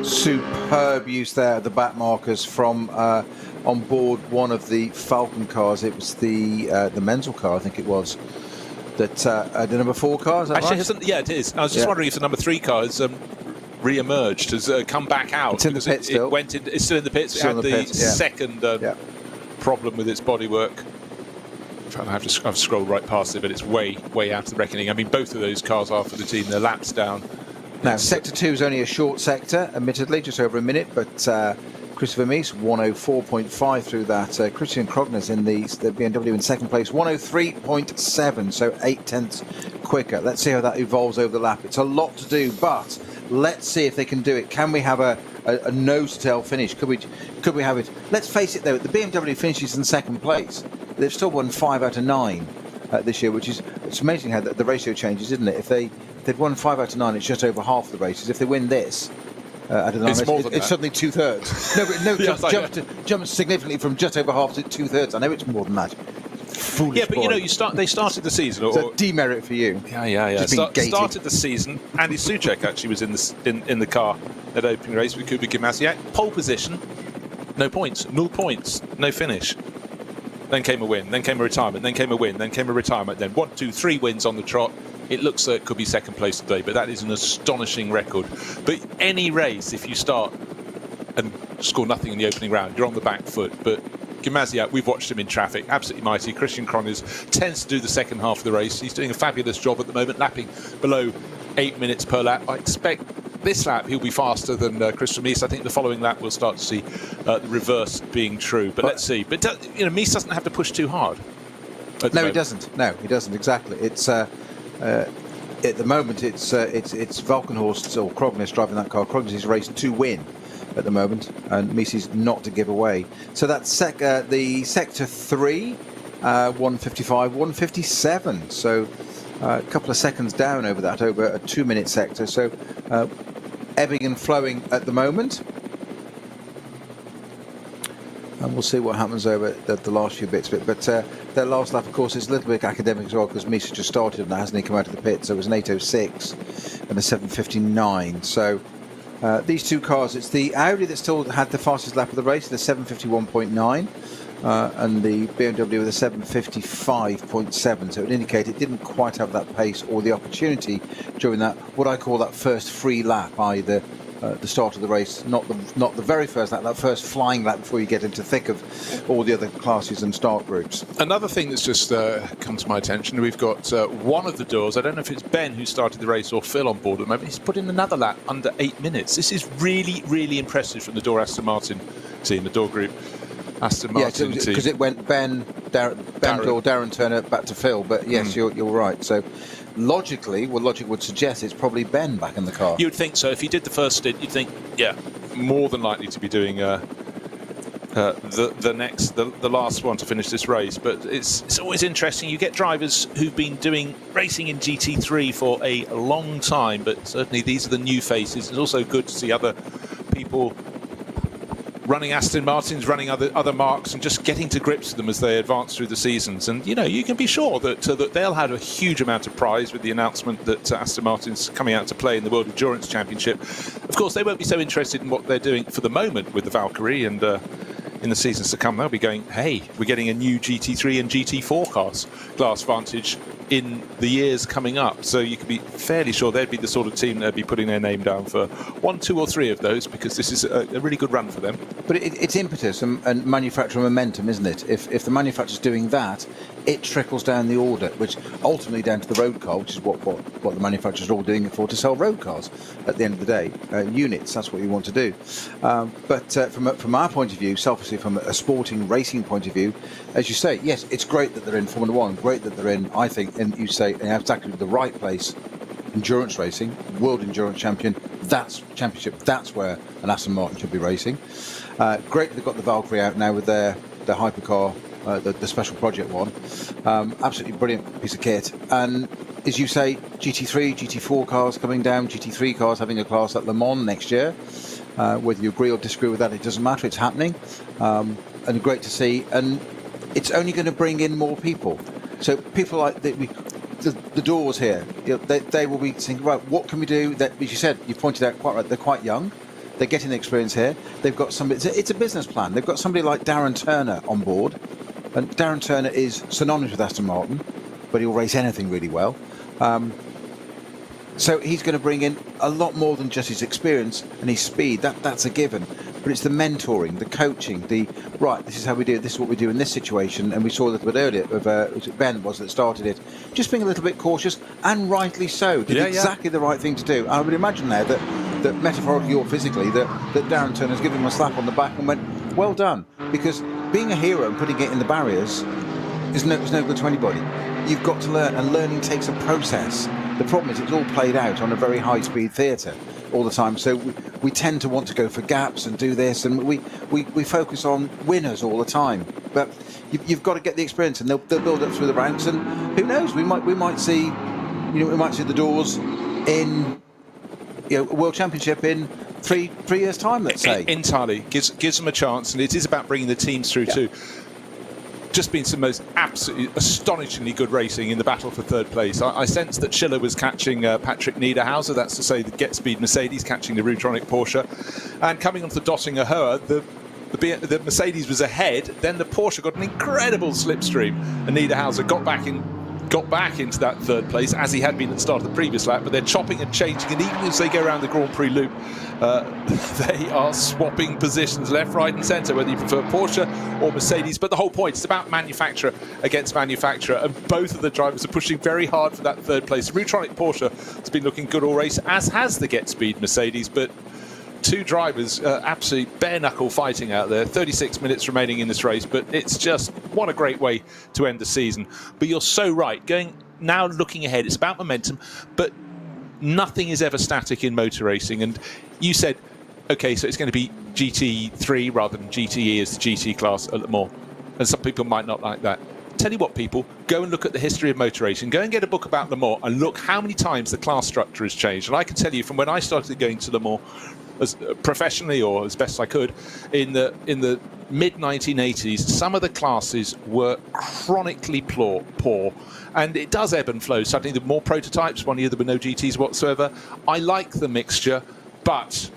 Superb use there of the back markers from on board one of the Falcon cars. It was the Menzel car, I think it was, that the number 4 car, is that actually right? Yeah, it is. I was just wondering if the number 3 car has re-emerged, has come back out. It's in the pit still. It's still in the pits. It had the second problem with its bodywork. I've scrolled right past it, but it's way out of the reckoning. I mean, both of those cars are for the team. They're laps down. Now, Sector 2 is only a short sector, admittedly, just over a minute, but Christopher Mies, 104.5 through that. Christian Krogner's in the BMW in second place, 103.7, so 8/10 quicker. Let's see how that evolves over the lap. It's a lot to do, but let's see if they can do it. Can we have a nose-to-tail finish? Could we have it? Let's face it, though, the BMW finishes in second place. They've still won 5 out of 9 this year, which is, it's amazing how the ratio changes, isn't it? If they'd won 5 out of 9, it's just over half the races. If they win this, I don't know, it's suddenly 2/3. Jumps significantly from just over half to 2/3. I know it's more than that. Foolish. Yeah, but they started the season. It's a demerit for you. Yeah. Started the season. Andy Soucek actually was in the car at opening race with Kuba Gimasiak. Pole position, no points, 0 points, no finish. Then came a win, then came a retirement, then came a win, then came a retirement, then 1, 2, 3 wins on the trot. It looks like it could be second place today, but that is an astonishing record. But any race, if you start and score nothing in the opening round, you're on the back foot. But Gimasiak, we've watched him in traffic, absolutely mighty. Christian Krogner tends to do the second half of the race. He's doing a fabulous job at the moment, lapping below 8 minutes per lap. I expect this lap he'll be faster than Christopher Mies. I think the following lap we'll start to see the reverse being true. But let's see. But Mies doesn't have to push too hard. No, he doesn't. No, he doesn't. Exactly. It's at the moment it's Valkenhorst or Krogner's driving that car. Krogner's race to win at the moment, and Mies is not to give away. So that's the Sector 3, 155, 157. So a couple of seconds down over that, over a 2-minute sector. So ebbing and flowing at the moment. And we'll see what happens over the last few bits. But their last lap, of course, is a little bit academic as well, because Mies just started and hasn't he come out of the pit. So it was an 8:06 and a 7:59. So these two cars, it's the Audi that still had the fastest lap of the race, the 7:51.9, and the BMW with a 7:55.7. So it indicated it didn't quite have that pace or the opportunity during that, what I call that first free lap, i.e. the start of the race, not the very first lap, that first flying lap before you get into the thick of all the other classes and start groups. Another thing that's just come to my attention, we've got one of the doors, I don't know if it's Ben who started the race or Phil on board at the moment, he's put in another lap under 8 minutes. This is really, really impressive from the door Aston Martin team, the door group Aston Martin team. Because it went Ben, Darren Turner back to Phil, but yes, you're right. So logically, logic would suggest it's probably Ben back in the car. You would think so. If he did the first stint, you'd think, yeah, more than likely to be doing the last one to finish this race. But it's always interesting. You get drivers who've been doing racing in GT3 for a long time, but certainly these are the new faces. It's also good to see other people running Aston Martins, running other marques, and just getting to grips with them as they advance through the seasons. And you can be sure that they'll have a huge amount of prize with the announcement that Aston Martin's coming out to play in the World Endurance Championship. Of course, they won't be so interested in what they're doing for the moment with the Valkyrie, and in the seasons to come, they'll be going, hey, we're getting a new GT3 and GT4 class Vantage in the years coming up. So you can be fairly sure they'd be the sort of team that'd be putting their name down for 1, 2 or 3 of those, because this is a really good run for them. But it's impetus and manufacturer momentum, isn't it? If the manufacturer's doing that, it trickles down the order, which ultimately down to the road car, which is what the manufacturers are all doing it for, to sell road cars at the end of the day. Units, that's what you want to do. But from our point of view, selfishly from a sporting racing point of view, as you say, yes, it's great that they're in Formula One, great that they're in, I think, and you say, in exactly the right place, endurance racing, World Endurance Championship, that's where an Aston Martin should be racing. Great that they've got the Valkyrie out now with their hypercar, the special project one. Absolutely brilliant piece of kit. And as you say, GT3, GT4 cars coming down, GT3 cars having a class at Le Mans next year. Whether you agree or disagree with that, it doesn't matter, it's happening. And great to see. And it's only going to bring in more people. So people like the doors here, they will be thinking, right, what can we do? That, as you said, you pointed out quite right, they're quite young. They're getting the experience here. They've got somebody, it's a business plan. They've got somebody like Darren Turner on board. And Darren Turner is synonymous with Aston Martin, but he'll race anything really well. So he's going to bring in a lot more than just his experience and his speed. That's a given. but it's the mentoring, the coaching, right, this is how we do it, this is what we do in this situation. And we saw a little bit earlier of was it Ben that started it, just being a little bit cautious, and rightly so. Did exactly the right thing to do. I would imagine now that metaphorically or physically, that Darren Turner's given him a slap on the back and went, well done, because being a hero and putting it in the barriers is no good to anybody. You've got to learn, and learning takes a process. The problem is it's all played out on a very high-speed theatre all the time, so we tend to want to go for gaps and do this, and we focus on winners all the time. But you've got to get the experience, and they'll build up through the ranks, and who knows, we might see the doors in a World Championship in three years' time, let's say. Entirely gives them a chance, and it is about bringing the teams through too. Just been some most absolutely astonishingly good racing in the battle for third place. I sensed that Schiller was catching Patrick Niederhauser, that's to say the Get Speed Mercedes catching the Rutronic Porsche, and coming onto the Dottinger Höhe, the Mercedes was ahead, then the Porsche got an incredible slipstream, and Niederhauser got back into that third place as he had been at the start of the previous lap, but they're chopping and changing, and even as they go around the Grand Prix loop, they are swapping positions left, right and centre, whether you prefer Porsche or Mercedes. But the whole point is about manufacturer against manufacturer, and both of the drivers are pushing very hard for that third place. Rutronic Porsche has been looking good all race, as has the Get Speed Mercedes, but two drivers absolutely bare-knuckle fighting out there. 36 minutes remaining in this race, but it's just, what a great way to end the season. But you're so right, now looking ahead, it's about momentum, but nothing is ever static in motor racing. And you said, okay, so it's going to be GT3 rather than GTE as the GT class at Le Mans, and some people might not like that. Tell you what, people, go and look at the history of motor racing. Go and get a book about Le Mans and look how many times the class structure has changed. And I can tell you, from when I started going to Le Mans, as professionally or as best I could, in the mid 1980s, some of the classes were chronically poor, and it does ebb and flow. Suddenly, the more prototypes, one year there were no GTs whatsoever. I like the mixture, but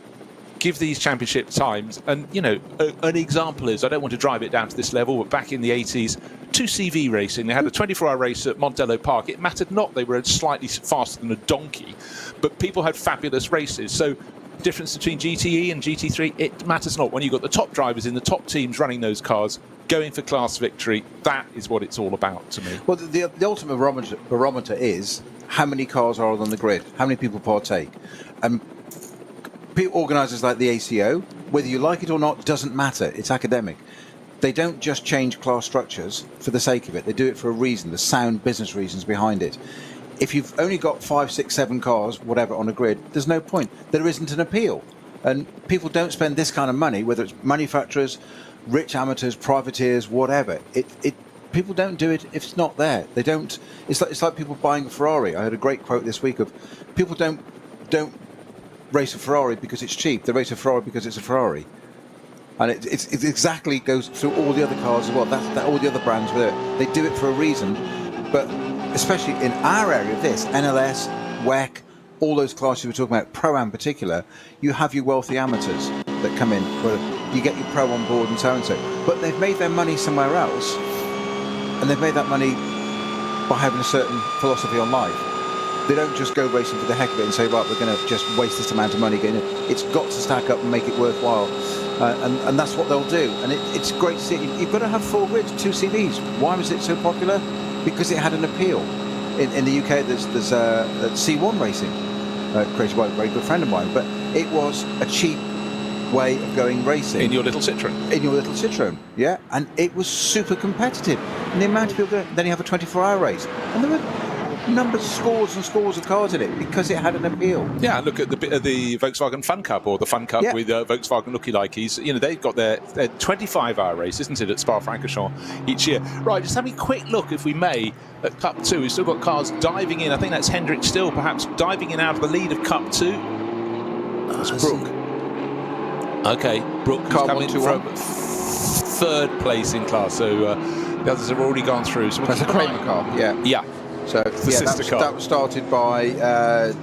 give these championship times, and an example is, I don't want to drive it down to this level, but back in the 80s, 2CV racing, they had a 24-hour race at Montello Park. It mattered not, they were slightly faster than a donkey, but people had fabulous races. So difference between GTE and GT3, it matters not. When you've got the top drivers in the top teams running those cars, going for class victory, that is what it's all about to me. Well, the ultimate barometer is how many cars are on the grid, how many people partake. Organisers like the ACO, whether you like it or not, doesn't matter. It's academic. They don't just change class structures for the sake of it. They do it for a reason. There's sound business reasons behind it. If you've only got 5, 6, 7 cars, whatever, on a grid, there's no point. There isn't an appeal. And people don't spend this kind of money, whether it's manufacturers, rich amateurs, privateers, whatever. People don't do it if it's not there. They don't. It's like people buying a Ferrari. I heard a great quote this week of people don't race a Ferrari because it's cheap. They race a Ferrari because it's a Ferrari. And it exactly goes through all the other cars as well. That all the other brands with it. They do it for a reason, but especially in our area of this, NLS, WEC, all those classes we're talking about, Pro-Am in particular, you have your wealthy amateurs that come in, where you get your pro on board and so and so. But they've made their money somewhere else, and they've made that money by having a certain philosophy on life. They don't just go racing for the heck of it and say, right, we're going to just waste this amount of money getting it. It's got to stack up and make it worthwhile. And that's what they'll do. And it's great to see. You've got to have 4 grids, 2 CVs. Why was it so popular? Because it had an appeal. In the UK, there's C1 racing, created by a very good friend of mine. But it was a cheap way of going racing. In your little Citroen. In your little Citroen, yeah. And it was super competitive. And the amount of people going, then you have a 24-hour race. And there were scores and scores of cars in it because it had an appeal. Yeah, look at the Volkswagen Fun Cup, or the Fun Cup with Volkswagen Looky Likeys. They've got their 25-hour race, isn't it, at Spa-Francorchamps each year. Right, just having a quick look, if we may, at Cup 2. We've still got cars diving in. I think that's Hendrick still, perhaps diving in out of the lead of Cup 2. That's Brooke. Okay, Brooke coming from third place in class, so the others have already gone through. So that's a Kramer car, yeah. Yeah. So that was started by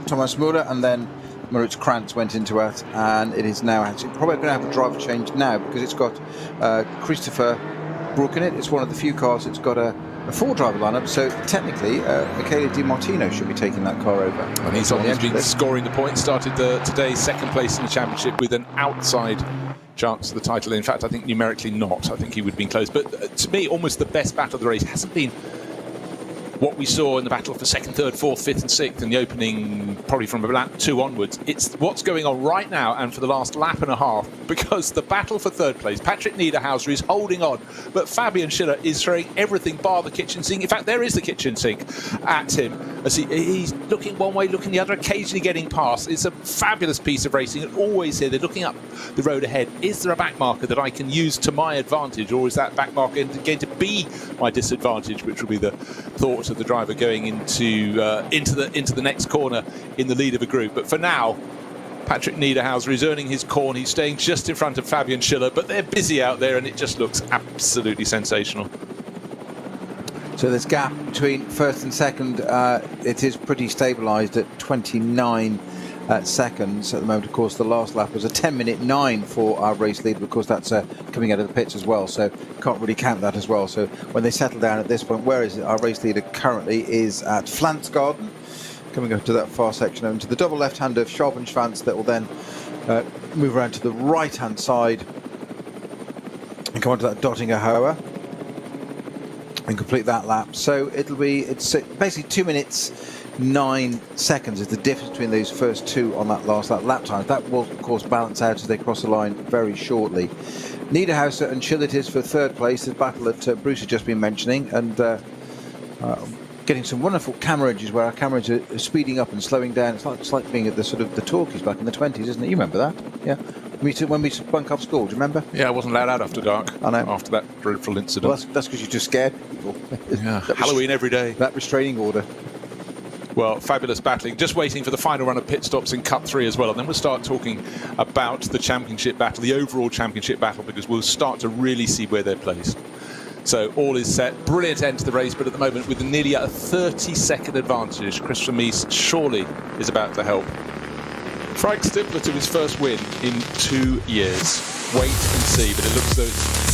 Thomas Müller, and then Moritz Krantz went into it, and it is now actually probably going to have a driver change now because it's got Christopher Brook in it. It's one of the few cars that's got a a four-driver lineup, so technically Michele Di Martino should be taking that car over. And he's been scoring the points, started today's second place in the championship with an outside chance of the title. In fact, I think numerically not. I think he would have been close. But to me, almost the best battle of the race hasn't been what we saw in the battle for second, third, fourth, fifth and sixth in the opening, probably from lap 2 onwards. It's what's going on right now and for the last lap and a half, because the battle for third place, Patrick Niederhauser is holding on, but Fabian Schiller is throwing everything bar the kitchen sink. In fact, there is the kitchen sink at him as he's looking one way, looking the other, occasionally getting past. It's a fabulous piece of racing, and always here they're looking up the road ahead. Is there a back marker that I can use to my advantage, or is that back marker going to be my disadvantage, which will be the thought of the driver going into the next corner in the lead of a group. But for now, Patrick Niederhauser is earning his corn. He's staying just in front of Fabian Schiller, but they're busy out there and it just looks absolutely sensational. So this gap between first and second, it is pretty stabilised at 29 seconds at the moment. Of course, the last lap was a 10-minute 9 for our race leader. Of course, that's coming out of the pits as well, so can't really count that as well. So when they settle down at this point, where is it? Our race leader currently is at Pflanzgarten, coming up to that far section and to the double left-hand of Schwalbenschwanz, that will then move around to the right-hand side and come onto that Dottinger Hohe and complete that lap. So it's basically 2 minutes 9 seconds is the difference between those first two on that last lap time. That will of course balance out as they cross the line very shortly. Niederhauser and Schiller it is for third place, the battle that Bruce has just been mentioning, and getting some wonderful camera images where our cameras are speeding up and slowing down. It's like being at the sort of the talkies back in the 20s, isn't it? You remember that? Yeah. When we bunk up school, do you remember? Yeah, I wasn't allowed out after dark. I know. After that dreadful incident. Well, that's because you just scared people. Yeah, Halloween every day. That restraining order. Well, fabulous battling. Just waiting for the final run of pit stops in Cup 3 as well. And then we'll start talking about the championship battle, the overall championship battle, because we'll start to really see where they're placed. So all is set. Brilliant end to the race, but at the moment with nearly a 30-second advantage, Christopher Mies surely is about to help Frank Stippler to his first win in 2 years. Wait and see, but it looks though...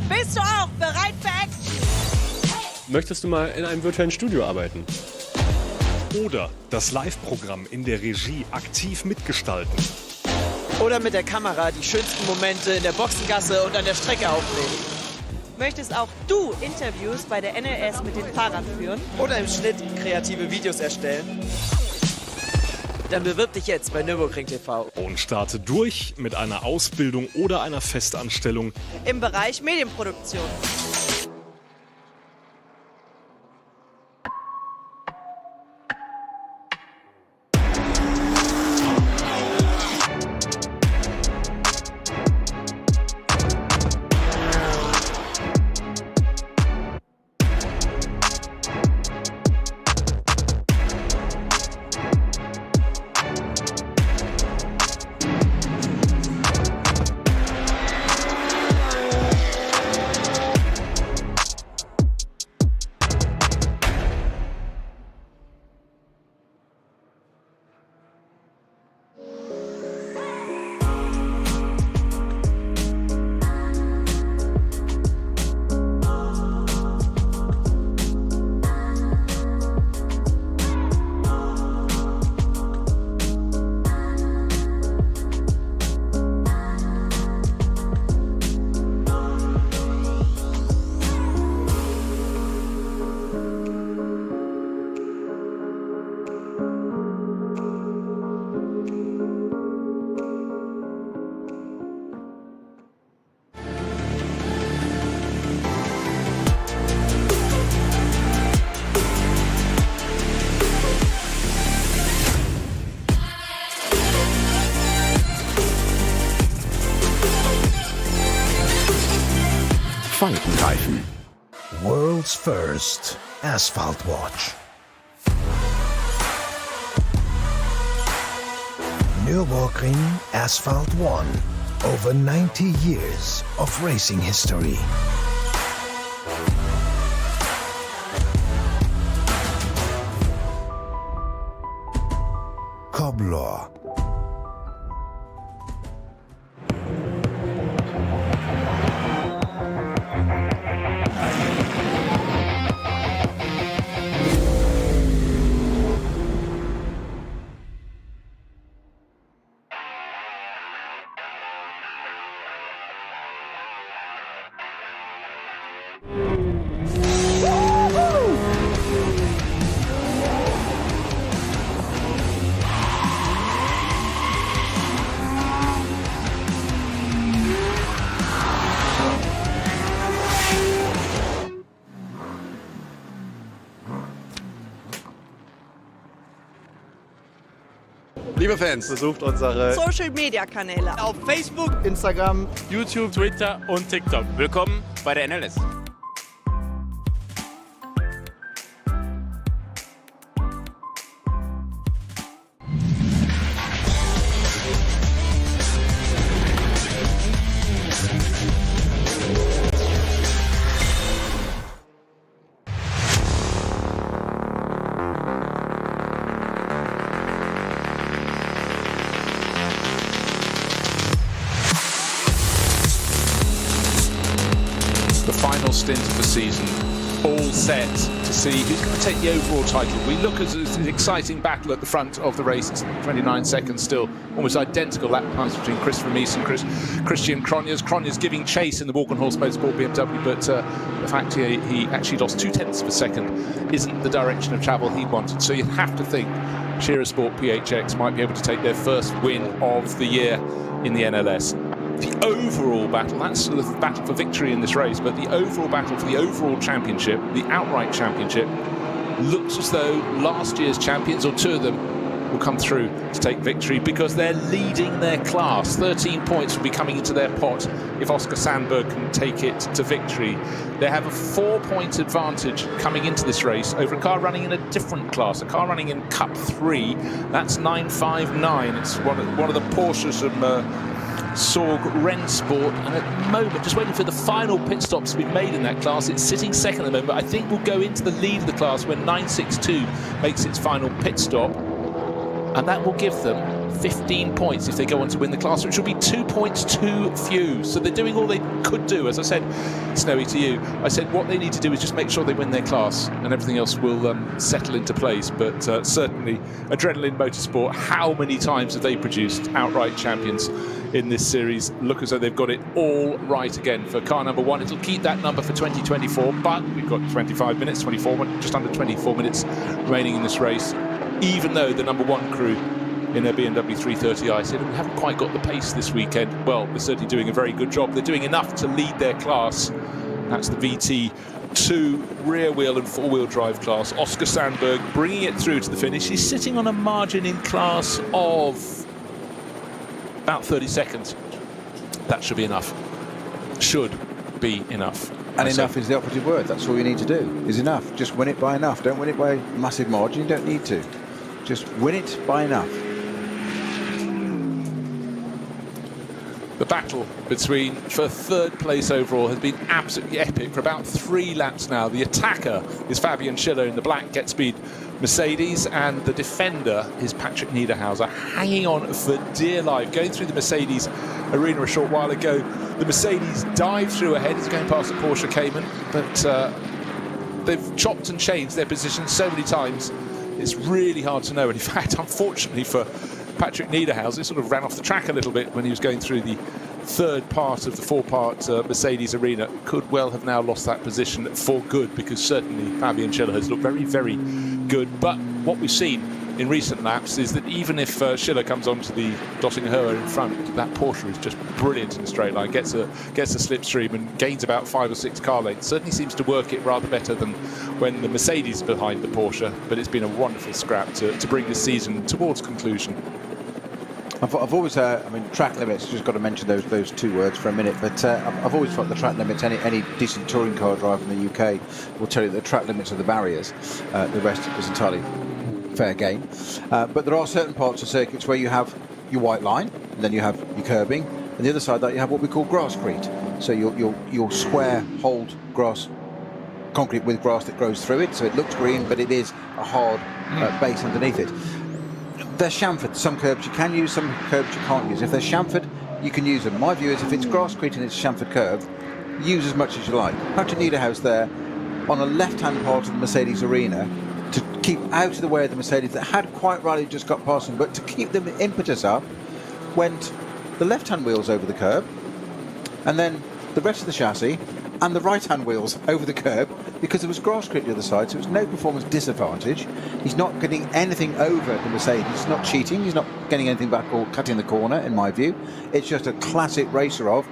Bist du auch bereit für Action? Möchtest du mal in einem virtuellen Studio arbeiten? Oder das Live-Programm in der Regie aktiv mitgestalten? Oder mit der Kamera die schönsten Momente in der Boxengasse und an der Strecke aufnehmen? Möchtest auch du Interviews bei der NLS mit den Fahrern führen? Oder im Schnitt kreative Videos erstellen? Dann bewirb dich jetzt bei Nürburgring TV. Und starte durch mit einer Ausbildung oder einer Festanstellung im Bereich Medienproduktion. Faltenreifen. World's first asphalt watch. Nürburgring Asphalt 1. Over 90 years of racing history. Cobbler. Liebe Fans, besucht unsere Social-Media-Kanäle auf Facebook, Instagram, YouTube, Twitter und TikTok. Willkommen bei der NLS. Final stint of the season, all set to see who's going to take the overall title. We look at an exciting battle at the front of the race. It's 29 seconds still, almost identical lap times between Christopher Mies and Christian Cronjes. Cronjes giving chase in the Walk on Horse Motorsport BMW, but the fact he actually lost 0.2 of a second isn't the direction of travel he wanted. So you have to think Shearer Sport PHX might be able to take their first win of the year in the NLS. The overall battle, that's the battle for victory in this race, but the overall battle for the overall championship, the outright championship, looks as though last year's champions, or two of them, will come through to take victory because they're leading their class. 13 points will be coming into their pot if Oscar Sandberg can take it to victory. They have a 4-point advantage coming into this race over a car running in a different class, a car running in Cup 3. That's 959. It's one of the Porsches from Sorg Rennsport, and at the moment just waiting for the final pit stops to be made in that class. It's sitting second at the moment, but I think we'll go into the lead of the class when 962 makes its final pit stop, and that will give them 15 points if they go on to win the class, which will be 2 points too few. So they're doing all they could do. As I said, Snowy, to you, I said what they need to do is just make sure they win their class and everything else will settle into place. But certainly Adrenaline Motorsport, how many times have they produced outright champions in this series? Look as though they've got it all right again for car number 1. It'll keep that number for 2024, but we've got 25 minutes, 24, just under 24 minutes remaining in this race, even though the number 1 crew in their BMW 330i said we haven't quite got the pace this weekend. Well, they're certainly doing a very good job. They're doing enough to lead their class. That's the VT2 rear wheel and 4-wheel drive class. Oscar Sandberg bringing it through to the finish. He's sitting on a margin in class of about 30 seconds. That should be enough. Should be enough. And enough is the operative word. That's all you need to do, is enough. Just win it by enough. Don't win it by massive margin. You don't need to. Just win it by enough. The battle between for 3rd place overall has been absolutely epic for about 3 laps now. The attacker is Fabian Schiller in the black Get Speed Mercedes, and the defender is Patrick Niederhauser, hanging on for dear life. Going through the Mercedes arena a short while ago, the Mercedes dived through ahead. It's going past the Porsche Cayman, but they've chopped and changed their position so many times. It's really hard to know. And in fact, unfortunately for Patrick Niederhauser, he sort of ran off the track a little bit when he was going through the 3rd part of the 4-part Mercedes arena. Could well have now lost that position for good, because certainly Fabian Schiller has looked very, very good. But what we've seen in recent laps is that even if Schiller comes onto the Dottinger in front, that Porsche is just brilliant in the straight line, gets a slipstream and gains about 5 or 6 car lengths. Certainly seems to work it rather better than when the Mercedes is behind the Porsche, but it's been a wonderful scrap to bring this season towards conclusion. I've always, I mean, track limits. Just got to mention those two words for a minute. But I've always thought the track limits. Any decent touring car driver in the UK will tell you that the track limits are the barriers. The rest is entirely fair game. But there are certain parts of circuits where you have your white line, and then you have your curbing, and the other side that you have what we call grasscrete. So your square hold grass. Concrete with grass that grows through it, so it looks green, but it is a hard base underneath it. They're chamfered. Some curbs you can use, some curbs you can't use. If they're chamfered, you can use them. My view is if it's grasscrete and it's chamfered curve, use as much as you like. Patrick Niederhaus there on a left-hand part of the Mercedes arena to keep out of the way of the Mercedes that had quite rightly just got past them, but to keep the impetus up, went the left-hand wheels over the curb, and then the rest of the chassis and the right-hand wheels over the curb, because there was grasscrete the other side, so it was no performance disadvantage. He's not getting anything over the Mercedes. He's not cheating. He's not getting anything back or cutting the corner, in my view. It's just a classic racer of,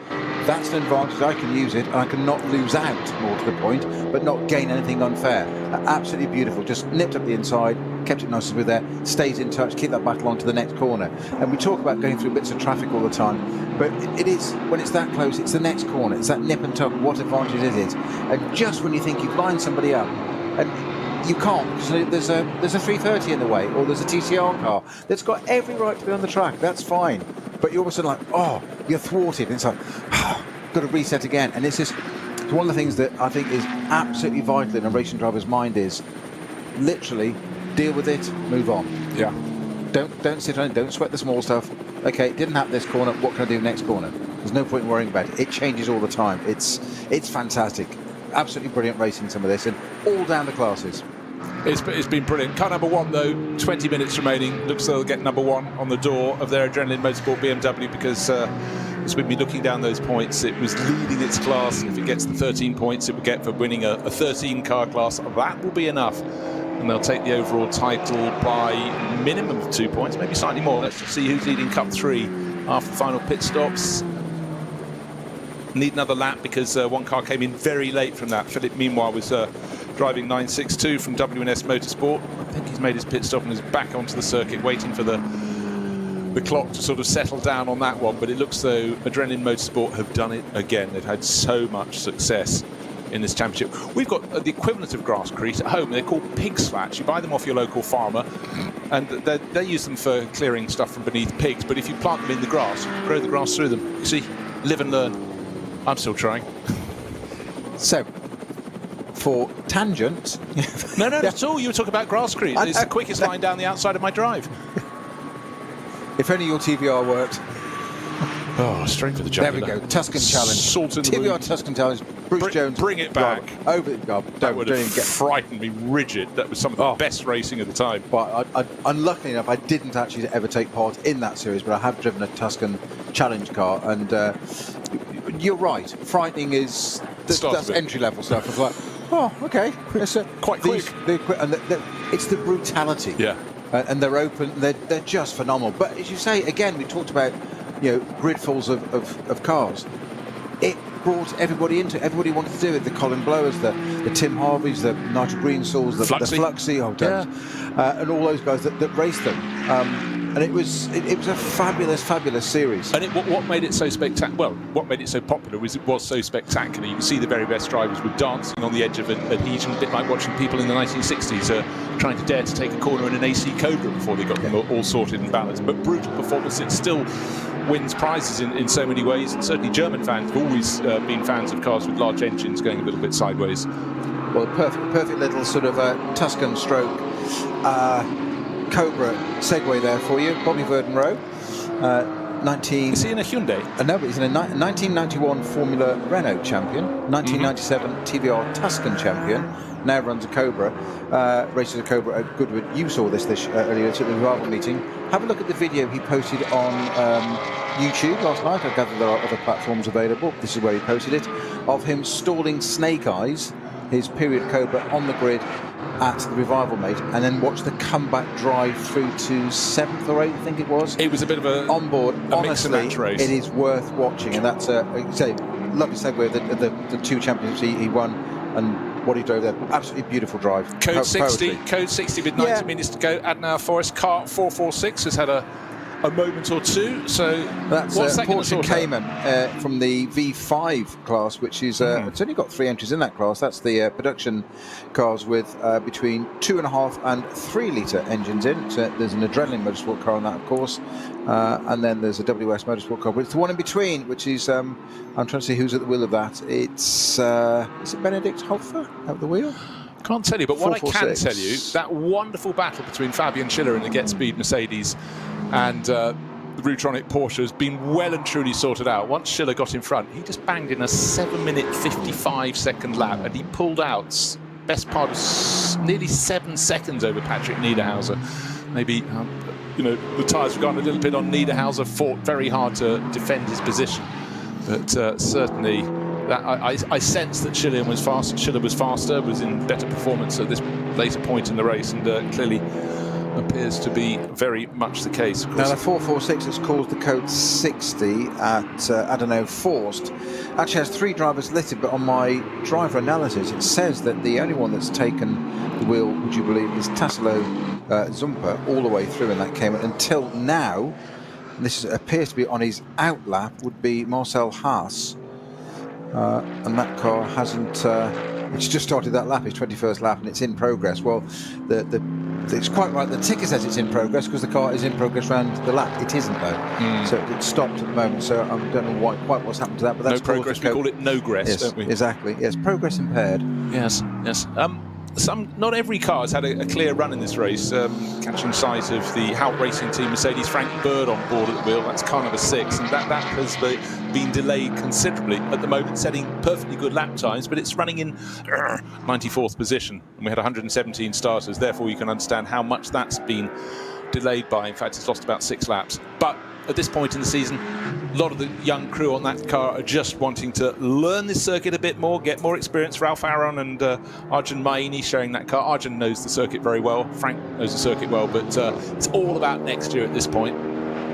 that's an advantage, I can use it, and I can not lose out, more to the point, but not gain anything unfair. Absolutely beautiful. Just nipped up the inside, kept it nice and smooth there, stays in touch, keep that battle on to the next corner. And we talk about going through bits of traffic all the time, but it is, when it's that close, it's the next corner, it's that nip and tuck, what advantage is it? And just when you think you've lined somebody up, and you can't, because there's a 330 in the way, or there's a TCR car that's got every right to be on the track, that's fine. But you're all of a sudden like, oh, you're thwarted, and it's like, oh, got to reset again. And it's just, it's one of the things that I think is absolutely vital in a racing driver's mind is literally deal with it, move on. Yeah. Don't sit on it, don't sweat the small stuff. Okay, didn't happen this corner, what can I do next corner? There's no point in worrying about it. It changes all the time. It's fantastic. Absolutely brilliant racing, some of this, and all down the classes. It's been brilliant. Car number one, though, 20 minutes remaining. Looks like they'll get number one on the door of their Adrenaline Motorsport BMW, because as we've been looking down those points, it was leading its class, and if it gets the 13 points it would get for winning a 13-car class, that will be enough. And they'll take the overall title by minimum of 2 points, maybe slightly more. Let's just see who's leading Cup 3 after the final pit stops. Need another lap because one car came in very late from that. Philip, meanwhile, was driving 962 from WNS Motorsport. I think he's made his pit stop and is back onto the circuit, waiting for the clock to sort of settle down on that one. But it looks though Adrenaline Motorsport have done it again. They've had so much success in this championship. We've got the equivalent of grasscrete at home. They're called pig slats. You buy them off your local farmer, and they use them for clearing stuff from beneath pigs. But if you plant them in the grass, grow the grass through them. You see, live and learn. I'm still trying. So, for tangents... No, not at all. You were talking about grasscrete. It's the quickest line down the outside of my drive. If only your TVR worked. Oh, straight for the jugular. There we go. Tuscan Challenge. Salt in the TVR wound. Tuscan Challenge. Bruce Jones. Bring it back. Over. That would have frightened me rigid. That was some of the best racing at the time. Well, unluckily enough, I didn't actually ever take part in that series, but I have driven a Tuscan Challenge car, and you're right. Frightening is that's entry-level stuff. It's like, oh, okay. It's quite quick. And it's the brutality. Yeah. And they're open. They're just phenomenal. But as you say, again, we talked about gridfuls of cars. It brought everybody into it. Everybody wanted to do it. The Colin Blowers, the Tim Harveys, the Nigel Greensalls, the Fluxy, and all those guys that raced them. And it was a fabulous series. And what made it so spectacular? Well, what made it so popular was it was so spectacular. You can see the very best drivers were dancing on the edge of adhesion, a bit like watching people in the 1960s trying to dare to take a corner in an AC Cobra before they got them all sorted and balanced. But brutal performance, it still wins prizes in so many ways. And certainly German fans have always been fans of cars with large engines going a little bit sideways. Well, perfect little sort of Tuscan stroke. Cobra segue there for you. Bobby Verden-Rowe, Is he in a Hyundai? No, but he's in a 1991 Formula Renault champion, 1997 TVR Tuscan champion. Now runs a Cobra, races a Cobra at Goodwood. You saw this earlier at the Revival meeting. Have a look at the video he posted on YouTube last night. I gather there are other platforms available. This is where he posted it, of him stalling Snake Eyes, his period Cobra, on the grid at the Revival Mate, and then watch the comeback drive through to 7th or 8th, I think it was. It was a bit of a onboard. Honestly, mix-and-match race. It is worth watching, and that's lovely segue of the two championships he won and what he drove there. Absolutely beautiful drive. Code 60 with 90 minutes to go. Adenauer Forest, car 446 has had a a moment or two. So that's Porsche Cayman from the V5 class, which is it's only got 3 entries in that class. That's the production cars with between 2.5 and 3 litre engines in. So there's an Adrenaline Motorsport car on that, of course, and then there's a WS Motorsport car. But it's the one in between, which is I'm trying to see who's at the wheel of that. It's is it Benedikt Hofer at the wheel? Can't tell you, but what I can tell you, that wonderful battle between Fabian Schiller and the Get Speed Mercedes and the Rutronic Porsche has been well and truly sorted out. Once Schiller got in front, he just banged in a 7-minute 55-second lap, and he pulled out best part of nearly 7 seconds over Patrick Niederhauser. Maybe the tyres have gone a little bit on Niederhauser, fought very hard to defend his position, but certainly. I sense that Schiller was faster, was in better performance at this later point in the race, and clearly appears to be very much the case. Now the 446 has caused the code 60 at Adeno Forst. Actually has 3 drivers listed, but on my driver analysis it says that the only one that's taken the wheel, would you believe, is Tassilo Zumper all the way through in that Cayman until now. And this appears to be on his out lap, would be Marcel Haas. And that car hasn't. It's just started that lap, his 21st lap, and it's in progress. Well, it's quite right. The ticker says it's in progress because the car is in progress around the lap. It isn't though, so it's stopped at the moment. So I don't know quite what's happened to that. But that's no progress. We call it no-gress, yes, don't we? Exactly. Yes, progress impaired. Yes. Not every car has had a clear run in this race. Catching sight of the Hout Racing Team Mercedes, Frank Bird on board at the wheel. That's car number 6, and that has been delayed considerably at the moment, setting perfectly good lap times, but it's running in 94th position, and we had 117 starters. Therefore, you can understand how much that's been delayed by. In fact, it's lost about 6 laps. But at this point in the season, a lot of the young crew on that car are just wanting to learn this circuit a bit more, get more experience. Ralph Aron and Arjun Maini sharing that car. Arjun knows the circuit very well. Frank knows the circuit well, but it's all about next year at this point.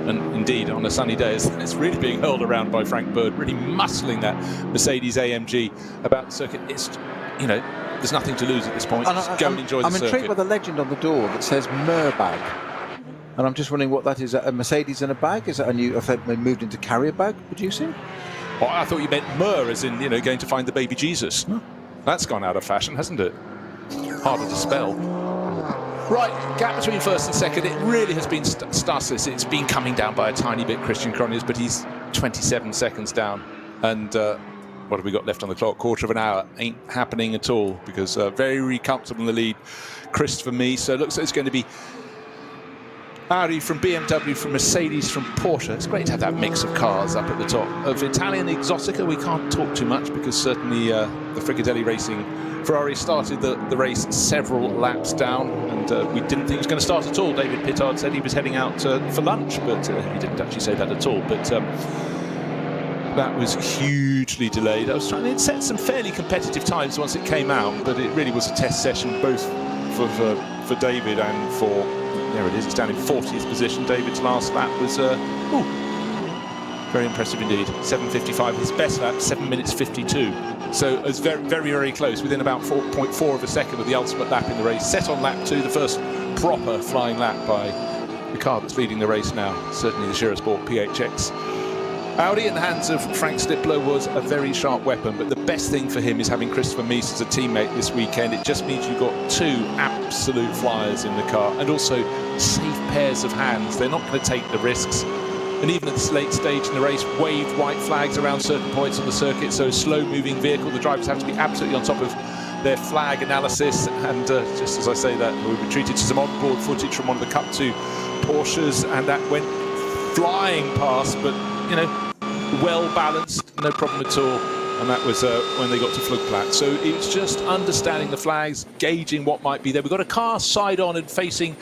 And indeed, on a sunny day, it's really being hurled around by Frank Bird, really muscling that Mercedes AMG about the circuit. It's, there's nothing to lose at this point. Just go and enjoy the circuit. I'm intrigued by the legend on the door that says Merbag. And I'm just wondering what that is. A Mercedes in a bag? Is that a new? Have they moved into carrier bag producing? Well, I thought you meant Mer, as in going to find the baby Jesus. Huh? That's gone out of fashion, hasn't it? Harder to spell. Right, gap between first and second. It really has been startless. It's been coming down by a tiny bit, Christian Cronjes, but he's 27 seconds down. And what have we got left on the clock? Quarter of an hour. Ain't happening at all, because very comfortable in the lead, Christopher Mies. So it looks like it's going to be Audi from BMW, from Mercedes, from Porsche. It's great to have that mix of cars up at the top. Of Italian Exotica, we can't talk too much because certainly the Frigadelli Racing Ferrari started the race several laps down, and we didn't think it was going to start at all. David Pittard said he was heading out for lunch, but he didn't actually say that at all. But that was hugely delayed. I was trying to set some fairly competitive times once it came out, but it really was a test session both for David and for... There it is, it's down in 40th position. David's last lap was very impressive indeed. 7:55, his best lap, 7 minutes 52. So it's very close, within about 4.4 of a second of the ultimate lap in the race. Set on lap 2, the first proper flying lap by the car that's leading the race now, certainly the Shira Sport PHX. Audi in the hands of Frank Stippler was a very sharp weapon, but the best thing for him is having Christopher Mies as a teammate this weekend. It just means you've got 2 absolute flyers in the car, and also safe pairs of hands. They're not going to take the risks. And even at this late stage in the race, waved white flags around certain points on the circuit, so slow-moving vehicle, the drivers have to be absolutely on top of their flag analysis. And just as I say that, we retreated to some on-board footage from one of the Cup 2 Porsches, and that went flying past, but well balanced, no problem at all. And that was when they got to Flugplatz. So it was just understanding the flags, gauging what might be there. We've got a car side on and facing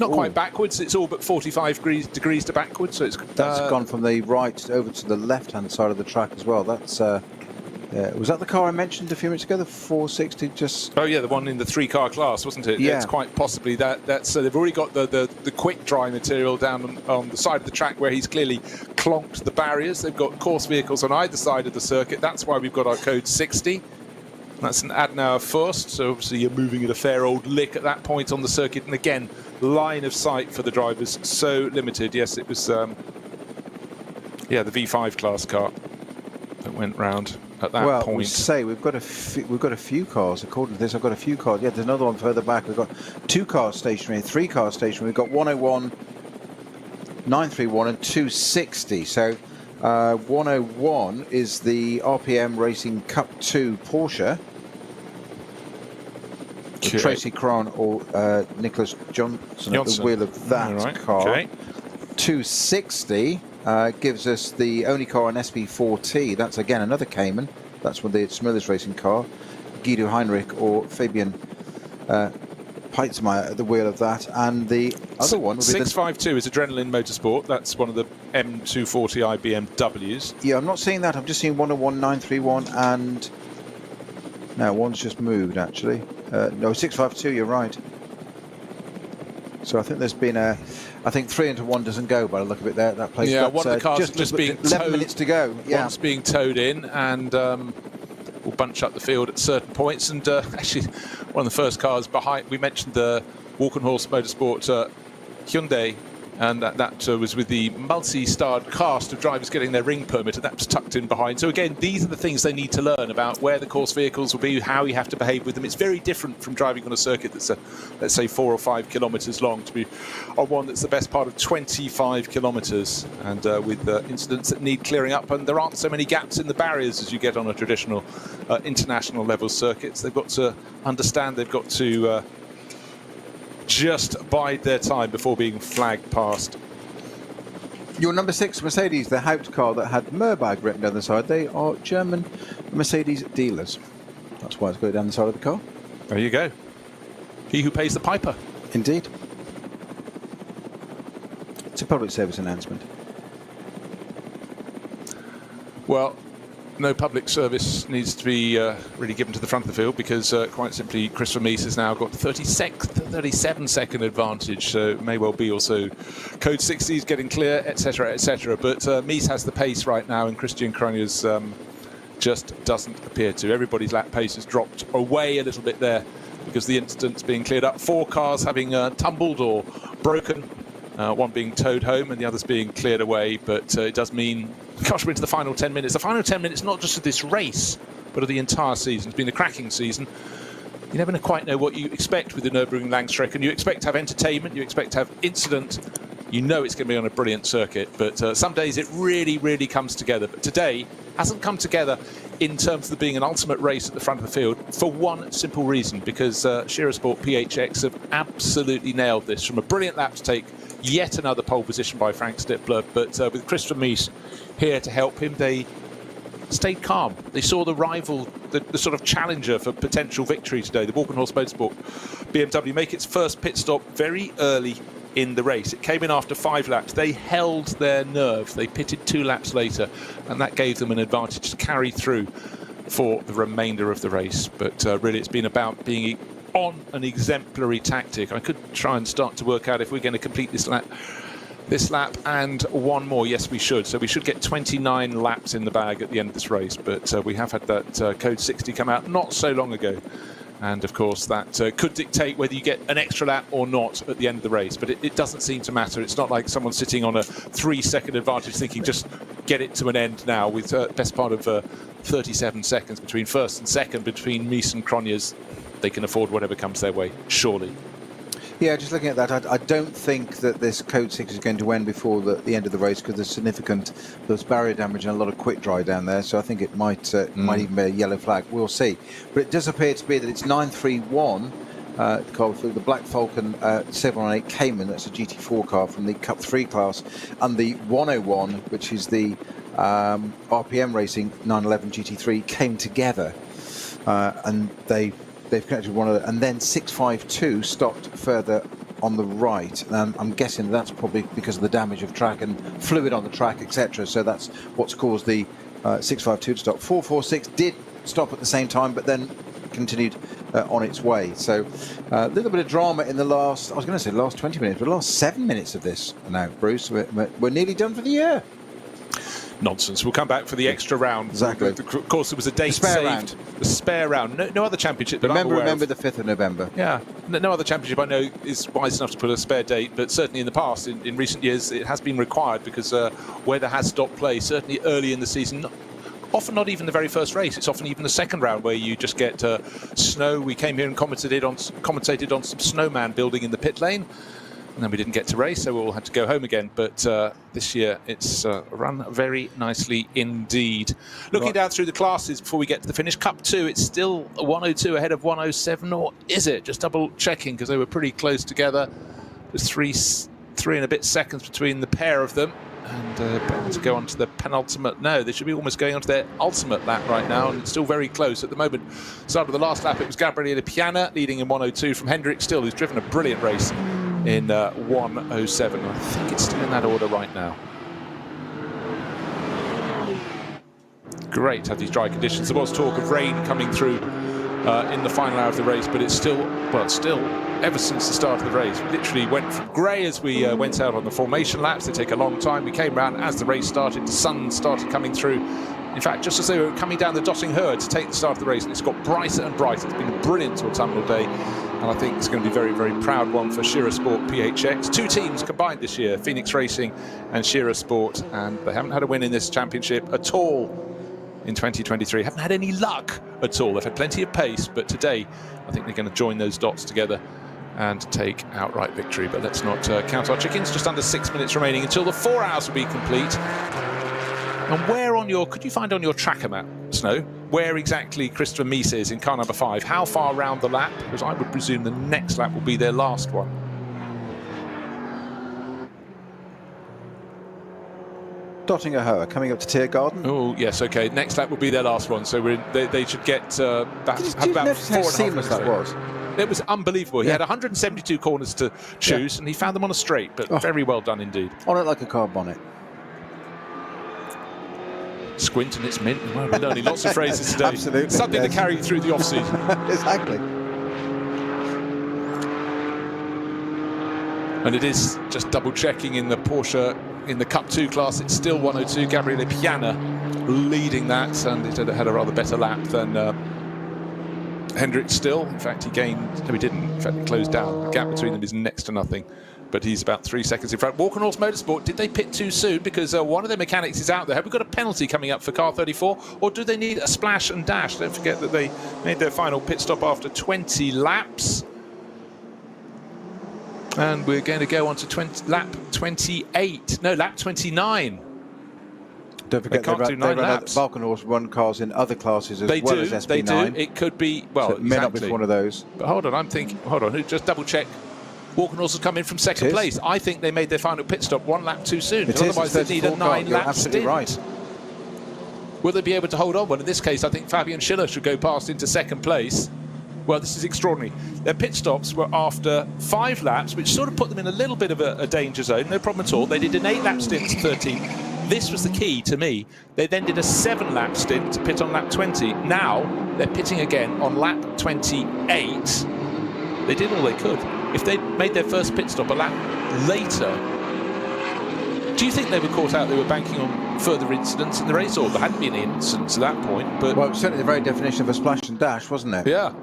not quite backwards. It's all but 45 degrees to backwards. So that's gone from the right over to the left-hand side of the track as well. That's was that the car I mentioned a few minutes ago, the 460? Just oh yeah, the one in the 3-car class, wasn't it? Yeah, it's quite possibly that. So they've already got the quick dry material down on the side of the track where he's clearly clonked the barriers. They've got course vehicles on either side of the circuit. That's why we've got our code 60. That's an Adenauer first, so obviously you're moving at a fair old lick at that point on the circuit. And again, line of sight for the drivers so limited. Yes, it was, the V5 class car that went round at that point. Well, we say we've got a few cars. According to this, I've got a few cars. Yeah, there's another one further back. We've got 2 cars stationary, 3 cars stationary. We've got 101, 931, and 260. So 101 is the RPM Racing Cup 2 Porsche. Okay. Tracy Cron or Nicholas Johnson at the wheel of that car. Okay. 260 gives us the only car on SP4T. That's again another Cayman. That's with the Smithers Racing car. Guido Heinrich or Fabian Peitzmeier at the wheel of that. And the other one would be 652 is Adrenaline Motorsport. That's one of the M240i BMWs. Yeah, I'm not seeing that. I'm just seeing 101, 931 and... No, one's just moved actually. No, 652, you're right. So I think there's been I think 3 into 1 doesn't go by the look of it there at that place. Yeah, but, one of the cars just being 11 towed, minutes to go. Yeah. One's being towed in and will bunch up the field at certain points. And actually, one of the first cars behind, we mentioned the Walkenhorst Motorsport Hyundai, and that was with the multi-starred cast of drivers getting their ring permit, and that was tucked in behind. So again, these are the things they need to learn about where the course vehicles will be, how you have to behave with them. It's very different from driving on a circuit that's, let's say, 4 or 5 kilometres long to be on one that's the best part of 25 kilometres, and with incidents that need clearing up. And there aren't so many gaps in the barriers as you get on a traditional international level circuits. They've got to understand, they've got to just bide their time before being flagged past. Your number 6 Mercedes, the Haupt car that had Murbach written down the side, they are German Mercedes dealers. That's why it's got it down the side of the car. There you go. He who pays the piper. Indeed. It's a public service announcement. Well, no public service needs to be really given to the front of the field, because quite simply Christopher Mies has now got 37-second advantage, so it may well be also code 60s getting clear, etc, etc. But Mies has the pace right now, and Christian Cronjes just doesn't appear to. Everybody's lap pace has dropped away a little bit there because the incident's being cleared up. 4 cars having tumbled or broken, one being towed home and the others being cleared away. But it does mean, gosh, we're into the final 10 minutes. The final 10 minutes, not just of this race, but of the entire season. It's been a cracking season. You never quite know what you expect with the Nürburgring Langstrecke, and you expect to have entertainment, you expect to have incident. You know it's going to be on a brilliant circuit, but some days it really, really comes together. But today hasn't come together in terms of being an ultimate race at the front of the field for one simple reason, because Shearer Sport PHX have absolutely nailed this. From a brilliant lap to take yet another pole position by Frank Stippler, but with Christopher Mies here to help him, they stayed calm. They saw the rival, the sort of challenger for potential victory today, the Walkenhorst Motorsport BMW, make its first pit stop very early in the race. It came in after 5 laps. They held their nerve. They pitted 2 laps later, and that gave them an advantage to carry through for the remainder of the race. But really, it's been about being on an exemplary tactic. I could try and start to work out if we're going to complete this lap and one more. Yes, we should. So we should get 29 laps in the bag at the end of this race. But we have had that code 60 come out not so long ago. And of course, that could dictate whether you get an extra lap or not at the end of the race. But it doesn't seem to matter. It's not like someone sitting on a 3-second advantage thinking just get it to an end now, with best part of 37 seconds between first and second, between Mies and Cronjes. They can afford whatever comes their way, surely. Yeah, just looking at that, I don't think that this code 6 is going to end before the end of the race, because there's barrier damage and a lot of quick dry down there, so I think it might even be a yellow flag. We'll see. But it does appear to be that it's 931, the Black Falcon 718 Cayman, that's a GT4 car from the Cup 3 class, and the 101, which is the RPM Racing 911 GT3, came together, and they've connected one of them, and then 652 stopped further on the right. I'm guessing that's probably because of the damage of track and fluid on the track, etc. So that's what's caused the 652 to stop. 446 did stop at the same time, but then continued on its way. So a little bit of drama in the last, I was going to say last 20 minutes, but the last 7 minutes of this now, Bruce. We're nearly done for the year. Nonsense. We'll come back for the extra round. Exactly. Of course, there was a date spare saved. The spare round. No other championship that I'm aware Remember of. the 5th of November. Yeah. No other championship I know is wise enough to put a spare date, but certainly in the past, in recent years, it has been required because weather has stopped play, certainly early in the season. Often not even the very first race. It's often even the second round where you just get snow. We came here and commentated on some snowman building in the pit lane. And then we didn't get to race, so we all had to go home again. But this year, it's run very nicely indeed. Looking down through the classes before we get to the finish, Cup 2, it's still 102 ahead of 107, or is it? Just double checking, because they were pretty close together. There's three and a bit seconds between the pair of them. And about to go on to the penultimate. No, they should be almost going on to their ultimate lap right now, and it's still very close at the moment. Start of the last lap, it was Gabriele Piana leading in 102 from Hendrik Still, who's driven a brilliant race in 107. I think it's still in that order right now. Great to have these dry conditions. There was talk of rain coming through in the final hour of the race, but it's still ever since the start of the race. We literally went from grey as we went out on the formation laps. They take a long time. We came around as the race started. The sun started coming through. In fact, just as they were coming down the Dotting Herd to take the start of the race, and it's got brighter and brighter. It's been a brilliant autumnal day, and I think it's going to be a very, very proud one for Shearer Sport PHX. 2 teams combined this year, Phoenix Racing and Shearer Sport, and they haven't had a win in this championship at all in 2023. Haven't had any luck at all. They've had plenty of pace, but today I think they're going to join those dots together and take outright victory. But let's not count our chickens. Just under 6 minutes remaining until the 4 hours will be complete. And where on your, could you find on your tracker map, Snow, where exactly Christopher Mies is in car number 5? How far round the lap? Because I would presume the next lap will be their last one. Dotting Herd coming up to Tiergarten. Oh yes, okay. Next lap will be their last one, so they should get have about 4.5 minutes. That was. It was unbelievable. He had 172 corners to choose, and he found them on a straight. But very well done indeed. On it like a car bonnet. Squint and it's mint. Well, we're learning lots of phrases today. Absolutely. Something to carry you through the off-season. Exactly. And it is just double-checking in the Porsche in the Cup 2 class. It's still 102. Gabriele Piana leading that, and it had a rather better lap than Hendrik Still. In fact, he gained... No, he didn't. In fact, he closed down. The gap between them is next to nothing. But he's about 3 seconds in front. Walkenhorst Motorsport, did they pit too soon? Because one of their mechanics is out there. Have we got a penalty coming up for car 34? Or do they need a splash and dash? Don't forget that they made their final pit stop after 20 laps. And we're going to go on to lap 28. No, lap 29. Don't forget, they do 9 laps. Walkenhorst run cars in other classes as well as SP9. They do. It could be, well, so it may not be one of those. But hold on, I'm thinking, hold on, just double check. Walkenhorst has come in from second place. I think they made their final pit stop 1 lap too soon. Otherwise, they need a 9-lap stint. Right. Will they be able to hold on? Well, in this case, I think Fabian Schiller should go past into second place. Well, this is extraordinary. Their pit stops were after 5 laps, which sort of put them in a little bit of a danger zone. No problem at all. They did an 8-lap stint to 13. This was the key to me. They then did a 7-lap stint to pit on lap 20. Now they're pitting again on lap 28. They did all they could. If they'd made their first pit stop a lap later, do you think they were caught out? They were banking on further incidents in the race, or there hadn't been any incidents at that point? But well, it was certainly the very definition of a splash and dash, wasn't it? Yeah.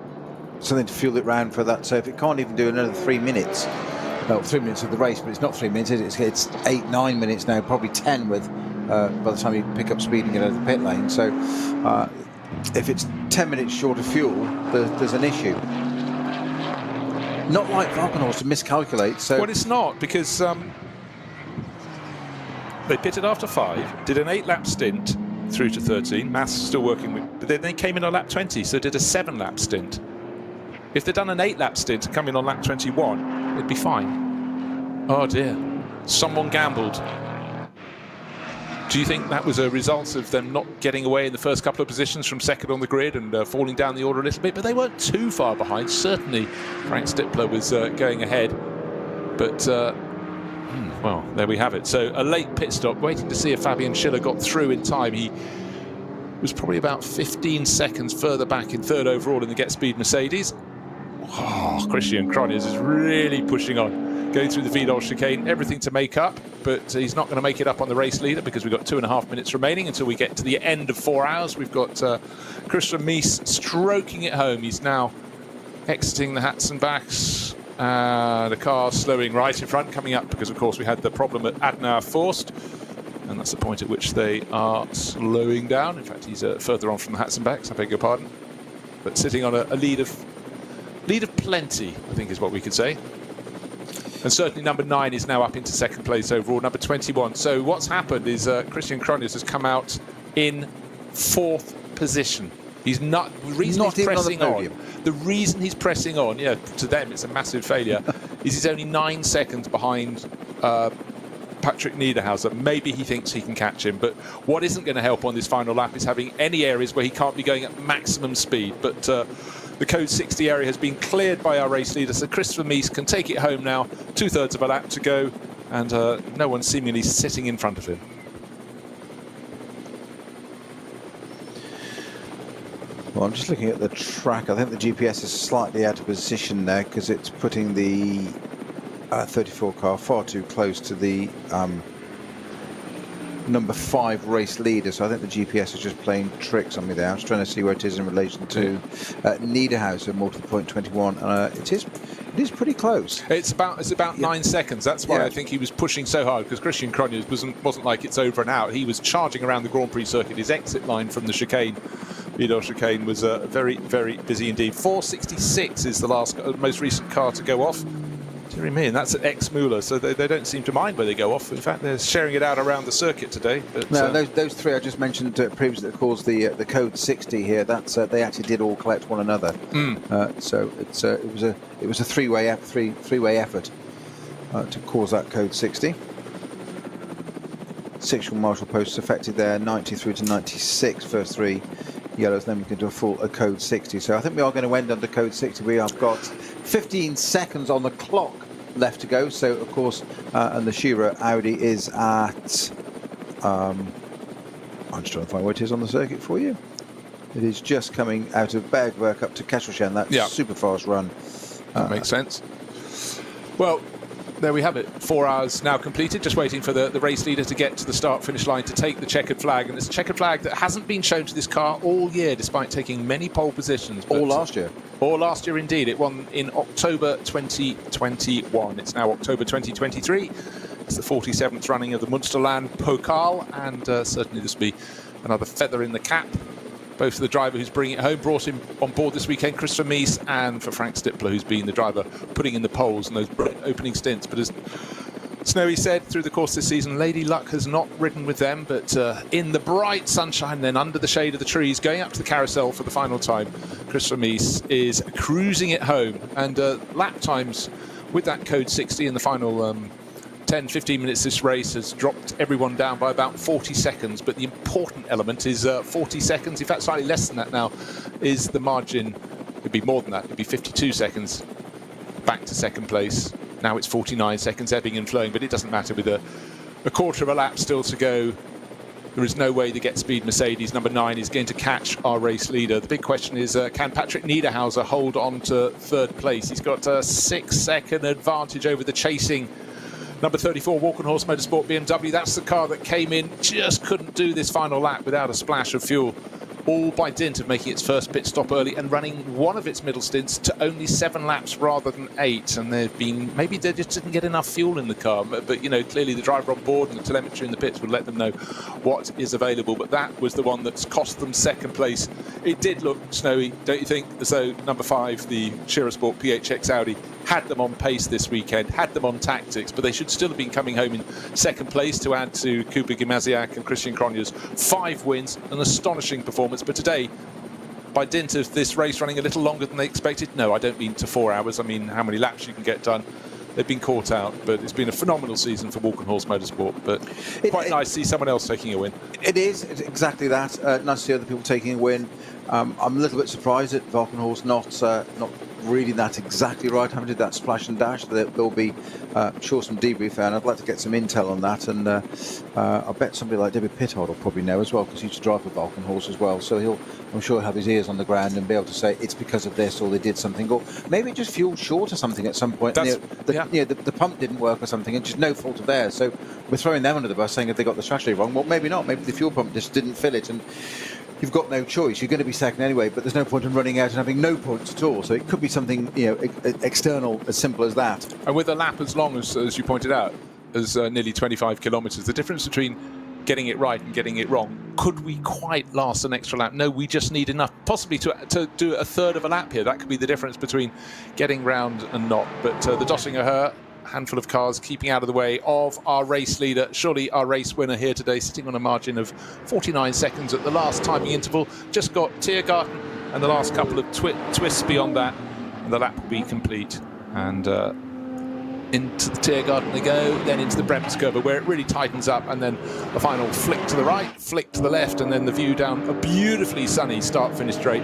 Something to fuel it round for that. So if it can't even do another 3 minutes, well, 3 minutes of the race, but it's not 3 minutes, is it? It's 8-9 minutes now, probably 10 with by the time you pick up speed and get out of the pit lane. So if it's 10 minutes short of fuel, there's an issue. Not like Walkenhorst to miscalculate. So well, it's not, because they pitted after 5, did an 8-lap stint through to 13. Maths still working with, but then they came in on lap 20, so did a 7-lap stint. If they'd done an 8-lap stint and come in on lap 21, it'd be fine. Oh dear, someone gambled. Do you think that was a result of them not getting away in the first couple of positions from second on the grid and falling down the order a little bit? But they weren't too far behind. Certainly, Frank Stippler was going ahead. But, well, there we have it. So a late pit stop, waiting to see if Fabian Schiller got through in time. He was probably about 15 seconds further back in third overall in the Get Speed Mercedes. Oh, Christian Cronjes is really pushing on, going through the Vidal chicane, everything to make up. but he's not going to make it up on the race leader because we've got 2.5 minutes remaining until we get to the end of 4 hours. We've got Christian Mies stroking it home. He's now exiting the Hatzenbachs. The car slowing right in front, coming up because, of course, we had the problem at Adnar Forst. And that's the point at which they are slowing down. In fact, he's further on from the Hatzenbachs, I beg your pardon. But sitting on a lead of plenty, I think is what we could say. And certainly number 9 is now up into second place overall, number 21. So what's happened is Christian Cronjes has come out in 4th position. He's not, the reason he's pressing on, the reason he's pressing on, yeah, to them it's a massive failure, is he's only 9 seconds behind Patrick Niederhauser. Maybe he thinks he can catch him, but what isn't going to help on this final lap is having any areas where he can't be going at maximum speed. But the code 60 area has been cleared by our race leader, so Christopher Mies can take it home now. 2/3 of a lap to go, and no one seemingly sitting in front of him. Well, I'm just looking at the track. I think the GPS is slightly out of position there because it's putting the 34 car far too close to the number 5 race leader. So I think the GPS is just playing tricks on me there. I was trying to see where it is in relation to Niederhauser, multiple point 21. It is pretty close. It's about 9 seconds. That's why I think he was pushing so hard, because Christian Cronjes wasn't like it's over and out. He was charging around the Grand Prix circuit. His exit line from the chicane, Vidal chicane, was very, very busy indeed. 4:66 is the most recent car to go off. Dear me, and that's at ex-Müller, so they don't seem to mind where they go off. In fact, they're sharing it out around the circuit today. But, no, those 3 I just mentioned previously that caused the code 60 here. That's they actually did all collect one another. So it was a three-way effort to cause that code 60. 6 marshal posts affected there, 90 through to 96, first 3 yellows, then we can do a code 60. So I think we are going to end under code 60. We have got 15 seconds on the clock left to go. So of course, and the Shearer Audi is at I'm just trying to find where it is on the circuit for you. It is just coming out of Bergwerk up to Kesselchen. That's super fast run. That makes sense. Well, there we have it. 4 hours now completed, just waiting for the race leader to get to the start-finish line to take the checkered flag. And it's a checkered flag that hasn't been shown to this car all year, despite taking many pole positions. All last year. All last year, indeed. It won in October 2021. It's now October 2023. It's the 47th running of the Münsterland Pokal, and certainly this will be another feather in the cap, both for the driver who's bringing it home, brought him on board this weekend, Christopher Mies, and for Frank Stippler, who's been the driver putting in the poles and those opening stints. But as Snowy said, through the course of this season, Lady Luck has not ridden with them, but in the bright sunshine, then under the shade of the trees, going up to the carousel for the final time, Christopher Mies is cruising it home. And lap times with that code 60 in the final 10-15 minutes, this race has dropped everyone down by about 40 seconds, but the important element is 40 seconds, in fact slightly less than that now, is the margin. It'd be more than that, it'd be 52 seconds back to second place. Now it's 49 seconds, ebbing and flowing, but it doesn't matter. With a quarter of a lap still to go, there is no way the Get Speed Mercedes number 9 is going to catch our race leader. The big question is, can Patrick Niederhauser hold on to third place? He's got a 6-second advantage over the chasing number 34 Walkenhorst Motorsport BMW. That's the car that came in, just couldn't do this final lap without a splash of fuel, all by dint of making its first pit stop early and running one of its middle stints to only 7 laps rather than 8. And they've been, maybe they just didn't get enough fuel in the car, but you know, clearly the driver on board and the telemetry in the pits would let them know what is available. But that was the one that's cost them second place. It did look, Snowy, don't you think, as though number 5, the Shearer Sport PHX Audi, had them on pace this weekend, had them on tactics, but they should still have been coming home in second place to add to Kuba Gimasiak and Christian Cronjes. 5 wins, an astonishing performance. But today, by dint of this race running a little longer than they expected, no, I don't mean to 4 hours, I mean how many laps you can get done, they've been caught out. But it's been a phenomenal season for Walkenhorst Motorsport, but quite nice to see someone else taking a win. It is, it's exactly that. Nice to see other people taking a win. I'm a little bit surprised at Walkenhorst not reading that exactly right. I haven't did that splash and dash. There'll be, sure, some debrief there, and I'd like to get some intel on that. And I bet somebody like David Pittard will probably know as well, because he used to drive a Vulcan horse as well. So I'm sure he'll have his ears on the ground and be able to say it's because of this, or they did something, or maybe it just fueled short or something at some point. The pump didn't work or something, and just no fault of theirs. So we're throwing them under the bus, saying if they got the strategy wrong. Well, maybe not. Maybe the fuel pump just didn't fill it, and you've got no choice. You're going to be second anyway, but there's no point in running out and having no points at all. So it could be something, external, as simple as that. And with a lap as long as you pointed out, as nearly 25 kilometres, the difference between getting it right and getting it wrong, could we quite last an extra lap? No, we just need enough, possibly to do a third of a lap here. That could be the difference between getting round and not. But the Döttinger Her, handful of cars keeping out of the way of our race leader, surely our race winner here today, sitting on a margin of 49 seconds at the last timing interval. Just got Tiergarten and the last couple of twists beyond that, and the lap will be complete. And into the Tiergarten they go, then into the Bremskurve, where it really tightens up, and then the final flick to the right, flick to the left, and then the view down a beautifully sunny start-finish straight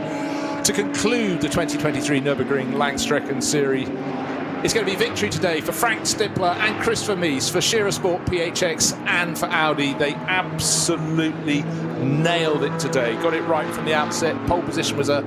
to conclude the 2023 Nürburgring Langstrecken Series. It's going to be victory today for Frank Stippler and Christopher Mies, for Scherer Sport PHX and for Audi. They absolutely nailed it today. Got it right from the outset. Pole position was a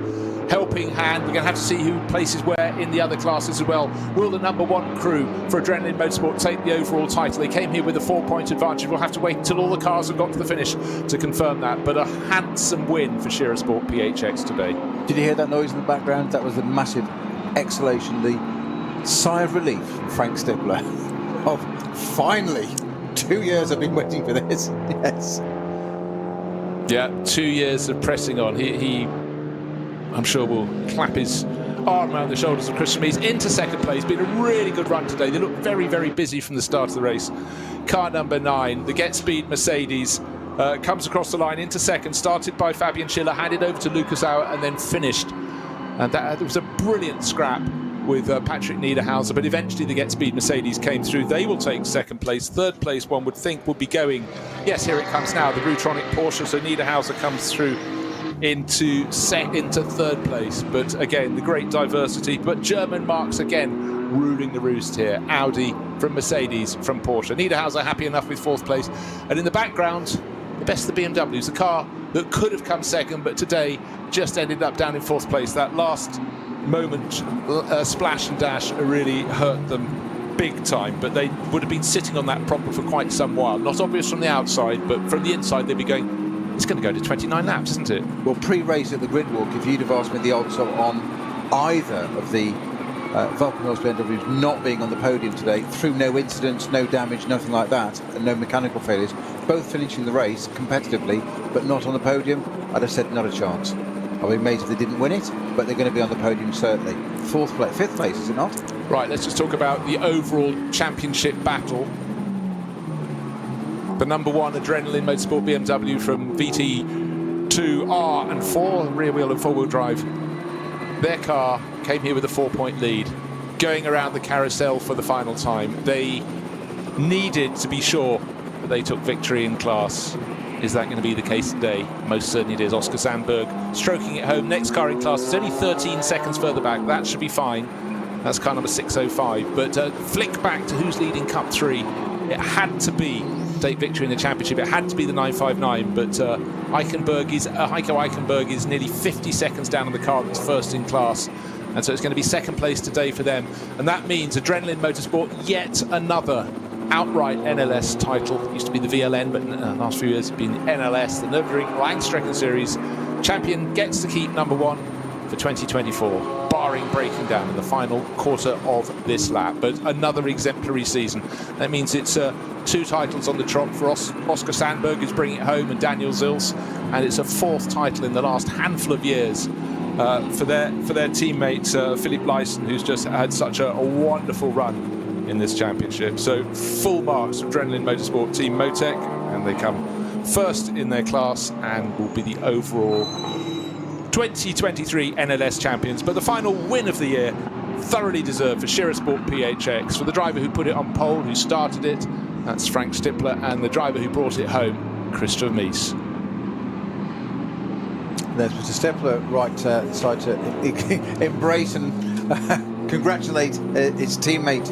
helping hand. We're going to have to see who places where in the other classes as well. Will the number one crew for Adrenaline Motorsport take the overall title? They came here with a 4-point advantage. We'll have to wait until all the cars have got to the finish to confirm that. But a handsome win for Scherer Sport PHX today. Did you hear that noise in the background? That was a massive exhalation. The sigh of relief from Frank Stippler of finally 2 years I've been waiting for this. Yes. Yeah, 2 years of pressing on. He I'm sure will clap his arm around the shoulders of Christian Mies into second place. Been a really good run today. They look very, very busy from the start of the race. Car number 9, the Get Speed Mercedes, comes across the line into second, started by Fabian Schiller, handed over to Lucas Auer, and then finished. And that was a brilliant scrap with Patrick Niederhauser, but eventually the Get Speed Mercedes came through. They will take second place. Third place, one would think, would be going, yes, here it comes now, the Rutronic Porsche. So Niederhauser comes through into third place. But again, the great diversity. But German marks again ruling the roost here. Audi from Mercedes from Porsche. Niederhauser happy enough with fourth place. And in the background, the best of the BMWs, the car that could have come second, but today just ended up down in fourth place. That last moment splash and dash really hurt them big time, but they would have been sitting on that problem for quite some while. Not obvious from the outside, but from the inside they'd be going, it's going to go to 29 laps, isn't it? Well, pre-race at the grid walk, if you'd have asked me the odds on either of the Vulcan Horse BMWs not being on the podium today, through no incidents, no damage, nothing like that, and no mechanical failures, both finishing the race competitively but not on the podium, I'd have said not a chance. I'll be amazed if they didn't win it, but they're going to be on the podium certainly. Fifth place, is it not? Right, let's just talk about the overall championship battle. The number one Adrenaline Motorsport BMW from VT2R and 4, rear wheel and four-wheel drive. Their car came here with a 4-point lead, going around the carousel for the final time. They needed to be sure that they took victory in class. Is that going to be the case today? Most certainly it is. Oscar Sandberg stroking it home. Next car in class is only 13 seconds further back. That should be fine. That's car number 605. But flick back to who's leading Cup 3. It had to be take victory in the championship. It had to be the 959. But Heiko Eichenberg is nearly 50 seconds down on the car that's first in class. And so it's going to be second place today for them. And that means Adrenaline Motorsport, yet another outright NLS title. It used to be the VLN, but in the last few years it's been NLS, the Nürburgring Langstrecken Series. Champion gets to keep number one for 2024, barring breaking down in the final quarter of this lap. But another exemplary season. That means it's 2 titles on the trot for Oscar Sandberg, who's bringing it home, and Daniel Zils, and it's a 4th title in the last handful of years for their teammate Philipp Leisen, who's just had such a wonderful run in this championship. So full marks for Adrenaline Motorsport Team Motec, and they come first in their class and will be the overall 2023 NLS champions. But the final win of the year, thoroughly deserved for Scherer Sport PHX, for the driver who put it on pole, who started it, that's Frank Stippler, and the driver who brought it home, Christopher Mies. There's Mr. Stippler right side to embrace and congratulate his teammate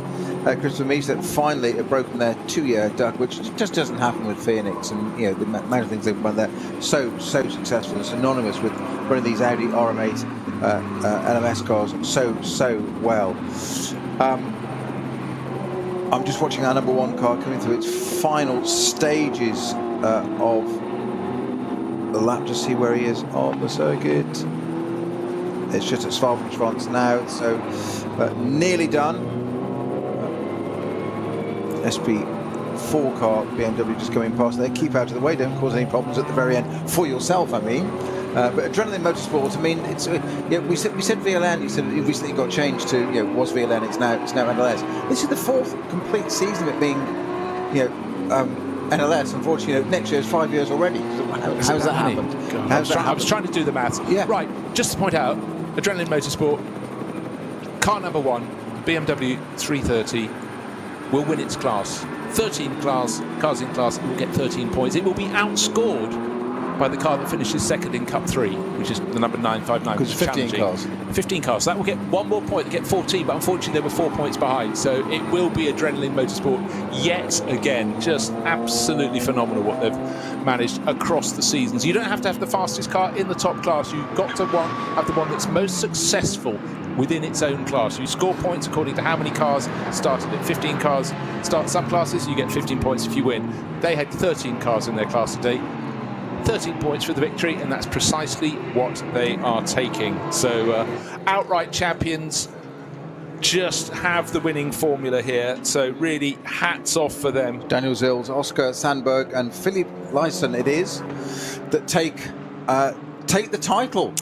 Christopher Mies that finally have broken their 2-year duck, which just doesn't happen with Phoenix, and the amount of things they've run there so successful. It's synonymous with running these Audi RM8 LMS cars so well. I'm just watching our number 1 car coming through its final stages of the lap to see where he is on the circuit. It's just at Svalbard now, so nearly done. SP4 car BMW just coming past there. Keep out of the way, don't cause any problems at the very end for yourself, I mean. But Adrenaline Motorsport, I mean, it's we said VLN. You said it recently got changed to was VLN. It's now NLS. This is the 4th complete season of it being NLS. Unfortunately, next year is 5 years already. How's that happened? I was trying to do the maths. Yeah. Right. Just to point out, Adrenaline Motorsport, car number 1, BMW 330. Will win its class. 13 cars in class, it will get 13 points. It will be outscored by the car that finishes second in Cup 3, which is the number 959, which is 15 cars. 15 cars. So that will get 1 more point. They get 14, but unfortunately they were 4 points behind. So it will be Adrenaline Motorsport yet again. Just absolutely phenomenal what they've managed across the seasons. You don't have to have the fastest car in the top class. You've got to have the one that's most successful within its own class. You score points according to how many cars started it. 15 cars start some classes, you get 15 points if you win. They had 13 cars in their class today. 13 points for the victory, and that's precisely what they are taking. So outright champions just have the winning formula here. So really hats off for them. Daniel Zils, Oscar Sandberg and Philipp Leisen it is that take the title.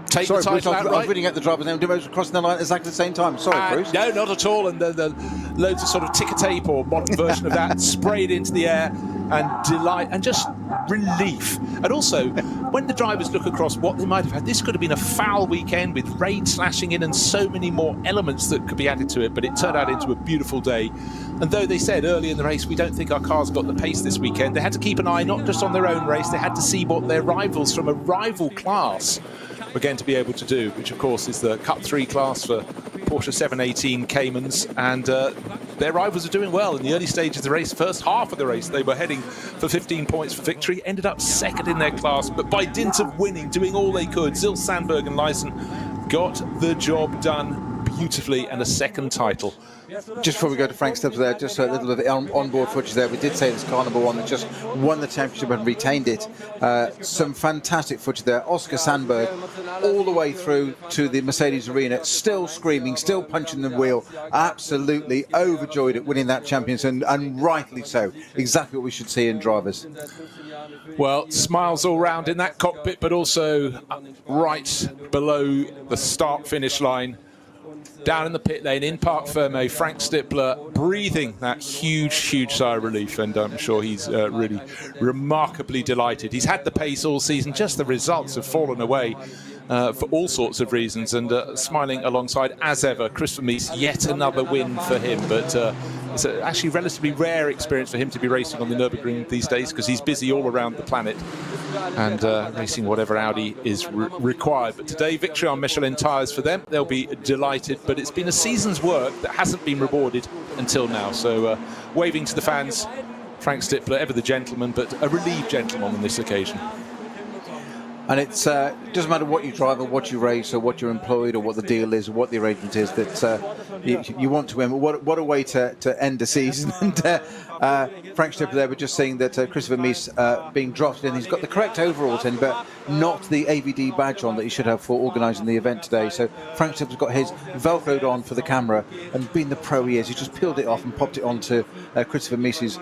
Take the title outright. I was reading out the driver's name. Both crossing the line at exactly the same time. Sorry, Bruce. No, not at all. And the loads of sort of ticker tape or modern version of that sprayed into the air, and delight and just relief. And also, when the drivers look across what they might have had, this could have been a foul weekend with rain slashing in and so many more elements that could be added to it, but it turned out into a beautiful day. And though they said early in the race, we don't think our cars got the pace this weekend, they had to keep an eye not just on their own race, they had to see what their rivals from a rival class were going to be able to do, which of course is the Cup 3 class for Porsche 718 Caymans, and their rivals are doing well in the early stages of the race. First half of the race they were heading for 15 points for victory, ended up second in their class, but by dint of winning, doing all they could, Zils, Sandberg and Leisen got the job done beautifully, and a second title. Just before we go to Frank Stubbs there, just a little bit of onboard footage there. We did say this car number 1 that just won the championship and retained it. Some fantastic footage there. Oscar Sandberg all the way through to the Mercedes arena, still screaming, still punching the wheel, absolutely overjoyed at winning that championship, and rightly so. Exactly what we should see in drivers. Well, smiles all round in that cockpit, but also right below the start-finish line. Down in the pit lane in Parc Fermé, Frank Stippler breathing that huge sigh of relief, and I'm sure he's really remarkably delighted. He's had the pace all season, just the results have fallen away for all sorts of reasons, and smiling alongside, as ever, Christopher Mies, yet another win for him, but it's actually a relatively rare experience for him to be racing on the Nürburgring these days, because he's busy all around the planet and racing whatever Audi is required. But today, victory on Michelin tyres for them. They'll be delighted, but it's been a season's work that hasn't been rewarded until now. So waving to the fans, Frank Stippler, ever the gentleman, but a relieved gentleman on this occasion. And it doesn't matter what you drive or what you race or what you're employed or what the deal is or what the arrangement is, that you want to win. But what a way to end the season. And Frank Stippler there, we're just saying that Christopher Mies being drafted in. He's got the correct overalls in, but not the AVD badge on that he should have for organising the event today. So Frank Stippler's got his Velcroed on for the camera, and being the pro he is, he just peeled it off and popped it onto Christopher Mies's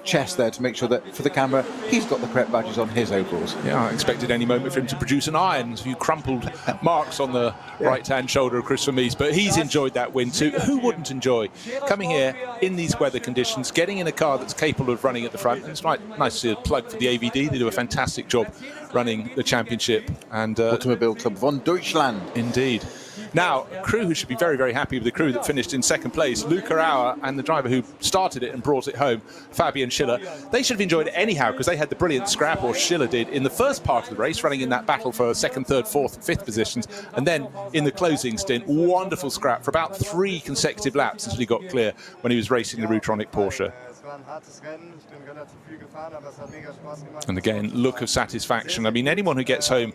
chest there to make sure that for the camera he's got the correct badges on his overalls. Yeah, I expected any moment for him to produce an iron, a few crumpled marks on the right-hand shoulder of Christopher Mies, but he's enjoyed that win too. Who wouldn't enjoy coming here in these weather conditions, getting in a car that's capable of running at the front? And it's nice to see a plug for the AVD. They do a fantastic job running the championship. And Automobile Club von Deutschland. Indeed. Now, a crew who should be very, very happy with the crew that finished in second place, Luca Auer and the driver who started it and brought it home, Fabian Schiller. They should have enjoyed it anyhow because they had the brilliant scrap, or Schiller did, in the first part of the race, running in that battle for second, third, fourth, and fifth positions. And then in the closing stint, wonderful scrap for about 3 consecutive laps until he got clear when he was racing the Rutronic Porsche. And again, look of satisfaction. I mean, anyone who gets home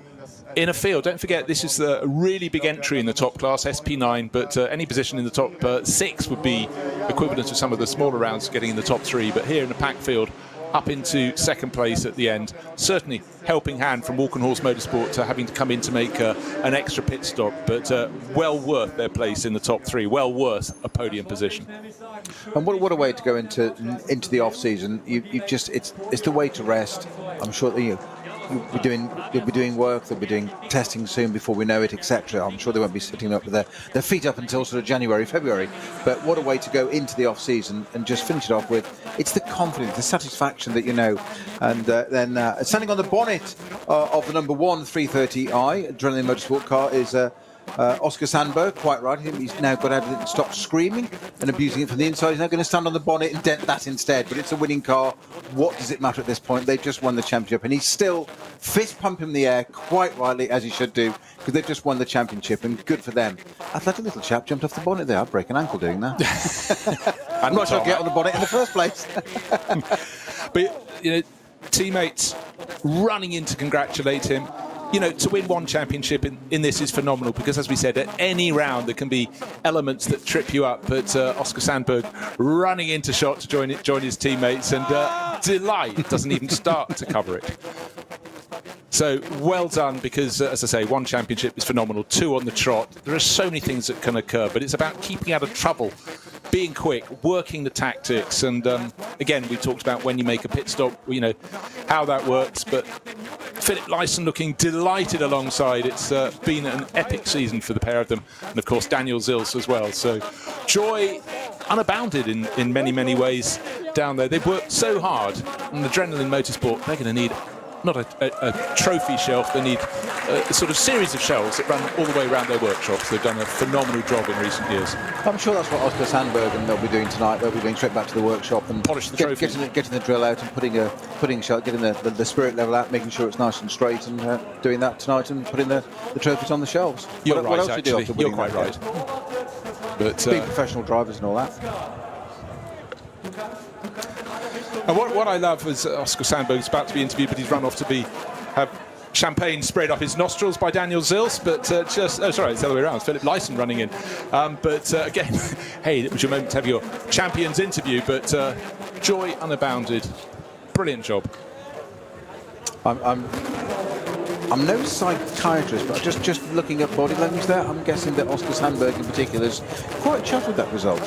in a field, don't forget this is a really big entry in the top class, SP9, but any position in the top 6 would be equivalent to some of the smaller rounds getting in the top 3. But here in a packed field, up into second place at the end, certainly helping hand from Walkenhorst Motorsport to having to come in to make an extra pit stop, but well worth their place in the top 3, well worth a podium position. And what a way to go into the off season. You just it's the way to rest. I'm sure that you'll be doing work, they'll be doing testing soon before we know it, etc. I'm sure they won't be sitting up with their feet up until sort of January, February. But what a way to go into the off season and just finish it off with. It's the confidence, the satisfaction that you know. And then standing on the bonnet of the number 1 330i Adrenaline Motorsport car is Oscar Sandberg, quite right. He's now got out of it and stopped screaming and abusing it from the inside. He's now going to stand on the bonnet and dent that instead. But it's a winning car. What does it matter at this point? They've just won the championship, and he's still fist pumping the air, quite rightly, as he should do, because they've just won the championship, and good for them. Athletic little chap jumped off the bonnet there. I'd break an ankle doing that. I'm not sure I'll get on the bonnet in the first place. But, you know, teammates running in to congratulate him. You know, to win one championship in this is phenomenal because, as we said, at any round there can be elements that trip you up. But Oscar Sandberg running into shot to join his teammates, and delight doesn't even start to cover it. So well done because, as I say, one championship is phenomenal, 2 on the trot. There are so many things that can occur, but it's about keeping out of trouble, being quick, working the tactics. And again, we talked about when you make a pit stop, you know, how that works. But Philip Lyson looking delighted alongside. It's been an epic season for the pair of them. And, of course, Daniel Zils as well. So joy unabounded in many, many ways down there. They've worked so hard. And Adrenaline Motorsport, they're going to need not a trophy shelf, they need a sort of series of shelves that run all the way around their workshops. They've done a phenomenal job in recent years. I'm sure that's what Oscar Sandberg and they'll be doing tonight. They'll be going straight back to the workshop and polish the trophy, getting the drill out and putting shot, getting the spirit level out, making sure it's nice and straight, and doing that tonight and putting the trophies on the shelves. You're what right, else actually. Do you You're quite right. But being professional drivers and all that. And what I love is Oscar Sandberg's about to be interviewed, but he's run off to have champagne sprayed up his nostrils by Daniel Zils, but it's the other way around. It's Philip Lyson running in. But again, hey, it was your moment to have your champions interview, but joy unbounded. Brilliant job. I'm no psychiatrist, but just looking at body language there, I'm guessing that Oscar Sandberg in particular is quite chuffed with that result.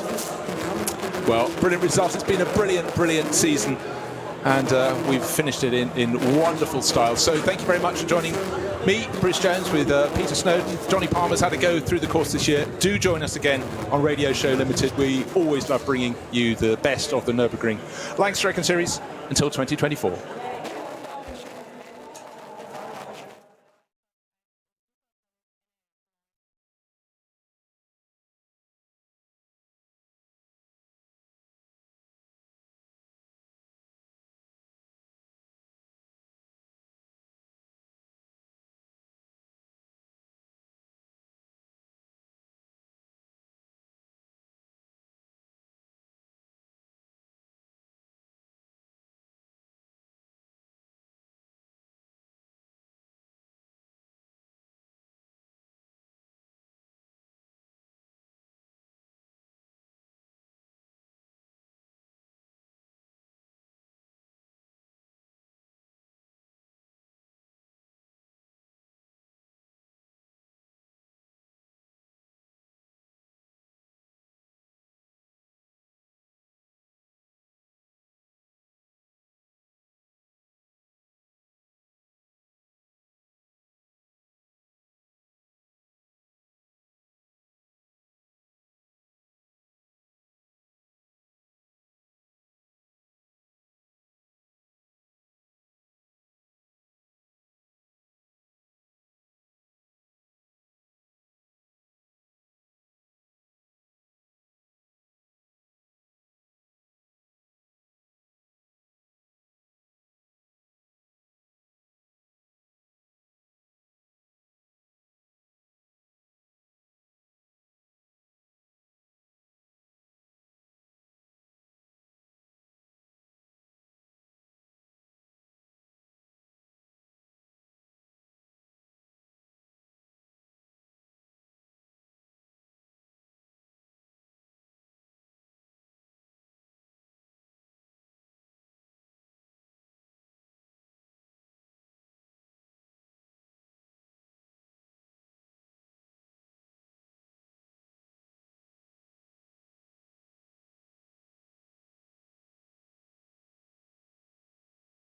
Well, brilliant result. It's been a brilliant season, and we've finished it in wonderful style. So thank you very much for joining me, Bruce Jones, with Peter Snowden. Johnny Palmer's had a go through the course this year. Do join us again on Radio Show Limited. We always love bringing you the best of the Nürburgring Langstrecke Series until 2024.